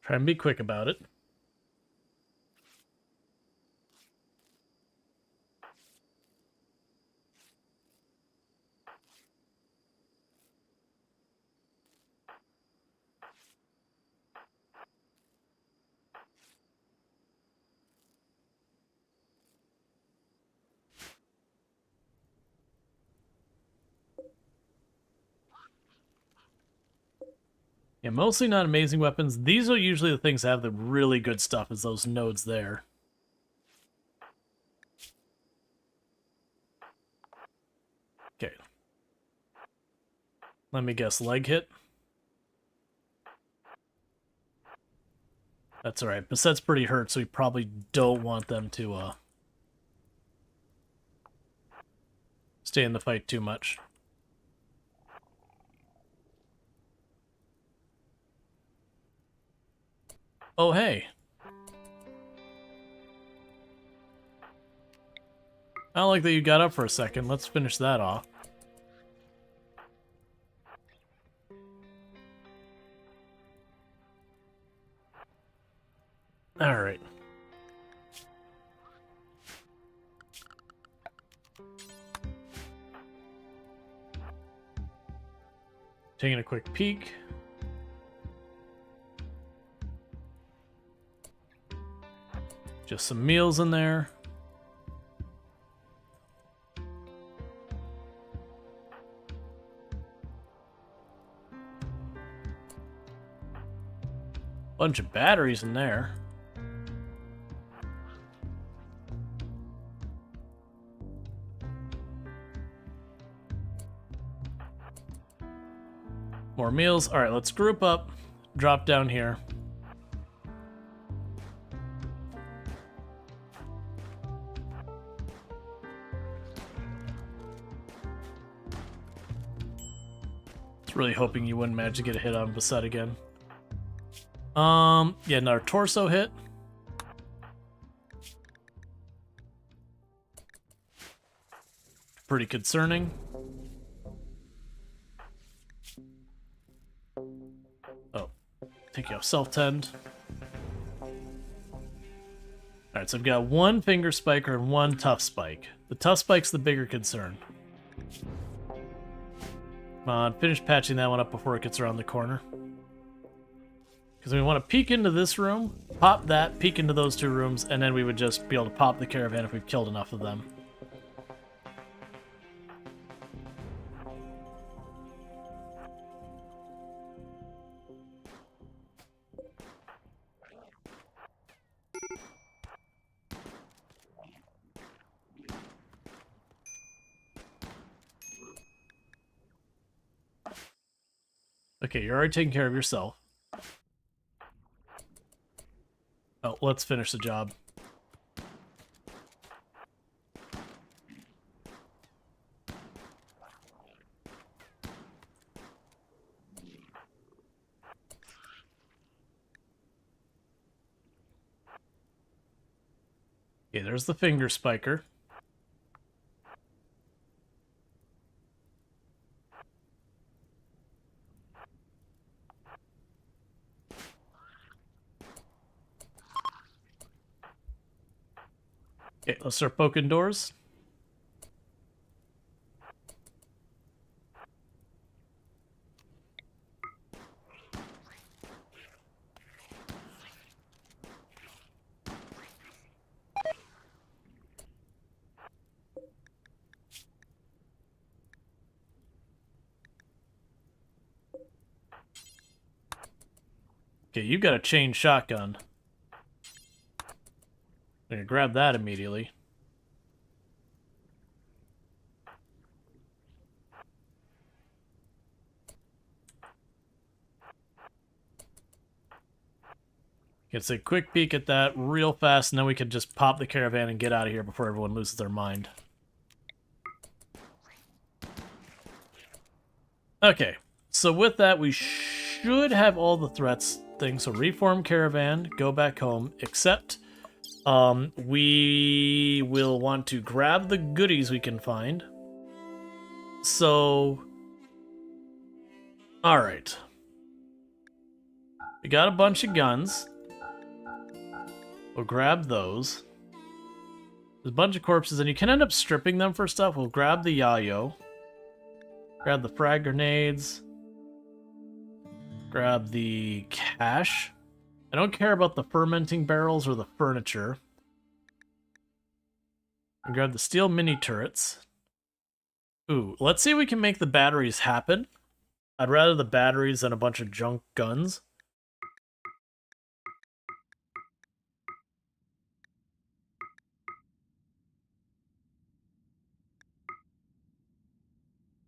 Try and be quick about it. Yeah, mostly not amazing weapons. These are usually the things that have the really good stuff, is those nodes there. Okay. Let me guess, leg hit? That's alright. Bassette's pretty hurt, so we probably don't want them to, stay in the fight too much. Oh, hey. I like that you got up for a second. Let's finish that off. All right. Taking a quick peek. Just some meals in there. Bunch of batteries in there. More meals. All right, let's group up. Drop down here. Was really hoping you wouldn't manage to get a hit on Bassett again. Yeah, another torso hit. Pretty concerning. Oh, take you off self-tend. Alright, so I've got one finger spiker and one tough spike. The tough spike's the bigger concern. Come on, finish patching that one up before it gets around the corner. Because we want to peek into this room, pop that, peek into those two rooms, and then we would just be able to pop the caravan if we've killed enough of them. Okay, you're already taking care of yourself. Oh, let's finish the job. Okay, there's the finger spiker. Okay, let's start poking doors. Okay, you've got a chain shotgun. I'm gonna grab that immediately. Gets a quick peek at that real fast, and then we can just pop the caravan and get out of here before everyone loses their mind. Okay, so with that, we should have all the threats things. So reform caravan, go back home, except we will want to grab the goodies we can find. So, all right. We got a bunch of guns. We'll grab those. There's a bunch of corpses, and you can end up stripping them for stuff. We'll grab the yayo. Grab the frag grenades. Grab the cash. I don't care about the fermenting barrels or the furniture. And grab the steel mini turrets. Ooh, let's see if we can make the batteries happen. I'd rather the batteries than a bunch of junk guns.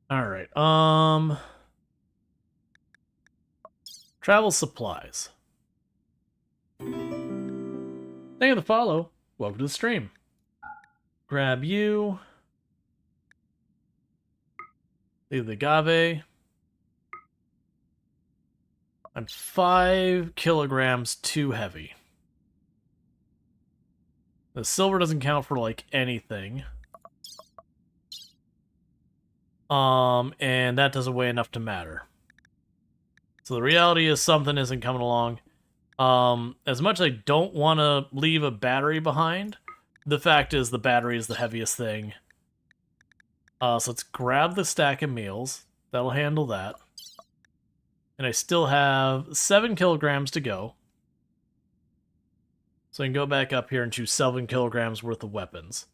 Alright, travel supplies. Thank you for the follow. Welcome to the stream. Grab you. Leave the agave. I'm 5 kilograms too heavy. The silver doesn't count for, like, anything. And that doesn't weigh enough to matter. So the reality is something isn't coming along. As much as I don't want to leave a battery behind, the fact is the battery is the heaviest thing. So let's grab the stack of meals. That'll handle that. And I still have 7 kilograms to go. So I can go back up here and choose 7 kilograms worth of weapons.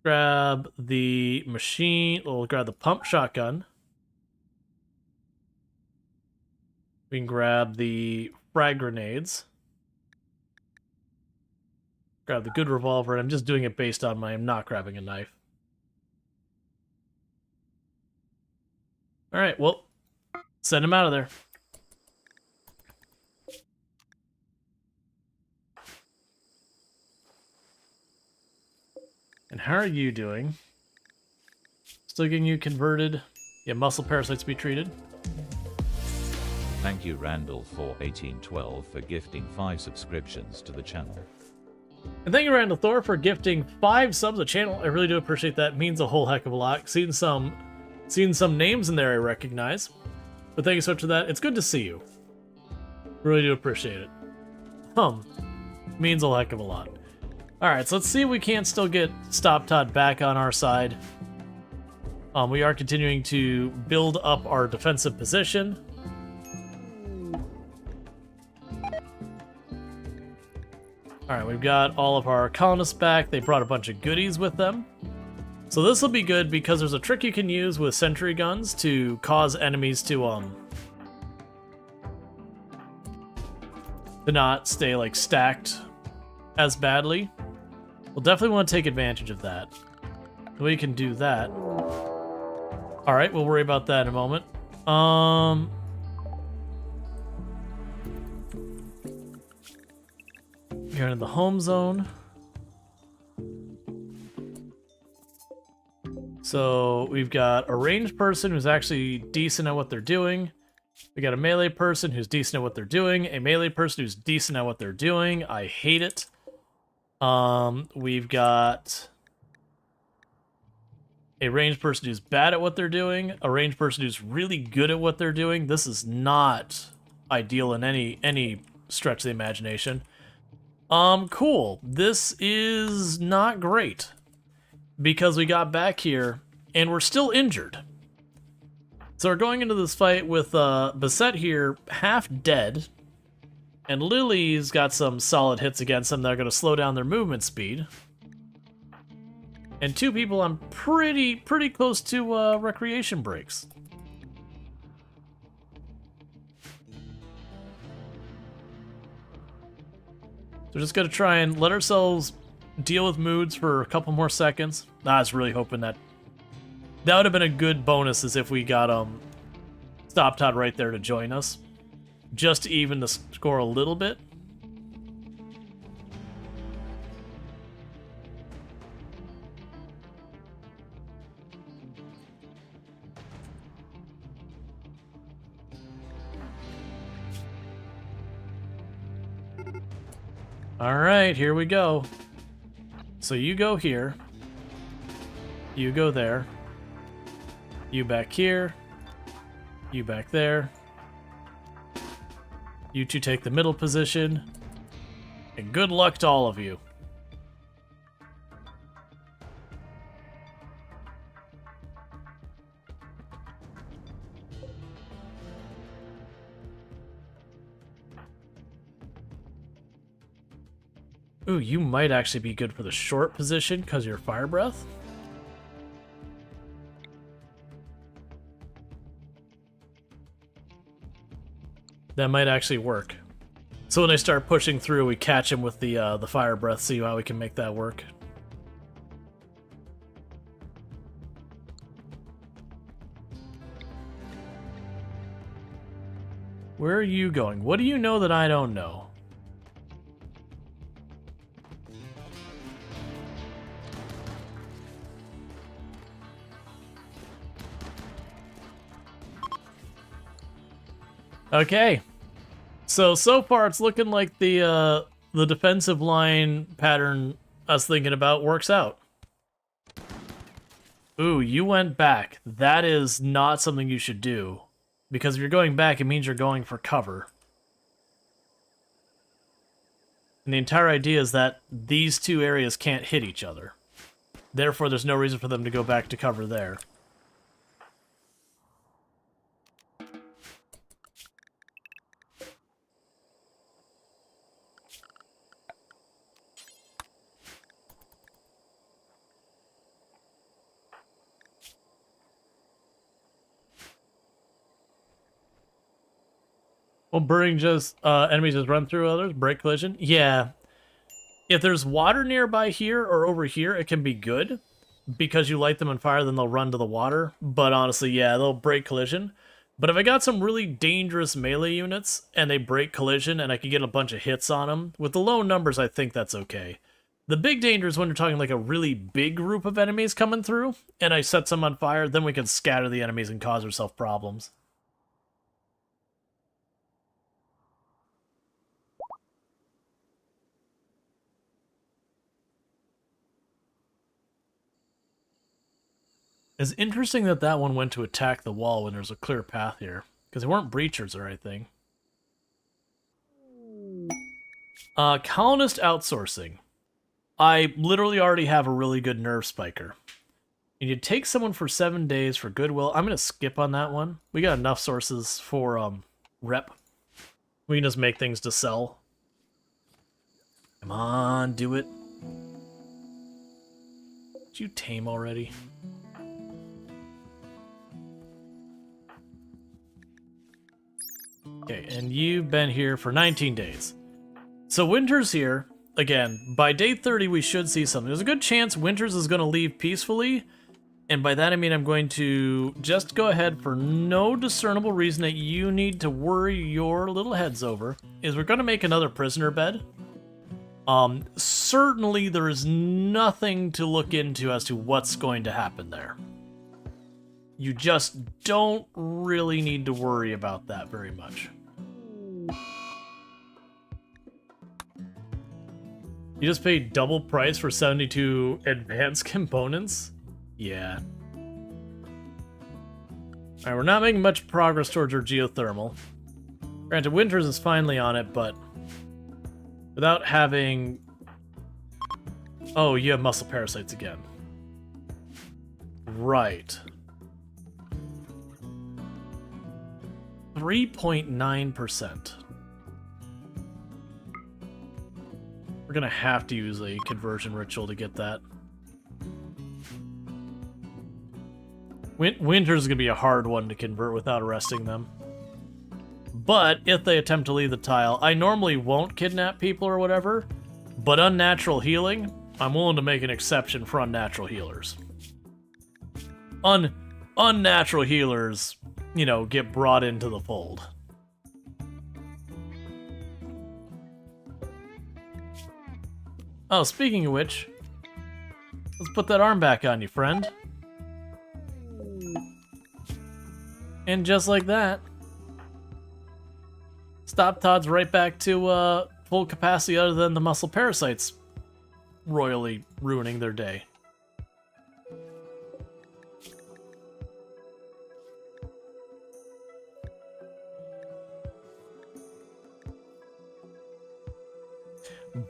Grab the machine, we'll grab the pump shotgun. We can grab the frag grenades. Grab the good revolver, and I'm just doing it based on I'm not grabbing a knife. Alright, well, send him out of there. And how are you doing? Still getting you converted? Yeah, muscle parasites be treated. Thank you Randall for 1812 for gifting 5 subscriptions to the channel. And thank you Randall Thor for gifting 5 subs to the channel. I really do appreciate that. It means a whole heck of a lot. Seeing some names in there I recognize. But thank you so much for that. It's good to see you. Really do appreciate it. Means a heck of a lot. Alright, so let's see if we can't still get Stop Todd back on our side. We are continuing to build up our defensive position. Alright, we've got all of our colonists back. They brought a bunch of goodies with them. So this will be good because there's a trick you can use with sentry guns to cause enemies to not stay like stacked as badly. We'll definitely want to take advantage of that. We can do that. Alright, we'll worry about that in a moment. You're in the home zone. So we've got a ranged person who's actually decent at what they're doing. We got a melee person who's decent at what they're doing. A melee person who's decent at what they're doing. I hate it. We've got a ranged person who's bad at what they're doing. A ranged person who's really good at what they're doing. This is not ideal in any stretch of the imagination. Cool. This is not great. Because we got back here, and we're still injured. So we're going into this fight with Beset here, half dead. And Lily's got some solid hits against them that are going to slow down their movement speed. And 2 people I'm pretty close to recreation breaks. So we're just going to try and let ourselves deal with moods for a couple more seconds. I was really hoping that would have been a good bonus, as if we got Stop Todd right there to join us, just to even the score a little bit. All right, here we go. So you go here, you go there, you back here, you back there, you 2 take the middle position, and good luck to all of you. Ooh, you might actually be good for the short position because you're fire breath. That might actually work. So when they start pushing through, we catch him with the fire breath, see how we can make that work. Where are you going? What do you know that I don't know? Okay. So far it's looking like the defensive line pattern I was thinking about works out. Ooh, you went back. That is not something you should do. Because if you're going back, it means you're going for cover. And the entire idea is that these two areas can't hit each other. Therefore, there's no reason for them to go back to cover there. Well, burning just enemies just run through others, break collision. Yeah, if there's water nearby here or over here, it can be good because you light them on fire, then they'll run to the water. But honestly, yeah, they'll break collision. But if I got some really dangerous melee units and they break collision and I can get a bunch of hits on them, with the low numbers, I think that's okay. The big danger is when you're talking like a really big group of enemies coming through and I set some on fire, then we can scatter the enemies and cause ourselves problems. It's interesting that that one went to attack the wall when there's a clear path here. Because they weren't breachers or anything. Colonist outsourcing. I literally already have a really good nerve spiker. And you take someone for 7 days for goodwill. I'm going to skip on that one. We got enough sources for rep. We can just make things to sell. Come on, do it. Did you tame already? Okay, and you've been here for 19 days. So Winter's here. Again, by day 30 we should see something. There's a good chance Winters is going to leave peacefully. And by that I mean I'm going to just go ahead for no discernible reason that you need to worry your little heads over. Is we're going to make another prisoner bed. Certainly there is nothing to look into as to what's going to happen there. You just don't really need to worry about that very much. You just paid double price for 72 advanced components? Yeah. Alright, we're not making much progress towards our geothermal. Granted, Winters is finally on it, but without having... Oh, you have muscle parasites again. Right. 3.9%. We're gonna have to use a conversion ritual to get that. Winter's gonna be a hard one to convert without arresting them. But if they attempt to leave the tile, I normally won't kidnap people or whatever, but unnatural healing, I'm willing to make an exception for unnatural healers. Unnatural healers, you know, get brought into the fold. Oh, speaking of which, let's put that arm back on you, friend. And just like that, Stop Todd's right back to full capacity other than the muscle parasites royally ruining their day.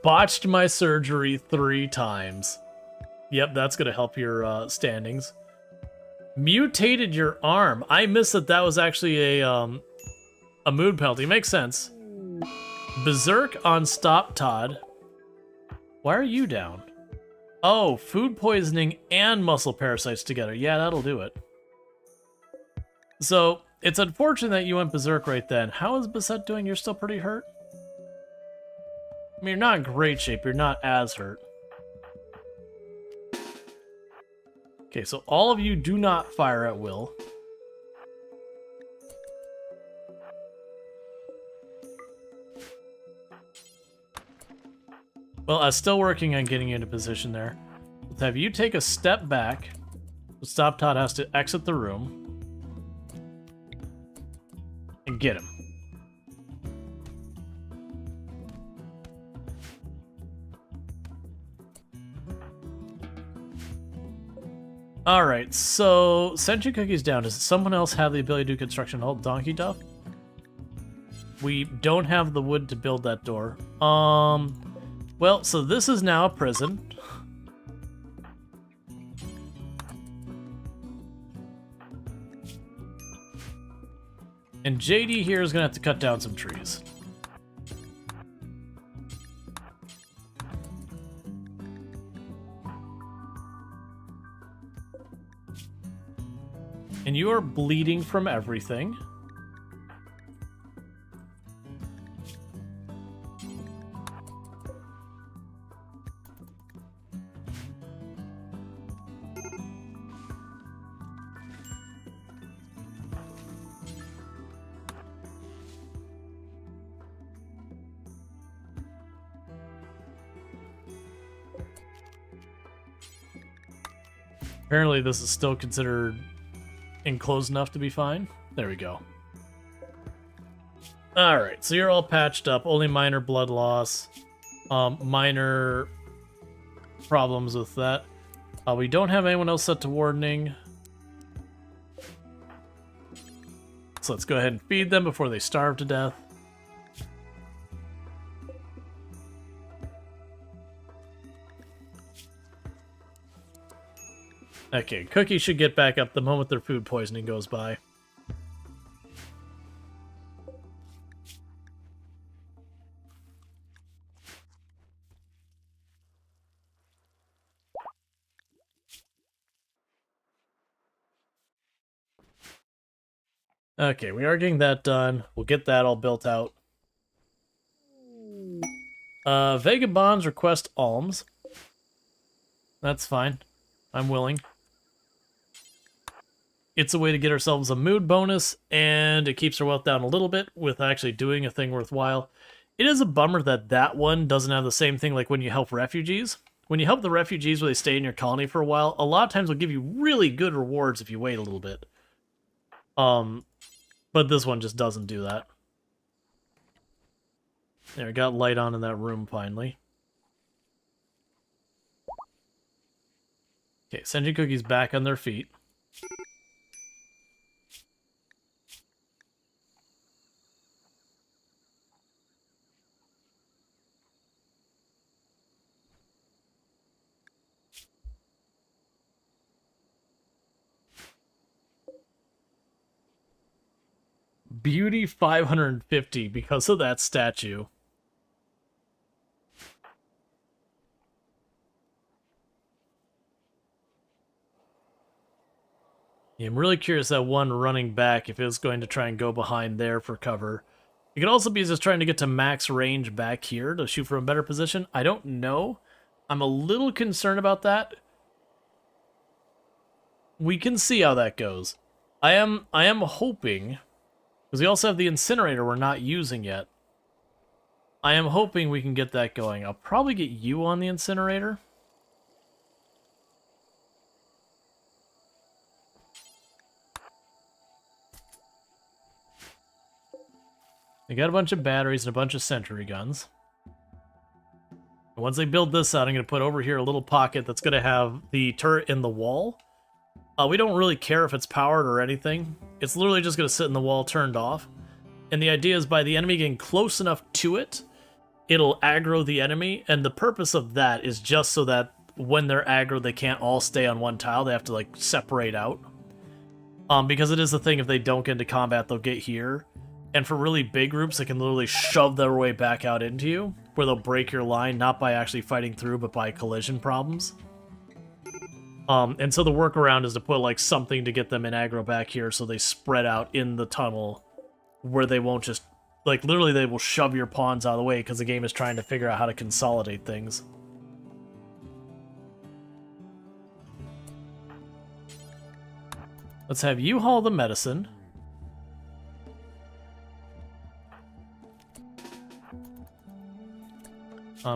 Botched my surgery 3 times. Yep, that's gonna help your standings. Mutated your arm. I missed that that was actually a mood penalty. Makes sense. Berserk on Stop Todd. Why are you down? Oh, food poisoning and muscle parasites together. Yeah, that'll do it. So, it's unfortunate that you went berserk right then. How is Bassett doing? You're still pretty hurt? I mean, you're not in great shape. You're not as hurt. Okay, so all of you do not fire at will. Well, I was still working on getting you into position there. Let's have you take a step back. Stop Todd has to exit the room. And get him. Alright, so Sentry Cookie's down. Does someone else have the ability to do construction halt donkey duff? We don't have the wood to build that door. Well, so this is now a prison. And JD here is gonna have to cut down some trees. And you are bleeding from everything. Apparently this is still considered enclosed enough to be fine. There we go. Alright, so you're all patched up. Only minor blood loss. Minor problems with that. We don't have anyone else set to wardening. So let's go ahead and feed them before they starve to death. Okay, Cookie should get back up the moment their food poisoning goes by. Okay, we are getting that done. We'll get that all built out. Vagabonds request alms. That's fine. I'm willing. It's a way to get ourselves a mood bonus, and it keeps our wealth down a little bit with actually doing a thing worthwhile. It is a bummer that that one doesn't have the same thing like when you help refugees. When you help the refugees where they stay in your colony for a while, a lot of times will give you really good rewards if you wait a little bit. But this one just doesn't do that. There, I got light on in that room finally. Okay, Sentry Cookie's back on their feet. Beauty 550 because of that statue. Yeah, I'm really curious that one running back if it was going to try and go behind there for cover. It could also be just trying to get to max range back here to shoot from a better position. I don't know. I'm a little concerned about that. We can see how that goes. I am hoping, because we also have the incinerator we're not using yet. I am hoping we can get that going. I'll probably get you on the incinerator. They got a bunch of batteries and a bunch of sentry guns. And once they build this out, I'm going to put over here a little pocket that's going to have the turret in the wall. We don't really care if it's powered or anything. It's literally just going to sit in the wall turned off. And the idea is by the enemy getting close enough to it, it'll aggro the enemy. And the purpose of that is just so that when they're aggro, they can't all stay on one tile. They have to, like, separate out. Because it is the thing, if they don't get into combat, they'll get here. And for really big groups, they can literally shove their way back out into you, where they'll break your line, not by actually fighting through, but by collision problems. And so the workaround is to put, like, something to get them in aggro back here so they spread out in the tunnel, where they won't just... Like, literally they will shove your pawns out of the way, because the game is trying to figure out how to consolidate things. Let's have you haul the medicine.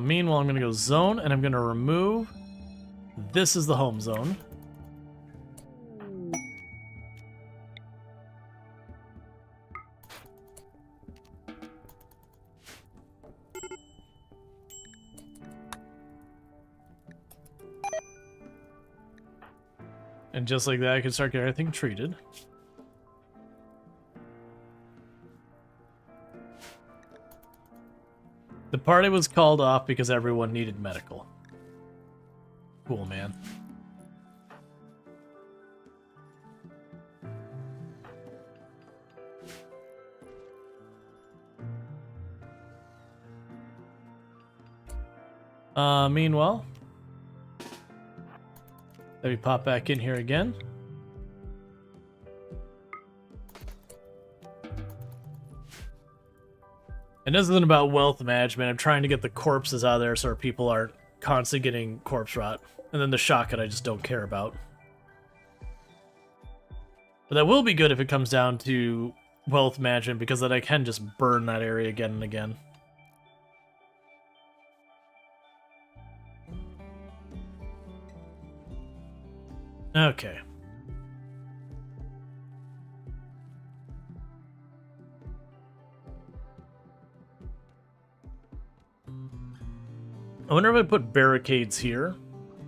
Meanwhile, I'm going to go zone, and I'm going to remove... This is the home zone. And just like that, I can start getting everything treated. The party was called off because everyone needed medical. Cool, man. Meanwhile, let me pop back in here again. And this isn't about wealth management. I'm trying to get the corpses out of there so our people aren't constantly getting corpse rot. And then the shotgun I just don't care about. But that will be good if it comes down to wealth management, because then I can just burn that area again and again. Okay. I wonder if I put barricades here.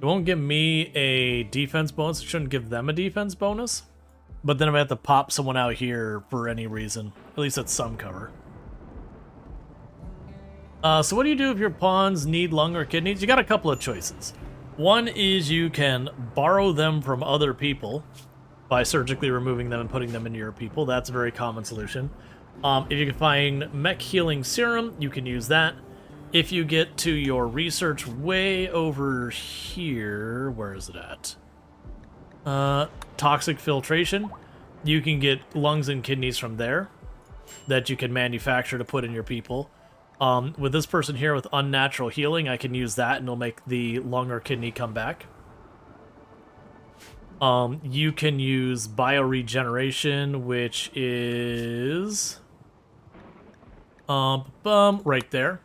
It won't give me a defense bonus. It shouldn't give them a defense bonus. But then if I have to pop someone out here for any reason, at least that's some cover. So what do you do if your pawns need lung or kidneys? You got a couple of choices. One is you can borrow them from other people by surgically removing them and putting them into your people. That's a very common solution. If you can find mech healing serum, you can use that. If you get to your research way over here, where is it at? Toxic filtration. You can get lungs and kidneys from there that you can manufacture to put in your people. With this person here with unnatural healing, I can use that and it'll make the lung or kidney come back. You can use bioregeneration, which is right there.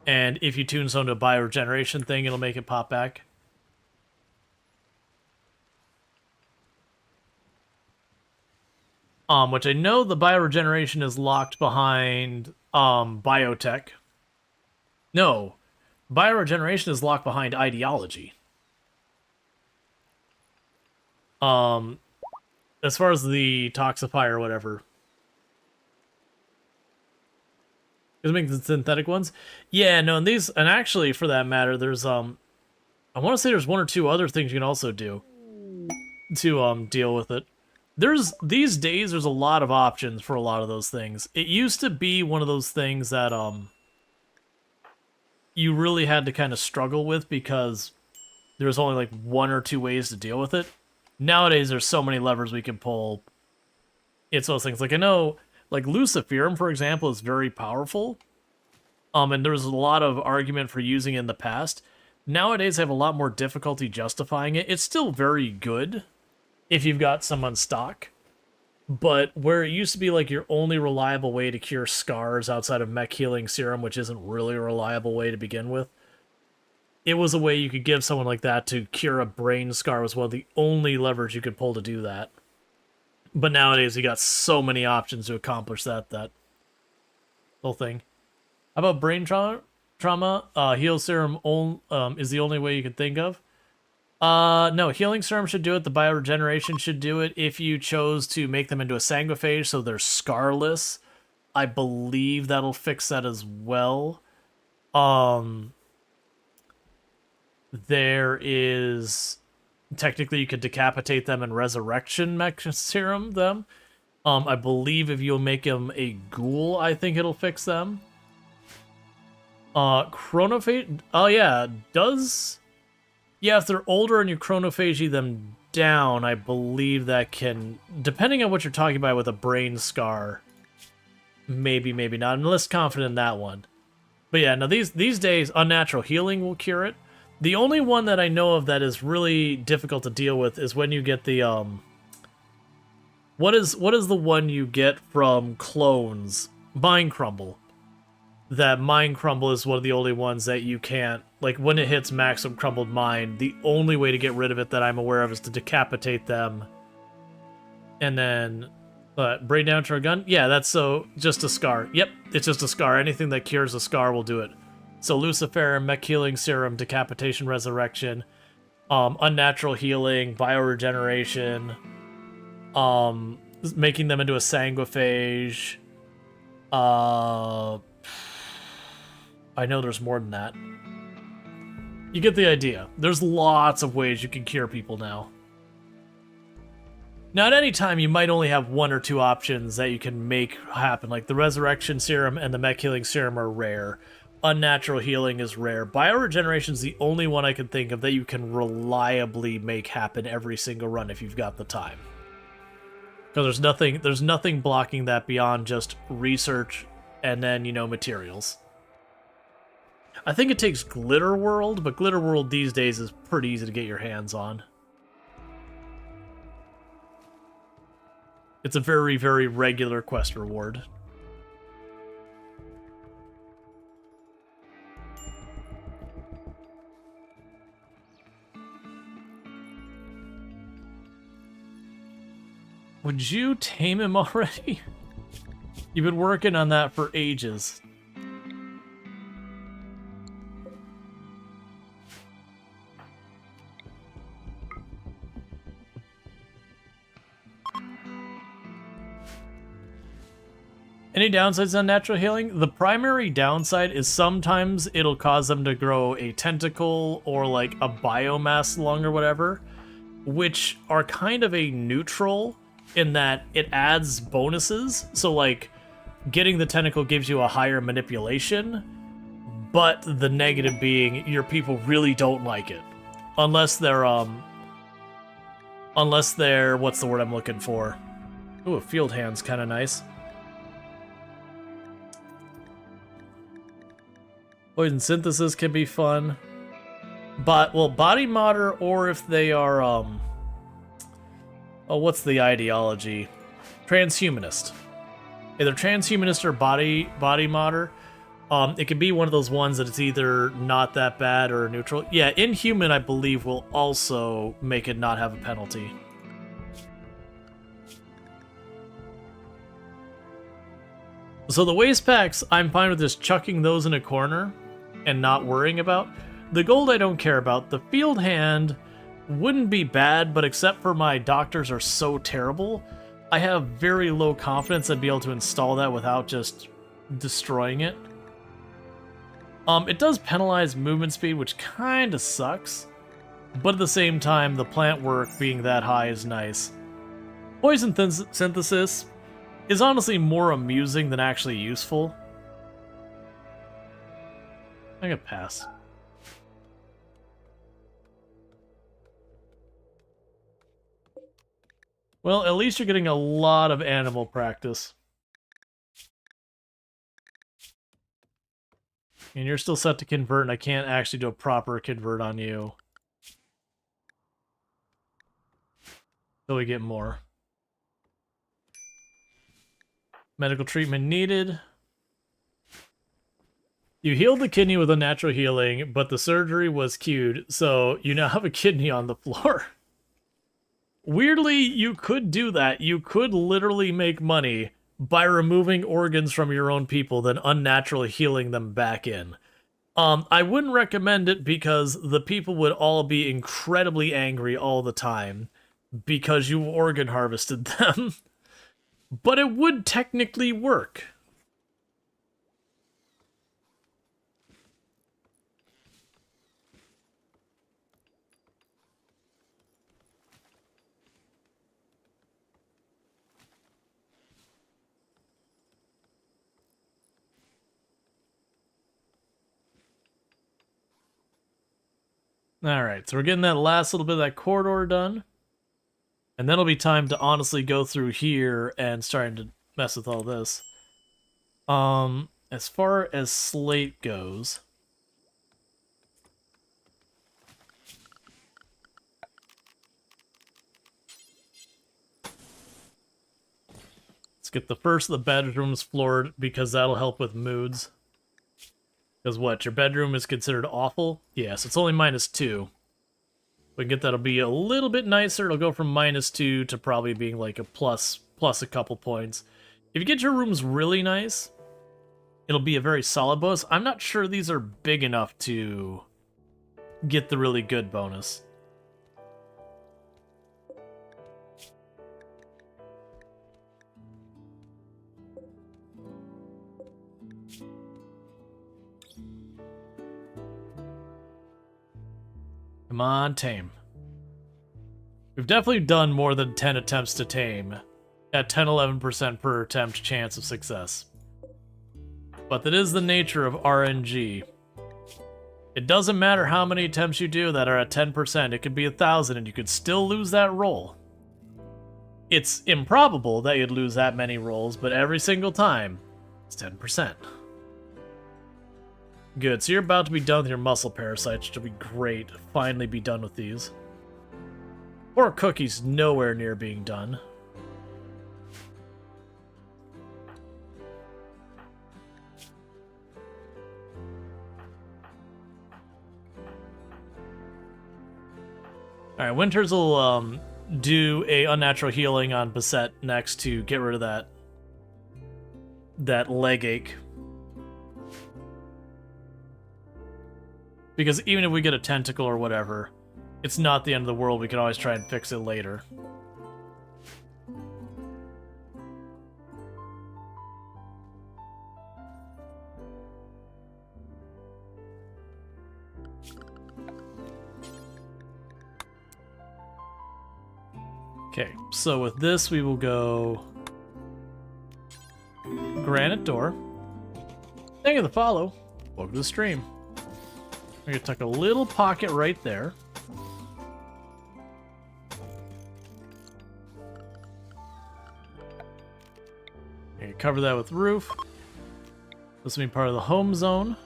And if you tune someone to a bioregeneration thing, it'll make it pop back. Which I know the bioregeneration is locked behind biotech. No, bioregeneration is locked behind ideology. As far as the toxifier or whatever. Does it make the synthetic ones? Yeah, no, and these, and actually for that matter, there's I want to say there's one or two other things you can also do to deal with it. These days there's a lot of options for a lot of those things. It used to be one of those things that you really had to kind of struggle with because there was only like one or two ways to deal with it. Nowadays there's so many levers we can pull. It's those things. Like I know like Luciferum, for example, is very powerful. And there was a lot of argument for using it in the past. Nowadays I have a lot more difficulty justifying it. It's still very good if you've got some on stock. But where it used to be like your only reliable way to cure scars outside of mech healing serum, which isn't really a reliable way to begin with, it was a way you could give someone like that to cure a brain scar, was one of the only levers you could pull to do that. But nowadays you got so many options to accomplish that whole thing. How about brain trauma? Heal serum is the only way you can think of. No, healing serum should do it. The bioregeneration should do it. If you chose to make them into a sanguiphage so they're scarless, I believe that'll fix that as well. There is... Technically, you could decapitate them and resurrection mech serum them. I believe if you'll make them a ghoul, I think it'll fix them. Chronophage... Oh, yeah. Yeah, if they're older and you chronophagy them down, I believe that can... Depending on what you're talking about with a brain scar, maybe, maybe not. I'm less confident in that one. But yeah, no, these days, unnatural healing will cure it. The only one that I know of that is really difficult to deal with is when you get the, What is the one you get from clones? Mind Crumble. That Mind Crumble is one of the only ones that you can't... Like, when it hits maximum crumbled mind, the only way to get rid of it that I'm aware of is to decapitate them. And then... brain damage to a gun? Yeah, that's so... Just a scar. Yep, it's just a scar. Anything that cures a scar will do it. So Lucifer, mech healing serum, decapitation, resurrection. Unnatural healing, bioregeneration, making them into a sanguiphage. I know there's more than that. You get the idea. There's lots of ways you can cure people now. Now, at any time, you might only have one or two options that you can make happen. Like the Resurrection Serum and the Mech Healing Serum are rare. Unnatural Healing is rare. Bioregeneration is the only one I can think of that you can reliably make happen every single run if you've got the time. Because there's nothing blocking that beyond just research and then, you know, materials. I think it takes Glitter World, but Glitter World these days is pretty easy to get your hands on. It's a very, very regular quest reward. Would you tame him already? You've been working on that for ages. Any downsides on natural healing? The primary downside is sometimes it'll cause them to grow a tentacle or like a biomass lung or whatever, which are kind of a neutral in that it adds bonuses. So like getting the tentacle gives you a higher manipulation, but the negative being your people really don't like it. Unless they're what's the word I'm looking for? Ooh, a field hand's kind of nice. Poison synthesis can be fun. But, well, body modder, or if they are, oh, what's the ideology? Transhumanist. Either transhumanist or body modder. It can be one of those ones that it's either not that bad or neutral. Yeah, Inhuman, I believe, will also make it not have a penalty. So the waste packs, I'm fine with just chucking those in a corner and not worrying about. The gold I don't care about. The field hand wouldn't be bad, but except for my doctors are so terrible, I have very low confidence I'd be able to install that without just destroying it. It does penalize movement speed, which kind of sucks, but at the same time, the plant work being that high is nice. Poison synthesis is honestly more amusing than actually useful. I could pass. Well, at least you're getting a lot of animal practice. And you're still set to convert, and I can't actually do a proper convert on you. Till we get more. Medical treatment needed. You healed the kidney with unnatural healing, but the surgery was queued, so you now have a kidney on the floor. Weirdly, you could do that. You could literally make money by removing organs from your own people, then unnaturally healing them back in. I wouldn't recommend it because the people would all be incredibly angry all the time because you organ harvested them. But it would technically work. Alright, so we're getting that last little bit of that corridor done. And then it'll be time to honestly go through here and starting to mess with all this. As far as slate goes, let's get the first of the bedrooms floored because that'll help with moods. Because what, your bedroom is considered awful? Yes, it's only -2. We can get that'll be a little bit nicer. It'll go from -2 to probably being like a plus a couple points. If you get your rooms really nice, it'll be a very solid bonus. I'm not sure these are big enough to get the really good bonus. Come on, tame. We've definitely done more than 10 attempts to tame at 10-11% per attempt chance of success. But that is the nature of RNG. It doesn't matter how many attempts you do that are at 10%. It could be 1,000 and you could still lose that roll. It's improbable that you'd lose that many rolls, but every single time, it's 10%. Good, so you're about to be done with your muscle parasites, which will be great. Finally be done with these. Poor Cookie's nowhere near being done. Alright, Winters will do a unnatural healing on Bassett next to get rid of that leg ache. Because even if we get a tentacle or whatever, it's not the end of the world. We can always try and fix it later. Okay, so with this we will go granite door. Thank you for the follow. Welcome to the stream. We're gonna tuck a little pocket right there. Okay, cover that with roof. This will be part of the home zone.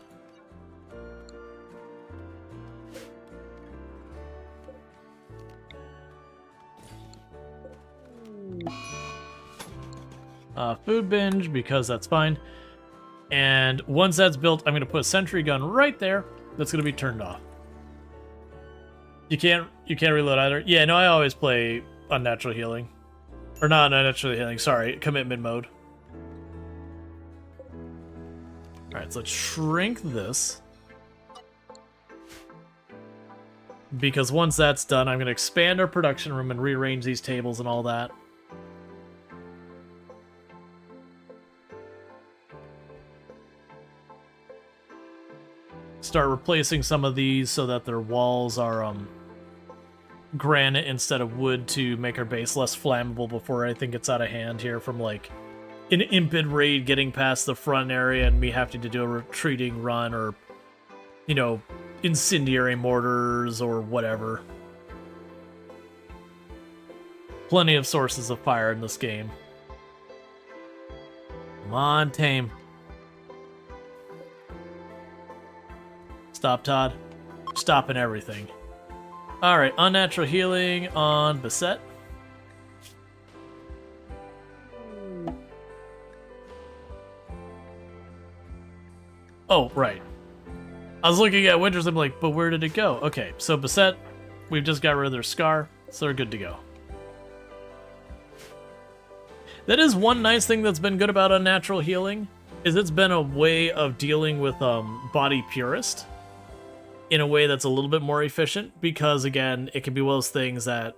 Food binge, because that's fine. And once that's built, I'm going to put a sentry gun right there. That's going to be turned off. You can't reload either. Yeah, no, I always play unnatural healing. Or not unnatural healing, sorry, commitment mode. Alright, so let's shrink this. Because once that's done, I'm going to expand our production room and rearrange these tables and all that. Start replacing some of these so that their walls are granite instead of wood to make our base less flammable before anything gets out of hand here from like an impid raid getting past the front area and me having to do a retreating run or, you know, incendiary mortars or whatever. Plenty of sources of fire in this game. Come on, tame. Stop, Todd. Stopping everything. Alright, unnatural healing on Bassett. Oh, right. I was looking at Winters, I'm like, but where did it go? Okay, so Bassett, we've just got rid of their scar, so they're good to go. That is one nice thing that's been good about unnatural healing, is it's been a way of dealing with body purist in a way that's a little bit more efficient, because again, it can be one of those things that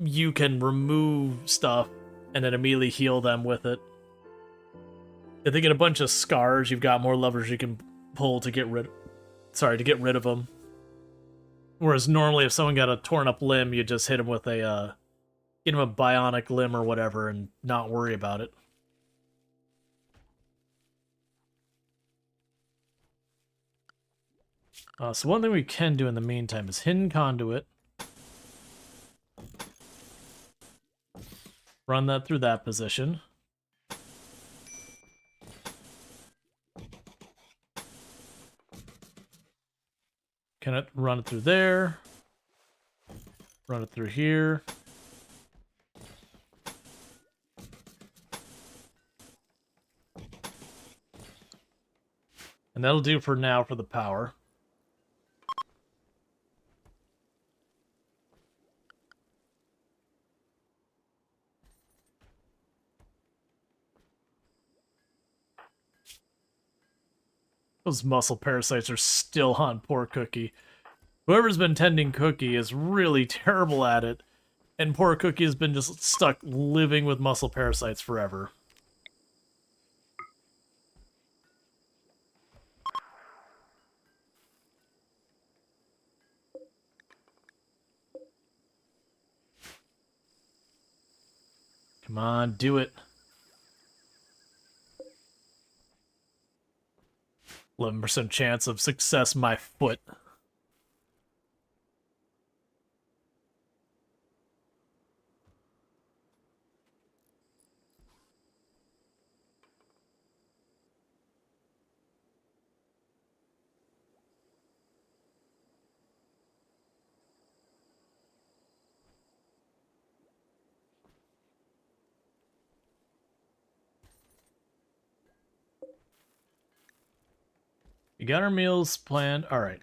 you can remove stuff and then immediately heal them with it. If they get a bunch of scars, you've got more levers you can pull to get rid of them. Whereas normally if someone got a torn up limb, you just hit them with a bionic limb or whatever and not worry about it. So one thing we can do in the meantime is hidden conduit. Run that through that position. Can it run it through there? Run it through here. And that'll do for now for the power. Those muscle parasites are still on poor Cookie. Whoever's been tending Cookie is really terrible at it, and poor Cookie has been just stuck living with muscle parasites forever. Come on, do it. 11% chance of success, my foot. We got our meals planned. All right.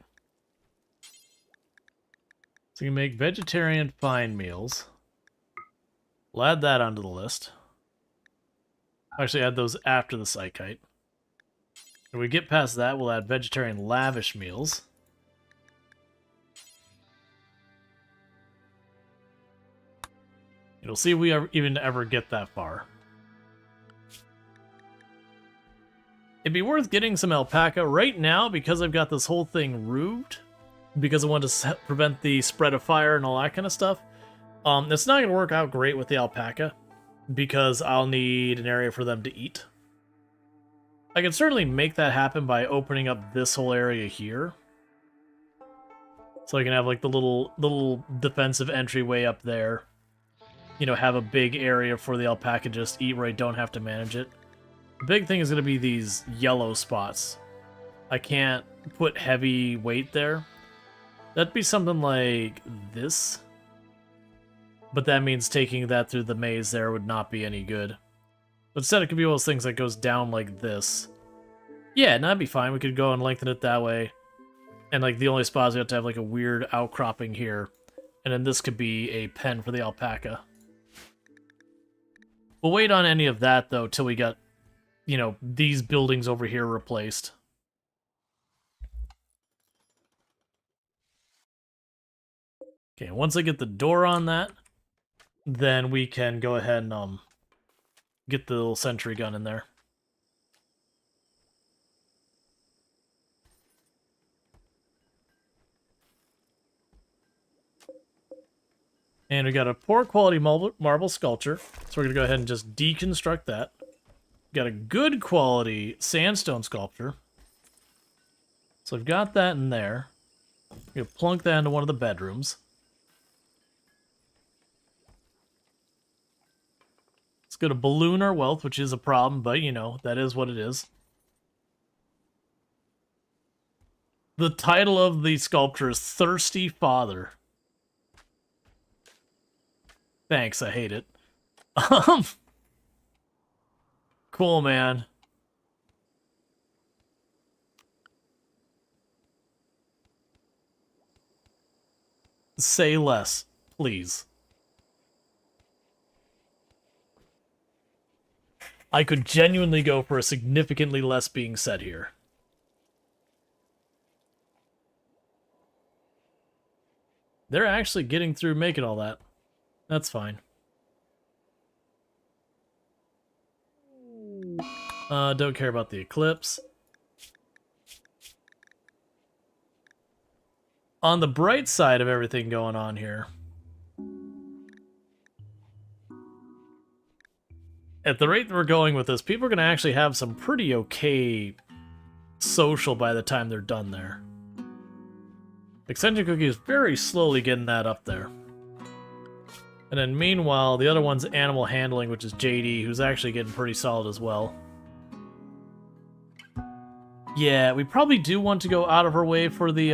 So you can make vegetarian fine meals. We'll add that onto the list. Actually, add those after the psychite. When we get past that, we'll add vegetarian lavish meals. You'll see if we even ever get that far. It'd be worth getting some alpaca right now because I've got this whole thing roofed. Because I want to prevent the spread of fire and all that kind of stuff. It's not going to work out great with the alpaca. Because I'll need an area for them to eat. I can certainly make that happen by opening up this whole area here. So I can have like the little defensive entryway up there. You know, have a big area for the alpaca just eat where I don't have to manage it. The big thing is going to be these yellow spots. I can't put heavy weight there. That'd be something like this. But that means taking that through the maze there would not be any good. But instead it could be one of those things that goes down like this. Yeah, that'd be fine. We could go and lengthen it that way. And like the only spots we have to have like a weird outcropping here. And then this could be a pen for the alpaca. We'll wait on any of that though till we got, you know, these buildings over here replaced. Okay, once I get the door on that, then we can go ahead and get the little sentry gun in there. And we got a poor quality marble sculpture, so we're going to go ahead and just deconstruct that. Got a good quality sandstone sculpture. So I've got that in there. I'm going to plunk that into one of the bedrooms. It's going to balloon our wealth, which is a problem, but you know, that is what it is. The title of the sculpture is Thirsty Father. Thanks, I hate it. Cool, man. Say less, please. I could genuinely go for a significantly less being said here. They're actually getting through making all that. That's fine. Don't care about the eclipse. On the bright side of everything going on here, at the rate that we're going with this, people are going to actually have some pretty okay social by the time they're done there. Extension Cookie is very slowly getting that up there. And then meanwhile, the other one's Animal Handling, which is JD, who's actually getting pretty solid as well. Yeah, we probably do want to go out of our way for the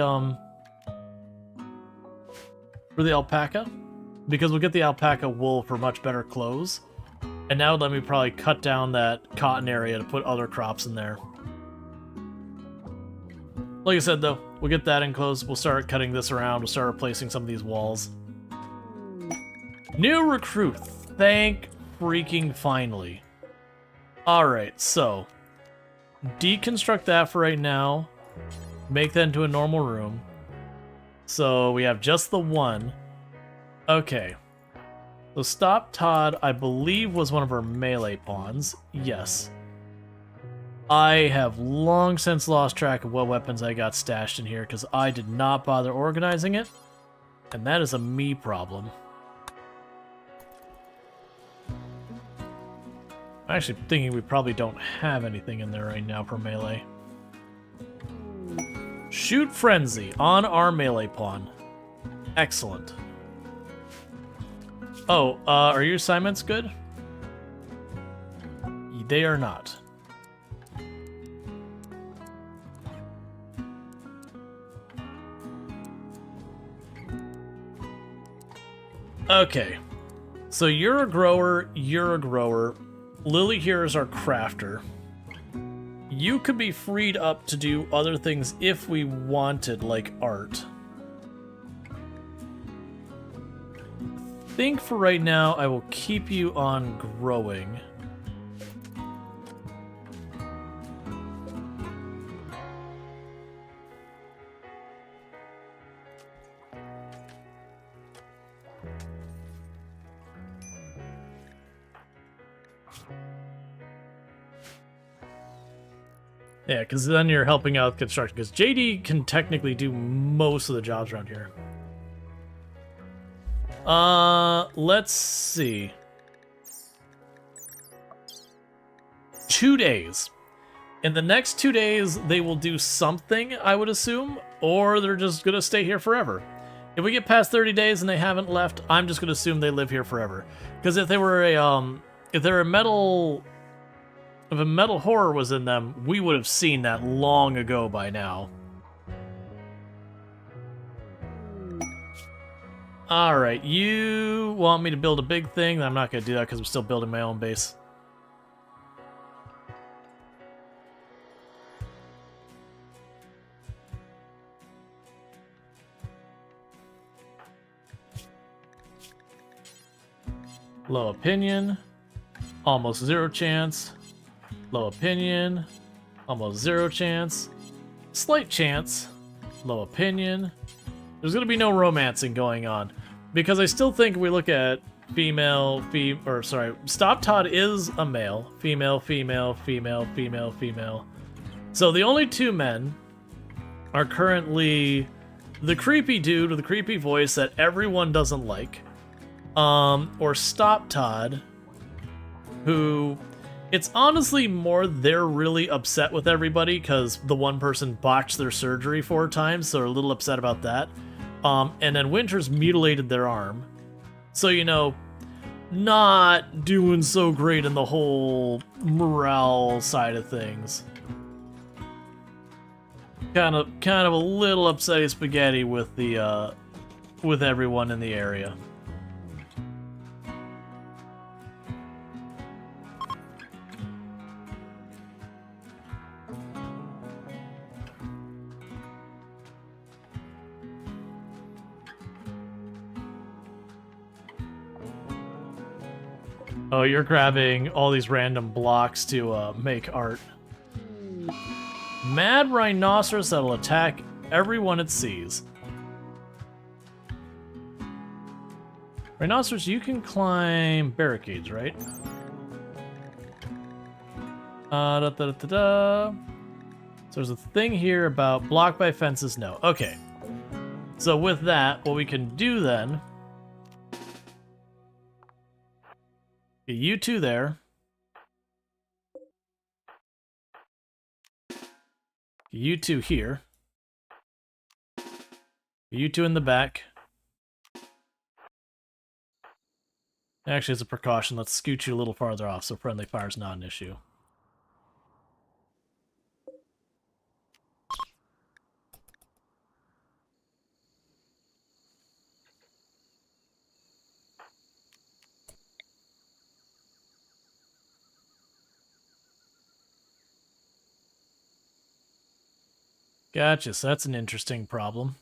alpaca, because we'll get the alpaca wool for much better clothes. And now let me probably cut down that cotton area to put other crops in there. Like I said though, we'll get that enclosed, we'll start cutting this around, we'll start replacing some of these walls. New recruit, thank freaking finally. Alright, so deconstruct that for right now. Make that into a normal room. So we have just the one. Okay. So Stop Todd, I believe, was one of our melee pawns. Yes. I have long since lost track of what weapons I got stashed in here because I did not bother organizing it. And that is a me problem. I'm actually thinking we probably don't have anything in there right now for melee. Shoot Frenzy on our melee pawn. Excellent. Oh, are your assignments good? They are not. Okay. So you're a grower, you're a grower. Lily here is our crafter. You could be freed up to do other things if we wanted, like art. I think for right now, I will keep you on growing. Yeah, because then you're helping out construction, because JD can technically do most of the jobs around here. Let's see. 2 days. In the next 2 days, they will do something, I would assume, or they're just gonna stay here forever. If we get past 30 days and they haven't left, I'm just gonna assume they live here forever. Because if they were if they're a metal... If a metal horror was in them, we would have seen that long ago by now. Alright, you want me to build a big thing? I'm not going to do that because I'm still building my own base. Low opinion. Almost 0 chance. Low opinion. Almost 0 chance. Slight chance. Low opinion. There's going to be no romancing going on. Because I still think we look at Stop Todd is a male. Female, female, female, female, female. So the only 2 men are currently the creepy dude with the creepy voice that everyone doesn't like. Or Stop Todd, who... It's honestly more they're really upset with everybody because the one person botched their surgery 4 times, so they're a little upset about that. And then Winter's mutilated their arm. So, you know, not doing so great in the whole morale side of things. Kind of a little upsetty spaghetti with the with everyone in the area. Oh, you're grabbing all these random blocks to make art. Mad rhinoceros that'll attack everyone it sees. Rhinoceros, you can climb barricades, right? So there's a thing here about blocked by fences. No. Okay. So with that, what we can do then... Get you 2 there. Get you 2 here. Get you 2 in the back. Actually, as a precaution, let's scoot you a little farther off so friendly fire is not an issue. Gotcha, so that's an interesting problem.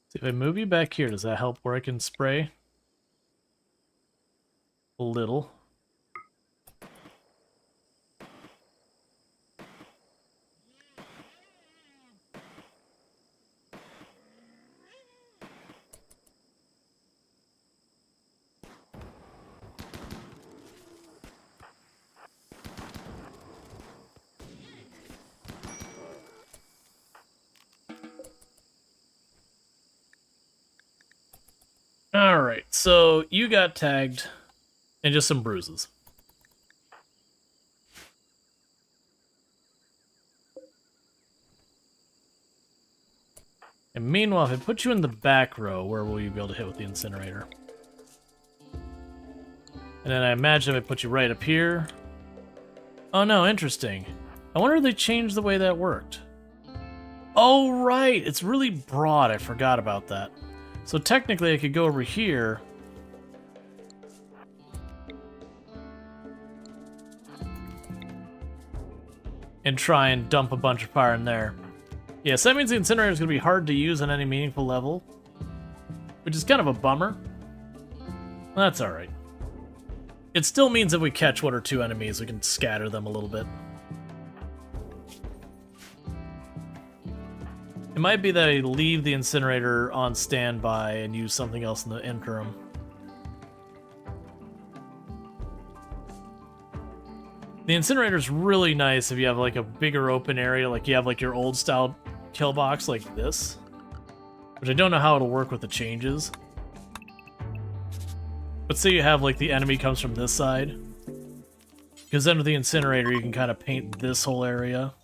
See, if I move you back here, does that help where I can spray? A little. Alright, so you got tagged and just some bruises. And meanwhile, if I put you in the back row, where will you be able to hit with the incinerator? And then I imagine if I put you right up here. Oh no, interesting. I wonder if they changed the way that worked. Oh right, it's really broad, I forgot about that. So technically I could go over here. And try and dump a bunch of fire in there. Yes, that means the incinerator is going to be hard to use on any meaningful level. Which is kind of a bummer. That's alright. It still means if we catch one or two enemies, we can scatter them a little bit. It might be that I leave the incinerator on standby and use something else in the interim. The incinerator's really nice if you have like a bigger open area, like you have like your old style kill box like this. Which I don't know how it'll work with the changes. But say you have like the enemy comes from this side. Because then with the incinerator you can kind of paint this whole area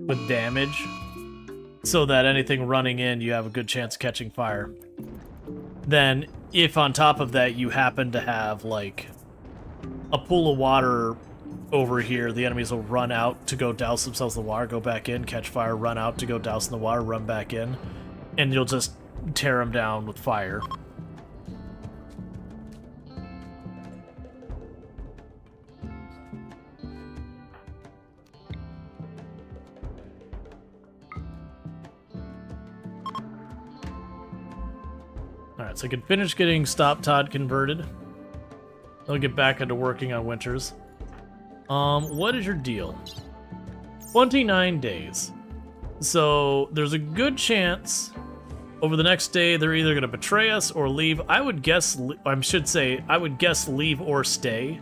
with damage. So that anything running in you have a good chance of catching fire. Then if on top of that you happen to have like a pool of water over here, the enemies will run out to go douse themselves in the water, go back in, catch fire, run out to go douse in the water, run back in, and you'll just tear them down with fire. Alright, so I can finish getting Stop Todd converted. I'll get back into working on Winters. What is your deal? 29 days. So there's a good chance over the next day they're either going to betray us or leave. I would guess, I should say, I would guess leave or stay.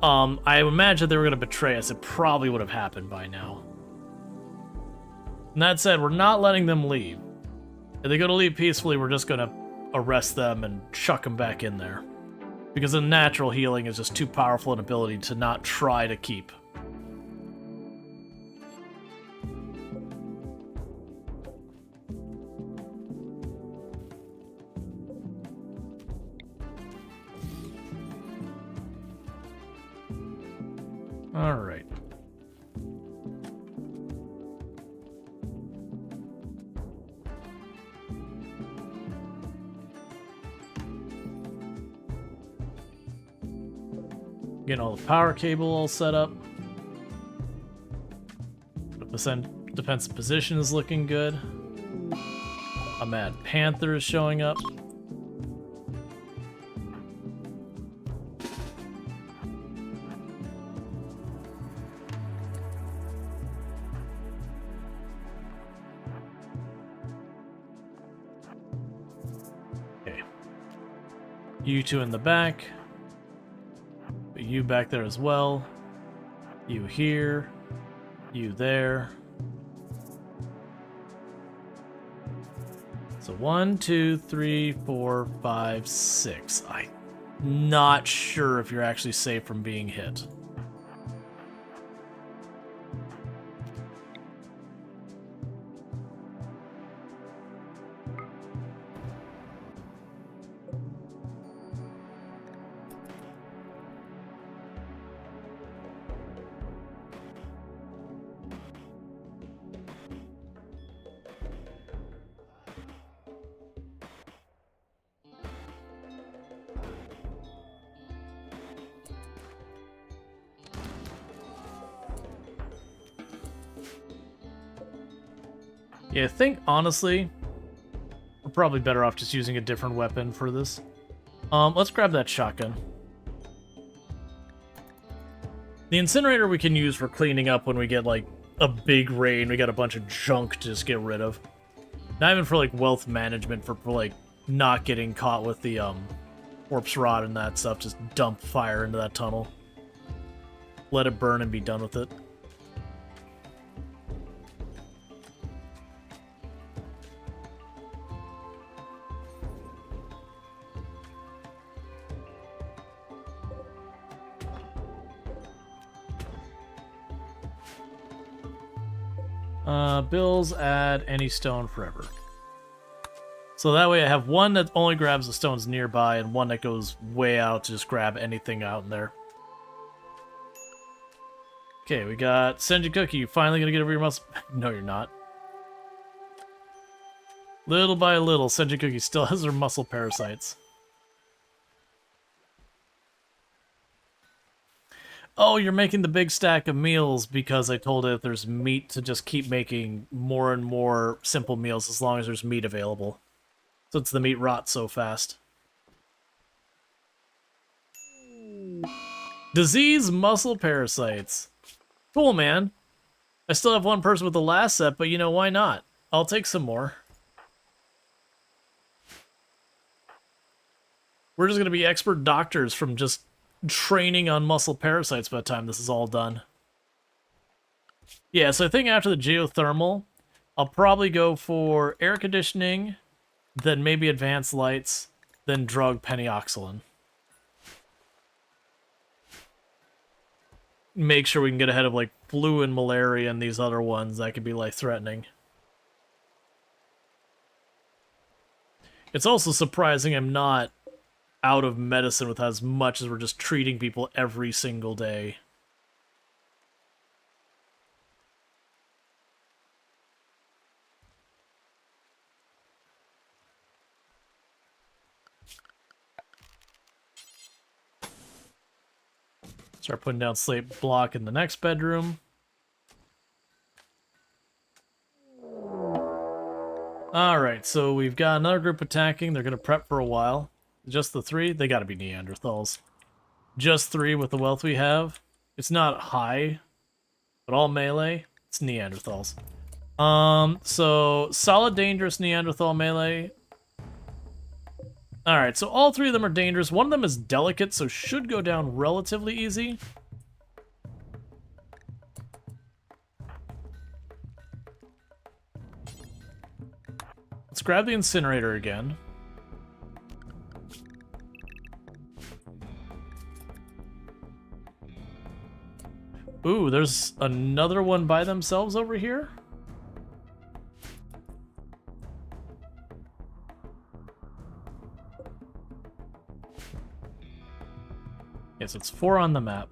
I imagine they were going to betray us. It probably would have happened by now. And that said, we're not letting them leave. If they go to leave peacefully, we're just going to arrest them and chuck them back in there. Because the natural healing is just too powerful an ability to not try to keep. Alright. Getting all the power cable all set up. The defensive position is looking good. A Mad Panther is showing up. Okay. You two in the back. You back there as well. You here. You there. So 1, 2, 3, 4, 5, 6. I'm not sure if you're actually safe from being hit. Yeah, I think, honestly, we're probably better off just using a different weapon for this. Let's grab that shotgun. The incinerator we can use for cleaning up when we get, like, a big raid, we got a bunch of junk to just get rid of. Not even for, like, wealth management, for like, not getting caught with the, corpse rot and that stuff. Just dump fire into that tunnel. Let it burn and be done with it. Bills add any stone forever. So that way I have one that only grabs the stones nearby and one that goes way out to just grab anything out in there. Okay, we got Senju Cookie. You finally gonna get over your muscle? No, you're not. Little by little, Senju Cookie still has her muscle parasites. Oh, you're making the big stack of meals because I told it there's meat to just keep making more and more simple meals as long as there's meat available. Since the meat rots so fast. Disease muscle parasites. Cool, man. I still have one person with the last set, but you know, why not? I'll take some more. We're just going to be expert doctors from just training on muscle parasites by the time this is all done. Yeah, so I think after the geothermal, I'll probably go for air conditioning, then maybe advanced lights, then drug penioxylin. Make sure we can get ahead of like flu and malaria and these other ones that could be life-threatening. It's also surprising I'm not out of medicine with as much as we're just treating people every single day. Start putting down slate block in the next bedroom. Alright, so we've got another group attacking. They're going to prep for a while. Just the three? They gotta be Neanderthals. Just three with the wealth we have. It's not high, but all melee. It's Neanderthals. So solid dangerous Neanderthal melee. Alright, so all three of them are dangerous. One of them is delicate, so should go down relatively easy. Let's grab the incinerator again. Ooh, there's another one by themselves over here? Yes, it's 4 on the map.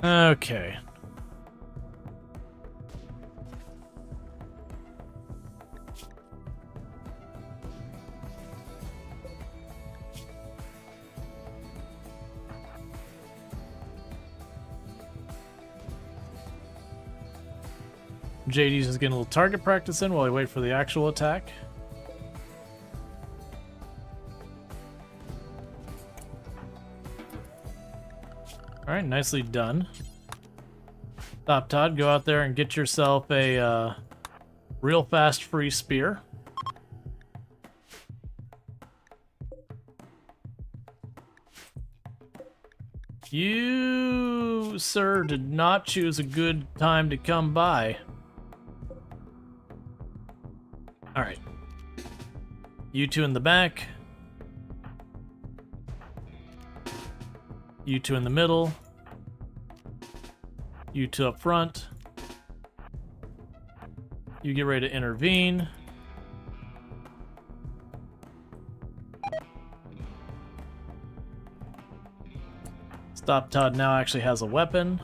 Okay. JD's just getting a little target practice in while we wait for the actual attack. Alright, nicely done. Stop, Todd. Go out there and get yourself a real fast free spear. You, sir, did not choose a good time to come by. Alright. You two in the back. You two in the middle. You two up front. You get ready to intervene. Stop Todd now actually has a weapon.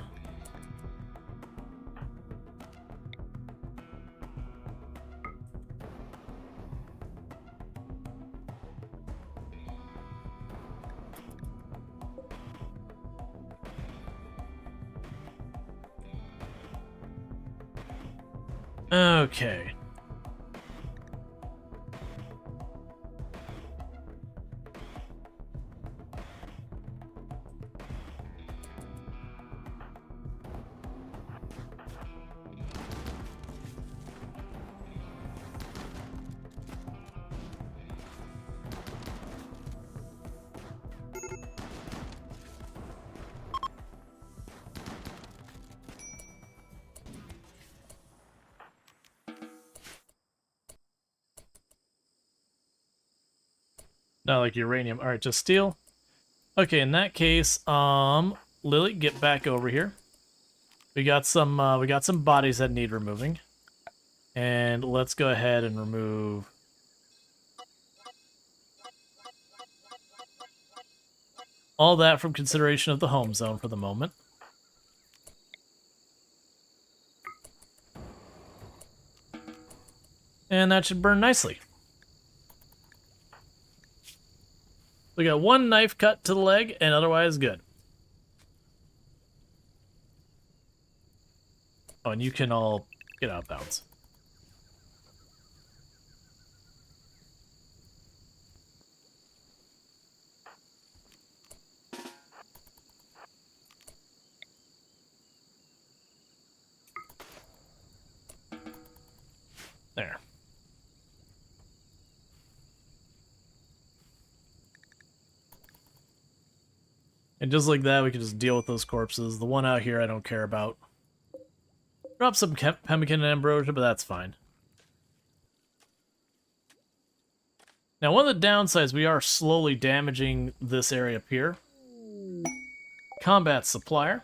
Okay. Not like uranium. All right, just steel. Okay, in that case, Lily, get back over here. We got some bodies that need removing. And let's go ahead and remove all that from consideration of the home zone for the moment. And that should burn nicely. We got one knife cut to the leg, and otherwise good. Oh, and you can all get out of bounds. There. And just like that, we can just deal with those corpses. The one out here I don't care about. Drop some pemmican and ambrosia, but that's fine. Now, one of the downsides, we are slowly damaging this area up here. Combat supplier.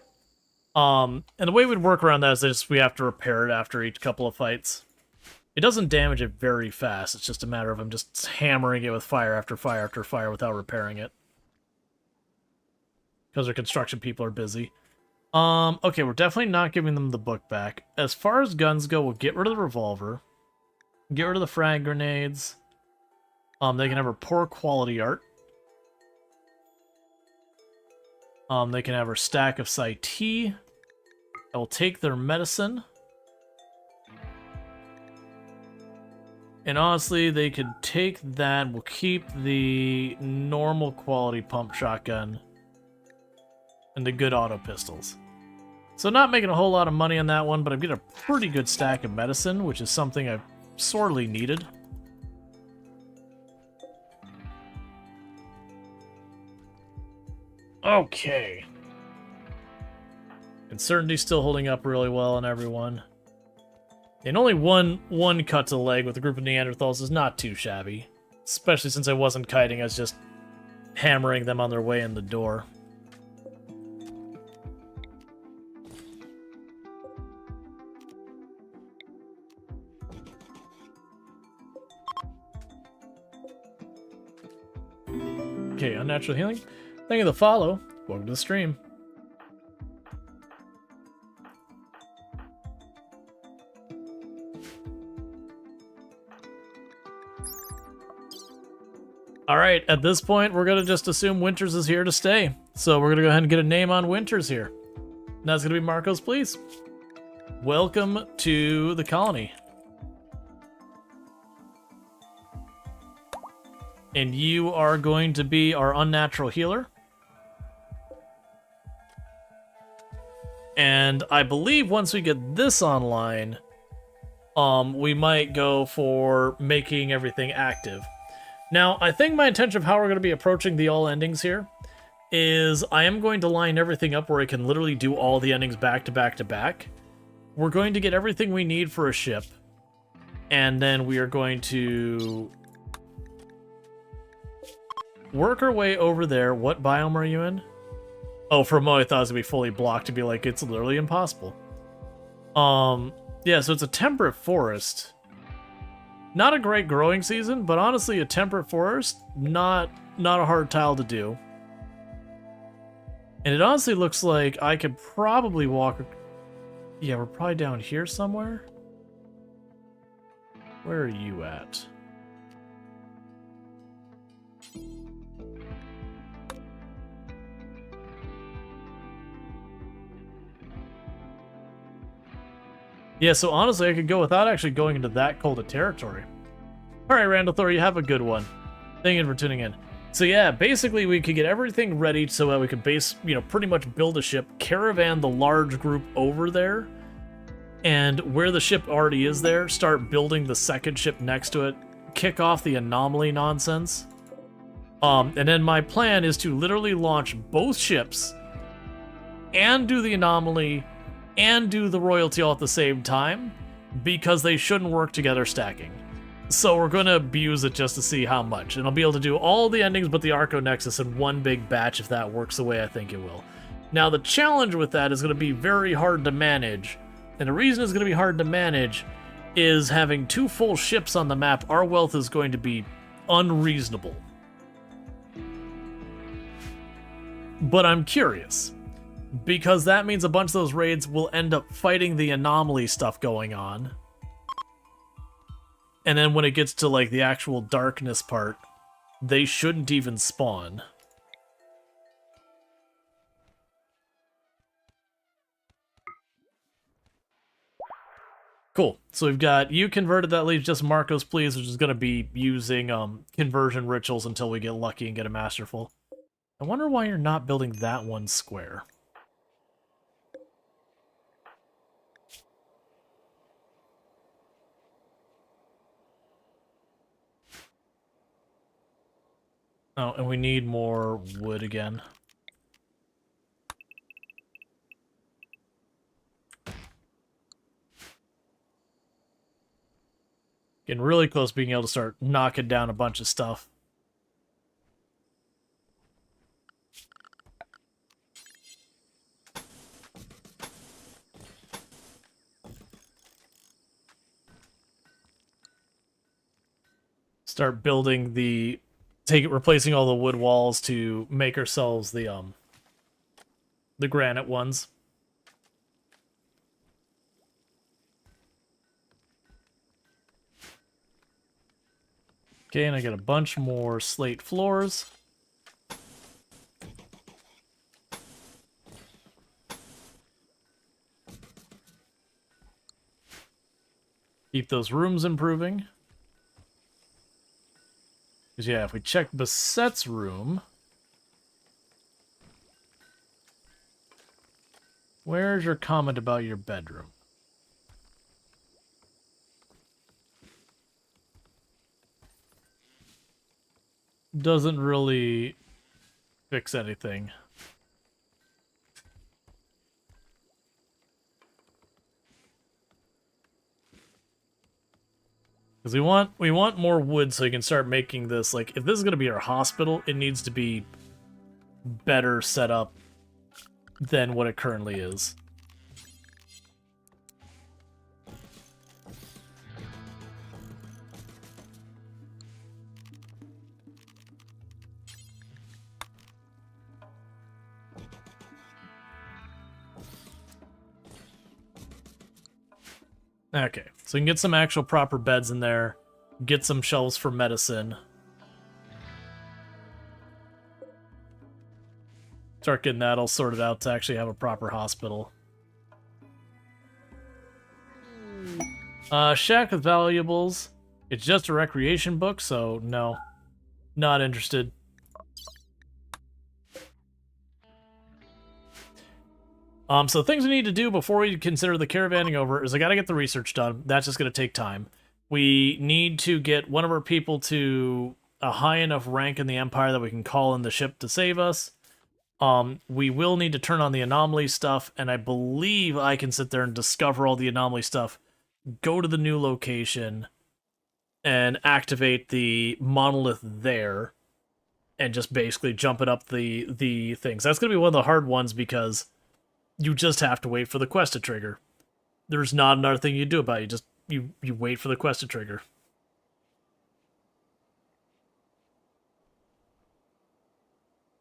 And the way we'd work around that is just we have to repair it after each couple of fights. It doesn't damage it very fast. It's just a matter of I'm just hammering it with fire after fire after fire without repairing it. Because our construction people are busy. Okay, we're definitely not giving them the book back. As far as guns go, we'll get rid of the revolver. Get rid of the frag grenades. They can have our poor quality art. They can have our stack of Saiti. I will take their medicine. And honestly, they could take that. We'll keep the normal quality pump shotgun. And the good auto pistols. So not making a whole lot of money on that one, but I'm getting a pretty good stack of medicine, which is something I've sorely needed. Okay. Uncertainty's still holding up really well on everyone. And only one cut to the leg with a group of Neanderthals is not too shabby. Especially since I wasn't kiting, I was just hammering them on their way in the door. Okay, unnatural healing. Thank you for the follow. Welcome to the stream. Alright, at this point, we're going to just assume Winters is here to stay. So we're going to go ahead and get a name on Winters here. And that's going to be Marcos, please. Welcome to the colony. And you are going to be our unnatural healer. And I believe once we get this online, we might go for making everything active. Now, I think my intention of how we're going to be approaching the all endings here is I am going to line everything up where I can literally do all the endings back to back to back. We're going to get everything we need for a ship. And then we are going to work our way over there. What biome are you in? Oh, for a moment I thought it was going to be fully blocked to be like, it's literally impossible. Yeah, so it's a temperate forest. Not a great growing season, but honestly, a temperate forest, not a hard tile to do. And it honestly looks like I could probably walk... Yeah, we're probably down here somewhere. Where are you at? Yeah, so honestly, I could go without actually going into that cold a territory. Alright, Randall Thor, you have a good one. Thank you for tuning in. So yeah, basically we could get everything ready so that we could pretty much build a ship, caravan the large group over there, and where the ship already is there, start building the second ship next to it, kick off the anomaly nonsense. And then my plan is to literally launch both ships, and do the anomaly, and do the royalty all at the same time, because they shouldn't work together stacking. So we're going to abuse it just to see how much. And I'll be able to do all the endings but the Arco Nexus in one big batch if that works the way I think it will. Now the challenge with that is going to be very hard to manage. And the reason it's going to be hard to manage is having 2 full ships on the map. Our wealth is going to be unreasonable. But I'm curious, because that means a bunch of those raids will end up fighting the anomaly stuff going on. And then when it gets to like the actual darkness part, they shouldn't even spawn. Cool. So we've got you converted. That leaves just Marcos Please, which is going to be using conversion rituals until we get lucky and get a masterful. I wonder why you're not building that one square. Oh, and we need more wood again. Getting really close to being able to start knocking down a bunch of stuff. Start building the... replacing all the wood walls to make ourselves the granite ones. Okay, and I got a bunch more slate floors. Keep those rooms improving. Because, yeah, if we check Basette's room... Where's your comment about your bedroom? Doesn't really fix anything. Because we want more wood so you can start making this, like, if this is going to be our hospital, it needs to be better set up than what it currently is. Okay, so we can get some actual proper beds in there, get some shelves for medicine. Start getting that all sorted out to actually have a proper hospital. Shack with valuables. It's just a recreation book, so no. Not interested. So things we need to do before we consider the caravanning over is I gotta get the research done. That's just gonna take time. We need to get one of our people to a high enough rank in the Empire that we can call in the ship to save us. We will need to turn on the anomaly stuff, and I believe I can sit there and discover all the anomaly stuff, go to the new location, and activate the monolith there, and just basically jump it up the things. That's gonna be one of the hard ones because you just have to wait for the quest to trigger. There's not another thing you do about it. You wait for the quest to trigger.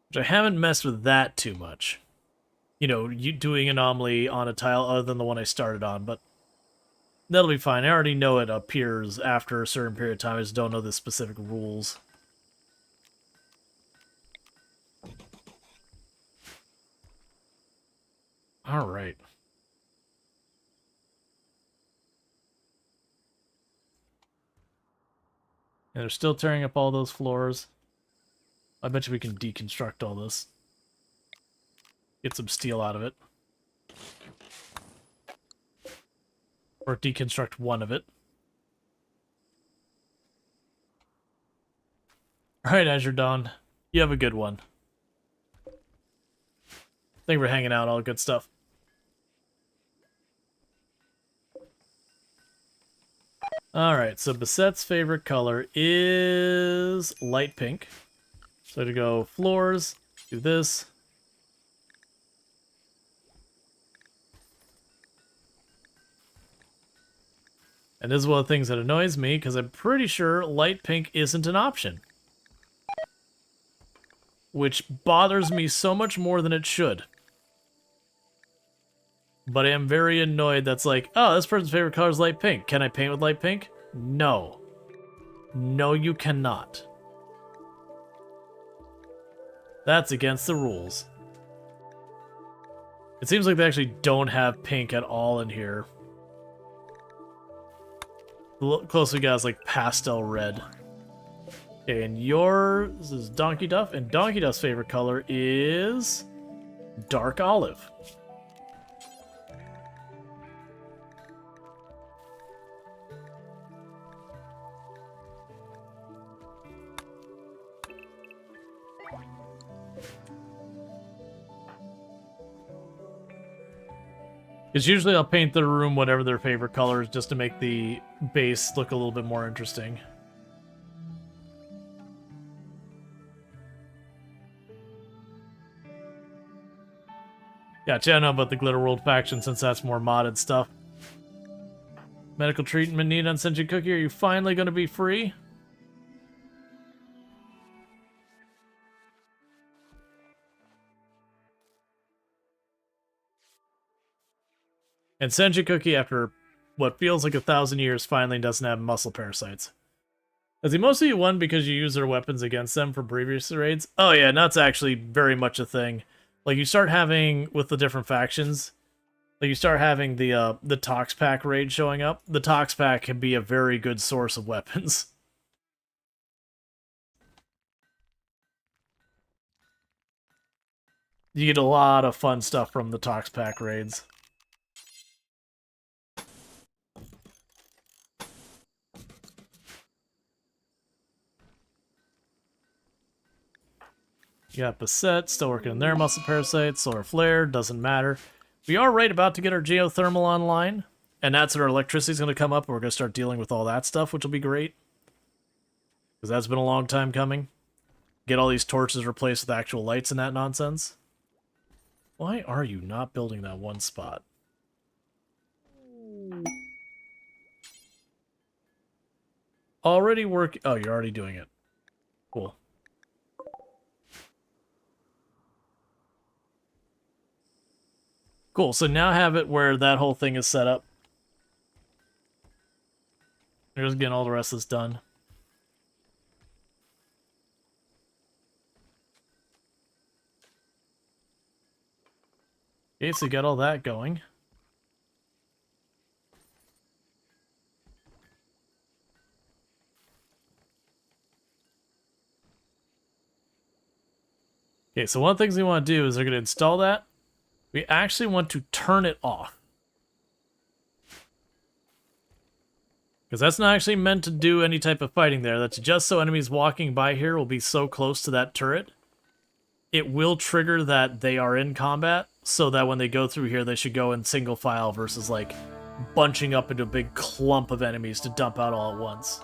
Which I haven't messed with that too much. You know, you doing anomaly on a tile other than the one I started on, but that'll be fine. I already know it appears after a certain period of time. I just don't know the specific rules. All right. And they're still tearing up all those floors. I bet you we can deconstruct all this. Get some steel out of it. Or deconstruct one of it. Alright, Azure Dawn. You have a good one. Thank you for hanging out, all good stuff. Alright, so Basette's favorite color is light pink. So to go floors, do this. And this is one of the things that annoys me, because I'm pretty sure light pink isn't an option. Which bothers me so much more than it should. But I am very annoyed that's like, oh, this person's favorite color is light pink. Can I paint with light pink? No. No, you cannot. That's against the rules. It seems like they actually don't have pink at all in here. The closest we got is like pastel red. Okay, and yours is Donkey Duff, and Donkey Duff's favorite color is dark olive. Because usually I'll paint the room whatever their favorite color is just to make the base look a little bit more interesting. Yeah, I don't know about the Glitter World faction since that's more modded stuff. Medical treatment needed on Senju Cookie. Are you finally going to be free? And Senju Cookie, after what feels like 1,000 years, finally doesn't have muscle parasites. Has he mostly won because you use their weapons against them from previous raids? Oh yeah, and that's actually very much a thing. Like, you start having, with the different factions, like you start having the Tox Pack raid showing up. The Tox Pack can be a very good source of weapons. You get a lot of fun stuff from the Tox Pack raids. You got Bassett, still working on their muscle parasites, solar flare, doesn't matter. We are right about to get our geothermal online, and that's when our electricity's going to come up, and we're going to start dealing with all that stuff, which will be great. Because that's been a long time coming. Get all these torches replaced with actual lights and that nonsense. Why are you not building that one spot? Already work... Oh, you're already doing it. Cool. Cool, so now have it where that whole thing is set up. We're just getting all the rest of this done. Okay, so you got all that going. Okay, so one of the things we want to do is they're going to install that. We actually want to turn it off. Because that's not actually meant to do any type of fighting there. That's just so enemies walking by here will be so close to that turret. It will trigger that they are in combat, so that when they go through here, they should go in single file versus, like, bunching up into a big clump of enemies to dump out all at once.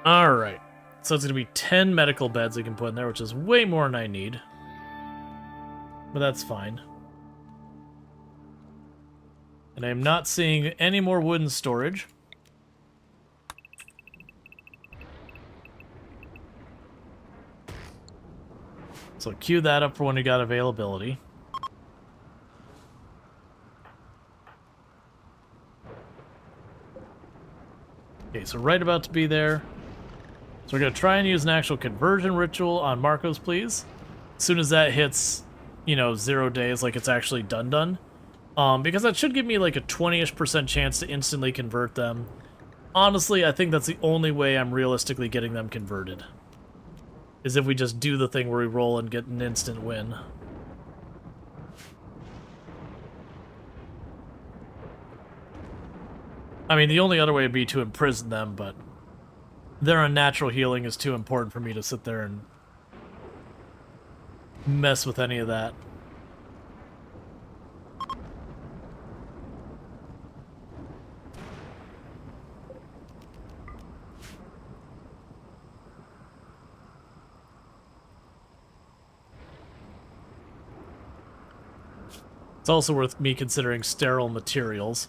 Alright, so it's going to be 10 medical beds we can put in there, which is way more than I need. But that's fine. And I am not seeing any more wooden storage. So queue that up for when you got availability. Okay, so right about to be there. So we're going to try and use an actual conversion ritual on Marcos, please. As soon as that hits, you know, 0 days, like it's actually done. Because that should give me like a 20-ish% chance to instantly convert them. Honestly, I think that's the only way I'm realistically getting them converted. Is if we just do the thing where we roll and get an instant win. I mean, the only other way would be to imprison them, but their unnatural healing is too important for me to sit there and mess with any of that. It's also worth me considering sterile materials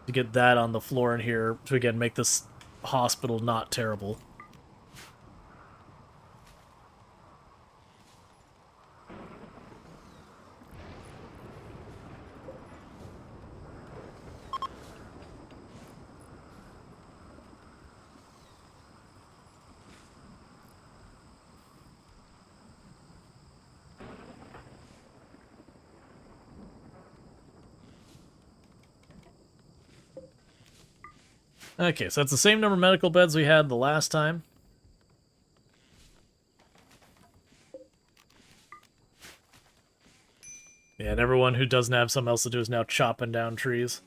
to get that on the floor in here to, again, make this hospital not terrible. Okay, so that's the same number of medical beds we had the last time. Yeah, and everyone who doesn't have something else to do is now chopping down trees.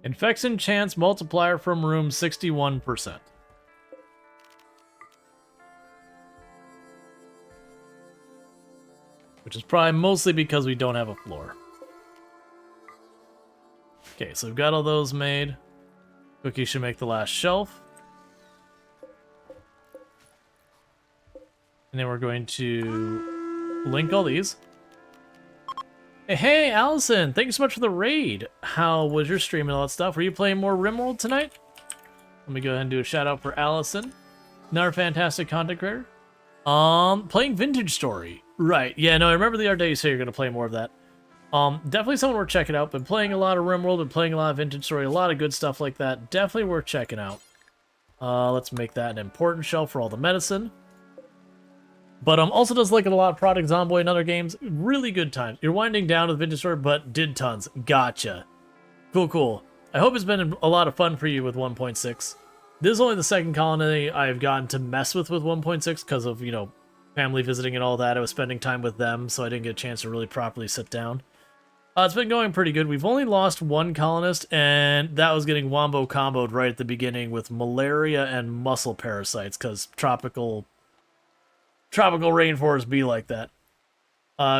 Infection chance multiplier from room 61%. Which is probably mostly because we don't have a floor. Okay, so we've got all those made. Cookie should make the last shelf. And then we're going to link all these. Hey, Allison! Thank you so much for the raid. How was your stream and all that stuff? Were you playing more RimWorld tonight? Let me go ahead and do a shout out for Allison. Another fantastic content creator. Playing Vintage Story. Right. Yeah, no, I remember the other day you said you're going to play more of that. Definitely someone worth checking out. Been playing a lot of RimWorld, been playing a lot of Vintage Story, a lot of good stuff like that. Definitely worth checking out. Let's make that an important shelf for all the medicine. But also does like a lot of Project Zomboid and other games. Really good times. You're winding down with Vintage Story, but did tons. Gotcha. Cool, cool. I hope it's been a lot of fun for you with 1.6. This is only the second colony I've gotten to mess with 1.6 because of, you know, family visiting and all that. I was spending time with them, so I didn't get a chance to really properly sit down. It's been going pretty good. We've only lost one colonist, and that was getting wombo comboed right at the beginning with malaria and muscle parasites, because tropical rainforests be like that.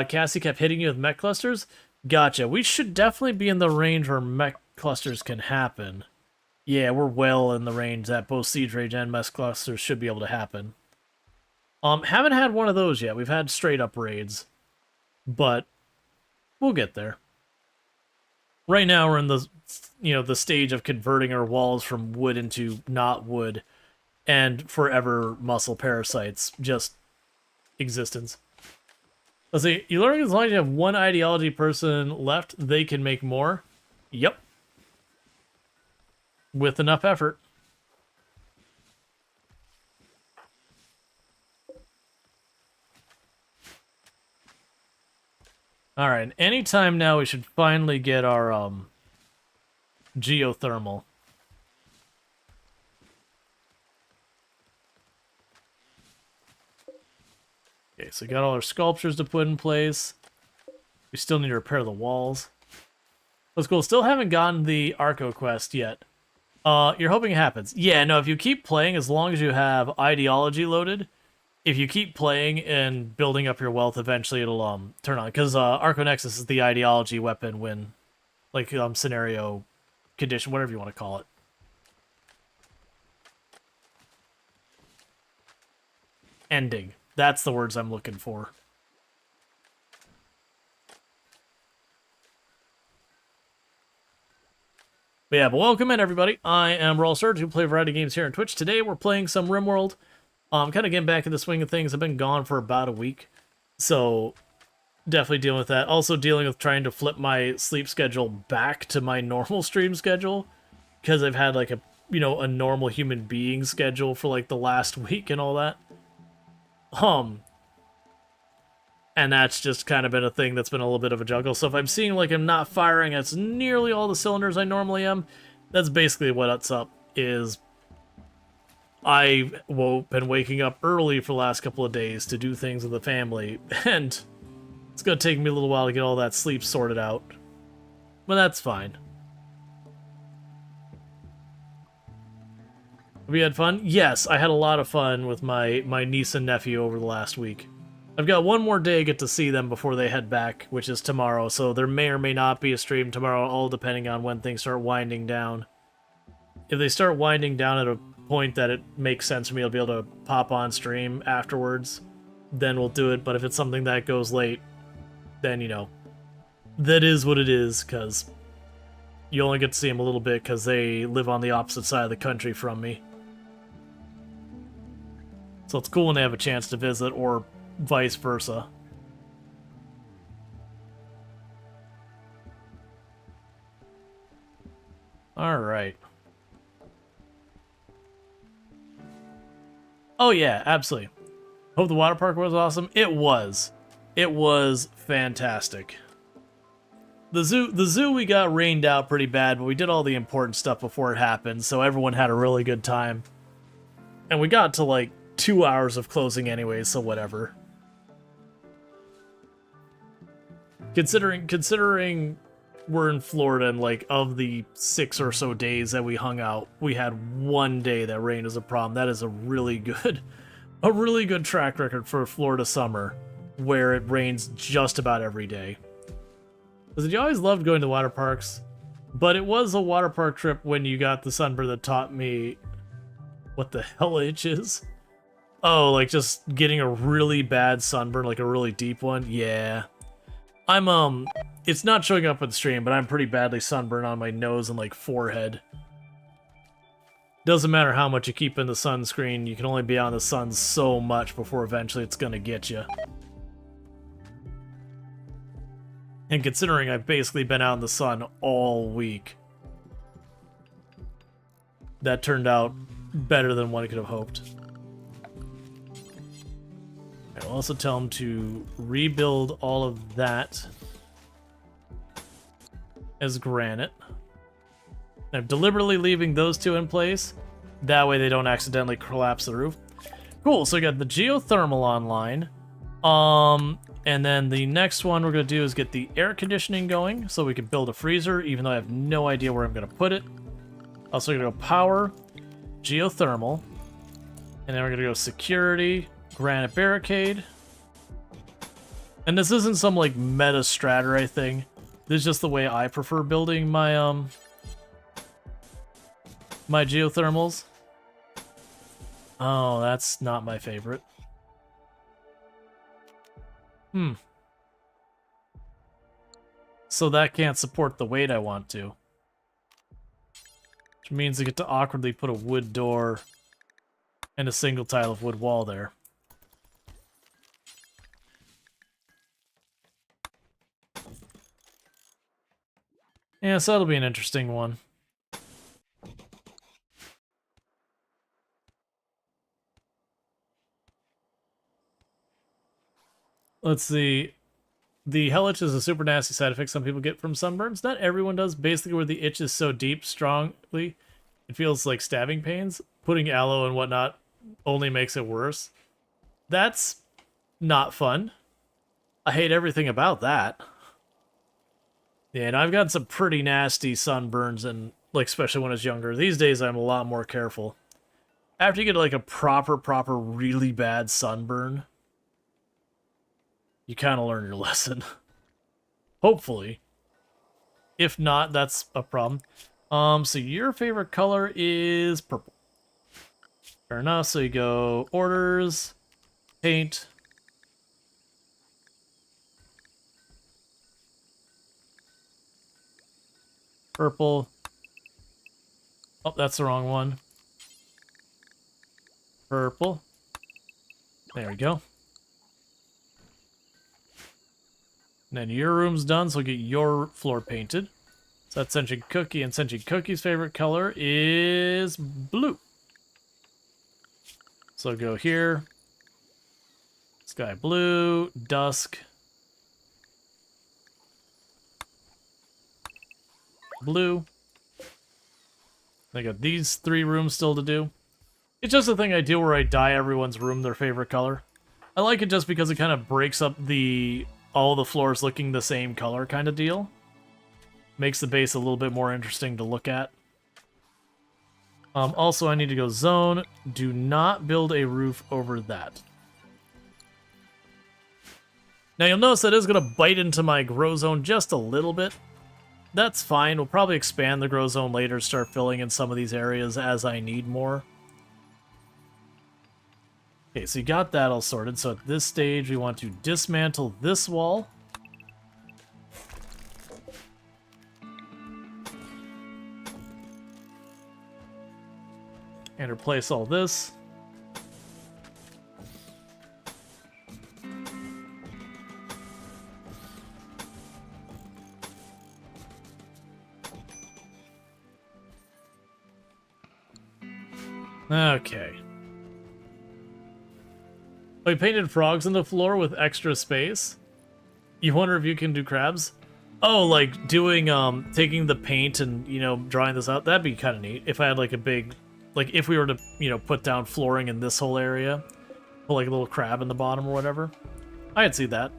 Cassie kept hitting you with mech clusters. Gotcha. We should definitely be in the range where mech clusters can happen. Yeah, we're well in the range that both siege rage and mech clusters should be able to happen. Haven't had one of those yet. We've had straight up raids, but we'll get there. Right now we're in the, you know, the stage of converting our walls from wood into not wood, and forever muscle parasites just existence. Let's see. You learn as long as you have one ideology person left, they can make more. Yep. With enough effort. Alright, anytime now we should finally get our geothermal. Okay, so we got all our sculptures to put in place. We still need to repair the walls. That's cool. Still haven't gotten the Arco quest yet. You're hoping it happens. Yeah, no, if you keep playing, as long as you have ideology loaded, if you keep playing and building up your wealth, eventually it'll turn on. Because Arco Nexus is the ideology weapon when, like, scenario condition, whatever you want to call it. Ending. That's the words I'm looking for. But yeah, but welcome in, everybody. I am Rual Storge, who play a variety of games here on Twitch. Today we're playing some RimWorld. Kind of getting back in the swing of things. I've been gone for about a week, so definitely dealing with that. Also dealing with trying to flip my sleep schedule back to my normal stream schedule, because I've had like a, you know, a normal human being schedule for like the last week and all that. And that's just kind of been a thing that's been a little bit of a juggle. So if I'm seeing like I'm not firing at nearly all the cylinders I normally am, that's basically what's up. Is I've been waking up early for the last couple of days to do things with the family, and it's going to take me a little while to get all that sleep sorted out. But that's fine. Have you had fun? Yes, I had a lot of fun with my niece and nephew over the last week. I've got one more day to get to see them before they head back, which is tomorrow, so there may or may not be a stream tomorrow, all depending on when things start winding down. If they start winding down at a point that it makes sense for me to be able to pop on stream afterwards, then we'll do it, but if it's something that goes late, then, you know, that is what it is, because you only get to see them a little bit because they live on the opposite side of the country from me. So it's cool when they have a chance to visit, or vice versa. Alright. Oh yeah, absolutely. Hope the water park was awesome. It was. It was fantastic. The zoo we got rained out pretty bad, but we did all the important stuff before it happened, so everyone had a really good time. And we got to like 2 hours of closing anyway, so whatever. Considering we're in Florida and like of the 6 or so days that we hung out, we had one day that rain is a problem. That is a really good track record for Florida summer, where it rains just about every day. Because you always loved going to water parks, but it was a water park trip when you got the sunburn that taught me what the hell itch is. Oh, like just getting a really bad sunburn, like a really deep one? Yeah. I'm, it's not showing up on the stream, but I'm pretty badly sunburned on my nose and, like, forehead. Doesn't matter how much you keep in the sunscreen, you can only be out in the sun so much before eventually it's gonna get you. And considering I've basically been out in the sun all week, that turned out better than one could have hoped. I'll also tell him to rebuild all of that as granite. I'm deliberately leaving those two in place. That way they don't accidentally collapse the roof. Cool, so we got the geothermal online. And then the next one we're going to do is get the air conditioning going so we can build a freezer, even though I have no idea where I'm going to put it. Also going to go power, geothermal, and then we're going to go security, granite barricade. And this isn't some like meta strat or anything. This is just the way I prefer building my my geothermals. Oh, that's not my favorite. So that can't support the weight I want to. Which means I get to awkwardly put a wood door and a single tile of wood wall there. Yeah, so that'll be an interesting one. Let's see. The hell itch is a super nasty side effect some people get from sunburns. Not everyone does. Basically, where the itch is so deep, strongly, it feels like stabbing pains. Putting aloe and whatnot only makes it worse. That's not fun. I hate everything about that. Yeah, and I've got some pretty nasty sunburns, and like especially when I was younger. These days, I'm a lot more careful. After you get like a proper, really bad sunburn, you kind of learn your lesson. Hopefully. If not, that's a problem. So your favorite color is purple. Fair enough, so you go orders, paint. Purple. Oh, that's the wrong one. Purple. There we go. And then your room's done, so we'll get your floor painted. So that's Sentient Cookie, and Sentient Cookie's favorite color is blue. So go here. Sky blue, dusk, blue. I got these 3 rooms still to do. It's just a thing I do where I dye everyone's room their favorite color. I like it just because it kind of breaks up all the floors looking the same color kind of deal. Makes the base a little bit more interesting to look at. Also, I need to go zone. Do not build a roof over that. Now, you'll notice that is going to bite into my grow zone just a little bit. That's fine. We'll probably expand the grow zone later, start filling in some of these areas as I need more. Okay, so you got that all sorted. So at this stage, we want to dismantle this wall. And replace all this. Okay. We painted frogs on the floor with extra space. You wonder if you can do crabs? Oh, like doing, taking the paint and, you know, drawing this out. That'd be kind of neat. If I had like a big, like if we were to, you know, put down flooring in this whole area. Put like a little crab in the bottom or whatever. I'd see that.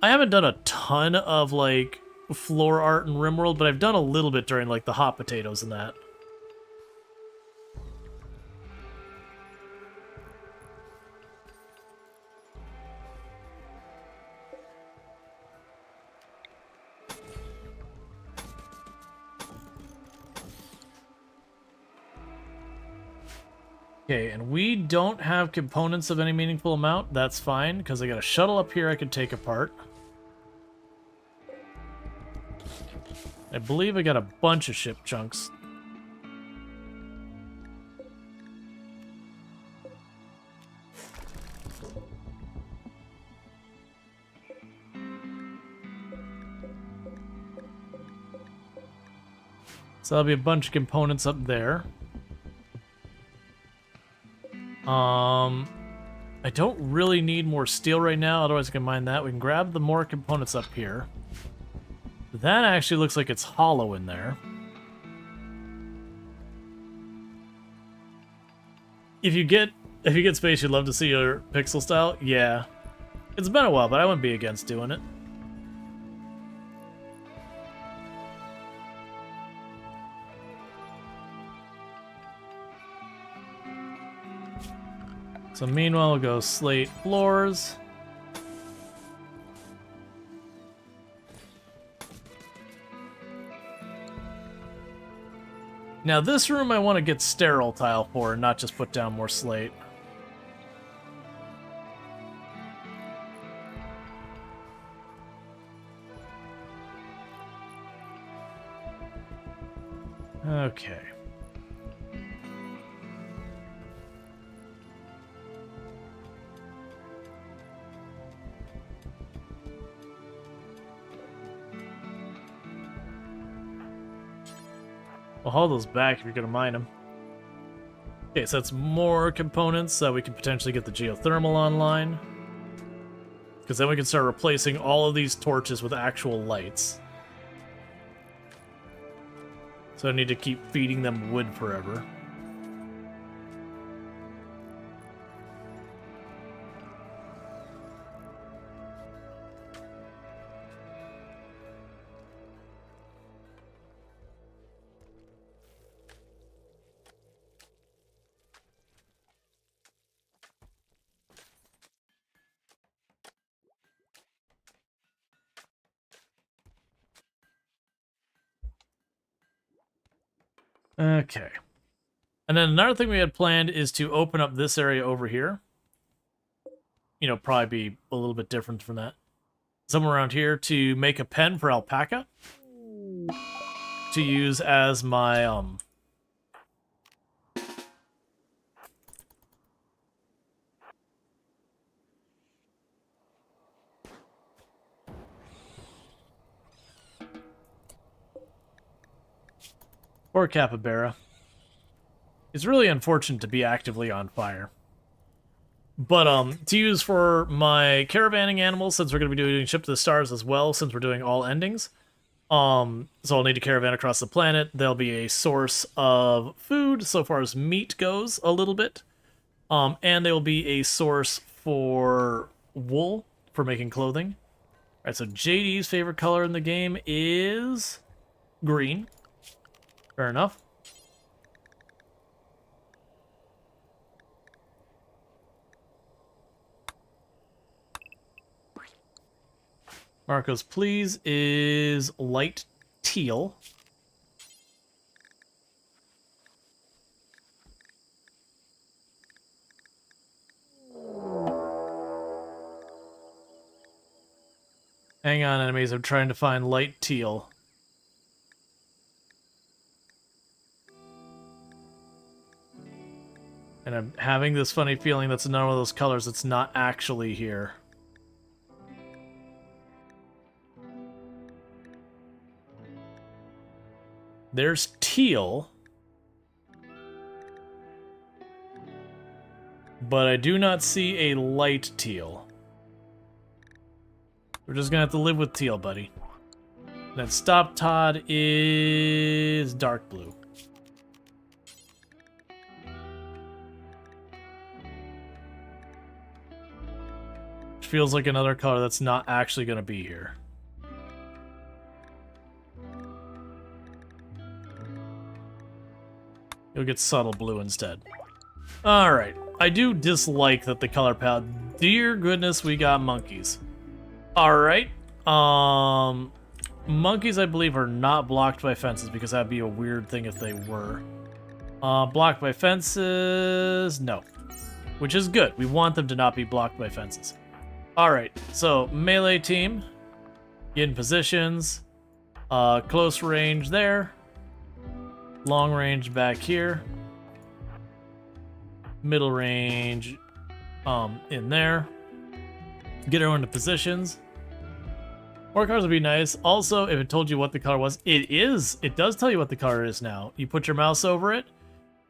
I haven't done a ton of like floor art in RimWorld, but I've done a little bit during like the hot potatoes and that. Okay, and we don't have components of any meaningful amount. That's fine, because I got a shuttle up here I could take apart. I believe I got a bunch of ship chunks. So that'll be a bunch of components up there. I don't really need more steel right now, otherwise I can mine that. We can grab the more components up here. That actually looks like it's hollow in there. If you get space, you'd love to see your pixel style? Yeah. It's been a while, but I wouldn't be against doing it. So meanwhile, we'll go slate floors. Now this room I want to get sterile tile for and not just put down more slate. Okay. We'll haul those back if you're going to mine them. Okay, so that's more components so we can potentially get the geothermal online. Because then we can start replacing all of these torches with actual lights. So I need to keep feeding them wood forever. Okay. And then another thing we had planned is to open up this area over here. You know, probably be a little bit different from that. Somewhere around here to make a pen for alpaca. To use as my, Poor capybara. It's really unfortunate to be actively on fire. But to use for my caravanning animals, since we're going to be doing Ship to the Stars as well, since we're doing all endings. So I'll need to caravan across the planet. There'll be a source of food, so far as meat goes, a little bit. And there will be a source for wool for making clothing. Alright, so JD's favorite color in the game is green. Fair enough. Marco's please is light teal. Hang on, enemies. I'm trying to find light teal. And I'm having this funny feeling that's another one of those colors that's not actually here. There's teal. But I do not see a light teal. We're just gonna have to live with teal, buddy. That stop Todd is dark blue. Which feels like another color that's not actually gonna be here. You'll get subtle blue instead. Alright. I do dislike that the color palette... Dear goodness, we got monkeys. Alright. Monkeys, I believe, are not blocked by fences, because that'd be a weird thing if they were. Blocked by fences... No. Which is good. We want them to not be blocked by fences. Alright, so melee team. Get in positions. Close range there. Long range back here. Middle range in there. Get everyone into positions. More colors would be nice. Also, if it told you what the color was, it does tell you what the color is now. You put your mouse over it,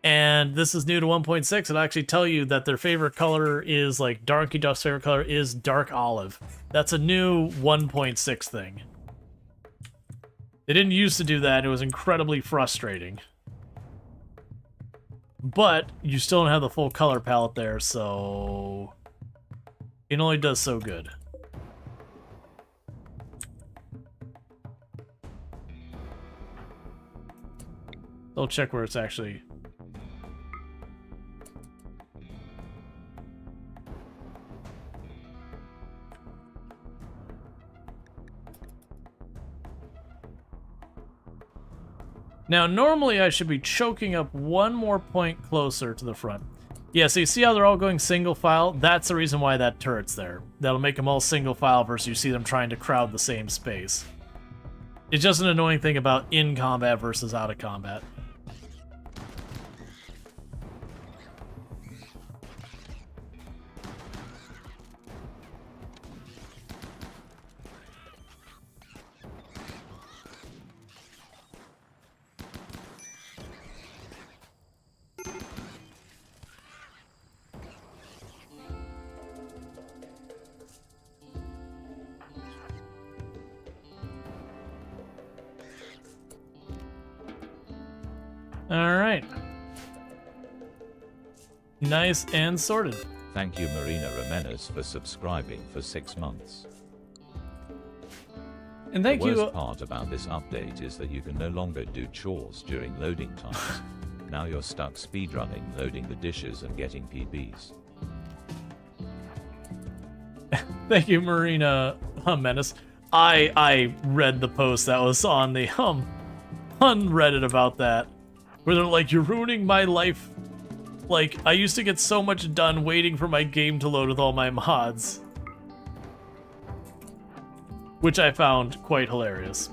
and this is new to 1.6. It'll actually tell you that their favorite color is, like, Donkey Duck's favorite color is dark olive. That's a new 1.6 thing. They didn't used to do that. It was incredibly frustrating. But you still don't have the full color palette there, so it only does so good. I'll check where it's actually... Now, normally I should be choking up one more point closer to the front. Yeah, so you see how they're all going single file? That's the reason why that turret's there. That'll make them all single file versus you see them trying to crowd the same space. It's just an annoying thing about in combat versus out of combat. Alright. Nice and sorted. Thank you Marina Jimenez for subscribing for 6 months. And thank the you. worst part about this update is that you can no longer do chores during loading times. Now you're stuck speedrunning, loading the dishes and getting PBs. Thank you, Marina Menace. I read the post that was on the on Reddit about that, where they're like, "You're ruining my life." Like, I used to get so much done waiting for my game to load with all my mods, which I found quite hilarious.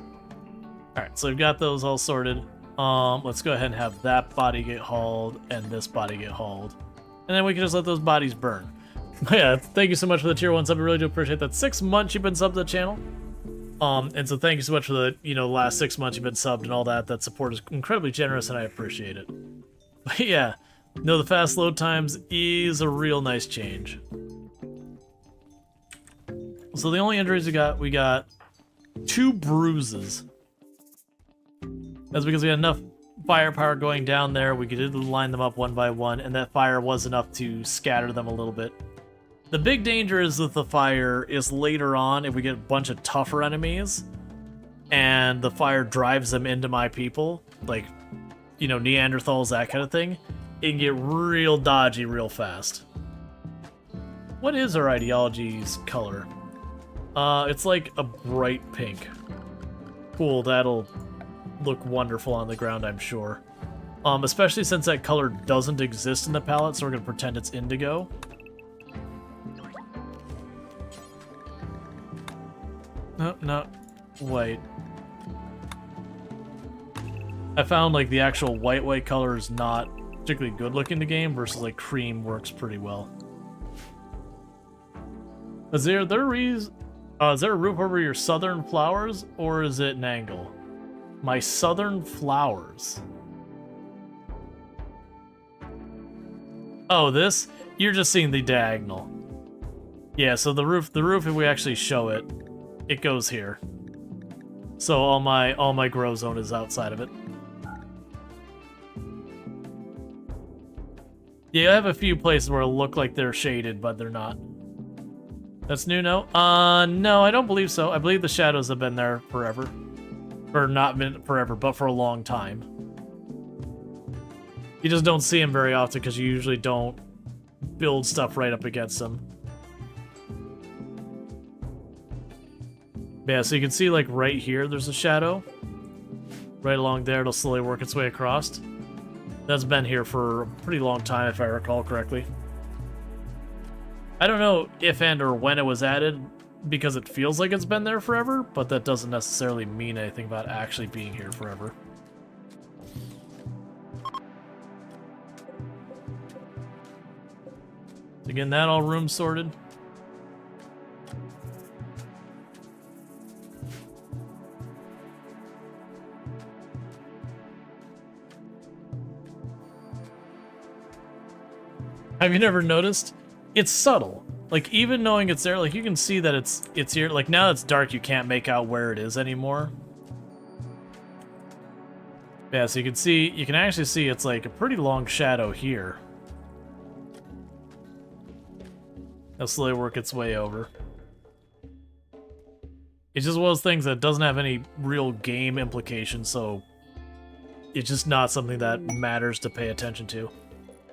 All right, so we've got those all sorted. Let's go ahead and have that body get hauled and this body get hauled, and then we can just let those bodies burn. Yeah, thank you so much for the tier 1 sub. I really do appreciate that. 6 months you've been subbed to the channel. And so thank you so much for the, last 6 months you've been subbed and all that. That support is incredibly generous and I appreciate it. But yeah, No, the fast load times is a real nice change. So the only injuries we got 2 bruises. That's because we had enough firepower going down there. We could line them up one by one, and that fire was enough to scatter them a little bit. The big danger is with the fire is later on if we get a bunch of tougher enemies and the fire drives them into my people, like, you know, Neanderthals, that kind of thing, it can get real dodgy real fast. What is our ideology's color? It's like a bright pink. Cool, that'll look wonderful on the ground, I'm sure. Especially since that color doesn't exist in the palette, so we're gonna pretend it's indigo. No, not white. I found like the actual white color is not particularly good looking in the game versus like cream works pretty well. Is there a roof over your southern flowers, or is it an angle? My southern flowers. Oh, this? You're just seeing the diagonal. Yeah, so the roof, if we actually show it, it goes here. So all my grow zone is outside of it. Yeah, I have a few places where it'll look like they're shaded, but they're not. That's new, no? No, I don't believe so. I believe the shadows have been there forever. Or not been forever, but for a long time. You just don't see them very often because you usually don't build stuff right up against them. Yeah, so you can see like right here there's a shadow. Right along there, it'll slowly work its way across. That's been here for a pretty long time if I recall correctly. I don't know if and or when it was added because it feels like it's been there forever, but that doesn't necessarily mean anything about actually being here forever. Again, that all room sorted. Have you never noticed? It's subtle. Like, even knowing it's there, like, you can see that it's here. Like, now it's dark, you can't make out where it is anymore. Yeah, so you can actually see it's like a pretty long shadow here. It'll slowly work its way over. It's just one of those things that doesn't have any real game implications, so it's just not something that matters to pay attention to.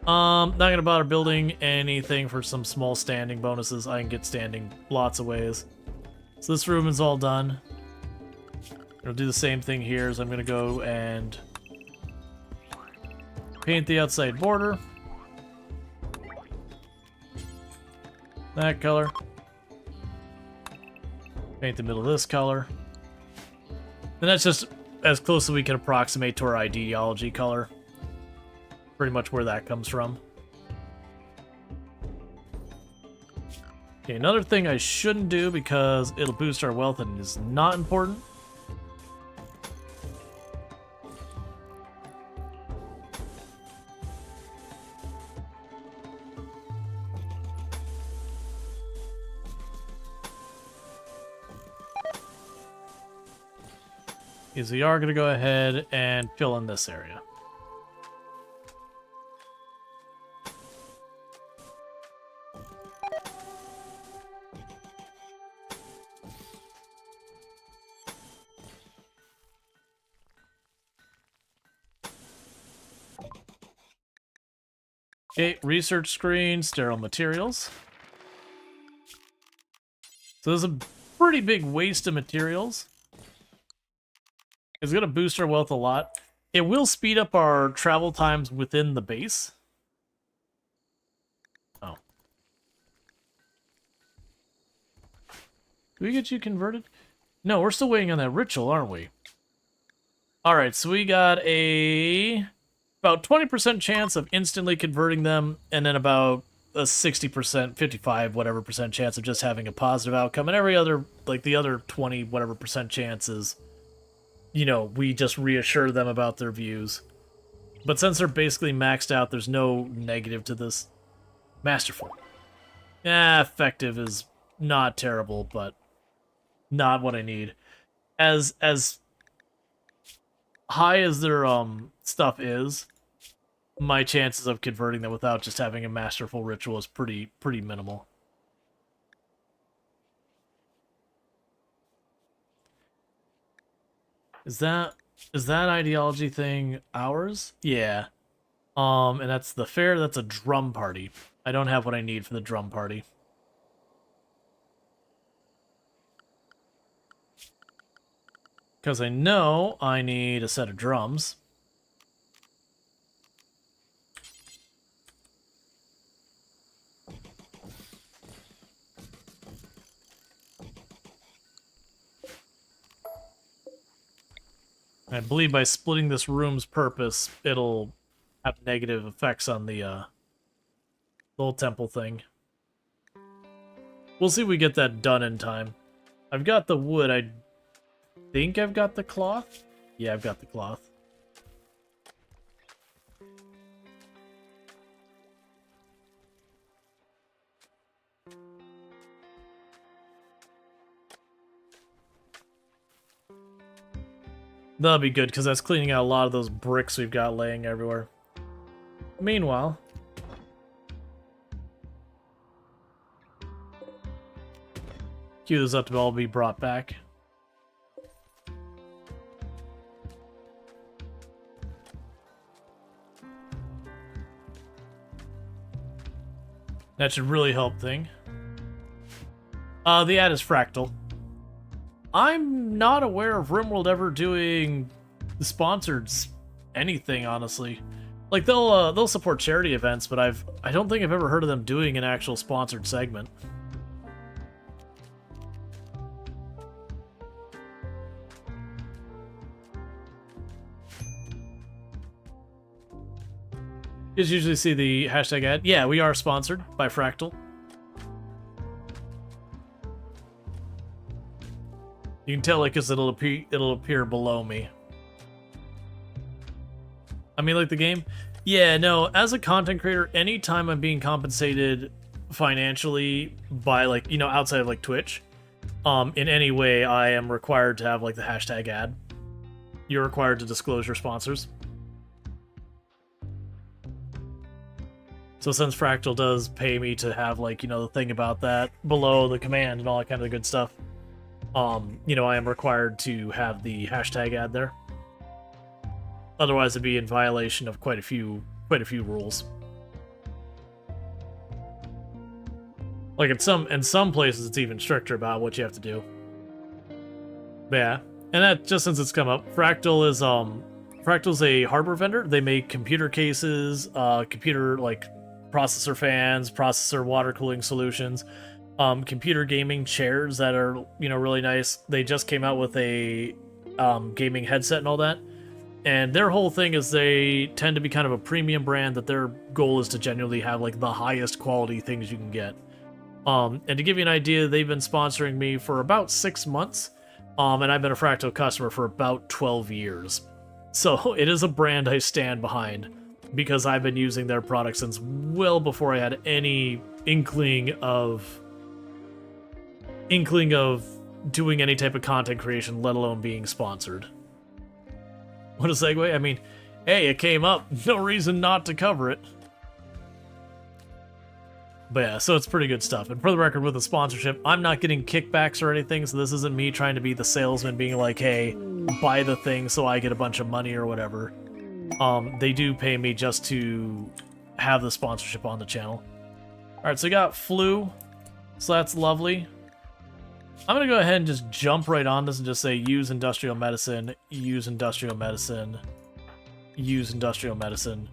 Not gonna bother building anything for some small standing bonuses. I can get standing lots of ways. So this room is all done. I'll do the same thing here, so I'm gonna go and paint the outside border. That color. Paint the middle of this color. And that's just as close as we can approximate to our ideology color. Pretty much where that comes from. Okay, another thing I shouldn't do because it'll boost our wealth and is not important. Is we are going to go ahead and fill in this area. Okay, research screen, sterile materials. So there's a pretty big waste of materials. It's going to boost our wealth a lot. It will speed up our travel times within the base. Oh. Do we get you converted? No, we're still waiting on that ritual, aren't we? Alright, so we got about 20% chance of instantly converting them, and then about a 60%, 55, whatever percent chance of just having a positive outcome, and every other, like the other 20, whatever percent chances, you know, we just reassure them about their views. But since they're basically maxed out, there's no negative to this. Masterful. Effective is not terrible, but not what I need. As high as their stuff is, my chances of converting them without just having a masterful ritual is pretty minimal. Is that ideology thing ours? Yeah. And that's the fair, that's a drum party. I don't have what I need for the drum party. Because I know I need a set of drums. I believe by splitting this room's purpose, it'll have negative effects on the little temple thing. We'll see if we get that done in time. I've got the wood. I think I've got the cloth. Yeah, I've got the cloth. That'll be good, because that's cleaning out a lot of those bricks we've got laying everywhere. Meanwhile... queue this up to all be brought back. That should really help thing. The ad is fractal. I'm not aware of RimWorld ever doing sponsored anything, honestly. Like they'll support charity events, but I don't think I've ever heard of them doing an actual sponsored segment. You just usually see the hashtag ad. Yeah, we are sponsored by Fractal. You can tell it because it'll appear below me. I mean, like the game? Yeah, no, as a content creator, anytime I'm being compensated financially by, like, you know, outside of, like, Twitch, in any way, I am required to have, like, the hashtag ad. You're required to disclose your sponsors. So since Fractal does pay me to have, like, you know, the thing about that below the command and all that kind of good stuff, you know, I am required to have the hashtag ad there. Otherwise, it'd be in violation of quite a few rules. Like in some places, it's even stricter about what you have to do. But yeah, and that just since it's come up, Fractal's a hardware vendor. They make computer cases, computer like processor fans, processor water cooling solutions. Computer gaming chairs that are, you know, really nice. They just came out with a gaming headset and all that. And their whole thing is they tend to be kind of a premium brand that their goal is to genuinely have like the highest quality things you can get. And to give you an idea, they've been sponsoring me for about 6 months. And I've been a Fractal customer for about 12 years. So it is a brand I stand behind because I've been using their product since well before I had any inkling of doing any type of content creation, let alone being sponsored. What a segue. I mean, hey, it came up. No reason not to cover it. But yeah, so it's pretty good stuff. And for the record, with the sponsorship, I'm not getting kickbacks or anything, so this isn't me trying to be the salesman being like, hey, buy the thing so I get a bunch of money or whatever. They do pay me just to have the sponsorship on the channel. Alright, so we got flu. So that's lovely. I'm going to go ahead and just jump right on this and just say use industrial medicine, use industrial medicine, use industrial medicine,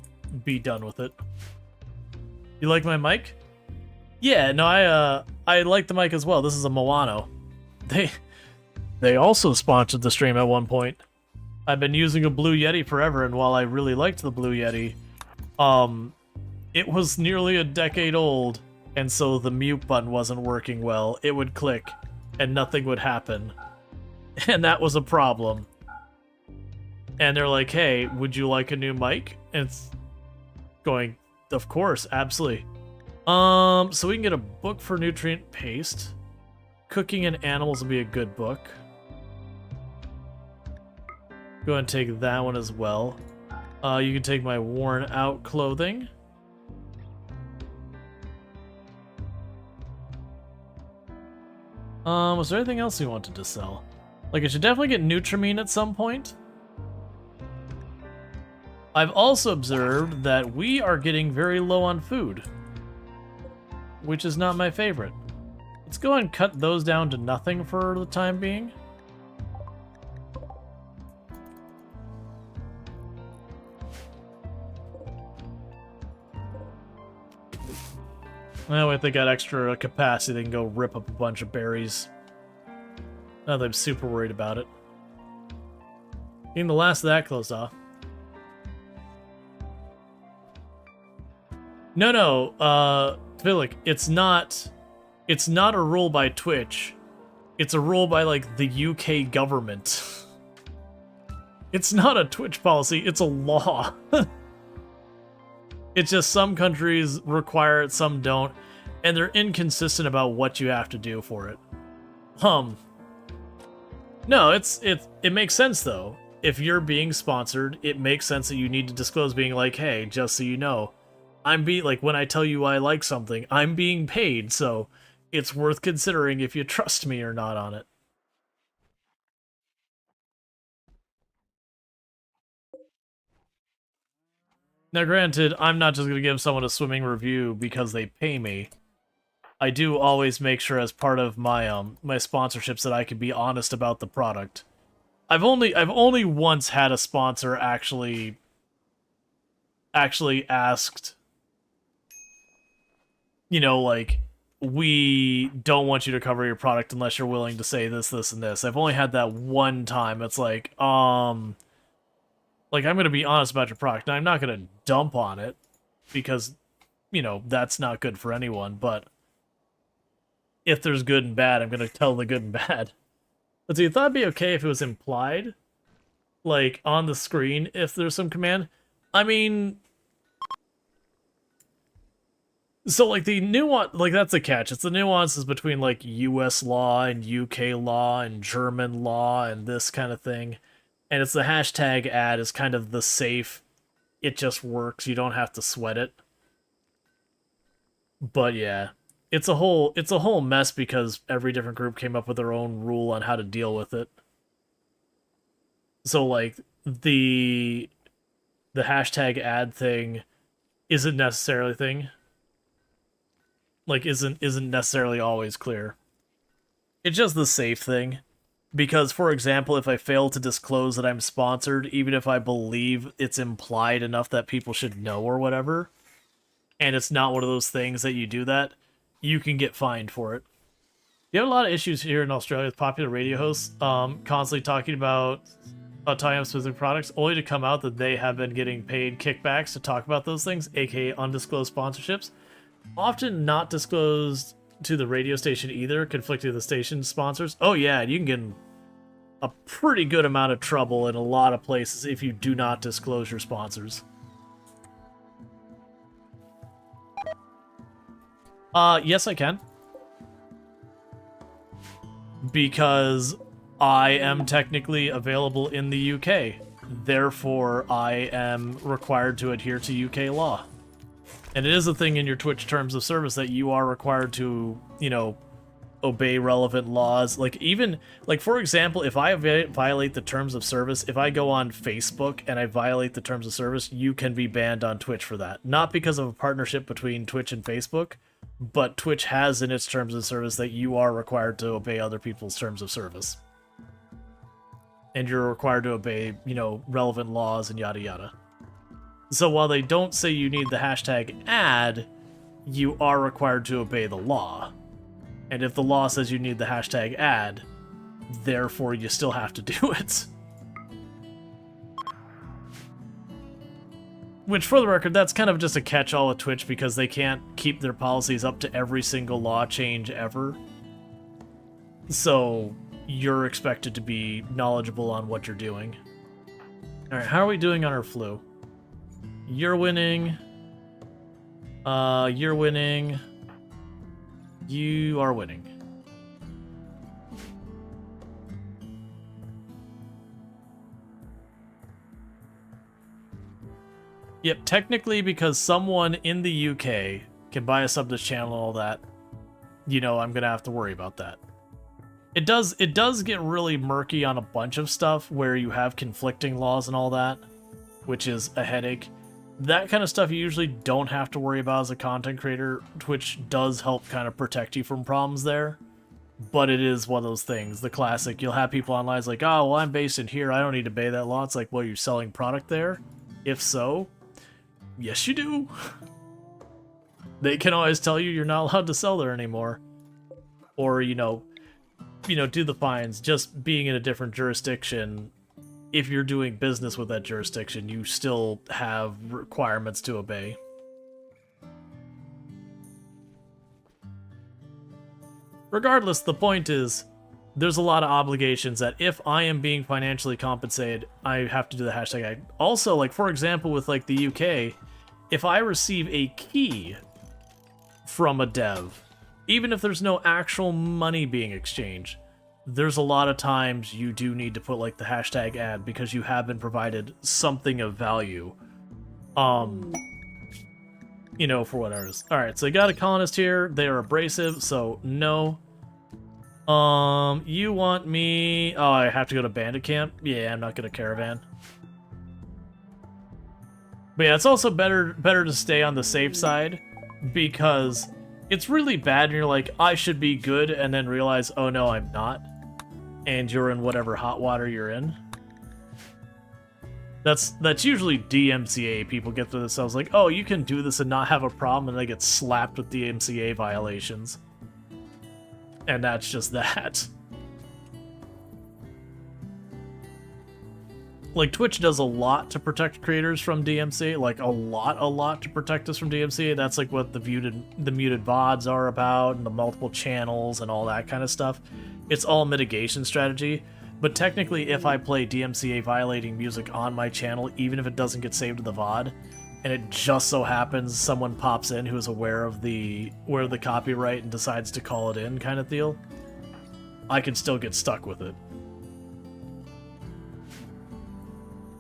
be done with it. You like my mic? Yeah, no, I like the mic as well. This is a Moano. They also sponsored the stream at one point. I've been using a Blue Yeti forever, and while I really liked the Blue Yeti, it was nearly a decade old, and so the mute button wasn't working well. It would click, and nothing would happen. And that was a problem. And they're like, hey, would you like a new mic? And it's going, of course, absolutely. So we can get a book for nutrient paste. Cooking and Animals would be a good book. Go ahead and take that one as well. You can take my worn out clothing. Was there anything else we wanted to sell? Like, I should definitely get Nutrimine at some point. I've also observed that we are getting very low on food, which is not my favorite. Let's go and cut those down to nothing for the time being. Well, if they got extra capacity, they can go rip up a bunch of berries. Not that I'm super worried about it. Getting the last of that closed off. No, Philic, it's not a rule by Twitch. It's a rule by, like, the UK government. It's not a Twitch policy, it's a law. It's just some countries require it, some don't, and they're inconsistent about what you have to do for it. No, it makes sense though. If you're being sponsored, it makes sense that you need to disclose being like, hey, just so you know, like, when I tell you I like something, I'm being paid, so it's worth considering if you trust me or not on it. Now, granted, I'm not just going to give someone a swimming review because they pay me. I do always make sure as part of my my sponsorships that I can be honest about the product. I've only once had a sponsor actually asked, you know, like, we don't want you to cover your product unless you're willing to say this, this, and this. I've only had that one time. It's like, like, I'm going to be honest about your product. Now, I'm not going to dump on it because, you know, that's not good for anyone. But if there's good and bad, I'm going to tell the good and bad. But so you thought it'd be okay if it was implied? Like, on the screen, if there's some command? I mean... So, like, the nuance... Like, that's a catch. It's the nuances between, like, US law and UK law and German law and this kind of thing. And it's the hashtag ad is kind of the safe, it just works, you don't have to sweat it. But yeah, it's a whole mess because every different group came up with their own rule on how to deal with it. So, like, the hashtag ad thing isn't necessarily a thing. Like, isn't necessarily always clear. It's just the safe thing. Because, for example, if I fail to disclose that I'm sponsored, even if I believe it's implied enough that people should know or whatever, and it's not one of those things that you do that, you can get fined for it. You have a lot of issues here in Australia with popular radio hosts constantly talking about tying up specific products, only to come out that they have been getting paid kickbacks to talk about those things, aka undisclosed sponsorships. Often not disclosed to the radio station either, conflicting with the station sponsors. Oh yeah, you can get in a pretty good amount of trouble in a lot of places if you do not disclose your sponsors. Yes I can. Because I am technically available in the UK. Therefore, I am required to adhere to UK law. And it is a thing in your Twitch terms of service that you are required to, you know, obey relevant laws. Like, even, like, for example, if I violate the terms of service, if I go on Facebook and I violate the terms of service, you can be banned on Twitch for that. Not because of a partnership between Twitch and Facebook, but Twitch has in its terms of service that you are required to obey other people's terms of service. And you're required to obey, you know, relevant laws and yada yada. So while they don't say you need the hashtag ad, you are required to obey the law. And if the law says you need the hashtag ad, therefore you still have to do it. Which, for the record, that's kind of just a catch-all with Twitch because they can't keep their policies up to every single law change ever. So you're expected to be knowledgeable on what you're doing. Alright, how are we doing on our flu? You're winning. You're winning. You are winning. Yep, technically because someone in the UK can buy a sub to this channel and all that, you know, I'm gonna have to worry about that. It does get really murky on a bunch of stuff where you have conflicting laws and all that, which is a headache. That kind of stuff you usually don't have to worry about as a content creator. Twitch does help kind of protect you from problems there, but it is one of those things, the classic, you'll have people online like, oh, well, I'm based in here, I don't need to obey that law. It's like, well, you're selling product there? If so, yes you do. They can always tell you you're not allowed to sell there anymore. Or, you know, do the fines. Just being in a different jurisdiction, if you're doing business with that jurisdiction, you still have requirements to obey. Regardless, the point is, there's a lot of obligations that if I am being financially compensated, I have to do the hashtag. Also, like, for example, with, like, the UK, if I receive a key from a dev, even if there's no actual money being exchanged, there's a lot of times you do need to put like the hashtag ad because you have been provided something of value. You know, for whatever it is. Alright, so you got a colonist here. They are abrasive, so no. You want me... Oh, I have to go to bandit camp? Yeah, I'm not gonna caravan. But yeah, it's also better to stay on the safe side, because it's really bad and you're like, I should be good, and then realize, oh no, I'm not. And you're in whatever hot water you're in. That's usually DMCA. People get to themselves like, oh, you can do this and not have a problem, and they get slapped with DMCA violations. And that's just that. Like, Twitch does a lot to protect creators from DMCA, like a lot to protect us from DMCA. That's like what the muted VODs are about, and the multiple channels and all that kind of stuff. It's all mitigation strategy. But technically, if I play DMCA violating music on my channel, even if it doesn't get saved to the VOD, and it just so happens someone pops in who is aware of the copyright and decides to call it in kind of deal, I can still get stuck with it.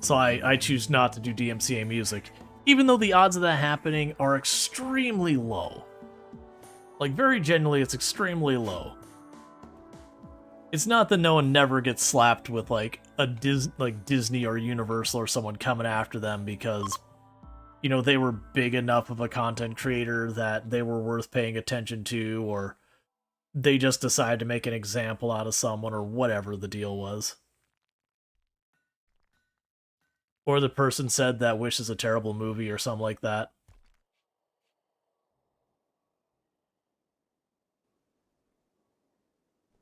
So I choose not to do DMCA music, even though the odds of that happening are extremely low. Like, very genuinely, it's extremely low. It's not that no one never gets slapped with, like, Disney or Universal or someone coming after them because, you know, they were big enough of a content creator that they were worth paying attention to, or they just decided to make an example out of someone, or whatever the deal was. Or the person said that Wish is a terrible movie or something like that.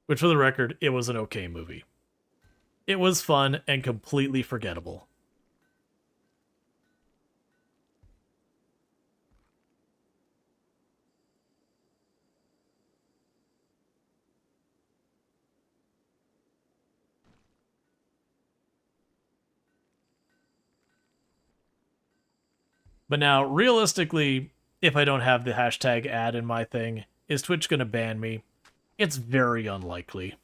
Which, for the record, it was an okay movie. It was fun and completely forgettable. But now, realistically, if I don't have the hashtag ad in my thing, is Twitch going to ban me? It's very unlikely.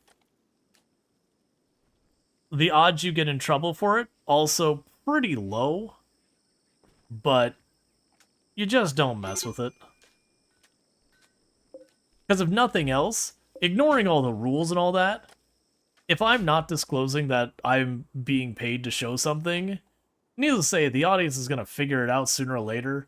The odds you get in trouble for it, also pretty low, but you just don't mess with it. Because if nothing else, ignoring all the rules and all that, if I'm not disclosing that I'm being paid to show something, needless to say, the audience is going to figure it out sooner or later,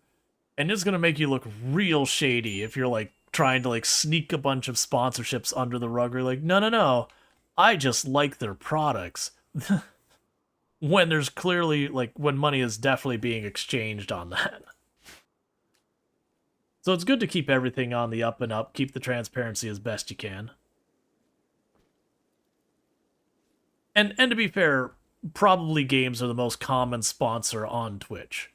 and it's going to make you look real shady if you're, like, trying to, like, sneak a bunch of sponsorships under the rug, or like, no, I just like their products. When there's clearly, like, when money is definitely being exchanged on that. So it's good to keep everything on the up and up, keep the transparency as best you can. And to be fair, probably games are the most common sponsor on Twitch.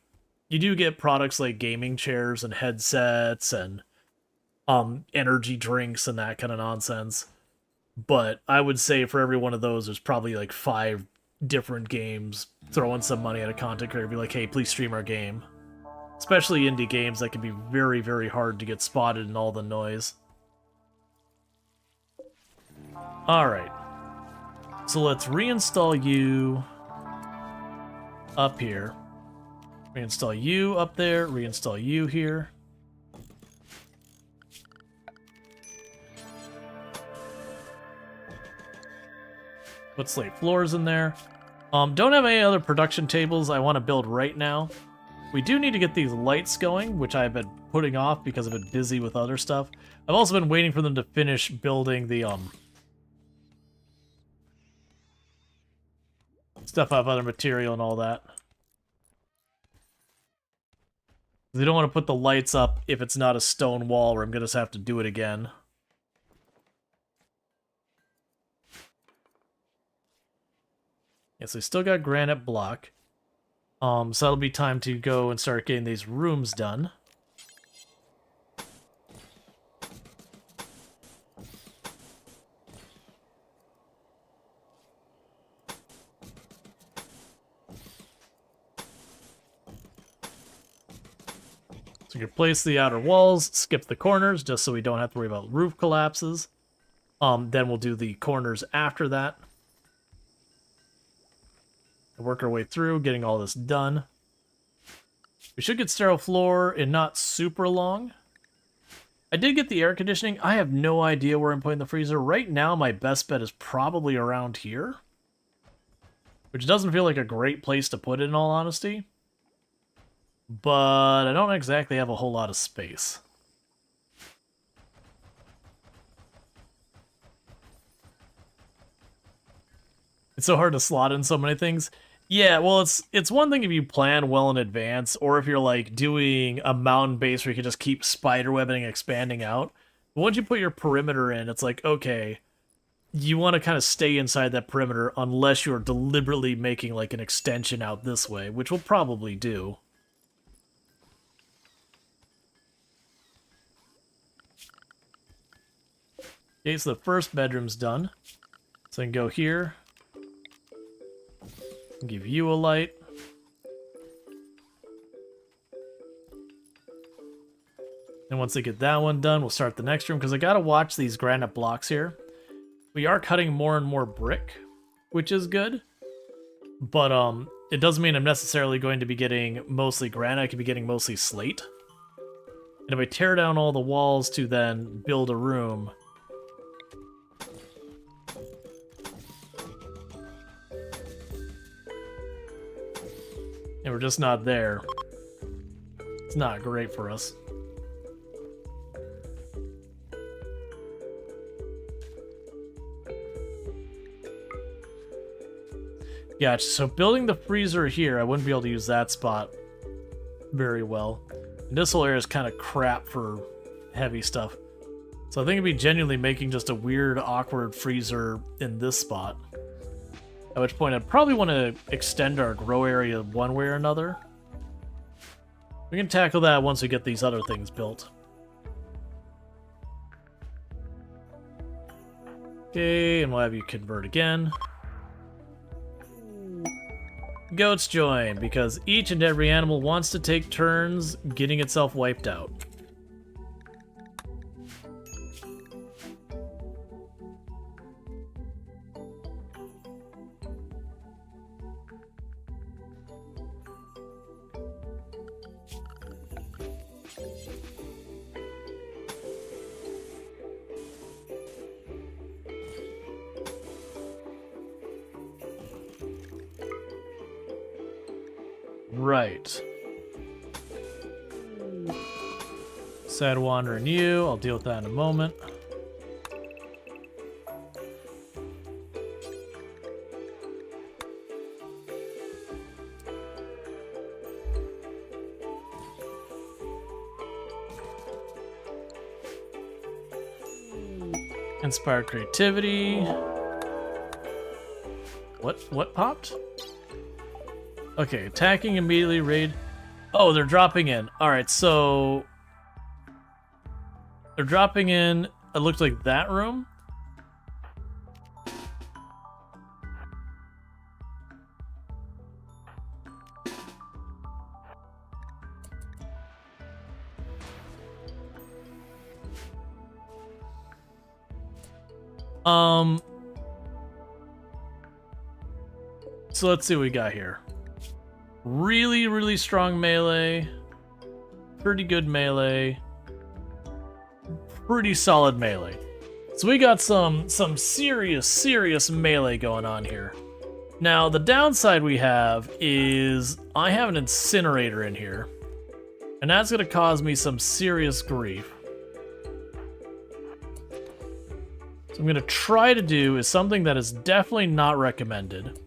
You do get products like gaming chairs and headsets and energy drinks and that kind of nonsense. But I would say for every one of those, there's probably like 5 different games, throwing some money at a content creator, be like, hey, please stream our game. Especially indie games that can be very, very hard to get spotted in all the noise. Alright. So let's reinstall you up here. Reinstall you up there, reinstall you here. Put slate floors in there. Don't have any other production tables I want to build right now. We do need to get these lights going, which I've been putting off because I've been busy with other stuff. I've also been waiting for them to finish building the stuff out of other material and all that. They don't want to put the lights up if it's not a stone wall, or I'm gonna just have to do it again. Yes, we still got granite block. So that'll be time to go and start getting these rooms done. So you can place the outer walls, skip the corners, just so we don't have to worry about roof collapses. Then we'll do the corners after that. Work our way through, getting all this done. We should get sterile floor in not super long. I did get the air conditioning. I have no idea where I'm putting the freezer. Right now, my best bet is probably around here. Which doesn't feel like a great place to put it, in all honesty. But I don't exactly have a whole lot of space. It's so hard to slot in so many things. Yeah, well, it's one thing if you plan well in advance, or if you're like doing a mountain base where you can just keep spiderwebbing and expanding out. But once you put your perimeter in, it's like, okay, you want to kind of stay inside that perimeter unless you're deliberately making like an extension out this way, which we'll probably do. Okay, so the first bedroom's done. So I can go here. Give you a light. And once I get that one done, we'll start the next room, because I gotta watch these granite blocks here. We are cutting more and more brick, which is good. But it doesn't mean I'm necessarily going to be getting mostly granite. I could be getting mostly slate. And if I tear down all the walls to then build a room, and we're just not there, it's not great for us. Gotcha. So building the freezer here, I wouldn't be able to use that spot very well. And this whole area is kind of crap for heavy stuff. So I think it'd be genuinely making just a weird, awkward freezer in this spot. At which point I'd probably want to extend our grow area one way or another. We can tackle that once we get these other things built. Okay, and we'll have you convert again. Goats join, because each and every animal wants to take turns getting itself wiped out. Right. Sad wandering you. I'll deal with that in a moment. Inspire creativity. What popped? Okay, attacking immediately, raid. Oh, they're dropping in. Alright, so they're dropping in, it looks like that room. So let's see what we got here. Really, really strong melee. Pretty good melee. Pretty solid melee. So we got some serious melee going on here. Now, the downside we have is I have an incinerator in here, and that's going to cause me some serious grief. So I'm going to try to do is something that is definitely not recommended.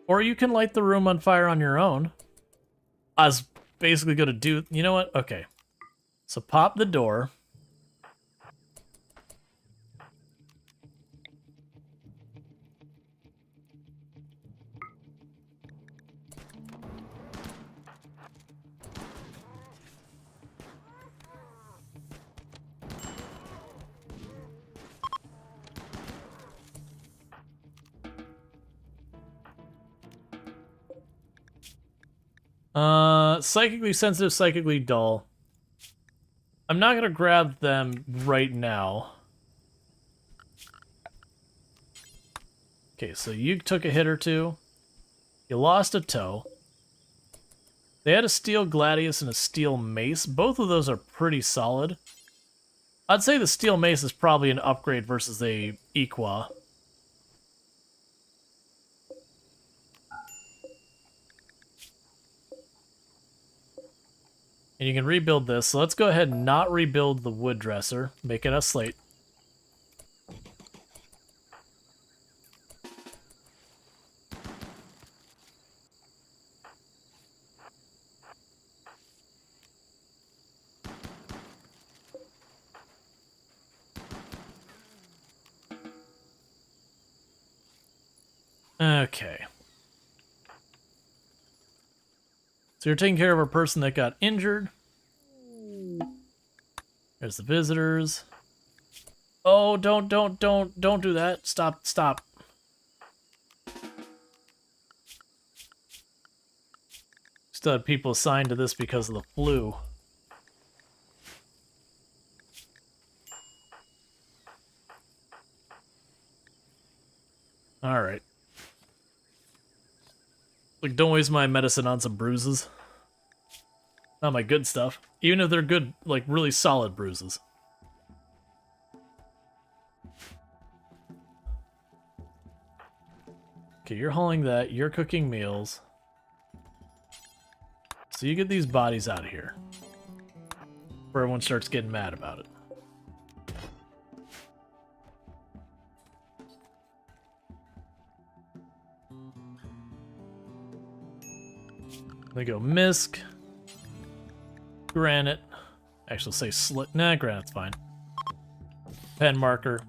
Or you can light the room on fire on your own. I was basically going to do... You know what? Okay. So pop the door. Psychically sensitive, psychically dull. I'm not gonna grab them right now. Okay, so you took a hit or two. You lost a toe. They had a steel gladius and a steel mace. Both of those are pretty solid. I'd say the steel mace is probably an upgrade versus a Equa. And you can rebuild this. So let's go ahead and not rebuild the wood dresser. Make it a slate. Okay. So you're taking care of a person that got injured. There's the visitors. Oh, don't do that. Stop. Still had people assigned to this because of the flu. Alright. Like, don't waste my medicine on some bruises. Not my good stuff. Even if they're good, like, really solid bruises. Okay, you're hauling that. You're cooking meals. So you get these bodies out of here. Before everyone starts getting mad about it. They go misc, granite. Actually, say slit. Nah, granite's fine. Pen marker.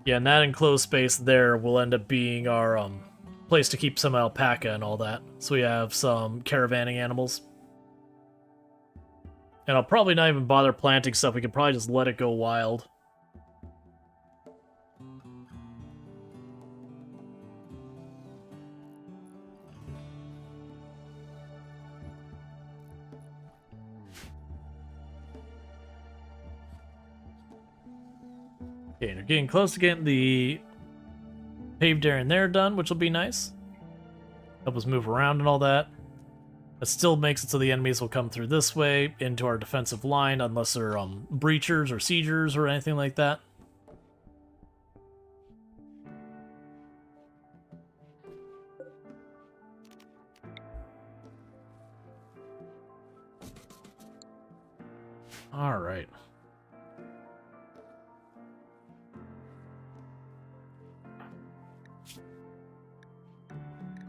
Yeah, and that enclosed space there will end up being our place to keep some alpaca and all that. So we have some caravanning animals. And I'll probably not even bother planting stuff. We could probably just let it go wild. Okay, they're getting close to getting the paved area in there done, which will be nice. Help us move around and all that. It still makes it so the enemies will come through this way into our defensive line, unless they're breachers or siegers or anything like that. All right.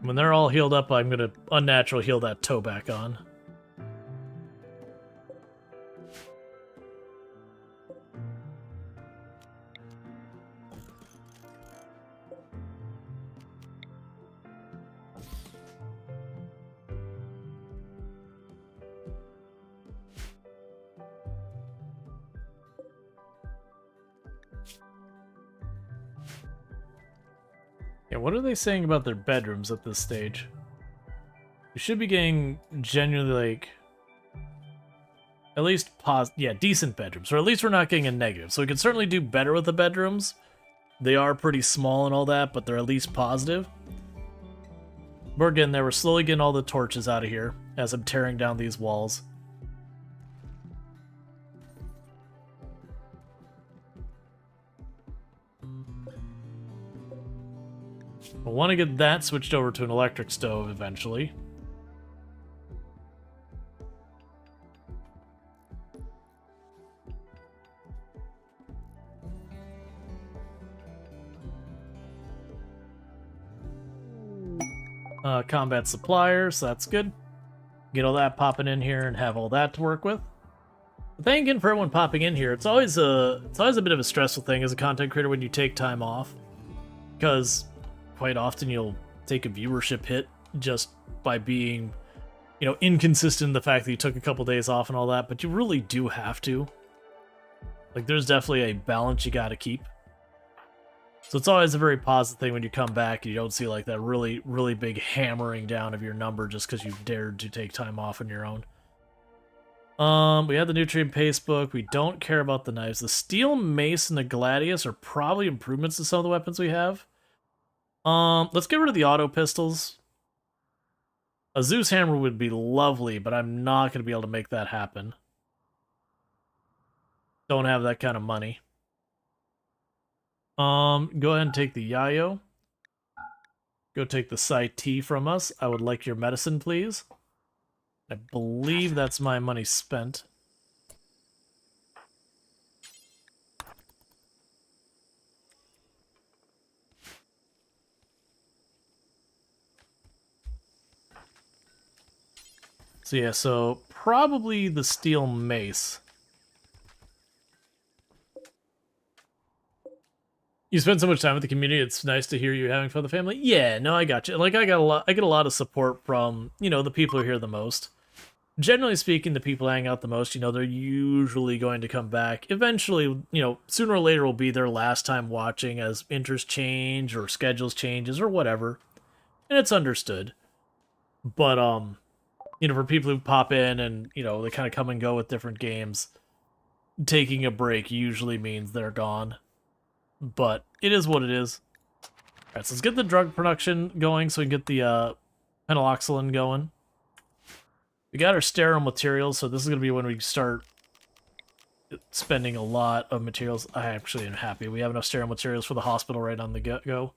When they're all healed up, I'm gonna unnatural heal that toe back on. Yeah, what are they saying about their bedrooms at this stage? We should be getting genuinely, like, At least decent bedrooms, or at least we're not getting a negative. So we can certainly do better with the bedrooms. They are pretty small and all that, but they're at least positive. We're getting there. We're slowly getting all the torches out of here as I'm tearing down these walls. I want to get that switched over to an electric stove eventually. Combat supplier, so that's good. Get all that popping in here and have all that to work with. But thank you for everyone popping in here. It's always a bit of a stressful thing as a content creator when you take time off, because quite often you'll take a viewership hit just by being, inconsistent in the fact that you took a couple days off and all that. But you really do have to. Like, there's definitely a balance you got to keep. So it's always a very positive thing when you come back and you don't see like that really, really big hammering down of your number just because you dared to take time off on your own. We have the nutrient paste book. We don't care about the knives. The steel mace and the gladius are probably improvements to some of the weapons we have. Let's get rid of the auto pistols. A Zeus hammer would be lovely, but I'm not going to be able to make that happen. Don't have that kind of money. Go ahead and take the Yayo. Go take the Sai T from us. I would like your medicine, please. I believe that's my money spent. So yeah, so probably the steel mace. You spend so much time with the community, it's nice to hear you having fun with the family. Yeah, no, I got you. Like, I get a lot of support from, the people who are here the most. Generally speaking, the people who hang out the most, they're usually going to come back. Eventually, sooner or later will be their last time watching as interests change or schedules changes or whatever. And it's understood. But, for people who pop in and, they kind of come and go with different games, taking a break usually means they're gone. But it is what it is. Alright, so let's get the drug production going so we can get the penaloxylin going. We got our sterile materials, so this is going to be when we start spending a lot of materials. I actually am happy. We have enough sterile materials for the hospital right on the get-go.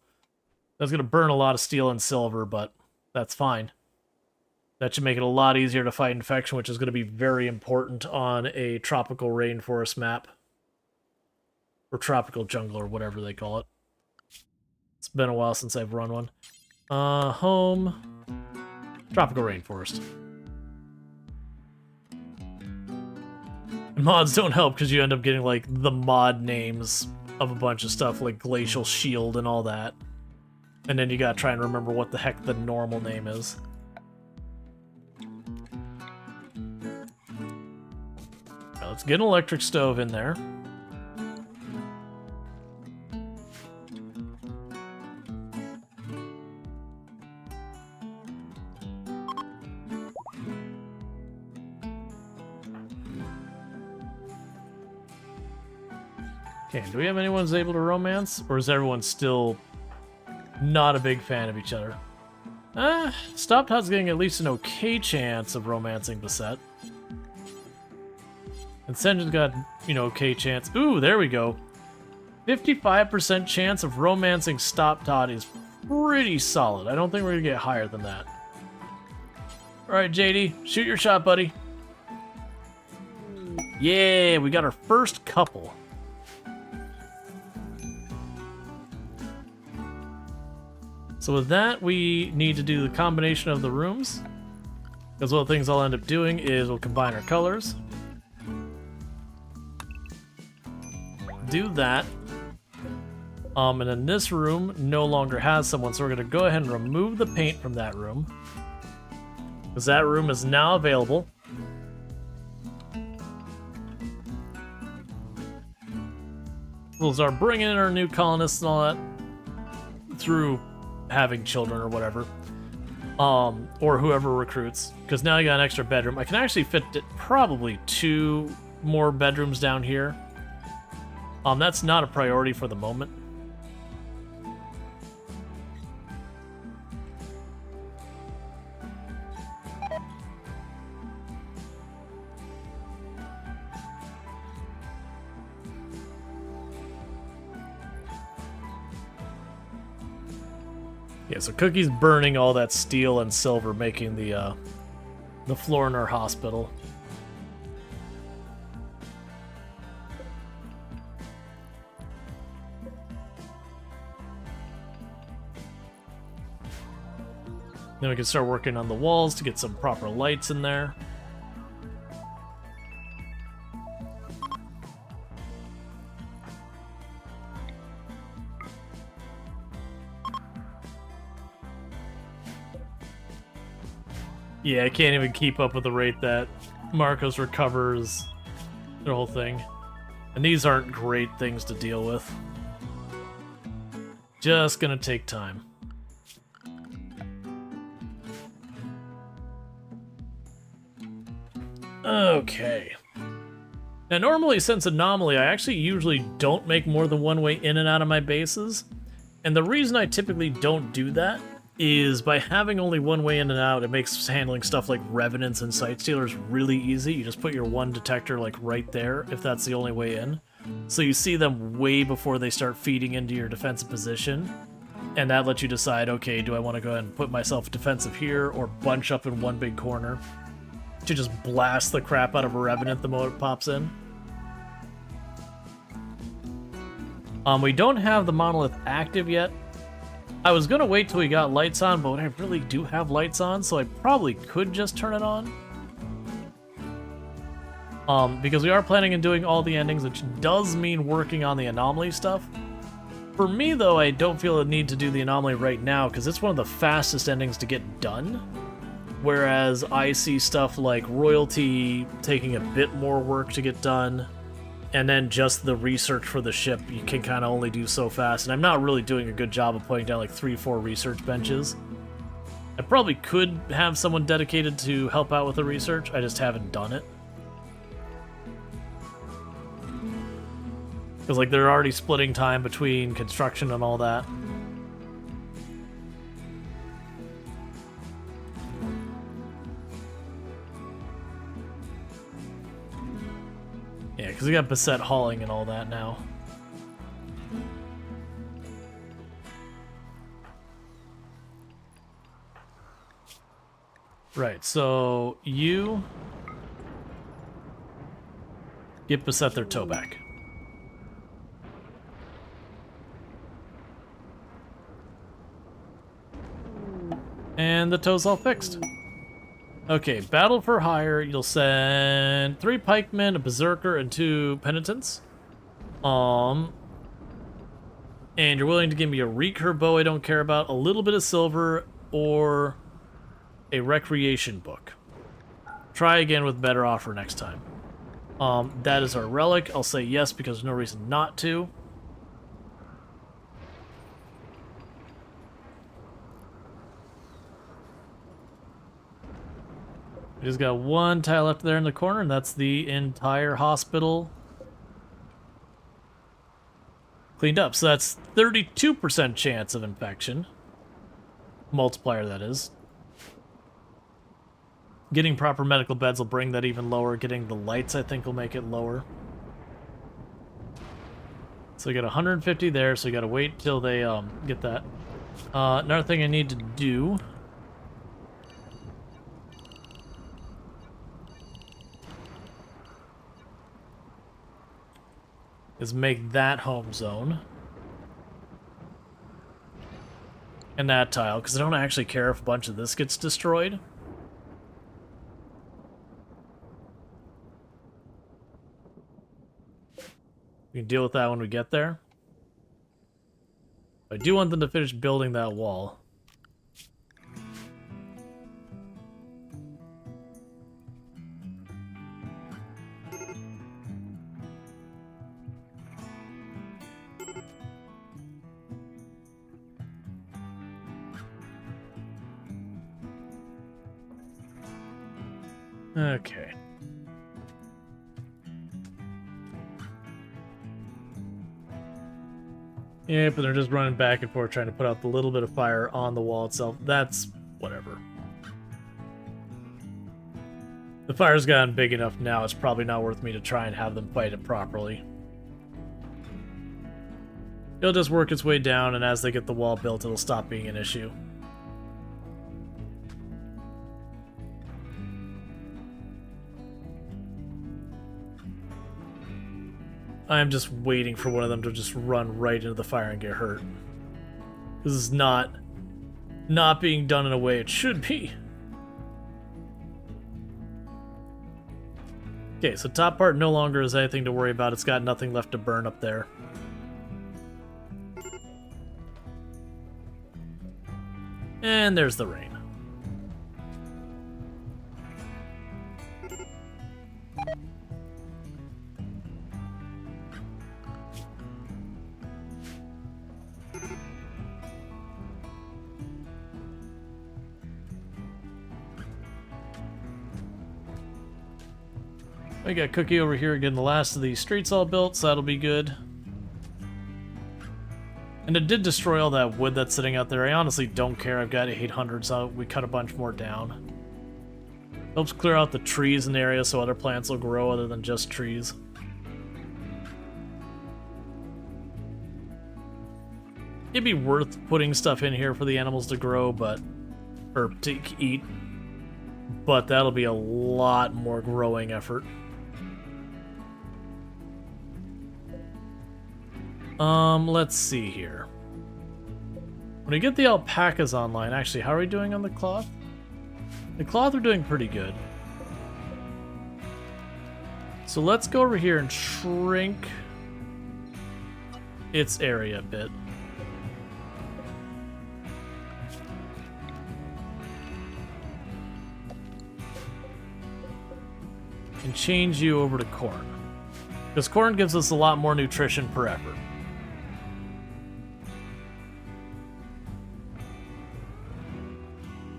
That's going to burn a lot of steel and silver, but that's fine. That should make it a lot easier to fight infection, which is going to be very important on a tropical rainforest map. Or tropical jungle, or whatever they call it. It's been a while since I've run one. Home. Tropical rainforest. And mods don't help because you end up getting, like, the mod names of a bunch of stuff, like Glacial Shield and all that. And then you gotta try and remember what the heck the normal name is. Now, let's get an electric stove in there. Okay, do we have anyone who's able to romance? Or is everyone still not a big fan of each other? Stop Todd's getting at least an okay chance of romancing Basette. And Senjin's got, okay chance. Ooh, there we go. 55% chance of romancing Stop Todd is pretty solid. I don't think we're gonna get higher than that. Alright, JD, shoot your shot, buddy. Yeah, we got our first couple. So with that, we need to do the combination of the rooms. Because one of the things I'll end up doing is we'll combine our colors. Do that. And then this room no longer has someone, so we're going to go ahead and remove the paint from that room. Because that room is now available. We'll start bringing in our new colonists and all that through having children or whatever. or whoever recruits, because now you got an extra bedroom. I can actually fit probably 2 more bedrooms down here. That's not a priority for the moment. Yeah, so Cookie's burning all that steel and silver, making the floor in our hospital. Then we can start working on the walls to get some proper lights in there. Yeah, I can't even keep up with the rate that Marcos recovers the whole thing. And these aren't great things to deal with. Just gonna take time. Okay. Now normally, since Anomaly, I actually usually don't make more than one way in and out of my bases. And the reason I typically don't do that is by having only one way in and out, it makes handling stuff like Revenants and Sight Stealers really easy. You just put your one detector like right there, if that's the only way in. So you see them way before they start feeding into your defensive position. And that lets you decide, okay, do I want to go ahead and put myself defensive here or bunch up in one big corner to just blast the crap out of a Revenant the moment it pops in. We don't have the monolith active yet. I was gonna wait till we got lights on, but I really do have lights on, so I probably could just turn it on. Because we are planning on doing all the endings, which does mean working on the anomaly stuff. For me, though, I don't feel the need to do the anomaly right now, because it's one of the fastest endings to get done. Whereas I see stuff like Royalty taking a bit more work to get done, and then just the research for the ship you can kind of only do so fast, and I'm not really doing a good job of putting down like 3-4 research benches. I probably could have someone dedicated to help out with the research, I just haven't done it. Because like they're already splitting time between construction and all that. Yeah, because we got beset hauling and all that now. Right, so you get beset their tow back. And the tow's all fixed. Okay, battle for hire. You'll send 3 pikemen, a berserker, and 2 penitents. And you're willing to give me a recur bow I don't care about, a little bit of silver, or a recreation book. Try again with better offer next time. That is our relic. I'll say yes because there's no reason not to. We just got 1 tile left there in the corner, and that's the entire hospital cleaned up. So that's 32% chance of infection. Multiplier, that is. Getting proper medical beds will bring that even lower. Getting the lights, I think, will make it lower. So we got 150 there, so we gotta wait till they get that. Another thing I need to do is make that home zone. And that tile, because I don't actually care if a bunch of this gets destroyed. We can deal with that when we get there. I do want them to finish building that wall. Okay. Yeah, but they're just running back and forth trying to put out the little bit of fire on the wall itself. That's whatever. The fire's gotten big enough now, it's probably not worth me to try and have them fight it properly. It'll just work its way down, and as they get the wall built, it'll stop being an issue. I'm just waiting for one of them to just run right into the fire and get hurt. This is not being done in a way it should be. Okay, so top part no longer is anything to worry about. It's got nothing left to burn up there. And there's the rain. I got Cookie over here getting the last of these streets all built, so that'll be good. And it did destroy all that wood that's sitting out there. I honestly don't care. I've got 800, so we cut a bunch more down. Helps clear out the trees in the area so other plants will grow other than just trees. It'd be worth putting stuff in here for the animals to grow, or to eat. But that'll be a lot more growing effort. Let's see here. When we get the alpacas online, actually, how are we doing on the cloth? The cloth are doing pretty good. So let's go over here and shrink its area a bit. And change you over to corn. Because corn gives us a lot more nutrition per effort.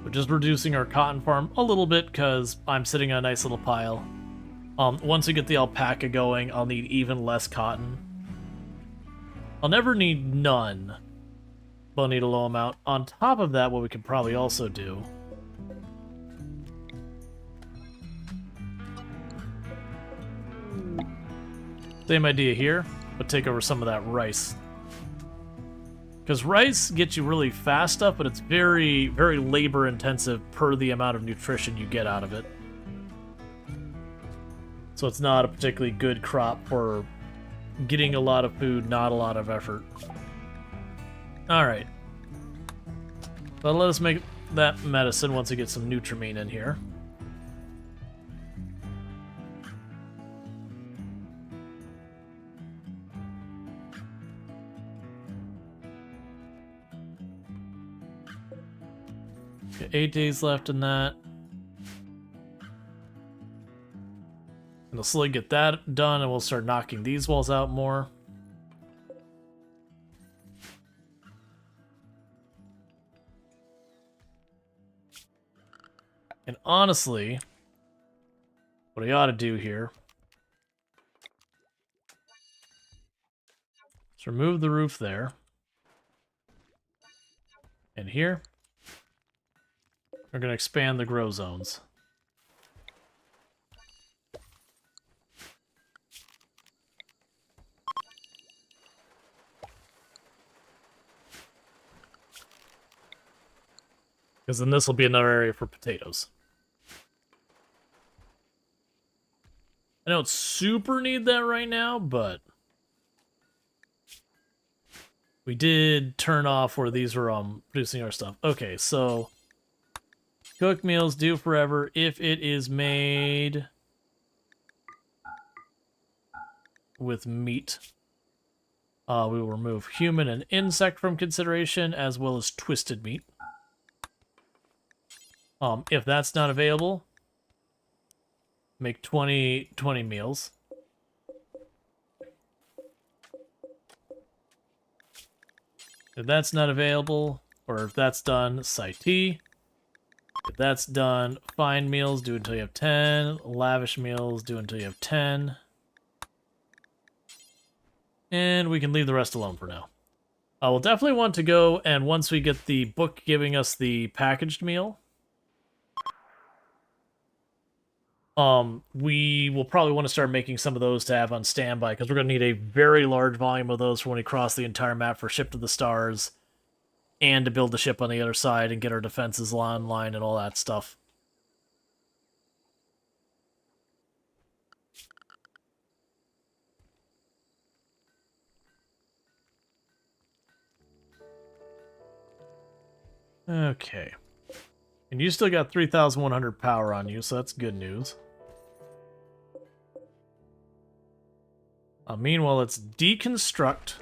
We're just reducing our cotton farm a little bit because I'm sitting on a nice little pile. Once we get the alpaca going, I'll need even less cotton. I'll never need none, but I'll need a low amount. On top of that, what we could probably also do same idea here, but take over some of that rice. Because rice gets you really fast stuff, but it's very, very labor intensive per the amount of nutrition you get out of it. So it's not a particularly good crop for getting a lot of food, not a lot of effort. Alright. But let us make that medicine once we get some Nutrimine in here. Got 8 days left in that. And we'll slowly get that done, and we'll start knocking these walls out more. And honestly, what I ought to do here is remove the roof there. And here, we're going to expand the grow zones. Because then this will be another area for potatoes. I don't super need that right now, but we did turn off where these were producing our stuff. Okay, so cooked meals do forever if it is made with meat. We will remove human and insect from consideration, as well as twisted meat. If that's not available, make 20 meals. If that's not available, or if that's done, Saiti. If that's done, fine meals, do until you have 10. Lavish meals, do until you have 10. And we can leave the rest alone for now. We'll definitely want to go, and once we get the book giving us the packaged meal, we will probably want to start making some of those to have on standby, because we're going to need a very large volume of those for when we cross the entire map for Ship to the Stars, and to build the ship on the other side and get our defenses online and all that stuff. Okay. And you still got 3,100 power on you, so that's good news. Meanwhile, let's deconstruct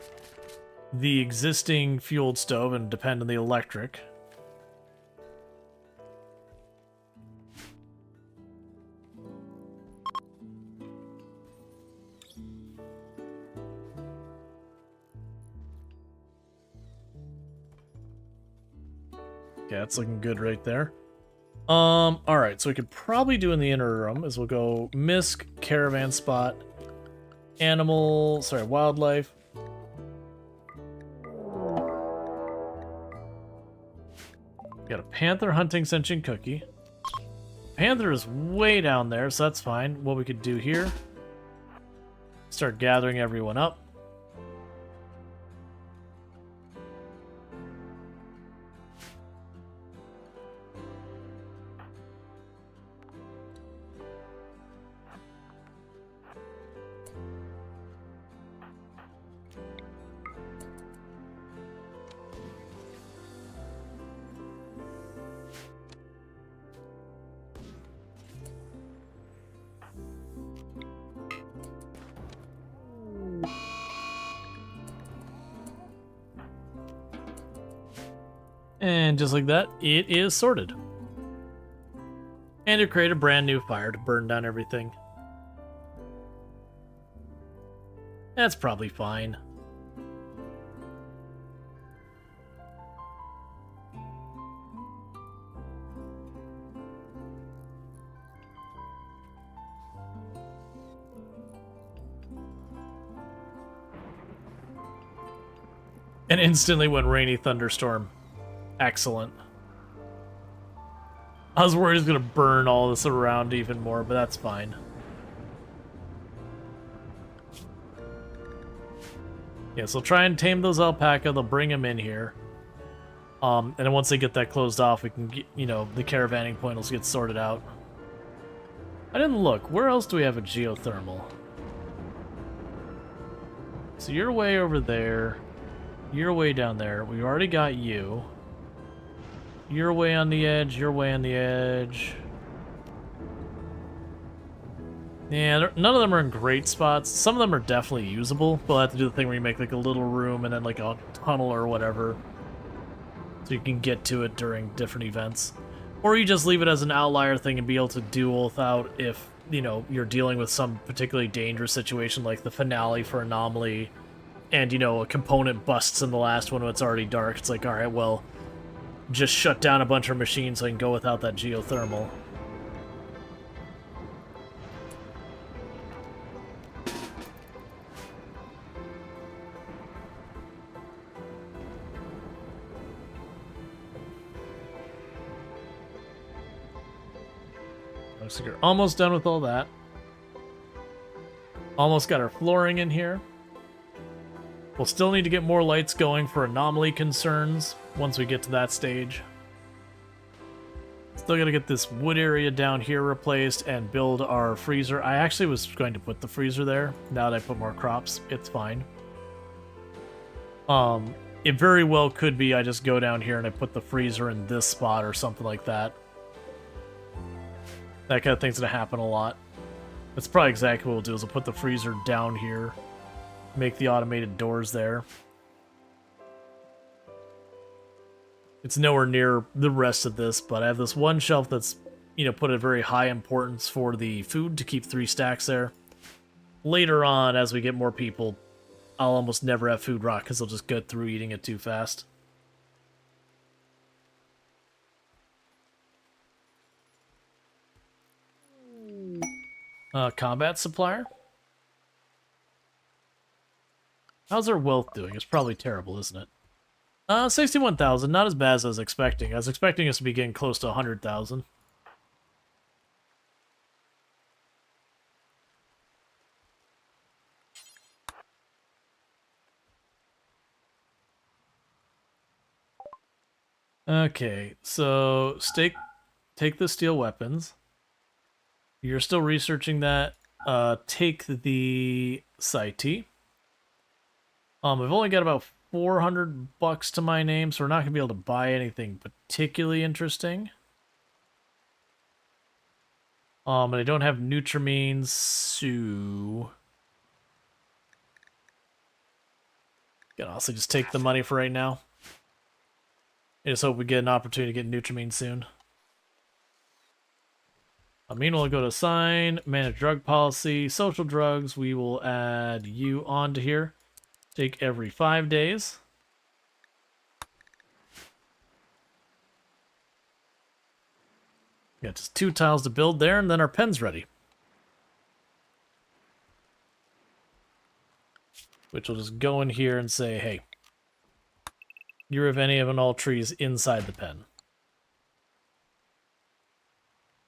the existing fueled stove and depend on the electric. Okay, that's looking good right there. Alright, so we could probably do in the interim is we'll go misc, caravan spot, wildlife. Got a panther hunting sentient cookie. Panther is way down there, so that's fine. What we could do here, start gathering everyone up. And just like that, it is sorted. And to create a brand new fire to burn down everything. That's probably fine. And instantly went rainy thunderstorm. Excellent. I was worried it was going to burn all this around even more, but that's fine. Yeah, so try and tame those alpaca. They'll bring them in here. And then once they get that closed off, we can get, you know, the caravanning point will get sorted out. I didn't look. Where else do we have a geothermal? So you're way over there. You're way down there. We already got you. You're way on the edge, you're way on the edge. Yeah, none of them are in great spots. Some of them are definitely usable, but we'll have to do the thing where you make like a little room and then like a tunnel or whatever, so you can get to it during different events. Or you just leave it as an outlier thing and be able to duel without if, you know, you're dealing with some particularly dangerous situation like the finale for Anomaly, and, you know, a component busts in the last one when it's already dark. It's like, alright, well, just shut down a bunch of machines so I can go without that geothermal. Looks like you're almost done with all that. Almost got our flooring in here. We'll still need to get more lights going for anomaly concerns once we get to that stage. Still gotta get this wood area down here replaced and build our freezer. I actually was going to put the freezer there. Now that I put more crops, it's fine. It very well could be I just go down here and I put the freezer in this spot or something like that. That kind of thing's gonna happen a lot. That's probably exactly what we'll do, is we'll put the freezer down here. Make the automated doors there. It's nowhere near the rest of this, but I have this one shelf that's, you know, put a very high importance for the food to keep 3 stacks there. Later on, as we get more people, I'll almost never have food rot because they'll just go through eating it too fast. Combat supplier. How's our wealth doing? It's probably terrible, isn't it? 61,000. Not as bad as I was expecting. I was expecting us to be getting close to 100,000. Okay, so take the steel weapons. You're still researching that. Take the Saiti. I've only got about $400 to my name, so we're not gonna be able to buy anything particularly interesting. And I don't have Nutramines, so can also just take the money for right now. I just hope we get an opportunity to get Nutramine soon. Meanwhile, go to assign, manage drug policy, social drugs. We will add you onto here. Take every 5 days. Got just 2 tiles to build there, and then our pen's ready. Which will just go in here and say, hey, you have any of an all trees inside the pen.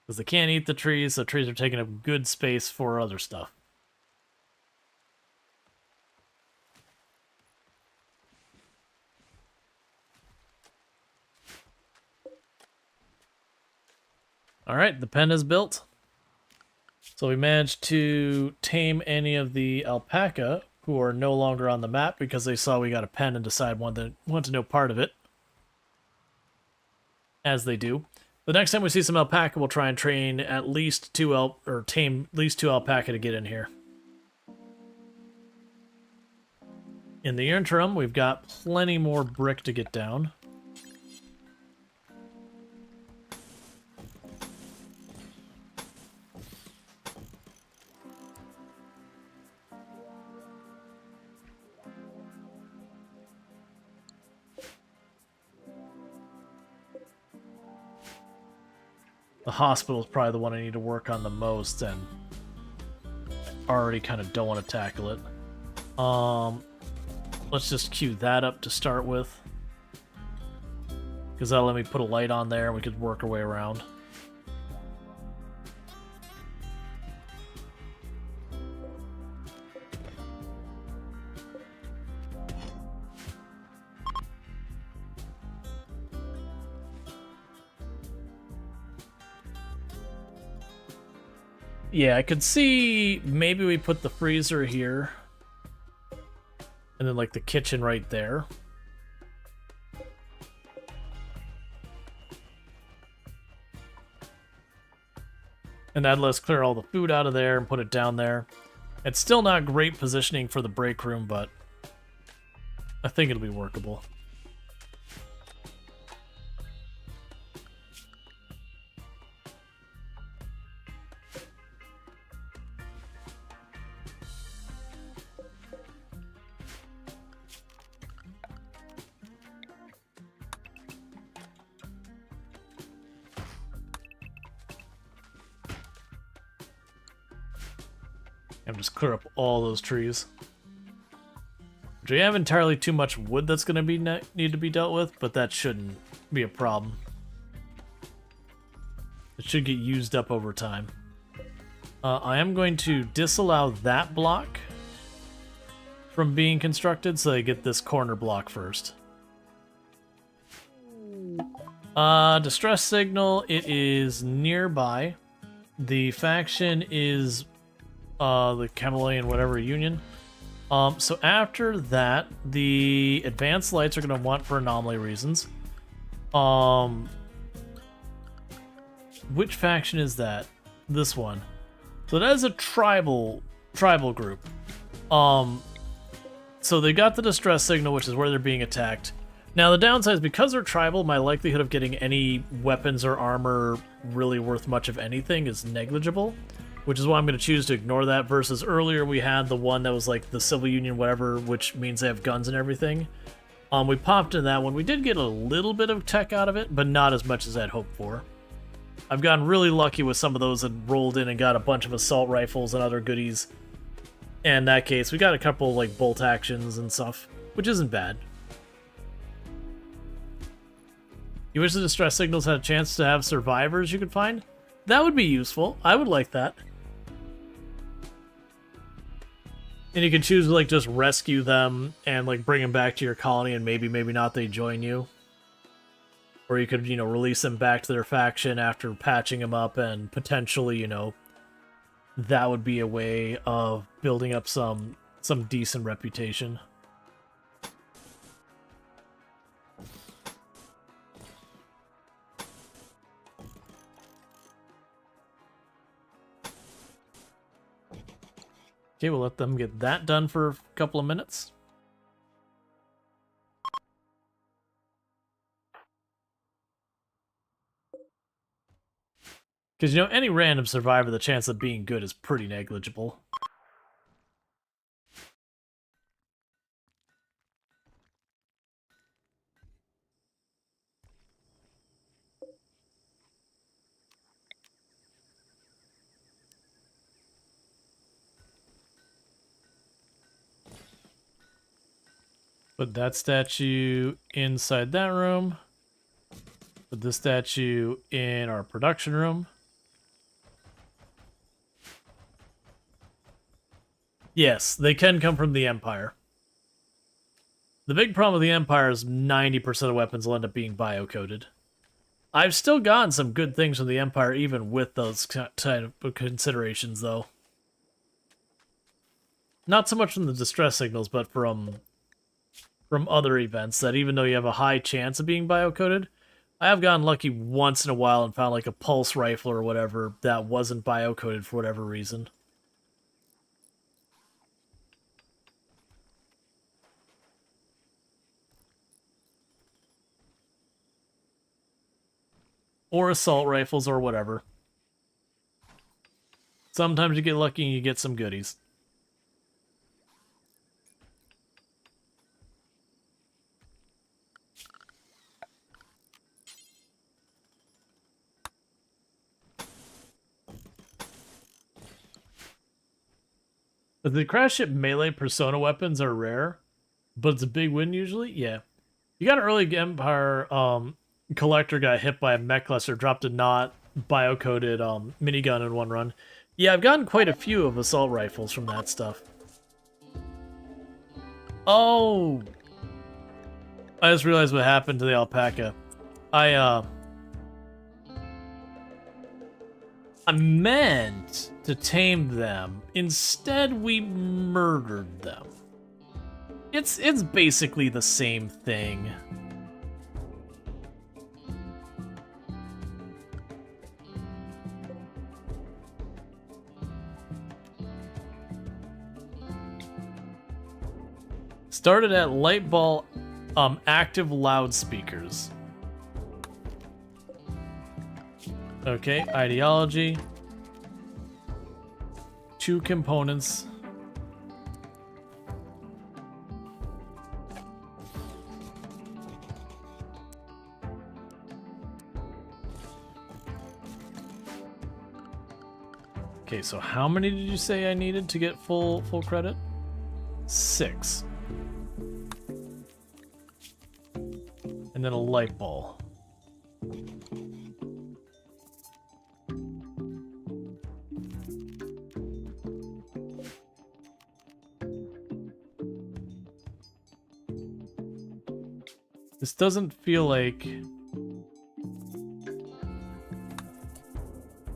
Because they can't eat the trees, so trees are taking up good space for other stuff. Alright, the pen is built. So we managed to tame any of the alpaca who are no longer on the map because they saw we got a pen and decided want to know part of it. As they do. The next time we see some alpaca, we'll try and train at least tame at least 2 alpaca to get in here. In the interim, we've got plenty more brick to get down. The hospital is probably the one I need to work on the most, and already kind of don't want to tackle it. Let's just queue that up to start with, because that'll let me put a light on there and we could work our way around. Yeah, I could see maybe we put the freezer here. And then, like, the kitchen right there. And that'd let us clear all the food out of there and put it down there. It's still not great positioning for the break room, but I think it'll be workable. And just clear up all those trees. We have entirely too much wood that's going to be need to be dealt with, but that shouldn't be a problem. It should get used up over time. I am going to disallow that block from being constructed, so I get this corner block first. Distress signal, it is nearby. The faction is the Chameleon whatever union. So after that, the advanced lights are going to want for anomaly reasons. Which faction is that? This one. So that is a tribal group. So they got the distress signal, which is where they're being attacked. Now the downside is because they're tribal, my likelihood of getting any weapons or armor really worth much of anything is negligible. Which is why I'm going to choose to ignore that, versus earlier we had the one that was like the Civil Union whatever, which means they have guns and everything. We popped in that one. We did get a little bit of tech out of it, but not as much as I'd hoped for. I've gotten really lucky with some of those and rolled in and got a bunch of assault rifles and other goodies. And in that case, we got a couple like bolt actions and stuff, which isn't bad. You wish the distress signals had a chance to have survivors you could find? That would be useful. I would like that. And you can choose to like just rescue them and like bring them back to your colony, and maybe not they join you. Or you could, release them back to their faction after patching them up, and potentially, that would be a way of building up some decent reputation. Okay, we'll let them get that done for a couple of minutes. Because, any random survivor, the chance of being good is pretty negligible. Put that statue inside that room. Put this statue in our production room. Yes, they can come from the Empire. The big problem with the Empire is 90% of weapons will end up being bio-coded. I've still gotten some good things from the Empire even with those kind of considerations, though. Not so much from the distress signals, but from other events, that even though you have a high chance of being bio-coded, I have gotten lucky once in a while and found like a pulse rifle or whatever that wasn't bio-coded for whatever reason. Or assault rifles or whatever. Sometimes you get lucky and you get some goodies. The crash ship melee persona weapons are rare, but it's a big win usually. Yeah. You got an early Empire collector got hit by a mech cluster, dropped a not bio-coded minigun in one run. Yeah, I've gotten quite a few of assault rifles from that stuff. Oh! I just realized what happened to the alpaca. I meant to tame them. Instead, we murdered them. It's basically the same thing. Started at Lightball active loudspeakers. Okay, ideology. 2 components. Okay, so how many did you say I needed to get full credit? 6. And then a light ball. This doesn't feel like...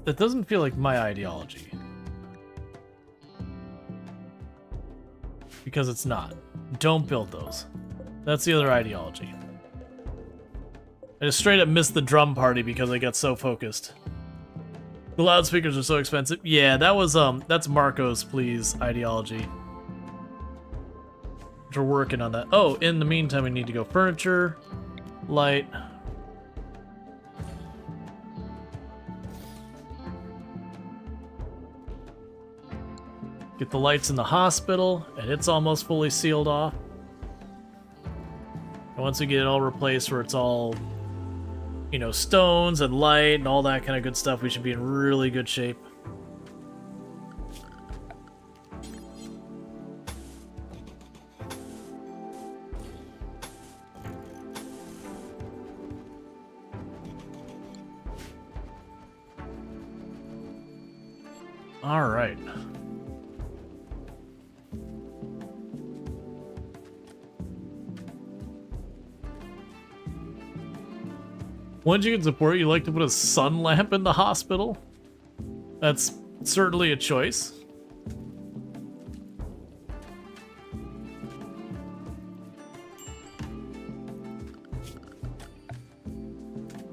That doesn't feel like my ideology. Because it's not. Don't build those. That's the other ideology. I just straight up missed the drum party because I got so focused. The loudspeakers are so expensive. Yeah, that was, that's Marco's please ideology. We're working on that. Oh, in the meantime, we need to go furniture, light. Get the lights in the hospital, and it's almost fully sealed off. And once we get it all replaced where it's all you know, stones and light and all that kind of good stuff, we should be in really good shape. All right. Once you can support, you like to put a sun lamp in the hospital? That's certainly a choice.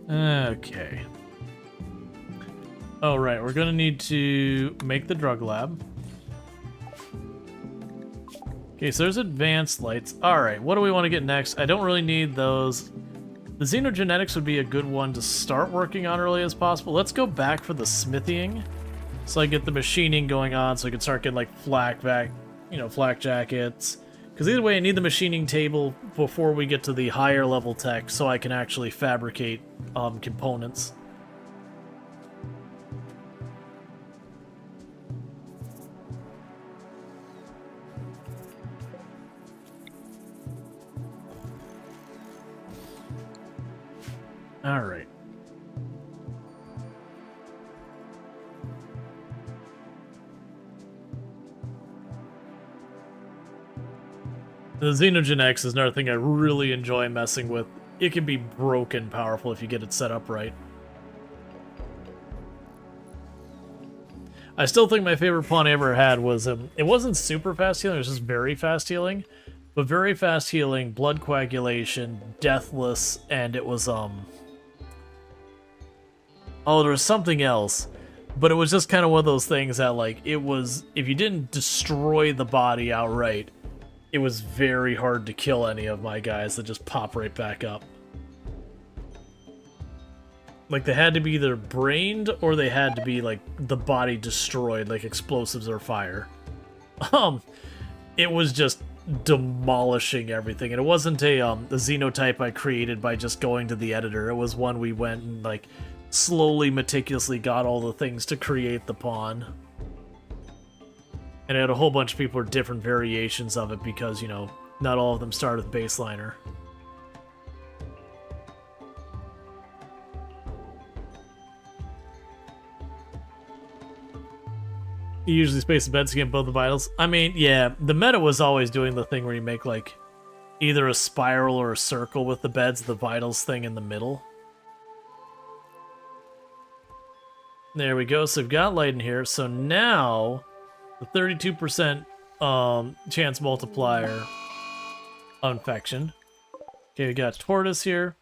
Okay. Oh, right. We're going to need to make the drug lab. Okay, so there's advanced lights. All right, what do we want to get next? I don't really need those. The xenogenetics would be a good one to start working on early as possible. Let's go back for the smithing, so I get the machining going on, so I can start getting like flak jackets. Because either way, I need the machining table before we get to the higher level tech, so I can actually fabricate components. All right. The Xenogen-X is another thing I really enjoy messing with. It can be broken powerful if you get it set up right. I still think my favorite pawn I ever had was, it wasn't super fast healing, it was just very fast healing. But very fast healing, blood coagulation, deathless, and it was, oh, there was something else, but it was just kind of one of those things that, like, it was, if you didn't destroy the body outright, it was very hard to kill any of my guys that just pop right back up. Like, they had to be either brained, or they had to be, like, the body destroyed, like explosives or fire. It was just demolishing everything, and it wasn't a xenotype I created by just going to the editor. It was one we went and, like, slowly, meticulously got all the things to create the pawn. And I had a whole bunch of people with different variations of it because, you know, not all of them start with baseliner. You usually space the beds to get both the vitals. I mean, yeah, the meta was always doing the thing where you make, like, either a spiral or a circle with the beds, the vitals thing in the middle. There we go. So we've got light in here. So now the 32% chance multiplier infection. Okay, we got tortoise here.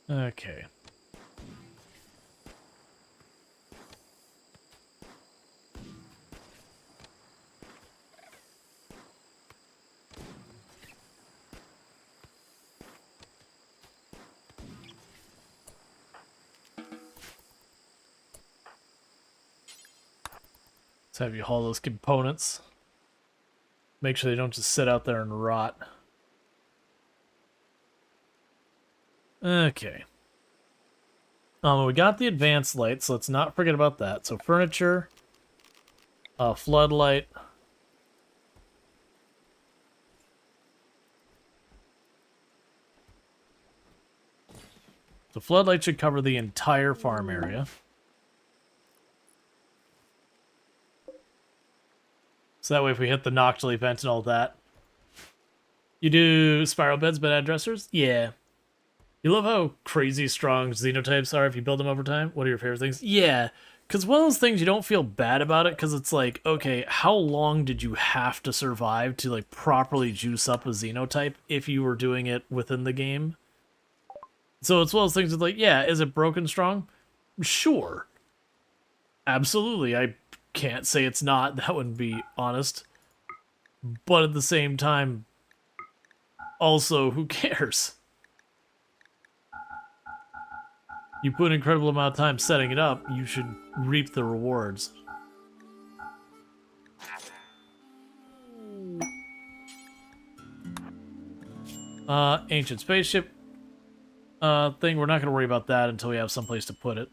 Okay. Let's have you haul those components. Make sure they don't just sit out there and rot. Okay. We got the advanced light, so let's not forget about that. So furniture, floodlight. The floodlight should cover the entire farm area. So that way if we hit the nocturnal event and all that. You do spiral beds, bed addressers? Yeah. You love how crazy strong xenotypes are if you build them over time? What are your favorite things? Yeah, because one of those things you don't feel bad about it, because it's like, okay, how long did you have to survive to, like, properly juice up a xenotype if you were doing it within the game? So it's one of those things that's like, yeah, is it broken strong? Sure. Absolutely. I can't say it's not. That wouldn't be honest. But at the same time, also, who cares? You put an incredible amount of time setting it up, you should reap the rewards. Ancient spaceship thing, we're not going to worry about that until we have someplace to put it.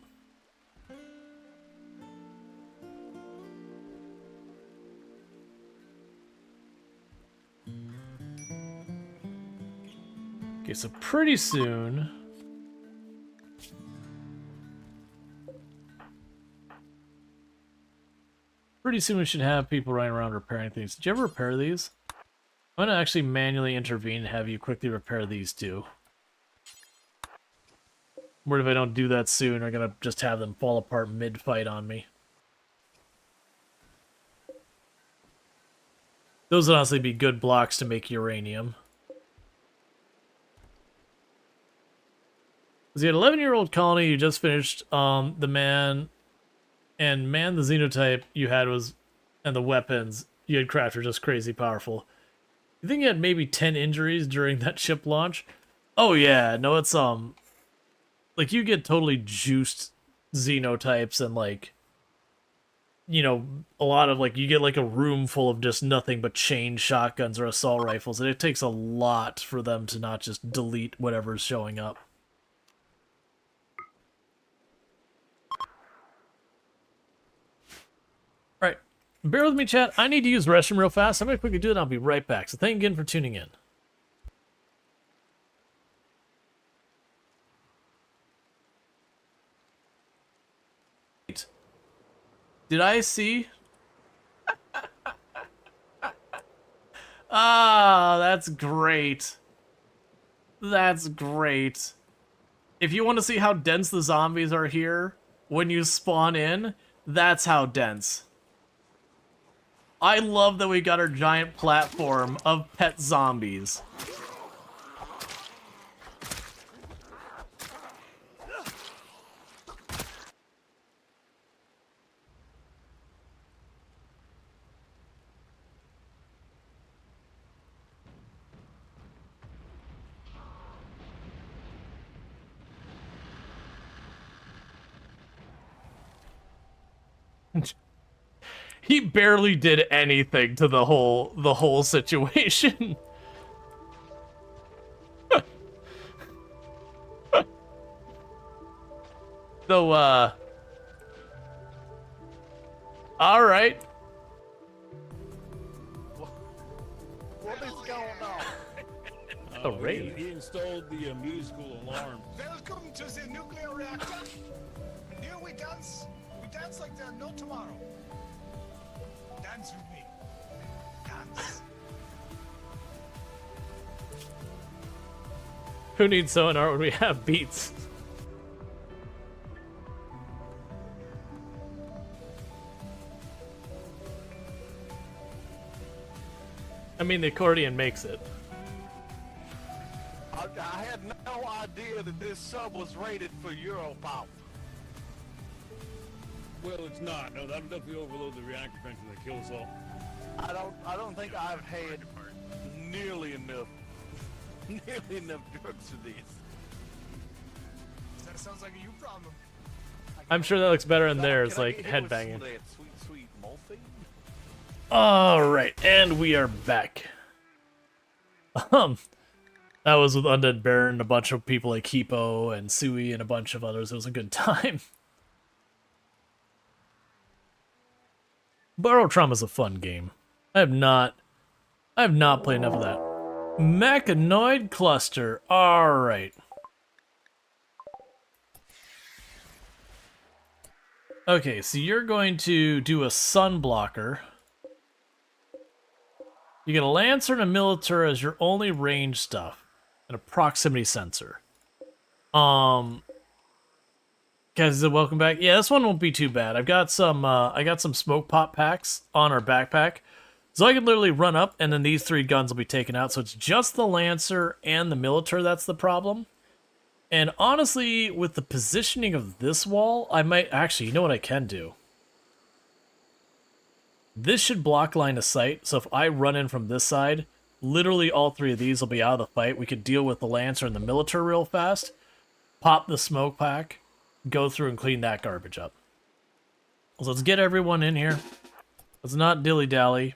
Okay, so pretty soon... Pretty soon we should have people running around repairing things. Did you ever repair these? I'm going to actually manually intervene and have you quickly repair these too. What if I don't do that soon? I'm going to just have them fall apart mid-fight on me. Those would honestly be good blocks to make uranium. Because you had an 11-year-old colony, you just finished the man... And man, the xenotype you had was... And the weapons you had crafted were just crazy powerful. You think you had maybe 10 injuries during that ship launch? Oh yeah, no, it's like you get totally juiced xenotypes and like, you know, a lot of like, you get like a room full of just nothing but chain shotguns or assault rifles, and it takes a lot for them to not just delete whatever's showing up. Alright, bear with me, chat. I need to use the restroom real fast. I'm going to quickly do it and I'll be right back. So thank you again for tuning in. Did I see? Ah, that's great. That's great. If you want to see how dense the zombies are here when you spawn in, that's how dense. I love that we got our giant platform of pet zombies. He barely did anything to the whole situation. So, all right. What is going on? A raid. He installed the musical alarm. Welcome to the nuclear reactor. Here we dance. We dance like there's no tomorrow. Dance with me. Dance. Who needs sonar when we have beats? I mean, the accordion makes it. I had no idea that this sub was rated for Euro power. Well, it's not. No, that'll definitely overload the reactor eventually that kills all. I don't think I've had nearly enough drugs for this. That sounds like a you problem. I'm sure that looks better in Can theirs, I like get hit with headbanging. some of that sweet morphine? Alright, and we are back. That was with Undead Baron, a bunch of people like Hippo and Sui and a bunch of others. It was a good time. Borrow Trauma's a fun game. I have not played enough of that. Mechanoid Cluster. Alright. Okay, so you're going to do a sun blocker. You get a Lancer and a Militar as your only range stuff. And a proximity sensor. Guys, welcome back. Yeah, this one won't be too bad. I got some smoke pop packs on our backpack. So I can literally run up and then these three guns will be taken out. So it's just the Lancer and the Militar that's the problem. And honestly, with the positioning of this wall, I might actually, you know what I can do? This should block line of sight, so if I run in from this side, literally all three of these will be out of the fight. We could deal with the Lancer and the Militar real fast, pop the smoke pack, go through and clean that garbage up. So let's get everyone in here. Let's not dilly-dally,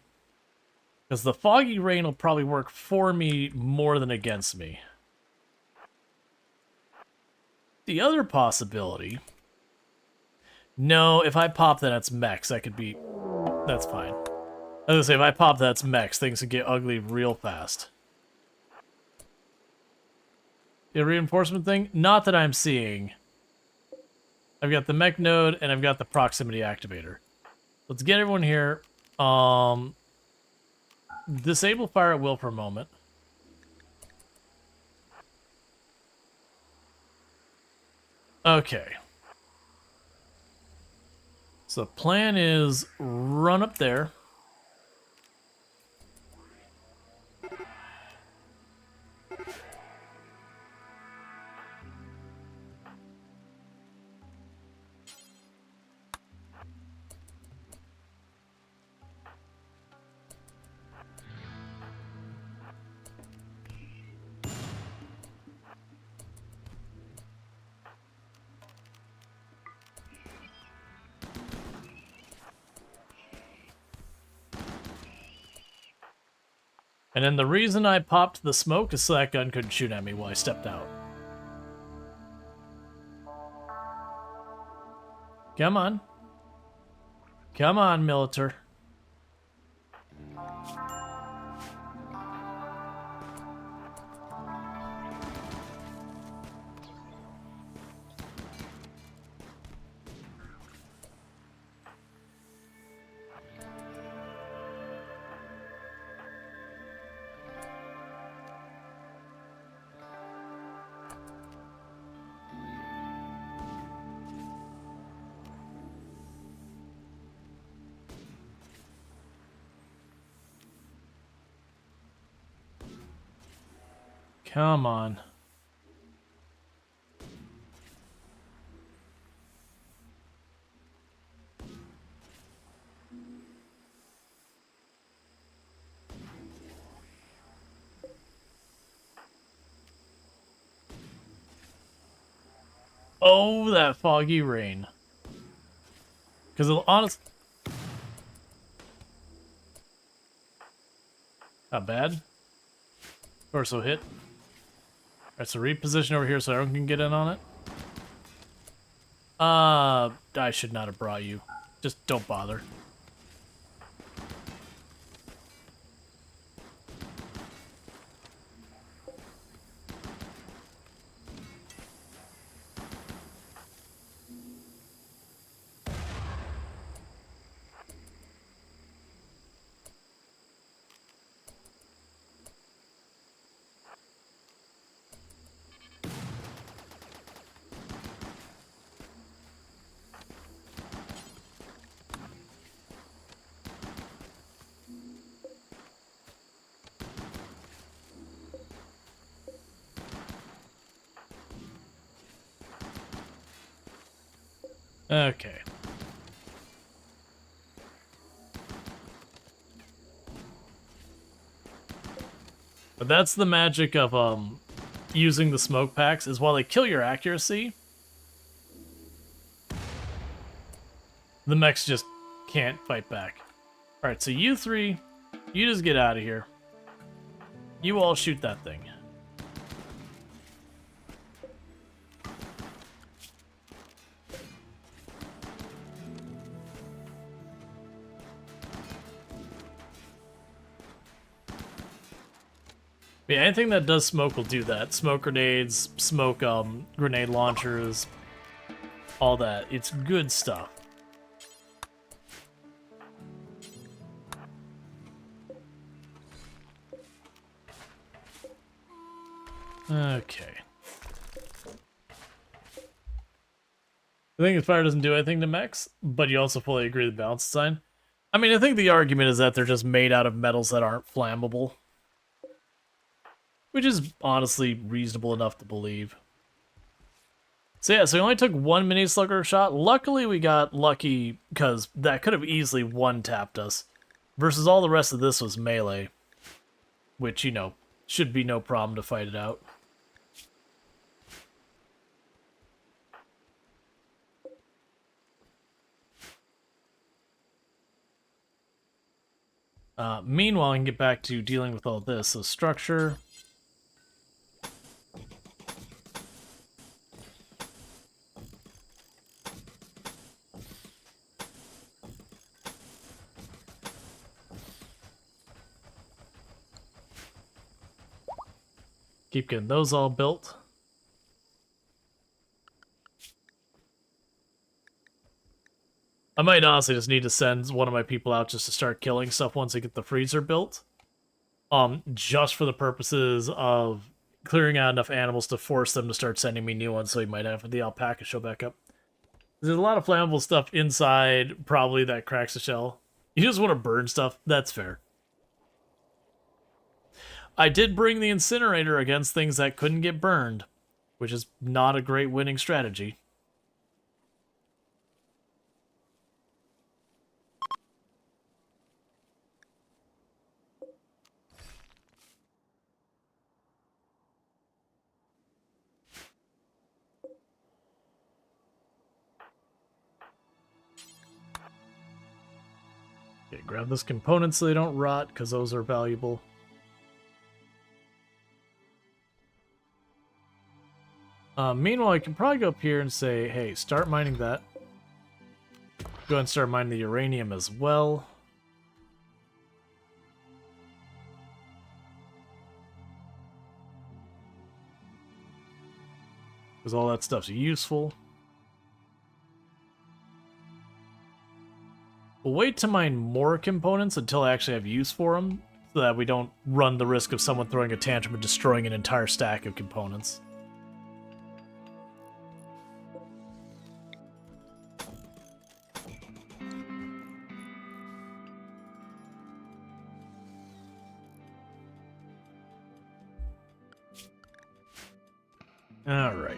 because the Foggy Rain will probably work for me more than against me. The other possibility... No, if I pop that, it's mechs. That could be... That's fine. I was gonna say, if I pop that's mechs, things could get ugly real fast. The reinforcement thing? Not that I'm seeing. I've got the mech node, and I've got the proximity activator. Let's get everyone here. Disable fire at will for a moment. Okay. So the plan is run up there. And then the reason I popped the smoke is so that gun couldn't shoot at me while I stepped out. Come on. Come on, Militar. Come on. Oh, that foggy rain. Because honest... Not bad. Torso hit. Alright, so reposition over here so everyone can get in on it. I should not have brought you. Just don't bother. Okay. But that's the magic of using the smoke packs, is while they kill your accuracy, the mechs just can't fight back. Alright, so you three, you just get out of here. You all shoot that thing. Yeah, anything that does smoke will do that. Smoke grenades, smoke grenade launchers, all that. It's good stuff. Okay. I think the fire doesn't do anything to mechs, but you also fully agree with the balance design. I mean, I think the argument is that they're just made out of metals that aren't flammable. Which is honestly reasonable enough to believe. So yeah, so we only took one mini slugger shot. Luckily, we got lucky because that could have easily one-tapped us. Versus all the rest of this was melee. Which, you know, should be no problem to fight it out. Meanwhile, I can get back to dealing with all this. So structure. Keep getting those all built. I might honestly just need to send one of my people out just to start killing stuff once I get the freezer built. Just for the purposes of clearing out enough animals to force them to start sending me new ones, so we might have the alpaca show back up. There's a lot of flammable stuff inside, probably, that cracks the shell. You just want to burn stuff? That's fair. I did bring the incinerator against things that couldn't get burned, which is not a great winning strategy. Okay, grab those components so they don't rot, because those are valuable. Meanwhile, I can probably go up here and say, hey, start mining that. Go ahead and start mining the uranium as well. Because all that stuff's useful. We'll wait to mine more components until I actually have use for them, so that we don't run the risk of someone throwing a tantrum and destroying an entire stack of components. All right.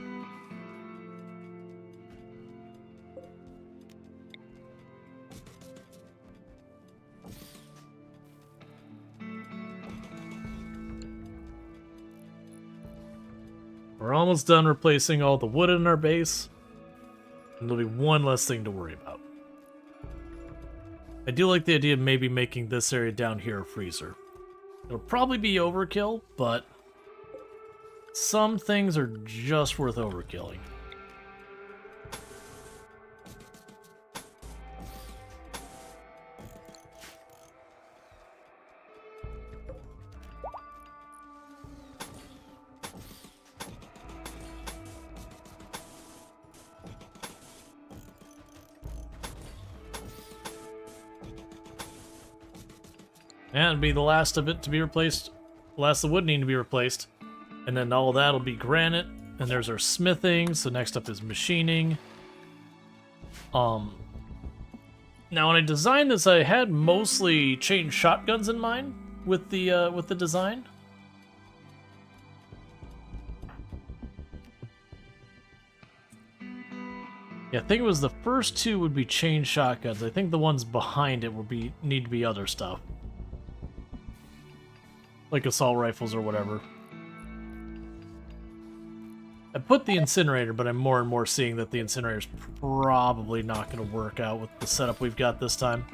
We're almost done replacing all the wood in our base, and there'll be one less thing to worry about. I do like the idea of maybe making this area down here a freezer. It'll probably be overkill, but some things are just worth overkilling. And it'll be the last of it to be replaced. Last of the wood needing to be replaced. And then all that'll be granite. And there's our smithing. So next up is machining. Now when I designed this, I had mostly chain shotguns in mind with the design. Yeah, I think it was the first two would be chain shotguns. I think the ones behind it would need to be other stuff. Like assault rifles or whatever. I put the incinerator, but I'm more and more seeing that the incinerator's probably not going to work out with the setup we've got this time.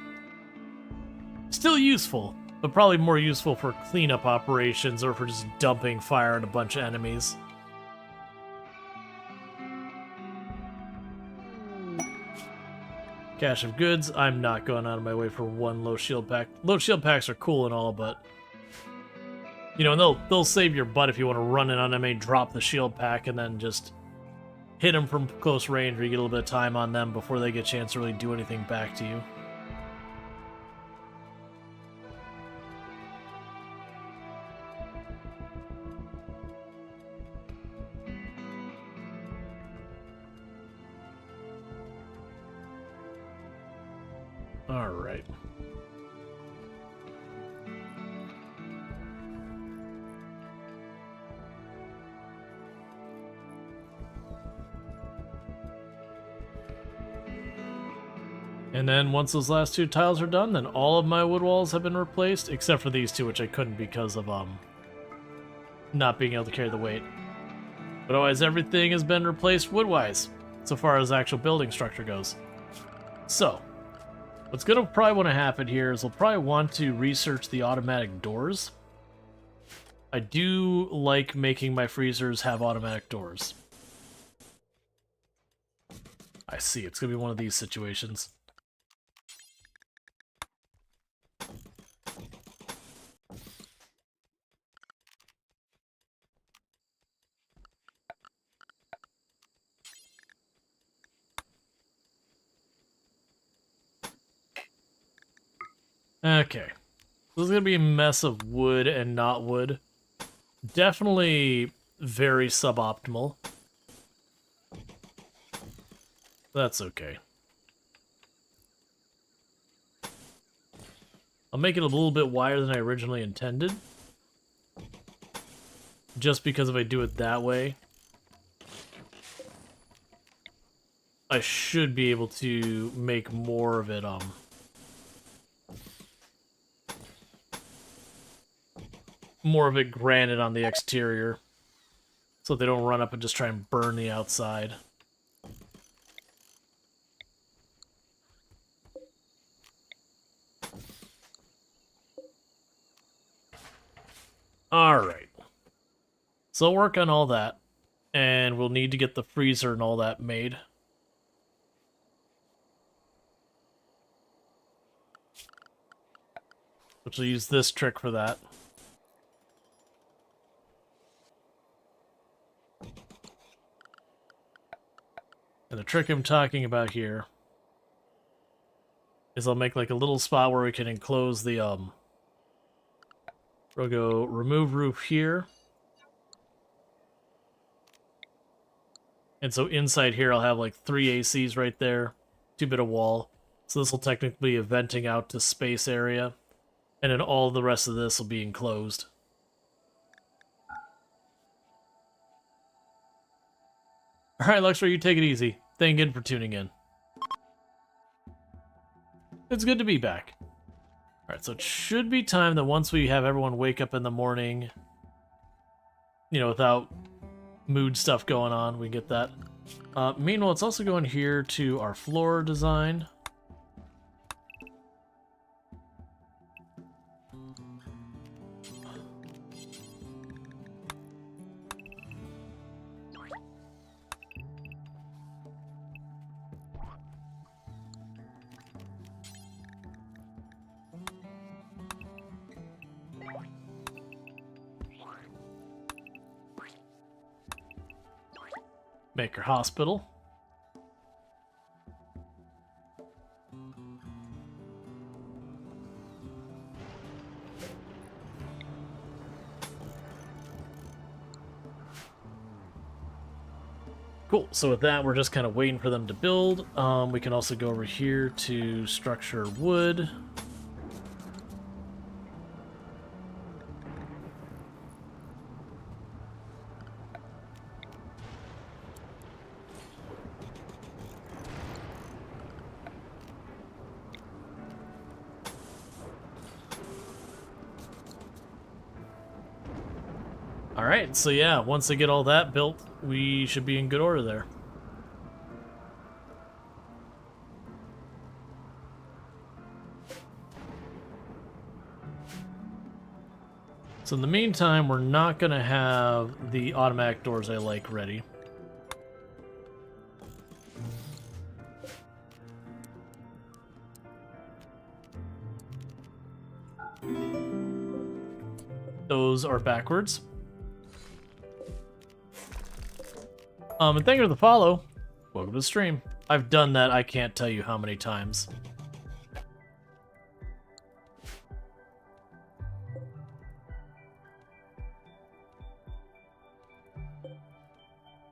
Still useful, but probably more useful for cleanup operations or for just dumping fire on a bunch of enemies. Cache of goods. I'm not going out of my way for one low shield pack. Low shield packs are cool and all, but you know, and they'll save your butt if you want to run in on enemy, drop the shield pack, and then just hit them from close range, where you get a little bit of time on them before they get a chance to really do anything back to you. All right. And then once those last 2 tiles are done, then all of my wood walls have been replaced, except for these 2, which I couldn't because of not being able to carry the weight. But otherwise, everything has been replaced wood-wise, so far as actual building structure goes. So, what's gonna probably want to happen here is we'll probably want to research the automatic doors. I do like making my freezers have automatic doors. I see, it's gonna be one of these situations. Okay. This is going to be a mess of wood and not wood. Definitely very suboptimal. That's okay. I'll make it a little bit wider than I originally intended. Just because if I do it that way, I should be able to make more of it, more of it granite on the exterior, so they don't run up and just try and burn the outside. Alright. So I'll work on all that, and we'll need to get the freezer and all that made. Which will use this trick for that. And the trick I'm talking about here is I'll make like a little spot where we can enclose the we'll go remove roof here. And so inside here I'll have like 3 ACs right there, 2 bit of wall. So this will technically be a venting out to space area. And then all the rest of this will be enclosed. Alright, Luxray, you take it easy. Thank you again for tuning in. It's good to be back. Alright, so it should be time that once we have everyone wake up in the morning, you know, without mood stuff going on, we get that. Meanwhile, it's also going here to our floor design. Maker Hospital. Cool, so with that, we're just kind of waiting for them to build. We can also go over here to structure wood. Alright, so yeah, once they get all that built, we should be in good order there. So in the meantime, we're not going to have the automatic doors I like ready. Those are backwards. And thank you for the follow. Welcome to the stream. I've done that I can't tell you how many times.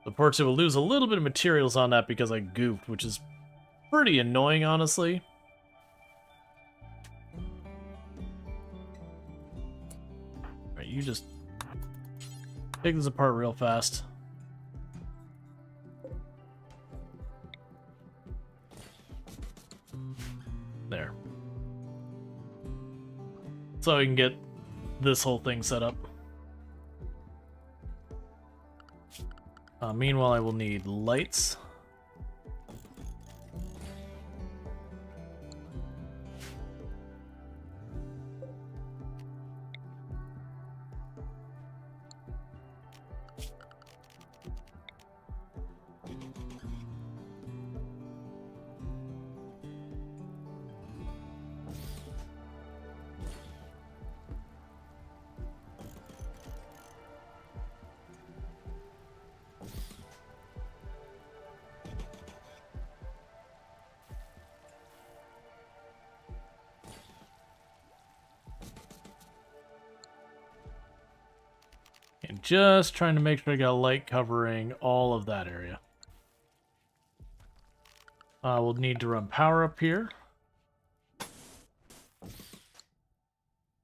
Unfortunately, we'll lose a little bit of materials on that because I goofed, which is pretty annoying, honestly. Alright, you just take this apart real fast. There. So we can get this whole thing set up. Meanwhile, I will need lights. And just trying to make sure I got light covering all of that area. We'll need to run power up here. And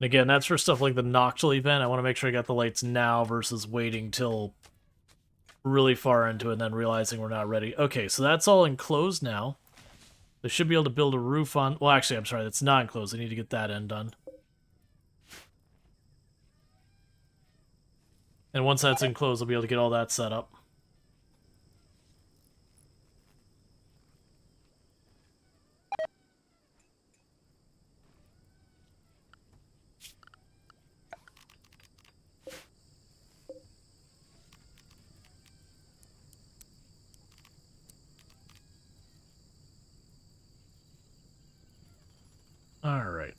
again, that's for stuff like the nocturnal event. I want to make sure I got the lights now versus waiting till really far into it and then realizing we're not ready. Okay, so that's all enclosed now. They should be able to build a roof on... Well, actually, I'm sorry, that's not enclosed. I need to get that end done. And once that's enclosed, I'll be able to get all that set up. All right.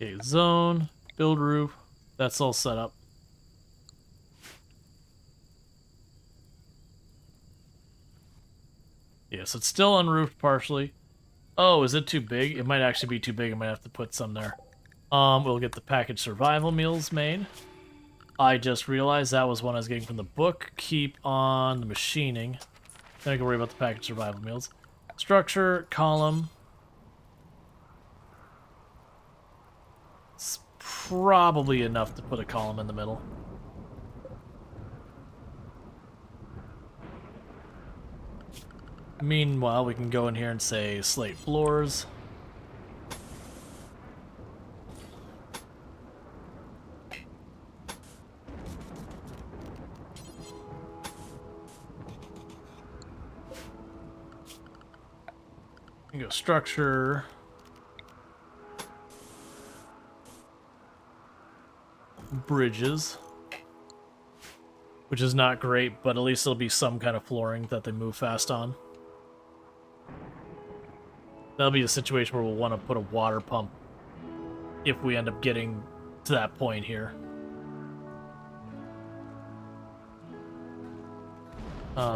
Okay, zone, build roof, that's all set up. Yes, it's still unroofed partially. Oh, is it too big? It might actually be too big. I might have to put some there. We'll get the packaged survival meals made. I just realized that was one I was getting from the book. Keep on the machining. Then I can worry about the packaged survival meals. Structure, column. It's probably enough to put a column in the middle. Meanwhile, we can go in here and say slate floors. We can go structure. Bridges. Which is not great, but at least there'll be some kind of flooring that they move fast on. That'll be a situation where we'll want to put a water pump if we end up getting to that point here.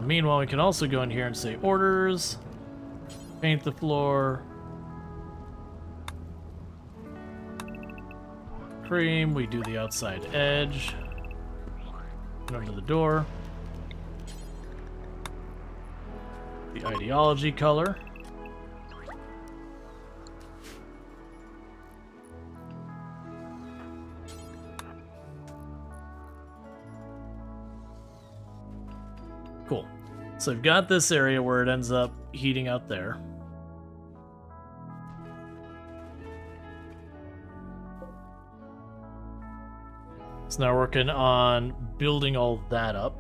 Meanwhile, we can also go in here and say orders, paint the floor, cream, we do the outside edge, and under the door, the ideology color. Cool. So I've got this area where it ends up heating out there. So now we're working on building all that up.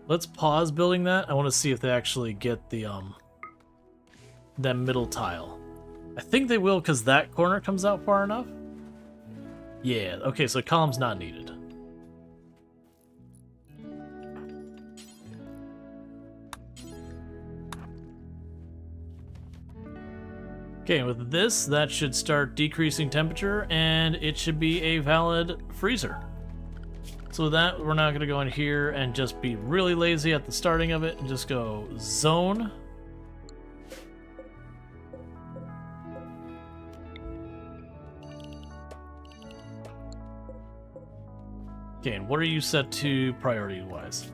Let's pause building that. I want to see if they actually get the that middle tile. I think they will because that corner comes out far enough. Yeah, okay, so column's not needed. Okay, with this, that should start decreasing temperature, and it should be a valid freezer. So with that, we're not going to go in here and just be really lazy at the starting of it, and just go zone. Okay, and what are you set to priority-wise?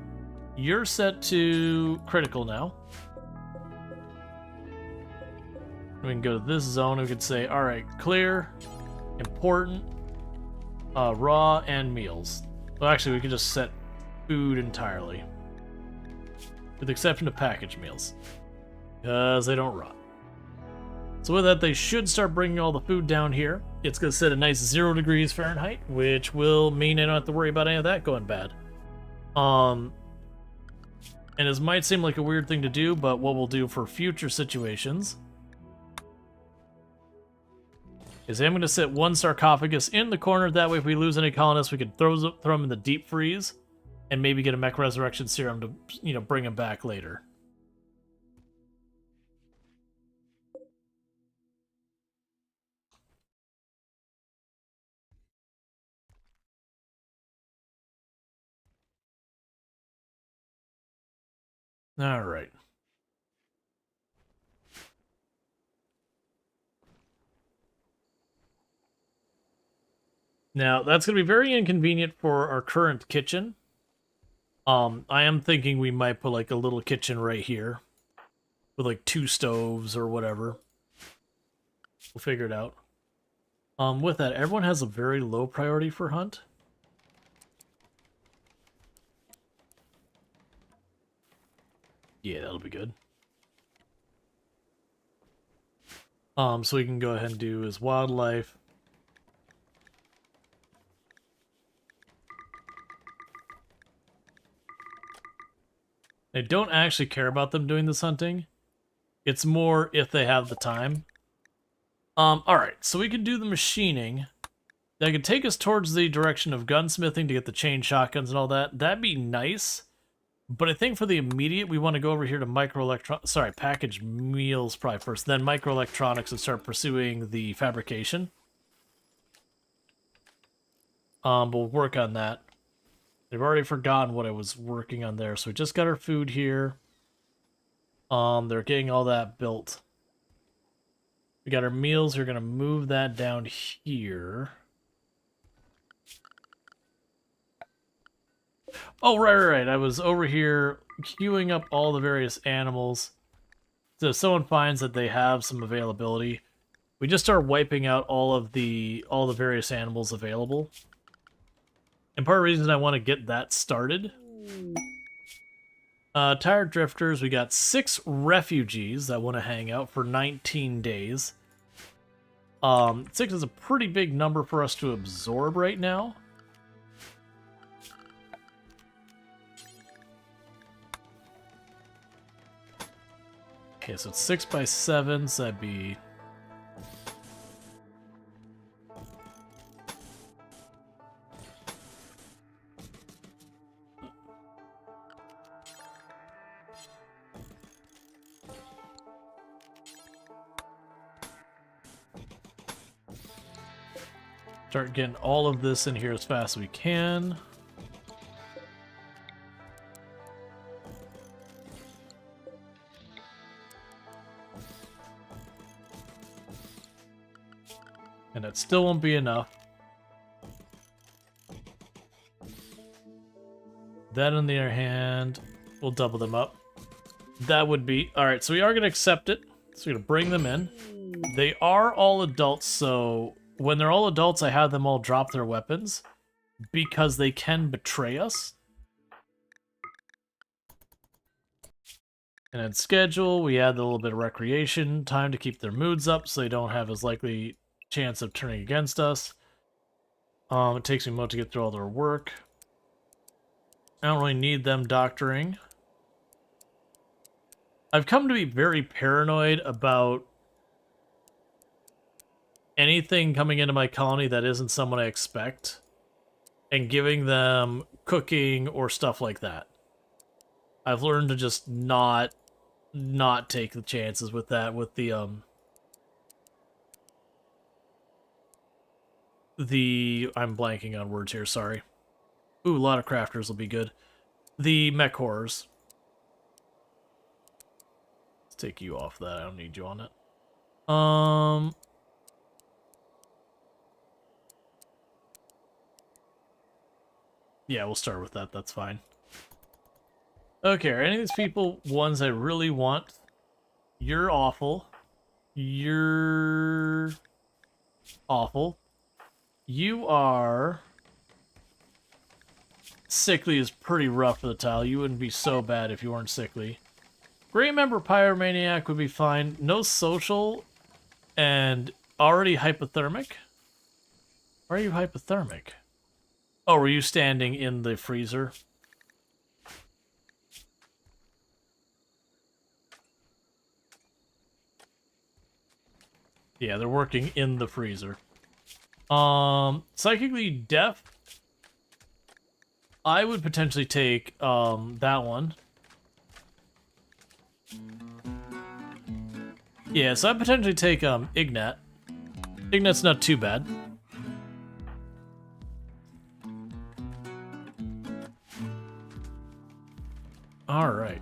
You're set to critical now. We can go to this zone, and we can say, alright, clear, important, raw, and meals. Well, actually, we can just set food entirely. With the exception of packaged meals. Because they don't rot. So with that, they should start bringing all the food down here. It's going to set a nice 0 degrees Fahrenheit, which will mean I don't have to worry about any of that going bad. And this might seem like a weird thing to do, but what we'll do for future situations is I'm going to set one sarcophagus in the corner. That way, if we lose any colonists, we can throw them in the deep freeze and maybe get a mech resurrection serum to, you know, bring them back later. All right. Now, that's going to be very inconvenient for our current kitchen. I am thinking we might put like a little kitchen right here with like 2 stoves or whatever. We'll figure it out. With that, everyone has a very low priority for hunt. Yeah, that'll be good. So we can go ahead and do his wildlife. I don't actually care about them doing this hunting. It's more if they have the time. Alright, so we can do the machining. That could take us towards the direction of gunsmithing to get the chain shotguns and all that. That'd be nice. But I think for the immediate, we want to go over here to packaged meals probably first, then microelectronics, and start pursuing the fabrication. We'll work on that. They've already forgotten what I was working on there, so we just got our food here. They're getting all that built. We got our meals, we're gonna move that down here. Oh, right. I was over here queuing up all the various animals. So if someone finds that they have some availability, we just start wiping out all the various animals available. And part of the reason I want to get that started. Tired drifters, we got 6 refugees that want to hang out for 19 days. 6 is a pretty big number for us to absorb right now. Okay, so it's 6 by 7, so that'd be... Start getting all of this in here as fast as we can. And that still won't be enough. That on the other hand, we'll double them up. That would be... Alright, so we are going to accept it. So we're going to bring them in. They are all adults, so when they're all adults, I have them all drop their weapons because they can betray us. And then schedule, we add a little bit of recreation time to keep their moods up so they don't have as likely chance of turning against us. It takes me a moment to get through all their work. I don't really need them doctoring. I've come to be very paranoid about anything coming into my colony that isn't someone I expect and giving them cooking or stuff like that. I've learned to just not take the chances with that, with the I'm blanking on words here, sorry. Ooh, a lot of crafters will be good. The mech horrors. Let's take you off that. I don't need you on it. Yeah, we'll start with that. That's fine. Okay, are any of these people ones I really want? You're awful. You're awful. You are... Sickly is pretty rough for the tile. You wouldn't be so bad if you weren't sickly. Great member Pyromaniac would be fine. No social and already hypothermic? Why are you hypothermic? Oh, were you standing in the freezer? Yeah, they're working in the freezer. Psychically deaf. I would potentially take that one. Yeah, so I'd potentially take Ignat. Ignat's not too bad. Alright.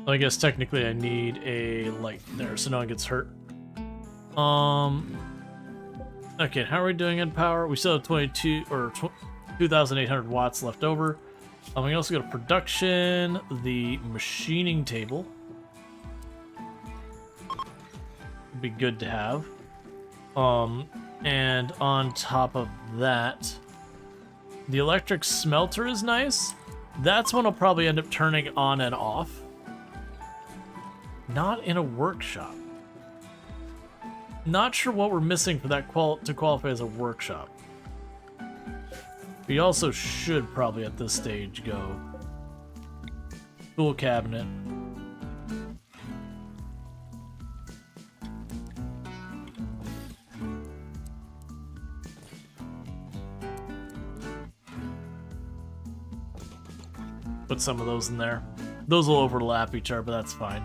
I guess technically I need a light there so no one gets hurt. Okay, how are we doing in power? We still have 2,800 watts left over. We can also go to production, the machining table. Would be good to have. And on top of that, the electric smelter is nice. That's one I'll probably end up turning on and off. Not in a workshop. Not sure what we're missing for that to qualify as a workshop. We also should probably at this stage go tool cabinet. Put some of those in there. Those will overlap each other, but that's fine.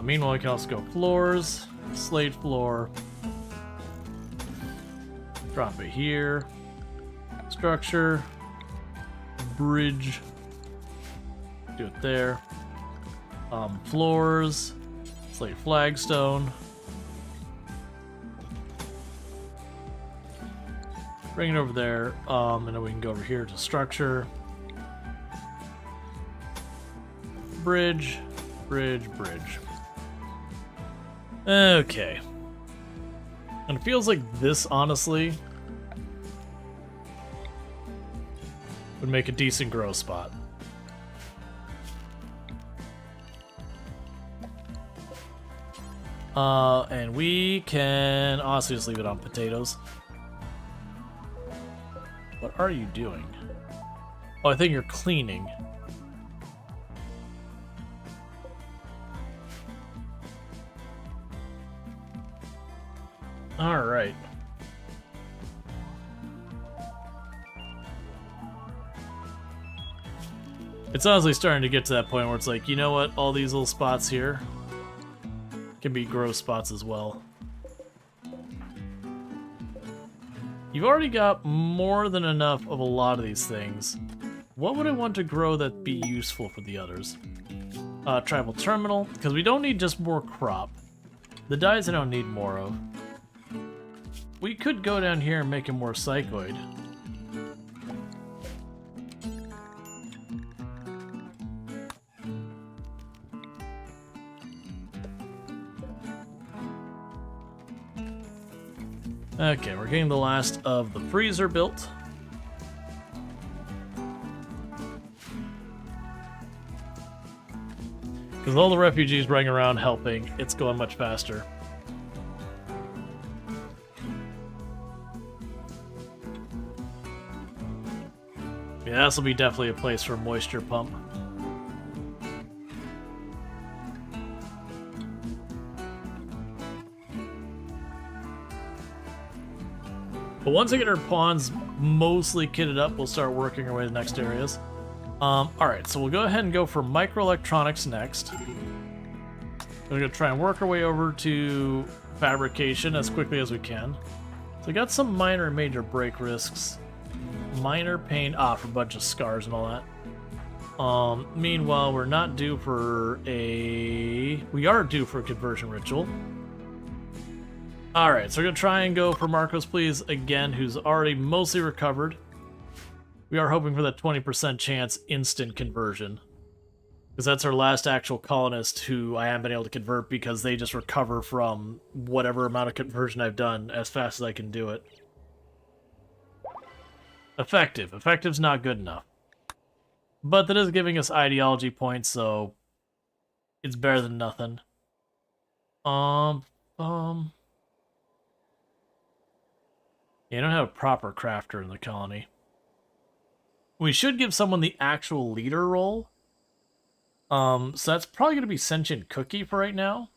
Meanwhile, we can also go floors, slate floor, drop it here, structure, bridge, do it there, floors, slate flagstone, bring it over there, and then we can go over here to structure, bridge, bridge, bridge. Okay. And it feels like this, honestly, would make a decent grow spot. And we can also just leave it on potatoes. What are you doing? Oh, I think you're cleaning. Alright. It's honestly starting to get to that point where it's like, you know what, all these little spots here can be grow spots as well. You've already got more than enough of a lot of these things. What would I want to grow that'd be useful for the others? Tribal terminal, because we don't need just more crop. The dyes I don't need more of. We could go down here and make it more psychoid. Okay, we're getting the last of the freezer built. Because all the refugees running around helping, it's going much faster. Yeah, this will be definitely a place for a moisture pump. But once I get our pawns mostly kitted up, we'll start working our way to the next areas. Alright, so we'll go ahead and go for microelectronics next. We're going to try and work our way over to fabrication as quickly as we can. So we got some minor and major break risks. Minor pain, for a bunch of scars and all that. Meanwhile, we're not due for we are due for a conversion ritual. Alright, so we're going to try and go for Marcos, please, again, who's already mostly recovered. We are hoping for that 20% chance instant conversion. Because that's our last actual colonist who I haven't been able to convert because they just recover from whatever amount of conversion I've done as fast as I can do it. Effective. Effective's not good enough. But that is giving us ideology points, so it's better than nothing. Yeah, I don't have a proper crafter in the colony. We should give someone the actual leader role. So that's probably going to be Sentient Cookie for right now.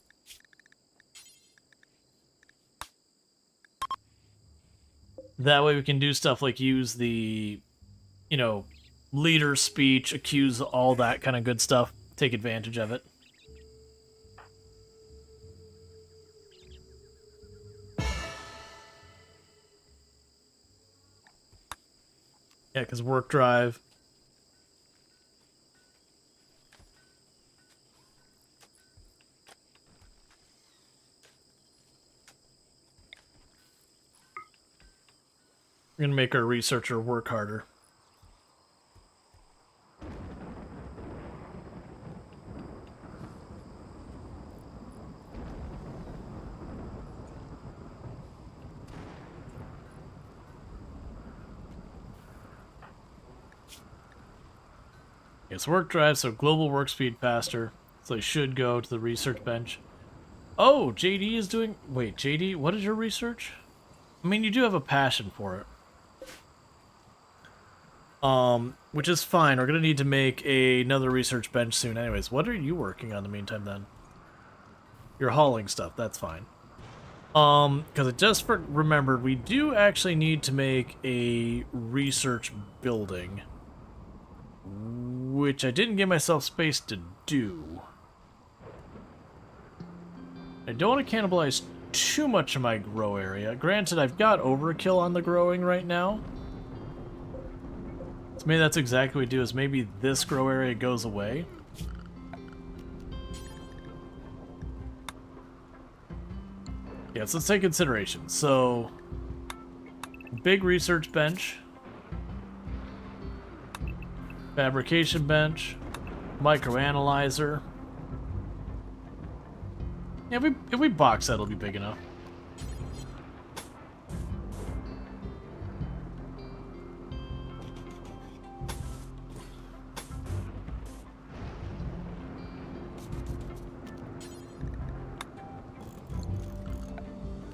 That way we can do stuff like use the, you know, leader speech, accuse, all that kind of good stuff. Take advantage of it. Yeah, because work drive. We're going to make our researcher work harder. It's work drive, so global work speed faster. So they should go to the research bench. Oh, JD is doing... Wait, JD, what is your research? I mean, you do have a passion for it. Which is fine. We're going to need to make another research bench soon anyways. What are you working on in the meantime, then? You're hauling stuff. That's fine. Because I just remembered, we do actually need to make a research building. Which I didn't give myself space to do. I don't want to cannibalize too much of my grow area. Granted, I've got overkill on the growing right now. So maybe that's exactly what we do, is maybe this grow area goes away. Yeah, so let's take consideration. So, big research bench. Fabrication bench. Microanalyzer. Yeah, if we box that, it'll be big enough.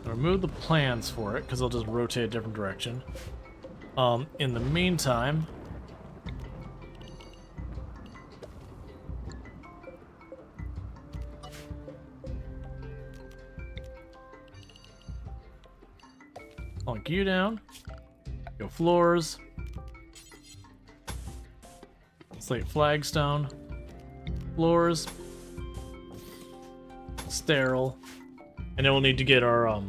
Remove the plans for it, because I'll just rotate a different direction. In the meantime... plunk you down. Go floors. Slate flagstone. Floors. Sterile. And then we'll need to get our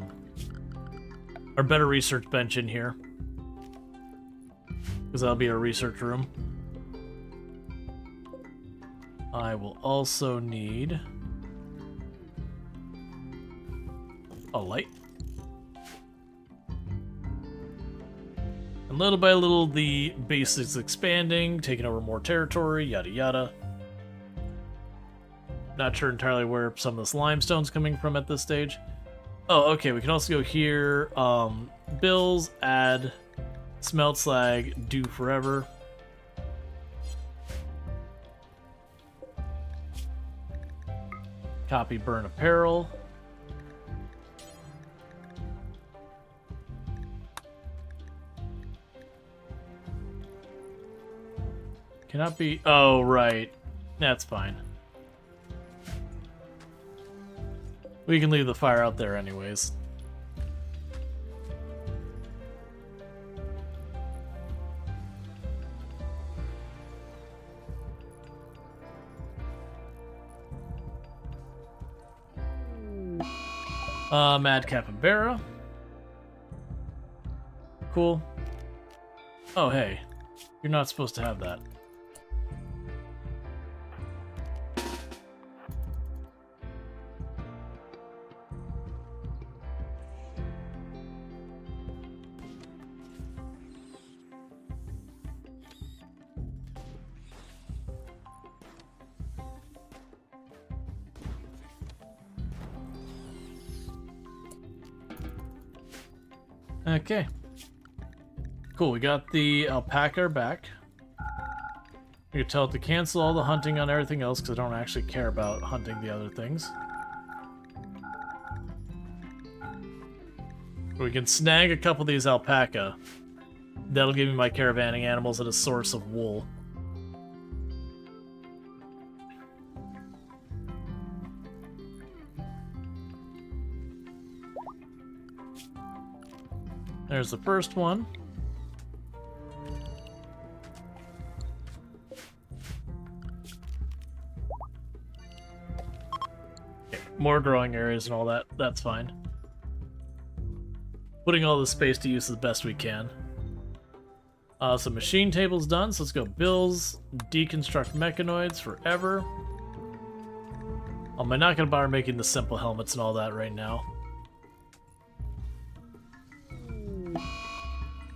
better research bench in here. Because that'll be our research room. I will also need a light. And little by little, the base is expanding, taking over more territory, yada yada. Not sure entirely where some of this limestone's coming from at this stage. Oh, okay, we can also go here. Bills, add, smelt slag, do forever. Copy burn apparel. Cannot be... Oh, right. That's fine. We can leave the fire out there anyways. Mad Capybara. Cool. Oh, hey. You're not supposed to have that. Okay. Cool, we got the alpaca back. You can tell it to cancel all the hunting on everything else because I don't actually care about hunting the other things. We can snag a couple of these alpaca. That'll give me my caravanning animals and a source of wool. There's the first one. Okay, more growing areas and all that. That's fine. Putting all the space to use as best we can. So machine table's done, so let's go bills, deconstruct mechanoids forever. I'm not gonna bother making the simple helmets and all that right now.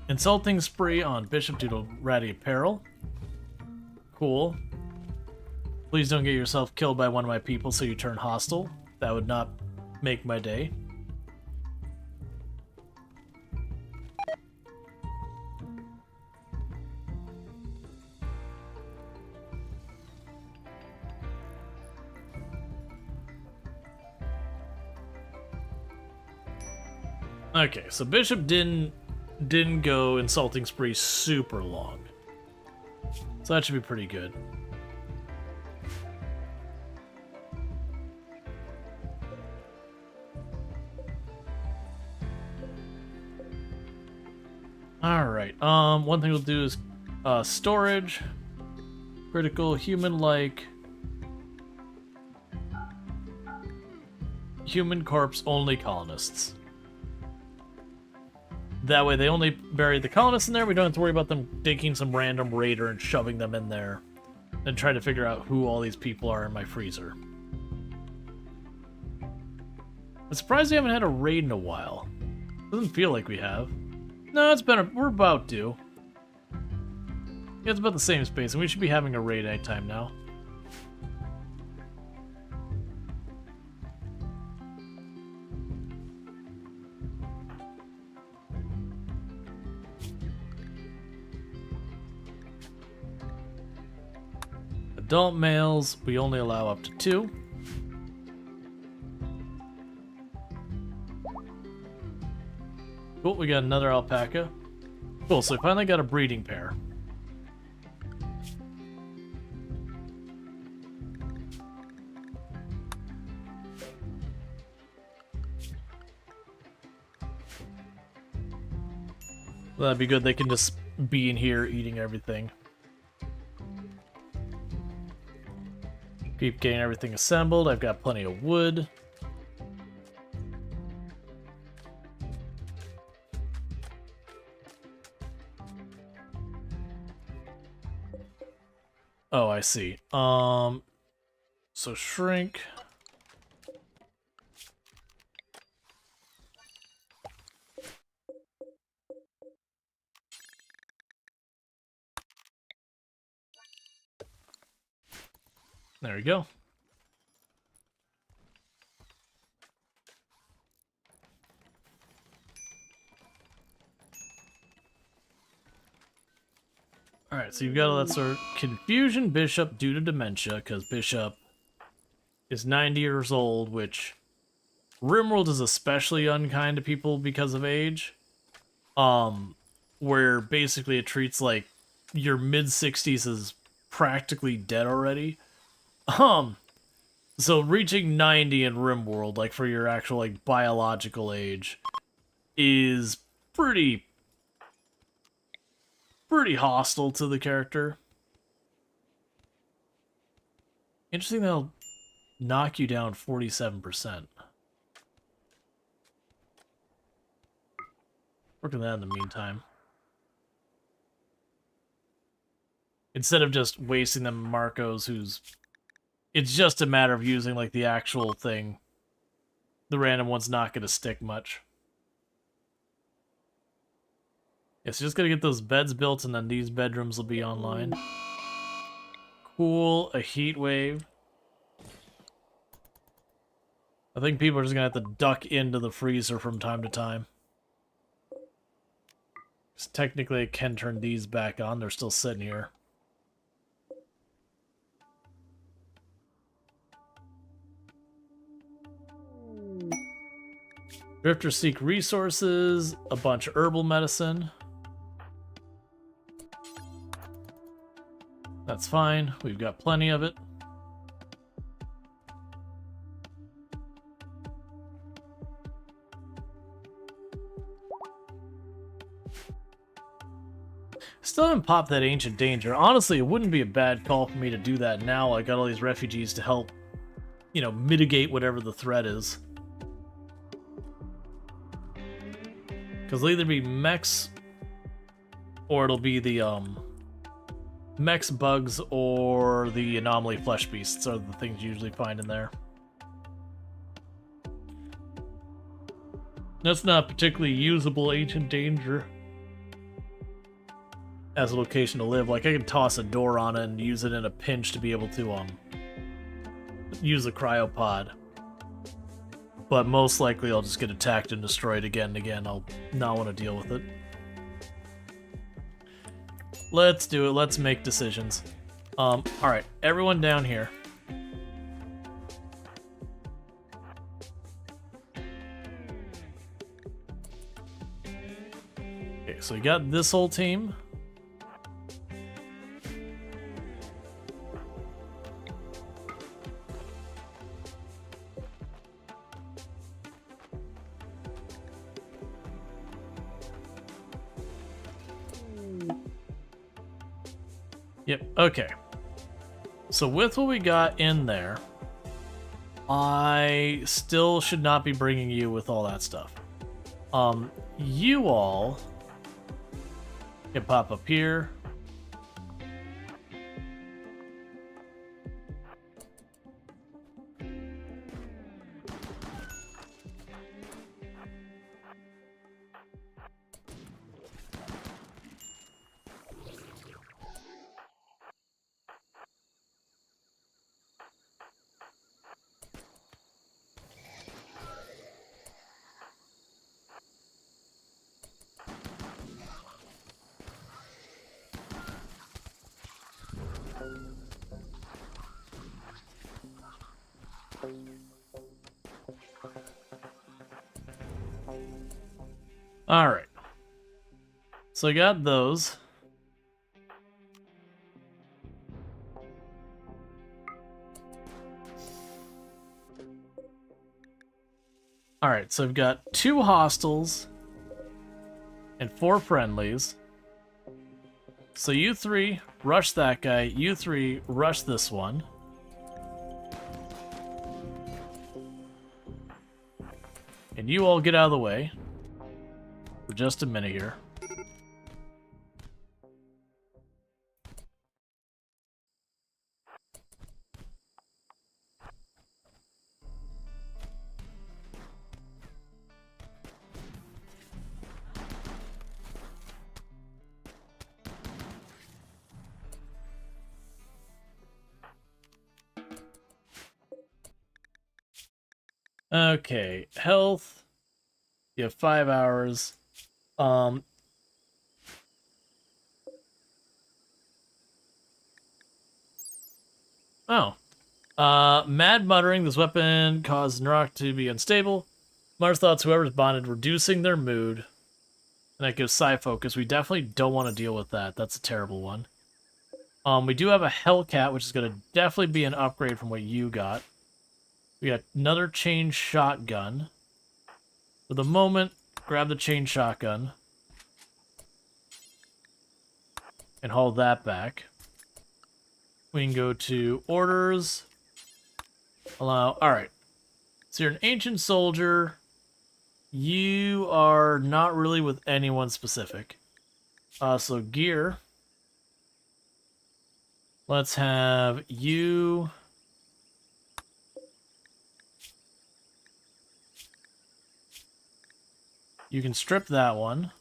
Insulting spree on Bishop due to ratty apparel. Cool. Please don't get yourself killed by one of my people so you turn hostile. That would not make my day. Okay, so Bishop didn't go insulting spree super long. So that should be pretty good. Alright, one thing we'll do is storage. Critical human-like. Human corpse only colonists. That way they only bury the colonists in there, we don't have to worry about them digging some random raider and shoving them in there. And trying to figure out who all these people are in my freezer. I'm surprised we haven't had a raid in a while. Doesn't feel like we have. No, it's been we're about due. Yeah, it's about the same space, and we should be having a raid anytime now. Adult males, we only allow up to 2. Cool, we got another alpaca. Cool, so we finally got a breeding pair. That'd be good, they can just be in here eating everything. Keep getting everything assembled. I've got plenty of wood. Oh, I see. So shrink. There we go. Alright, so you've got all that sort of confusion Bishop due to dementia, because Bishop is 90 years old, which RimWorld is especially unkind to people because of age. Where basically it treats like your mid-60s as practically dead already. So reaching 90 in RimWorld, like for your actual like biological age, is pretty hostile to the character. Interesting, they'll knock you down 47%. Work on that in the meantime. Instead of just wasting them on Marcos, who's... It's just a matter of using, like, the actual thing. The random one's not going to stick much. Yeah, so just gotta get those beds built, and then these bedrooms will be online. Cool, a heat wave. I think people are just gonna have to duck into the freezer from time to time. Technically, I can turn these back on. They're still sitting here. Drifters seek resources, a bunch of herbal medicine. That's fine. We've got plenty of it. Still haven't popped that Ancient Danger. Honestly, it wouldn't be a bad call for me to do that now. I got all these refugees to help, you know, mitigate whatever the threat is. Because it'll either be mechs, or it'll be the, mechs, bugs, or the anomaly flesh beasts are the things you usually find in there. That's not particularly usable Ancient Danger as a location to live. Like, I can toss a door on it and use it in a pinch to be able to, use the cryopod. But most likely I'll just get attacked and destroyed again and again. I'll not want to deal with it. Let's do it. Let's make decisions. Alright, everyone down here. Okay, so we got this whole team. Yep, okay. So with what we got in there, I still should not be bringing you with all that stuff. You all can pop up here. Alright. So I got those. Alright, so I've got 2 hostiles and 4 friendlies. So you 3 rush that guy, you 3 rush this one. And you all get out of the way for just a minute here. Okay, health. You have 5 hours. Oh. Mad muttering. This weapon caused Narok to be unstable. Mars thoughts whoever's bonded reducing their mood. And that gives psi focus. We definitely don't want to deal with that. That's a terrible one. We do have a Hellcat, which is going to definitely be an upgrade from what you got. We got another chain shotgun. For the moment, grab the chain shotgun. And haul that back. We can go to orders. Allow. Alright. So you're an ancient soldier. You are not really with anyone specific. So gear. Let's have you. You can strip that one.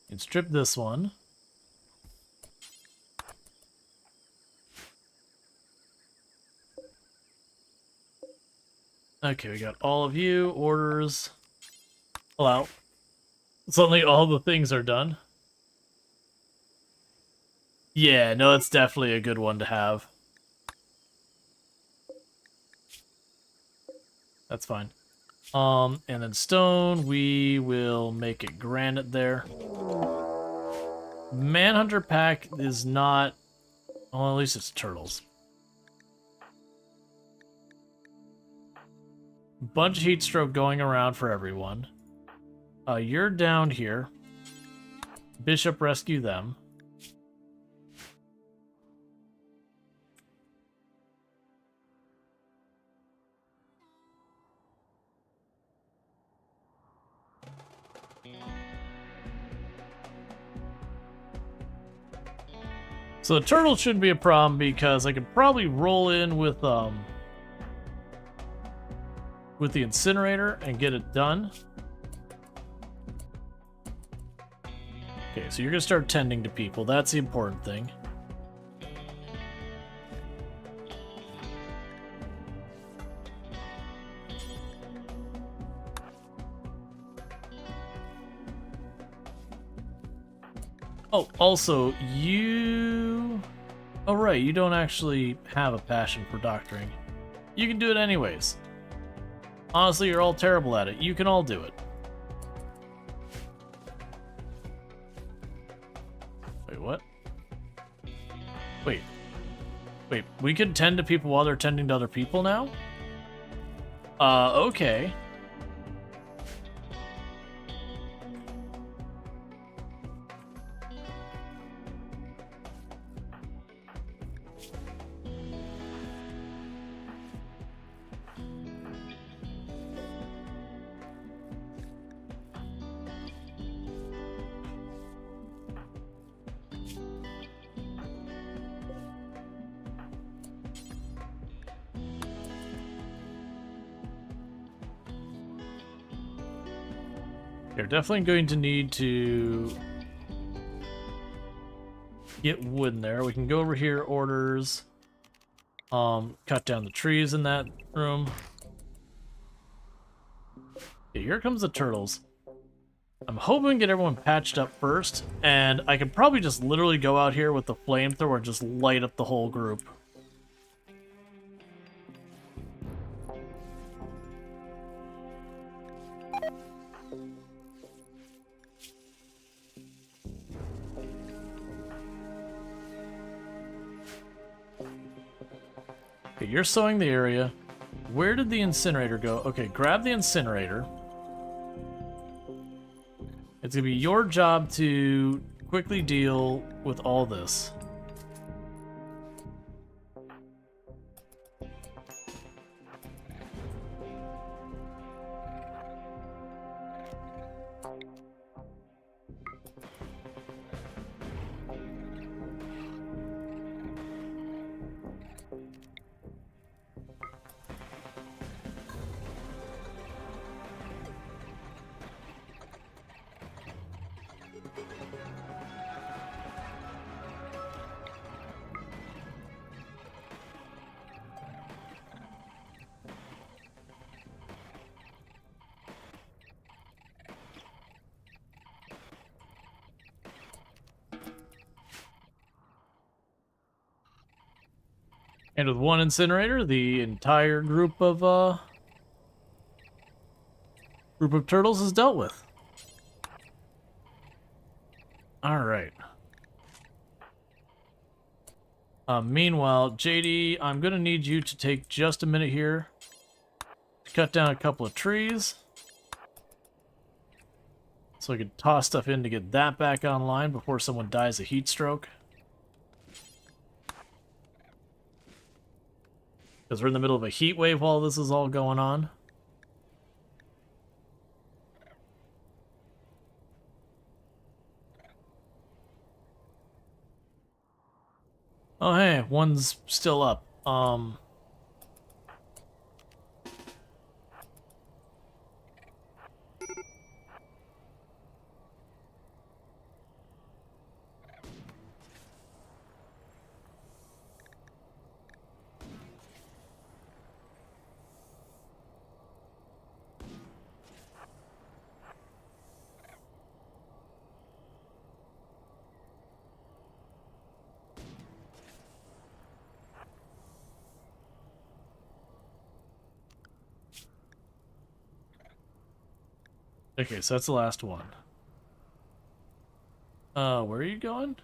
You can strip this one. Okay, we got all of you. Orders. Allow. Suddenly all the things are done. Yeah, no, it's definitely a good one to have. That's fine. And then stone, we will make it granite there. Manhunter pack is not... Well, at least it's turtles. Bunch of heat stroke going around for everyone. You're down here. Bishop, rescue them. So the turtle shouldn't be a problem because I could probably roll in with the incinerator and get it done. Okay, so you're gonna start tending to people. That's the important thing. Oh, also, you... Oh, right, you don't actually have a passion for doctoring. You can do it anyways. Honestly, you're all terrible at it. You can all do it. Wait, what? Wait. Wait, we can tend to people while they're tending to other people now? Okay. You're definitely going to need to get wood in there. We can go over here, orders, cut down the trees in that room. Okay, here comes the turtles. I'm hoping to get everyone patched up first, and I could probably just literally go out here with the flamethrower and just light up the whole group. Okay, you're sewing the area. Where did the incinerator go? Okay, grab the incinerator. It's gonna be your job to quickly deal with all this. And with one incinerator, the entire group of turtles is dealt with. All right. Meanwhile, JD, I'm gonna need you to take just a minute here to cut down a couple of trees, so I can toss stuff in to get that back online before someone dies of heat stroke. Because we're in the middle of a heat wave while this is all going on. Oh hey, one's still up. Okay, so that's the last one. Where are you going?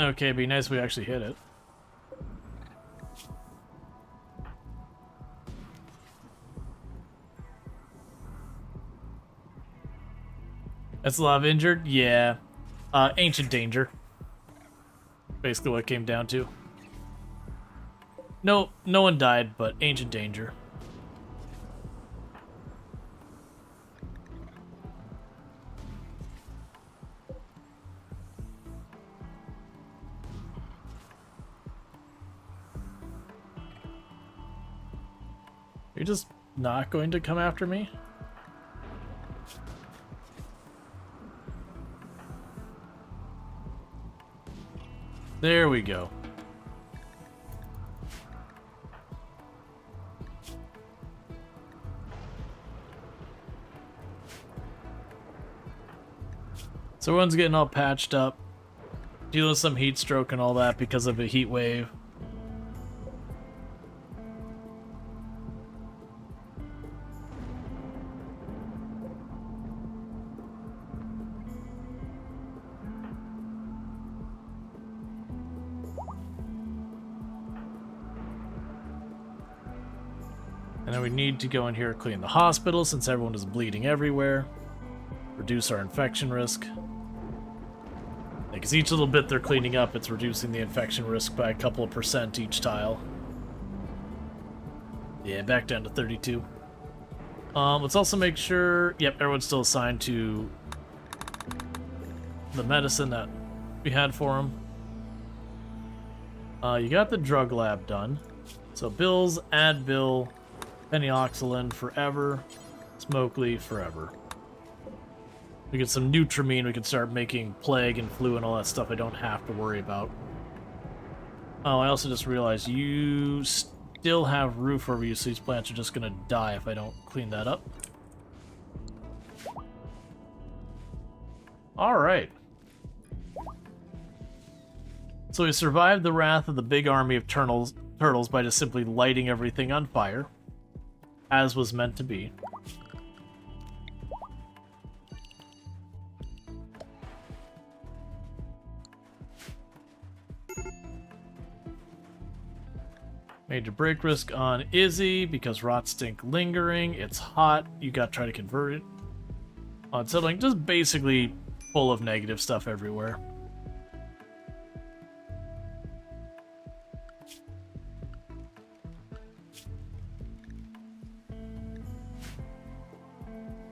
Okay, it'd be nice if we actually hit it. That's a lot of injured? Yeah. Ancient danger. Basically what it came down to. No one died, but ancient danger. You're just not going to come after me? There we go. So everyone's getting all patched up, dealing with some heat stroke and all that because of a heat wave. And then we need to go in here and clean the hospital since everyone is bleeding everywhere. Reduce our infection risk. Because each little bit they're cleaning up, it's reducing the infection risk by a couple of % each tile. Yeah, back down to 32. Let's also make sure... Yep, everyone's still assigned to the medicine that we had for them. You got the drug lab done. So Bill's Advil... Penioxylin forever. Smokely forever. We get some Nutramine, we can start making plague and flu and all that stuff I don't have to worry about. Oh, I also just realized you still have roof over you, so these plants are just gonna die if I don't clean that up. Alright. So we survived the wrath of the big army of turtles by just simply lighting everything on fire. As was meant to be. Major break risk on Izzy because rot stink lingering. It's hot. You gotta try to convert it. Unsettling. Just basically full of negative stuff everywhere.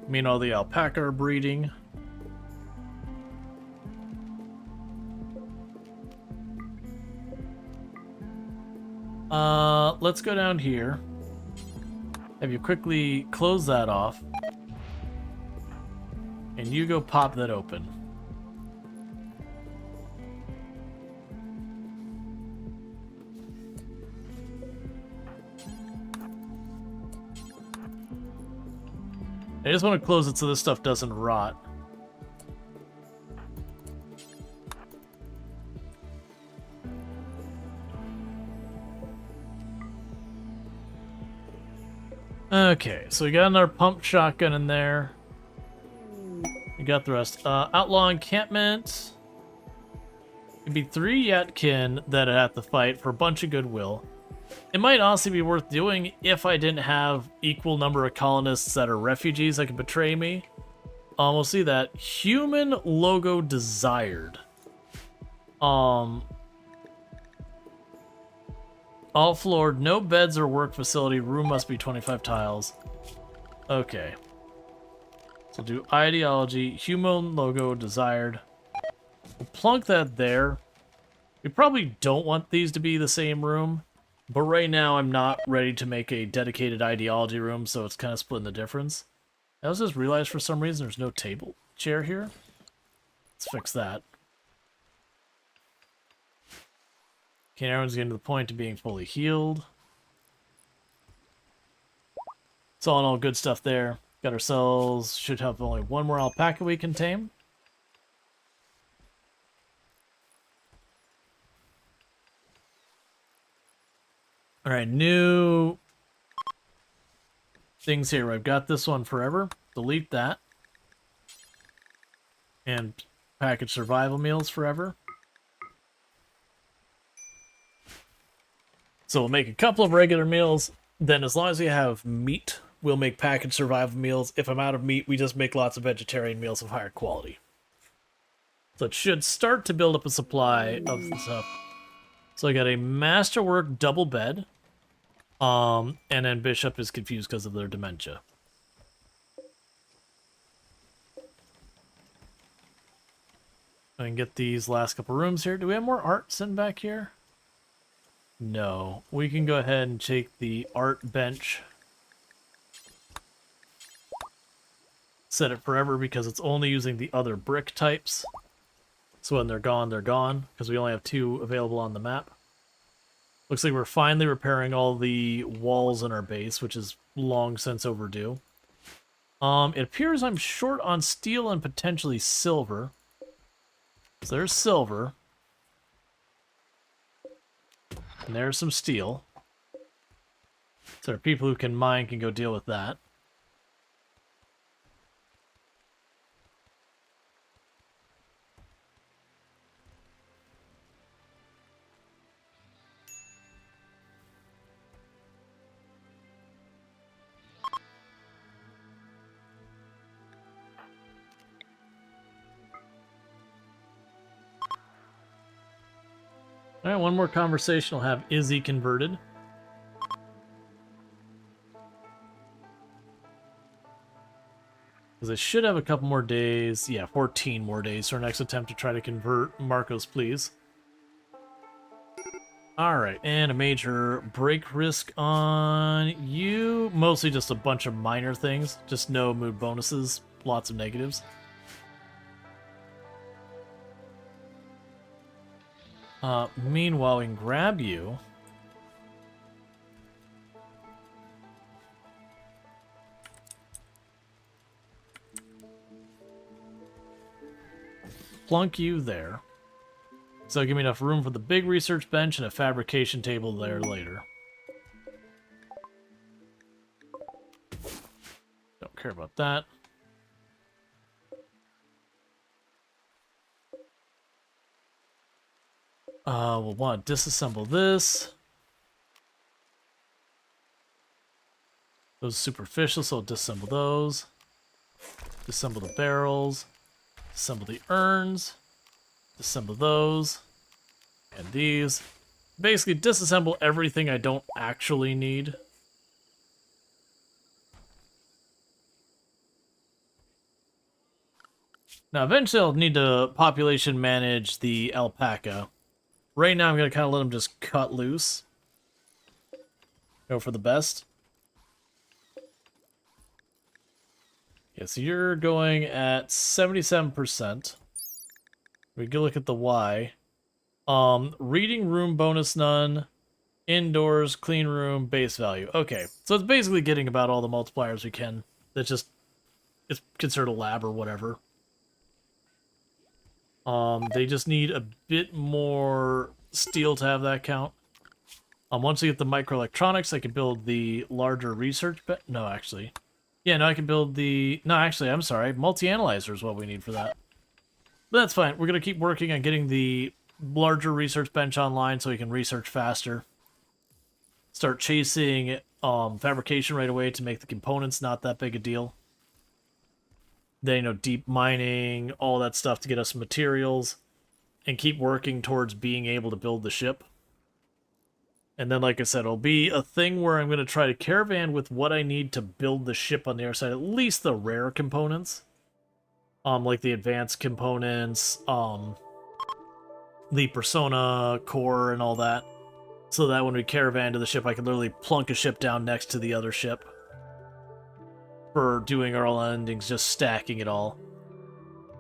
Meanwhile, the alpaca are breeding. Let's go down here. Have you quickly close that off. And you go pop that open. I just want to close it so this stuff doesn't rot. Okay, so we got another pump shotgun in there. We got the rest. Outlaw encampment. It'd be 3 Yatkin that I'd have to fight for a bunch of goodwill. It might honestly be worth doing if I didn't have equal number of colonists that are refugees that could betray me. We'll see that. Human logo desired. All floored, no beds or work facility, room must be 25 tiles. Okay. So do ideology, human logo desired. We'll plunk that there. We probably don't want these to be the same room, but right now I'm not ready to make a dedicated ideology room, so it's kind of splitting the difference. I also just realized for some reason there's no table chair here. Let's fix that. Okay, everyone's getting to the point of being fully healed. It's all in all good stuff there. Got ourselves, should have only one more alpaca we can tame. Alright, new things here. I've got this one forever. Delete that. And package survival meals forever. So we'll make a couple of regular meals. Then as long as we have meat, we'll make packaged survival meals. If I'm out of meat, we just make lots of vegetarian meals of higher quality. So it should start to build up a supply of stuff. So I got a masterwork double bed. And then Bishop is confused because of their dementia. I can get these last couple rooms here. Do we have more art sitting back here? No. We can go ahead and take the art bench. Set it forever because it's only using the other brick types. So when they're gone, because we only have 2 available on the map. Looks like we're finally repairing all the walls in our base, which is long since overdue. It appears I'm short on steel and potentially silver. So there's silver. And there's some steel. So there are people who can mine can go deal with that. Alright, one more conversation. I'll have Izzy converted. Because I should have a couple more days. Yeah, 14 more days for our next attempt to try to convert Marcos, please. Alright, and a major break risk on you. Mostly just a bunch of minor things. Just no mood bonuses. Lots of negatives. Meanwhile, we can grab you. Plunk you there. So give me enough room for the big research bench and a fabrication table there later. Don't care about that. We'll want to disassemble this. Those superficial, so I'll disassemble those. Disassemble the barrels. Disassemble the urns. Disassemble those. And these. Basically, disassemble everything I don't actually need. Now, eventually I'll need to population manage the alpaca. Right now, I'm going to kind of let them just cut loose. Go for the best. Yeah, so you're going at 77%. We go look at the Y. Reading room bonus none. Indoors, clean room, base value. Okay, so it's basically getting about all the multipliers we can. That's just, it's considered a lab or whatever. They just need a bit more steel to have that count. Once we get the microelectronics, I can build the larger research bench. No, actually. Yeah, no, I can build the... No, actually, I'm sorry. Multi-analyzer is what we need for that. But that's fine. We're going to keep working on getting the larger research bench online so we can research faster. Start chasing fabrication right away to make the components not that big a deal. Then, you know, deep mining, all that stuff to get us materials. And keep working towards being able to build the ship. And then, like I said, it'll be a thing where I'm going to try to caravan with what I need to build the ship on the other side. At least the rare components. Like the advanced components, the persona core and all that. So that when we caravan to the ship, I can literally plunk a ship down next to the other ship. For doing our endings, just stacking it all.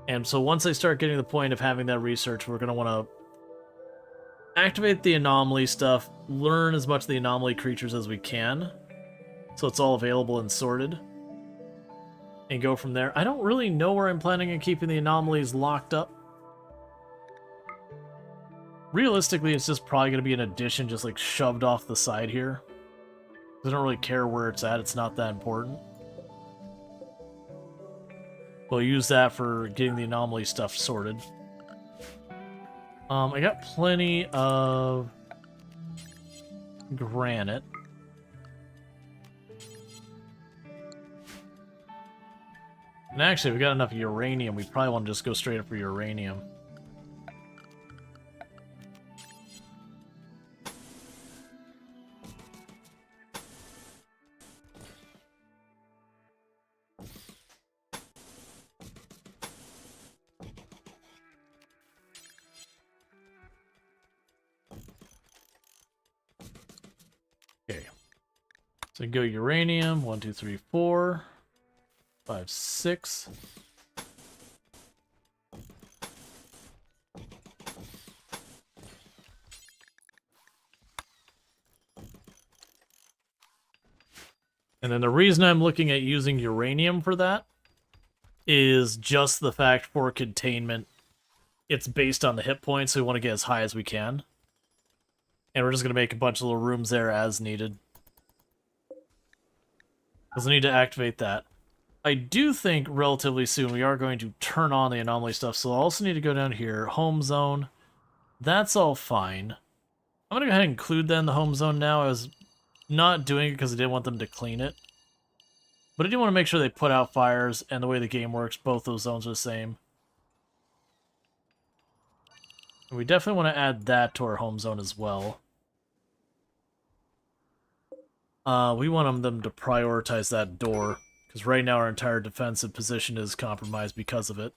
And so once I start getting to the point of having that research, we're going to want to activate the anomaly stuff, learn as much of the anomaly creatures as we can, so it's all available and sorted, and go from there. I don't really know where I'm planning on keeping the anomalies locked up. Realistically, it's just probably going to be an addition just like shoved off the side here. I don't really care where it's at, it's not that important. We'll use that for getting the anomaly stuff sorted. I got plenty of granite. And actually, we got enough uranium. We probably want to just go straight up for uranium. So we go uranium, 1, 2, 3, 4, 5, 6. And then the reason I'm looking at using uranium for that is just the fact for containment. It's based on the hit points, so we want to get as high as we can. And we're just going to make a bunch of little rooms there as needed. Because I need to activate that. I do think relatively soon we are going to turn on the anomaly stuff, so I'll also need to go down here. Home zone. That's all fine. I'm going to go ahead and include that in the home zone now. I was not doing it because I didn't want them to clean it. But I do want to make sure they put out fires, and the way the game works, both those zones are the same. And we definitely want to add that to our home zone as well. We want them to prioritize that door, because right now our entire defensive position is compromised because of it.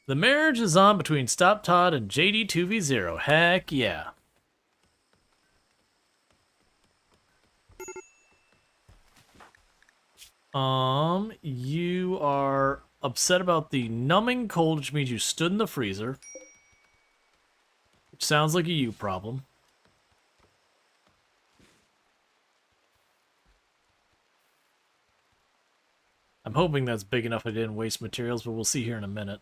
The marriage is on between Stop Todd and JD2V0. Heck yeah. You are upset about the numbing cold, which means you stood in the freezer. Which sounds like a you problem. I'm hoping that's big enough I didn't waste materials, but we'll see here in a minute.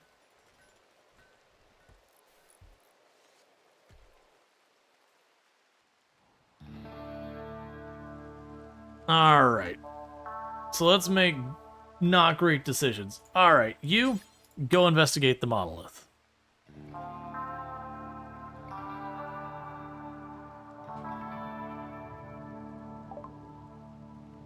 Alright. So let's make not great decisions. Alright, you go investigate the monolith.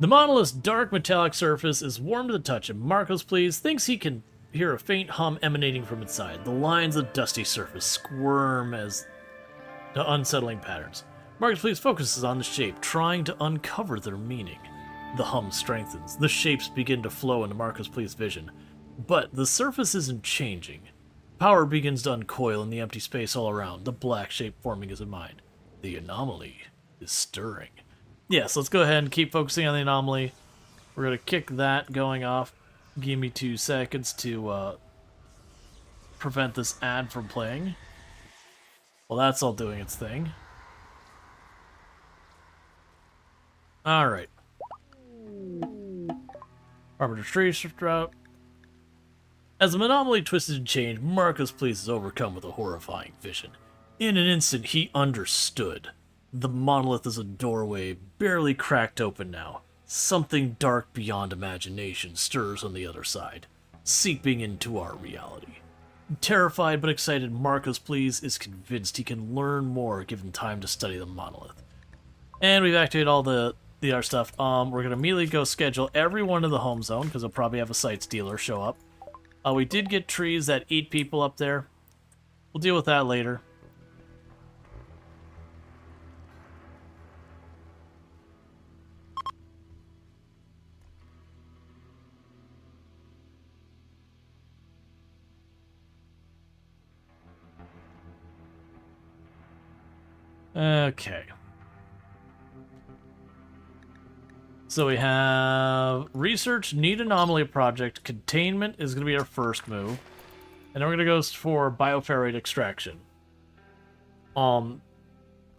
The monolith's dark metallic surface is warm to the touch, and Marcos, please, thinks he can hear a faint hum emanating from its side. The lines of the dusty surface squirm as to unsettling patterns. Marcos, please, focuses on the shape, trying to uncover their meaning. The hum strengthens. The shapes begin to flow into Marcos Plea's vision. But the surface isn't changing. Power begins to uncoil in the empty space all around, the black shape forming his mind. The anomaly is stirring. Yes, let's go ahead and keep focusing on the anomaly. We're going to kick that going off. Give me 2 seconds to prevent this ad from playing. Well, that's all doing its thing. Alright. Arbiter Tracer Drought. As the anomaly twisted and changed, Marcos Please is overcome with a horrifying vision. In an instant, he understood. The monolith is a doorway, barely cracked open now. Something dark beyond imagination stirs on the other side, seeping into our reality. Terrified but excited, Marcos Please is convinced he can learn more given time to study the monolith. And we've activated all the other stuff. We're going to immediately go schedule everyone in the home zone, because they'll probably have a site stealer show up. We did get trees that eat people up there. We'll deal with that later. Okay. So we have research, need anomaly project, containment is going to be our first move. And then we're going to go for bioferrite extraction. And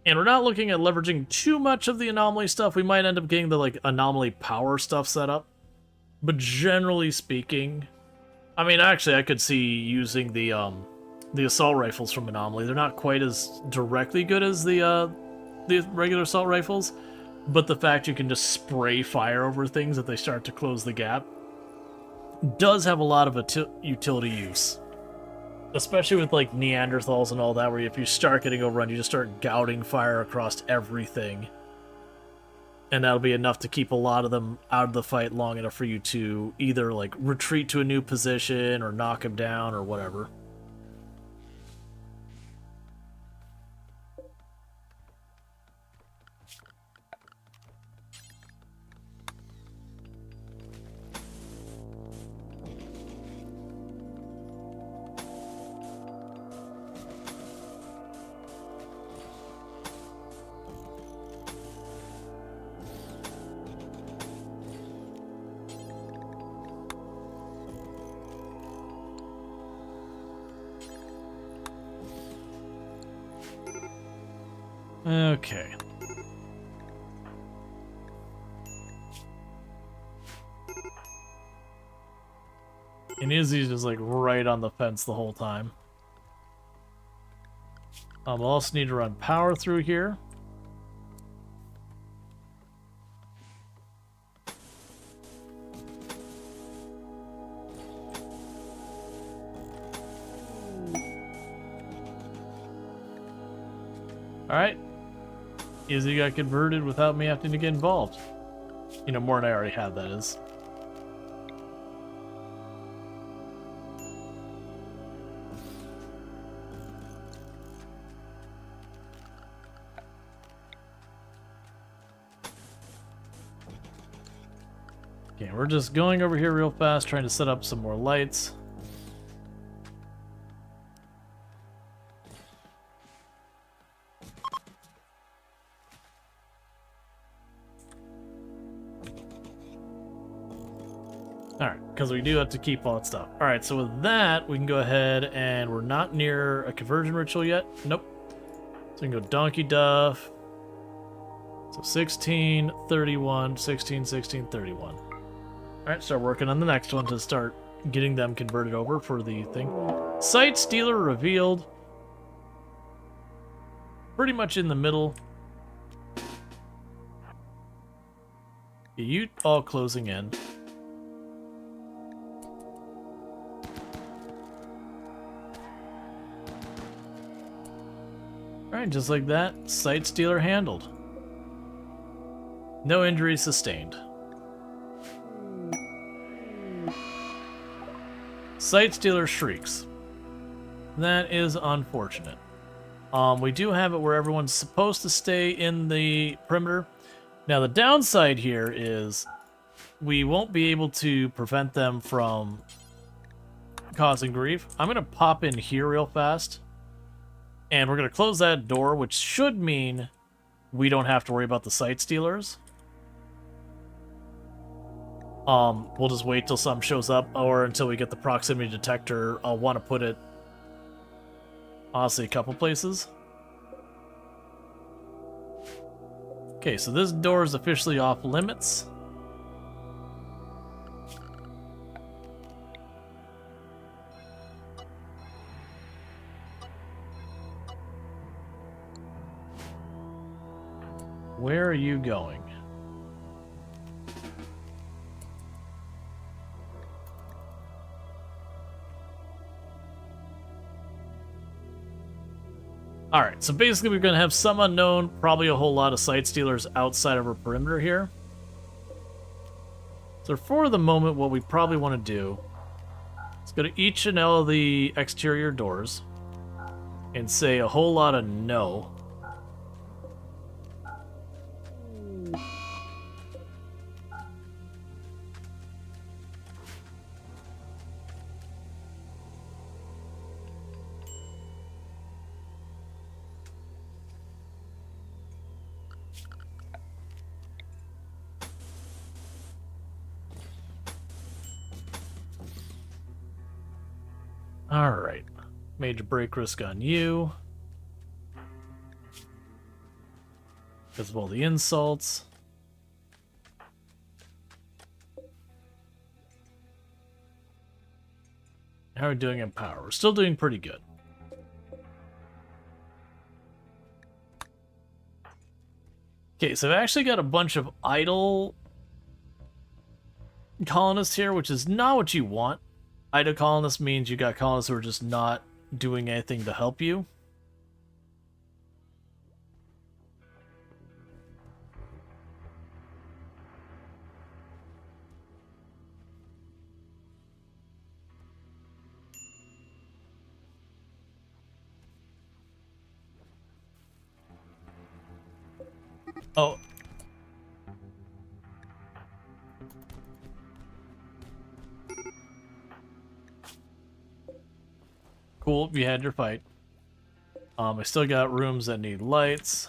we're not looking at leveraging too much of the anomaly stuff. We might end up getting the like anomaly power stuff set up. But generally speaking, I mean, actually I could see using the assault rifles from Anomaly. They're not quite as directly good as the regular assault rifles, but the fact you can just spray fire over things if they start to close the gap does have a lot of utility use. Especially with like Neanderthals and all that, where if you start getting overrun, you just start gouting fire across everything. And that'll be enough to keep a lot of them out of the fight long enough for you to either like retreat to a new position or knock them down or whatever. Okay. And Izzy's just like right on the fence the whole time. We'll also need to run power through here. Alright. Izzy got converted without me having to get involved. You know, more than I already had, that is. Okay, we're just going over here real fast, trying to set up some more lights. Alright, because we do have to keep all that stuff. Alright, so with that, we can go ahead and we're not near a conversion ritual yet. Nope. So we can go Donkey Duff. So 16, 31, 16, 16, 31. Alright, start working on the next one to start getting them converted over for the thing. Site Stealer revealed. Pretty much in the middle. You all closing in. Alright, just like that, Site Stealer handled. No injuries sustained. Site Stealer shrieks. That is unfortunate. We do have it where everyone's supposed to stay in the perimeter. Now the downside here is we won't be able to prevent them from causing grief. I'm going to pop in here real fast. And we're going to close that door, which should mean we don't have to worry about the Site Stealers. We'll just wait till something shows up, or until we get the proximity detector. I'll want to put it, honestly, a couple places. Okay, so this door is officially off limits. where are you going? Alright, so basically we're going to have some unknown, probably a whole lot of site stealers outside of our perimeter here. So for the moment, what we probably want to do is go to each and all of the exterior doors and say a whole lot of no. Alright. Major break risk on you. Because of all the insults. How are we doing in power? We're still doing pretty good. Okay, so I've actually got a bunch of idle colonists here, which is not what you want. Idle colonists means you got colonists who are just not doing anything to help you. Oh. Cool, you had your fight. I still got rooms that need lights.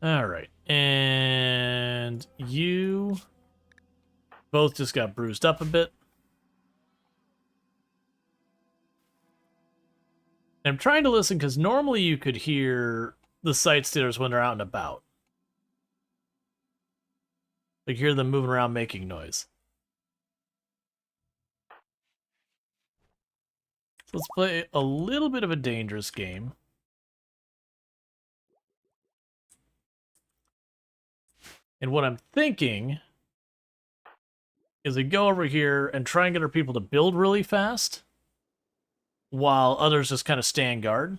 Alright, and you both just got bruised up a bit. And I'm trying to listen because normally you could hear the site stealers when they're out and about. Like, hear them moving around making noise. So let's play a little bit of a dangerous game. And what I'm thinking is we go over here and try and get our people to build really fast while others just kind of stand guard.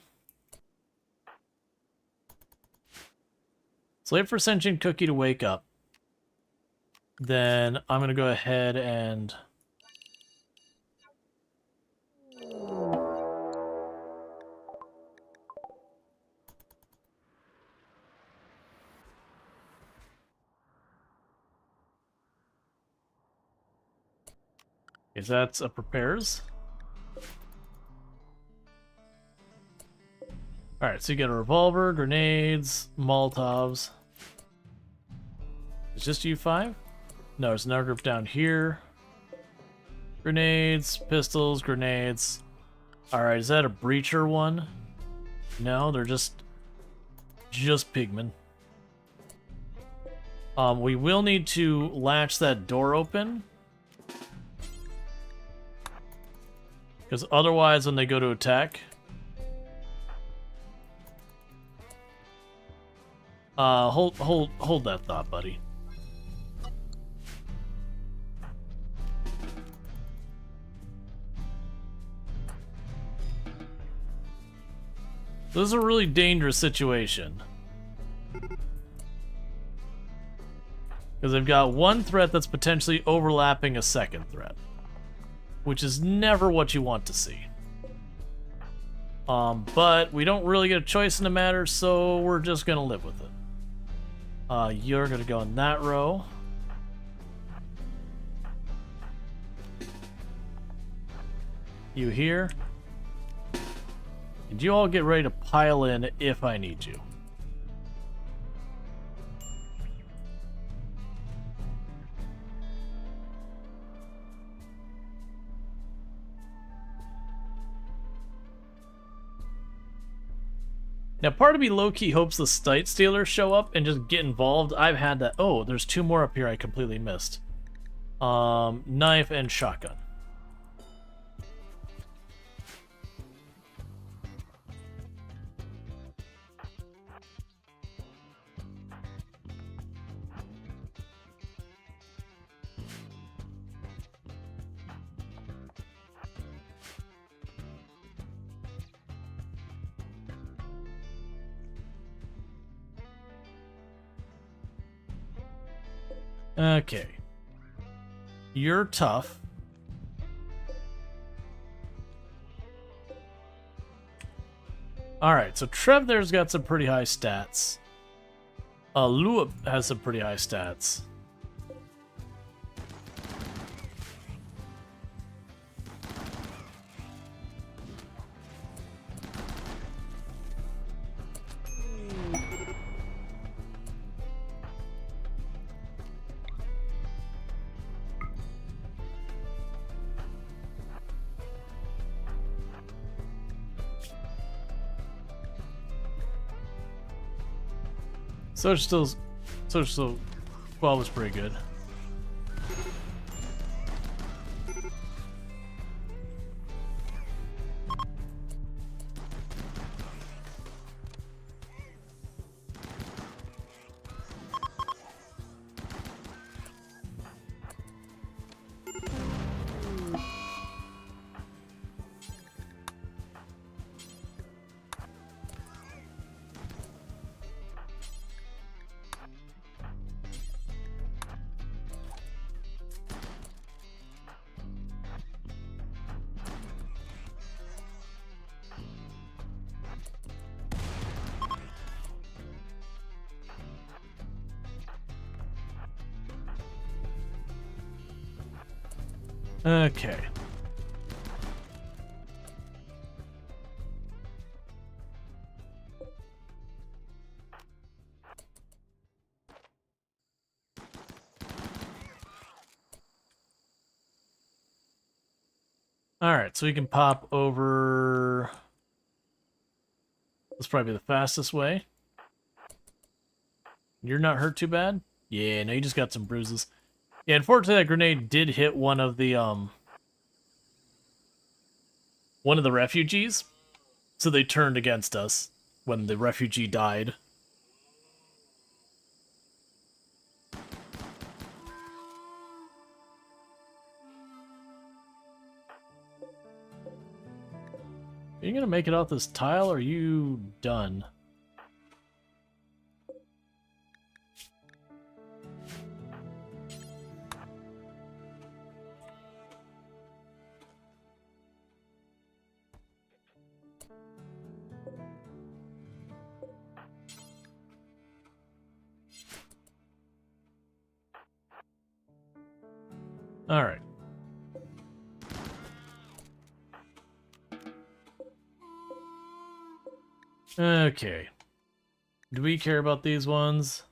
So wait for Sentient Cookie to wake up. Then I'm going to go ahead and... Okay, so that's a prepares. Alright, so you get a revolver, grenades, Molotovs. It's just you 5? No, there's another group down here. Grenades, pistols, grenades. Alright, is that a breacher one? No, they're just pigmen. We will need to latch that door open. Because otherwise, when they go to attack... hold that thought, buddy. This is a really dangerous situation. Because they've got one threat that's potentially overlapping a second threat. Which is never what you want to see. But we don't really get a choice in the matter, so we're just gonna live with it. You're gonna go in that row. You here. And you all get ready to pile in if I need you. Now, part of me low-key hopes the site stealers show up and just get involved. I've had that. Oh, there's 2 more up here I completely missed. Knife and shotgun. Okay. You're tough. Alright, so Trev there's got some pretty high stats. Lua has some pretty high stats. Storge still 12 is pretty good. Okay. Alright, so we can pop over... That's probably the fastest way. You're not hurt too bad? Yeah, no, you just got some bruises. Yeah, unfortunately that grenade did hit one of the refugees. So they turned against us when the refugee died. Are you gonna make it off this tile, or are you done? All right. Okay. Do we care about these ones?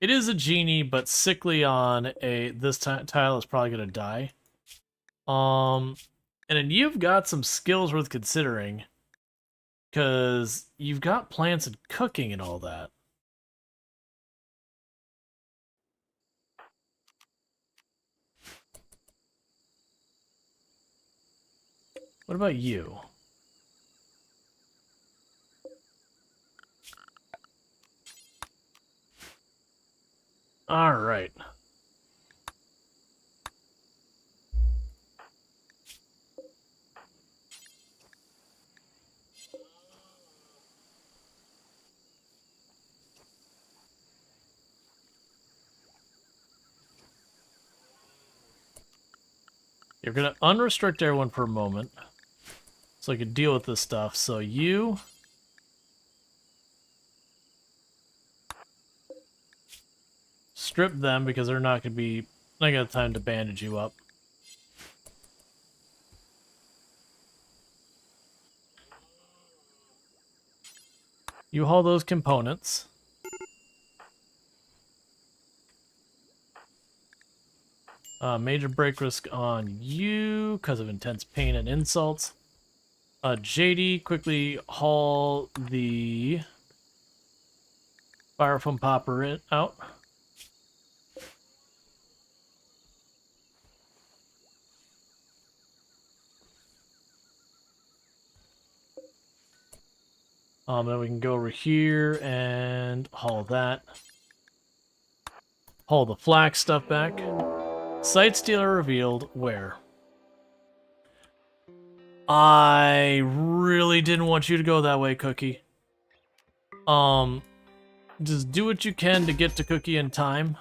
It is a genie, but sickly on this tile is probably gonna die. And then you've got some skills worth considering, because you've got plants and cooking and all that. What about you? All right. You're gonna unrestrict everyone for a moment, so I can deal with this stuff. So you... strip them because they're not gonna be... I got time to bandage you up. You haul those components. Major break risk on you because of intense pain and insults. JD, quickly haul the styrofoam popper out. Then we can go over here and haul that. Haul the flax stuff back. Site stealer revealed where? I really didn't want you to go that way, Cookie. Just do what you can to get to Cookie in time.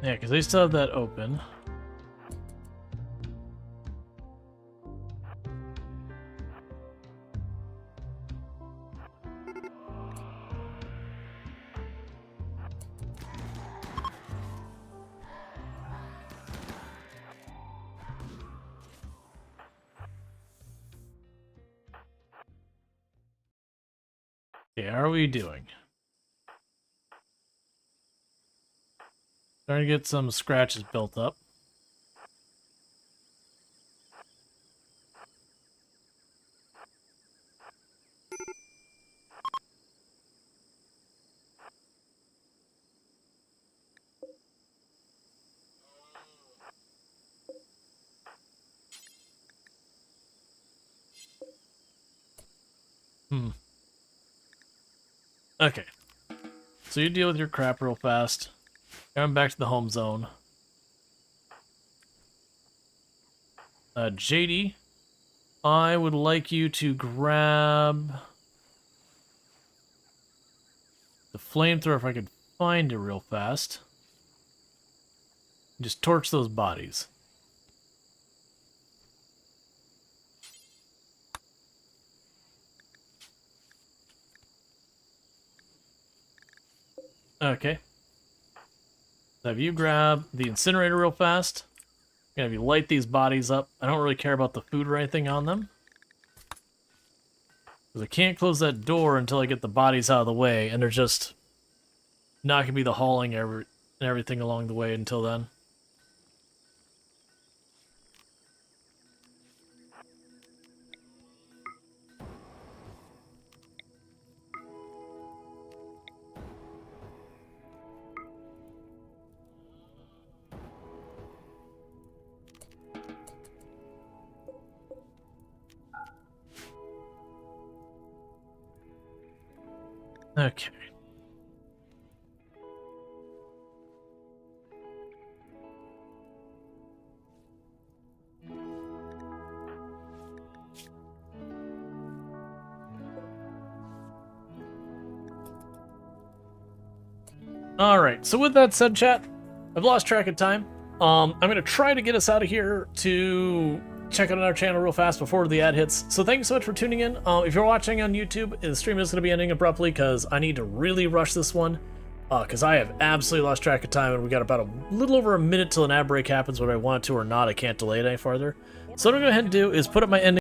Yeah, because they still have that open. Okay, how are we doing? Starting to get some scratches built up. Okay. So you deal with your crap real fast. Going back to the home zone. JD, I would like you to grab the flamethrower if I could find it real fast. Just torch those bodies. Okay. So have you grab the incinerator real fast. I'm gonna have you light these bodies up. I don't really care about the food or anything on them. Because I can't close that door until I get the bodies out of the way, and they're just not gonna be the hauling and everything along the way until then. Okay. Alright, so with that said, chat, I've lost track of time. I'm going to try to get us out of here to check out our channel real fast before the ad hits. So thank you so much for tuning in. If you're watching on YouTube, the stream is going to be ending abruptly because I need to really rush this one. Because I have absolutely lost track of time, and we got about a little over a minute till an ad break happens, whether I want to or not. I can't delay it any farther. So what I'm going to go ahead and do is put up my ending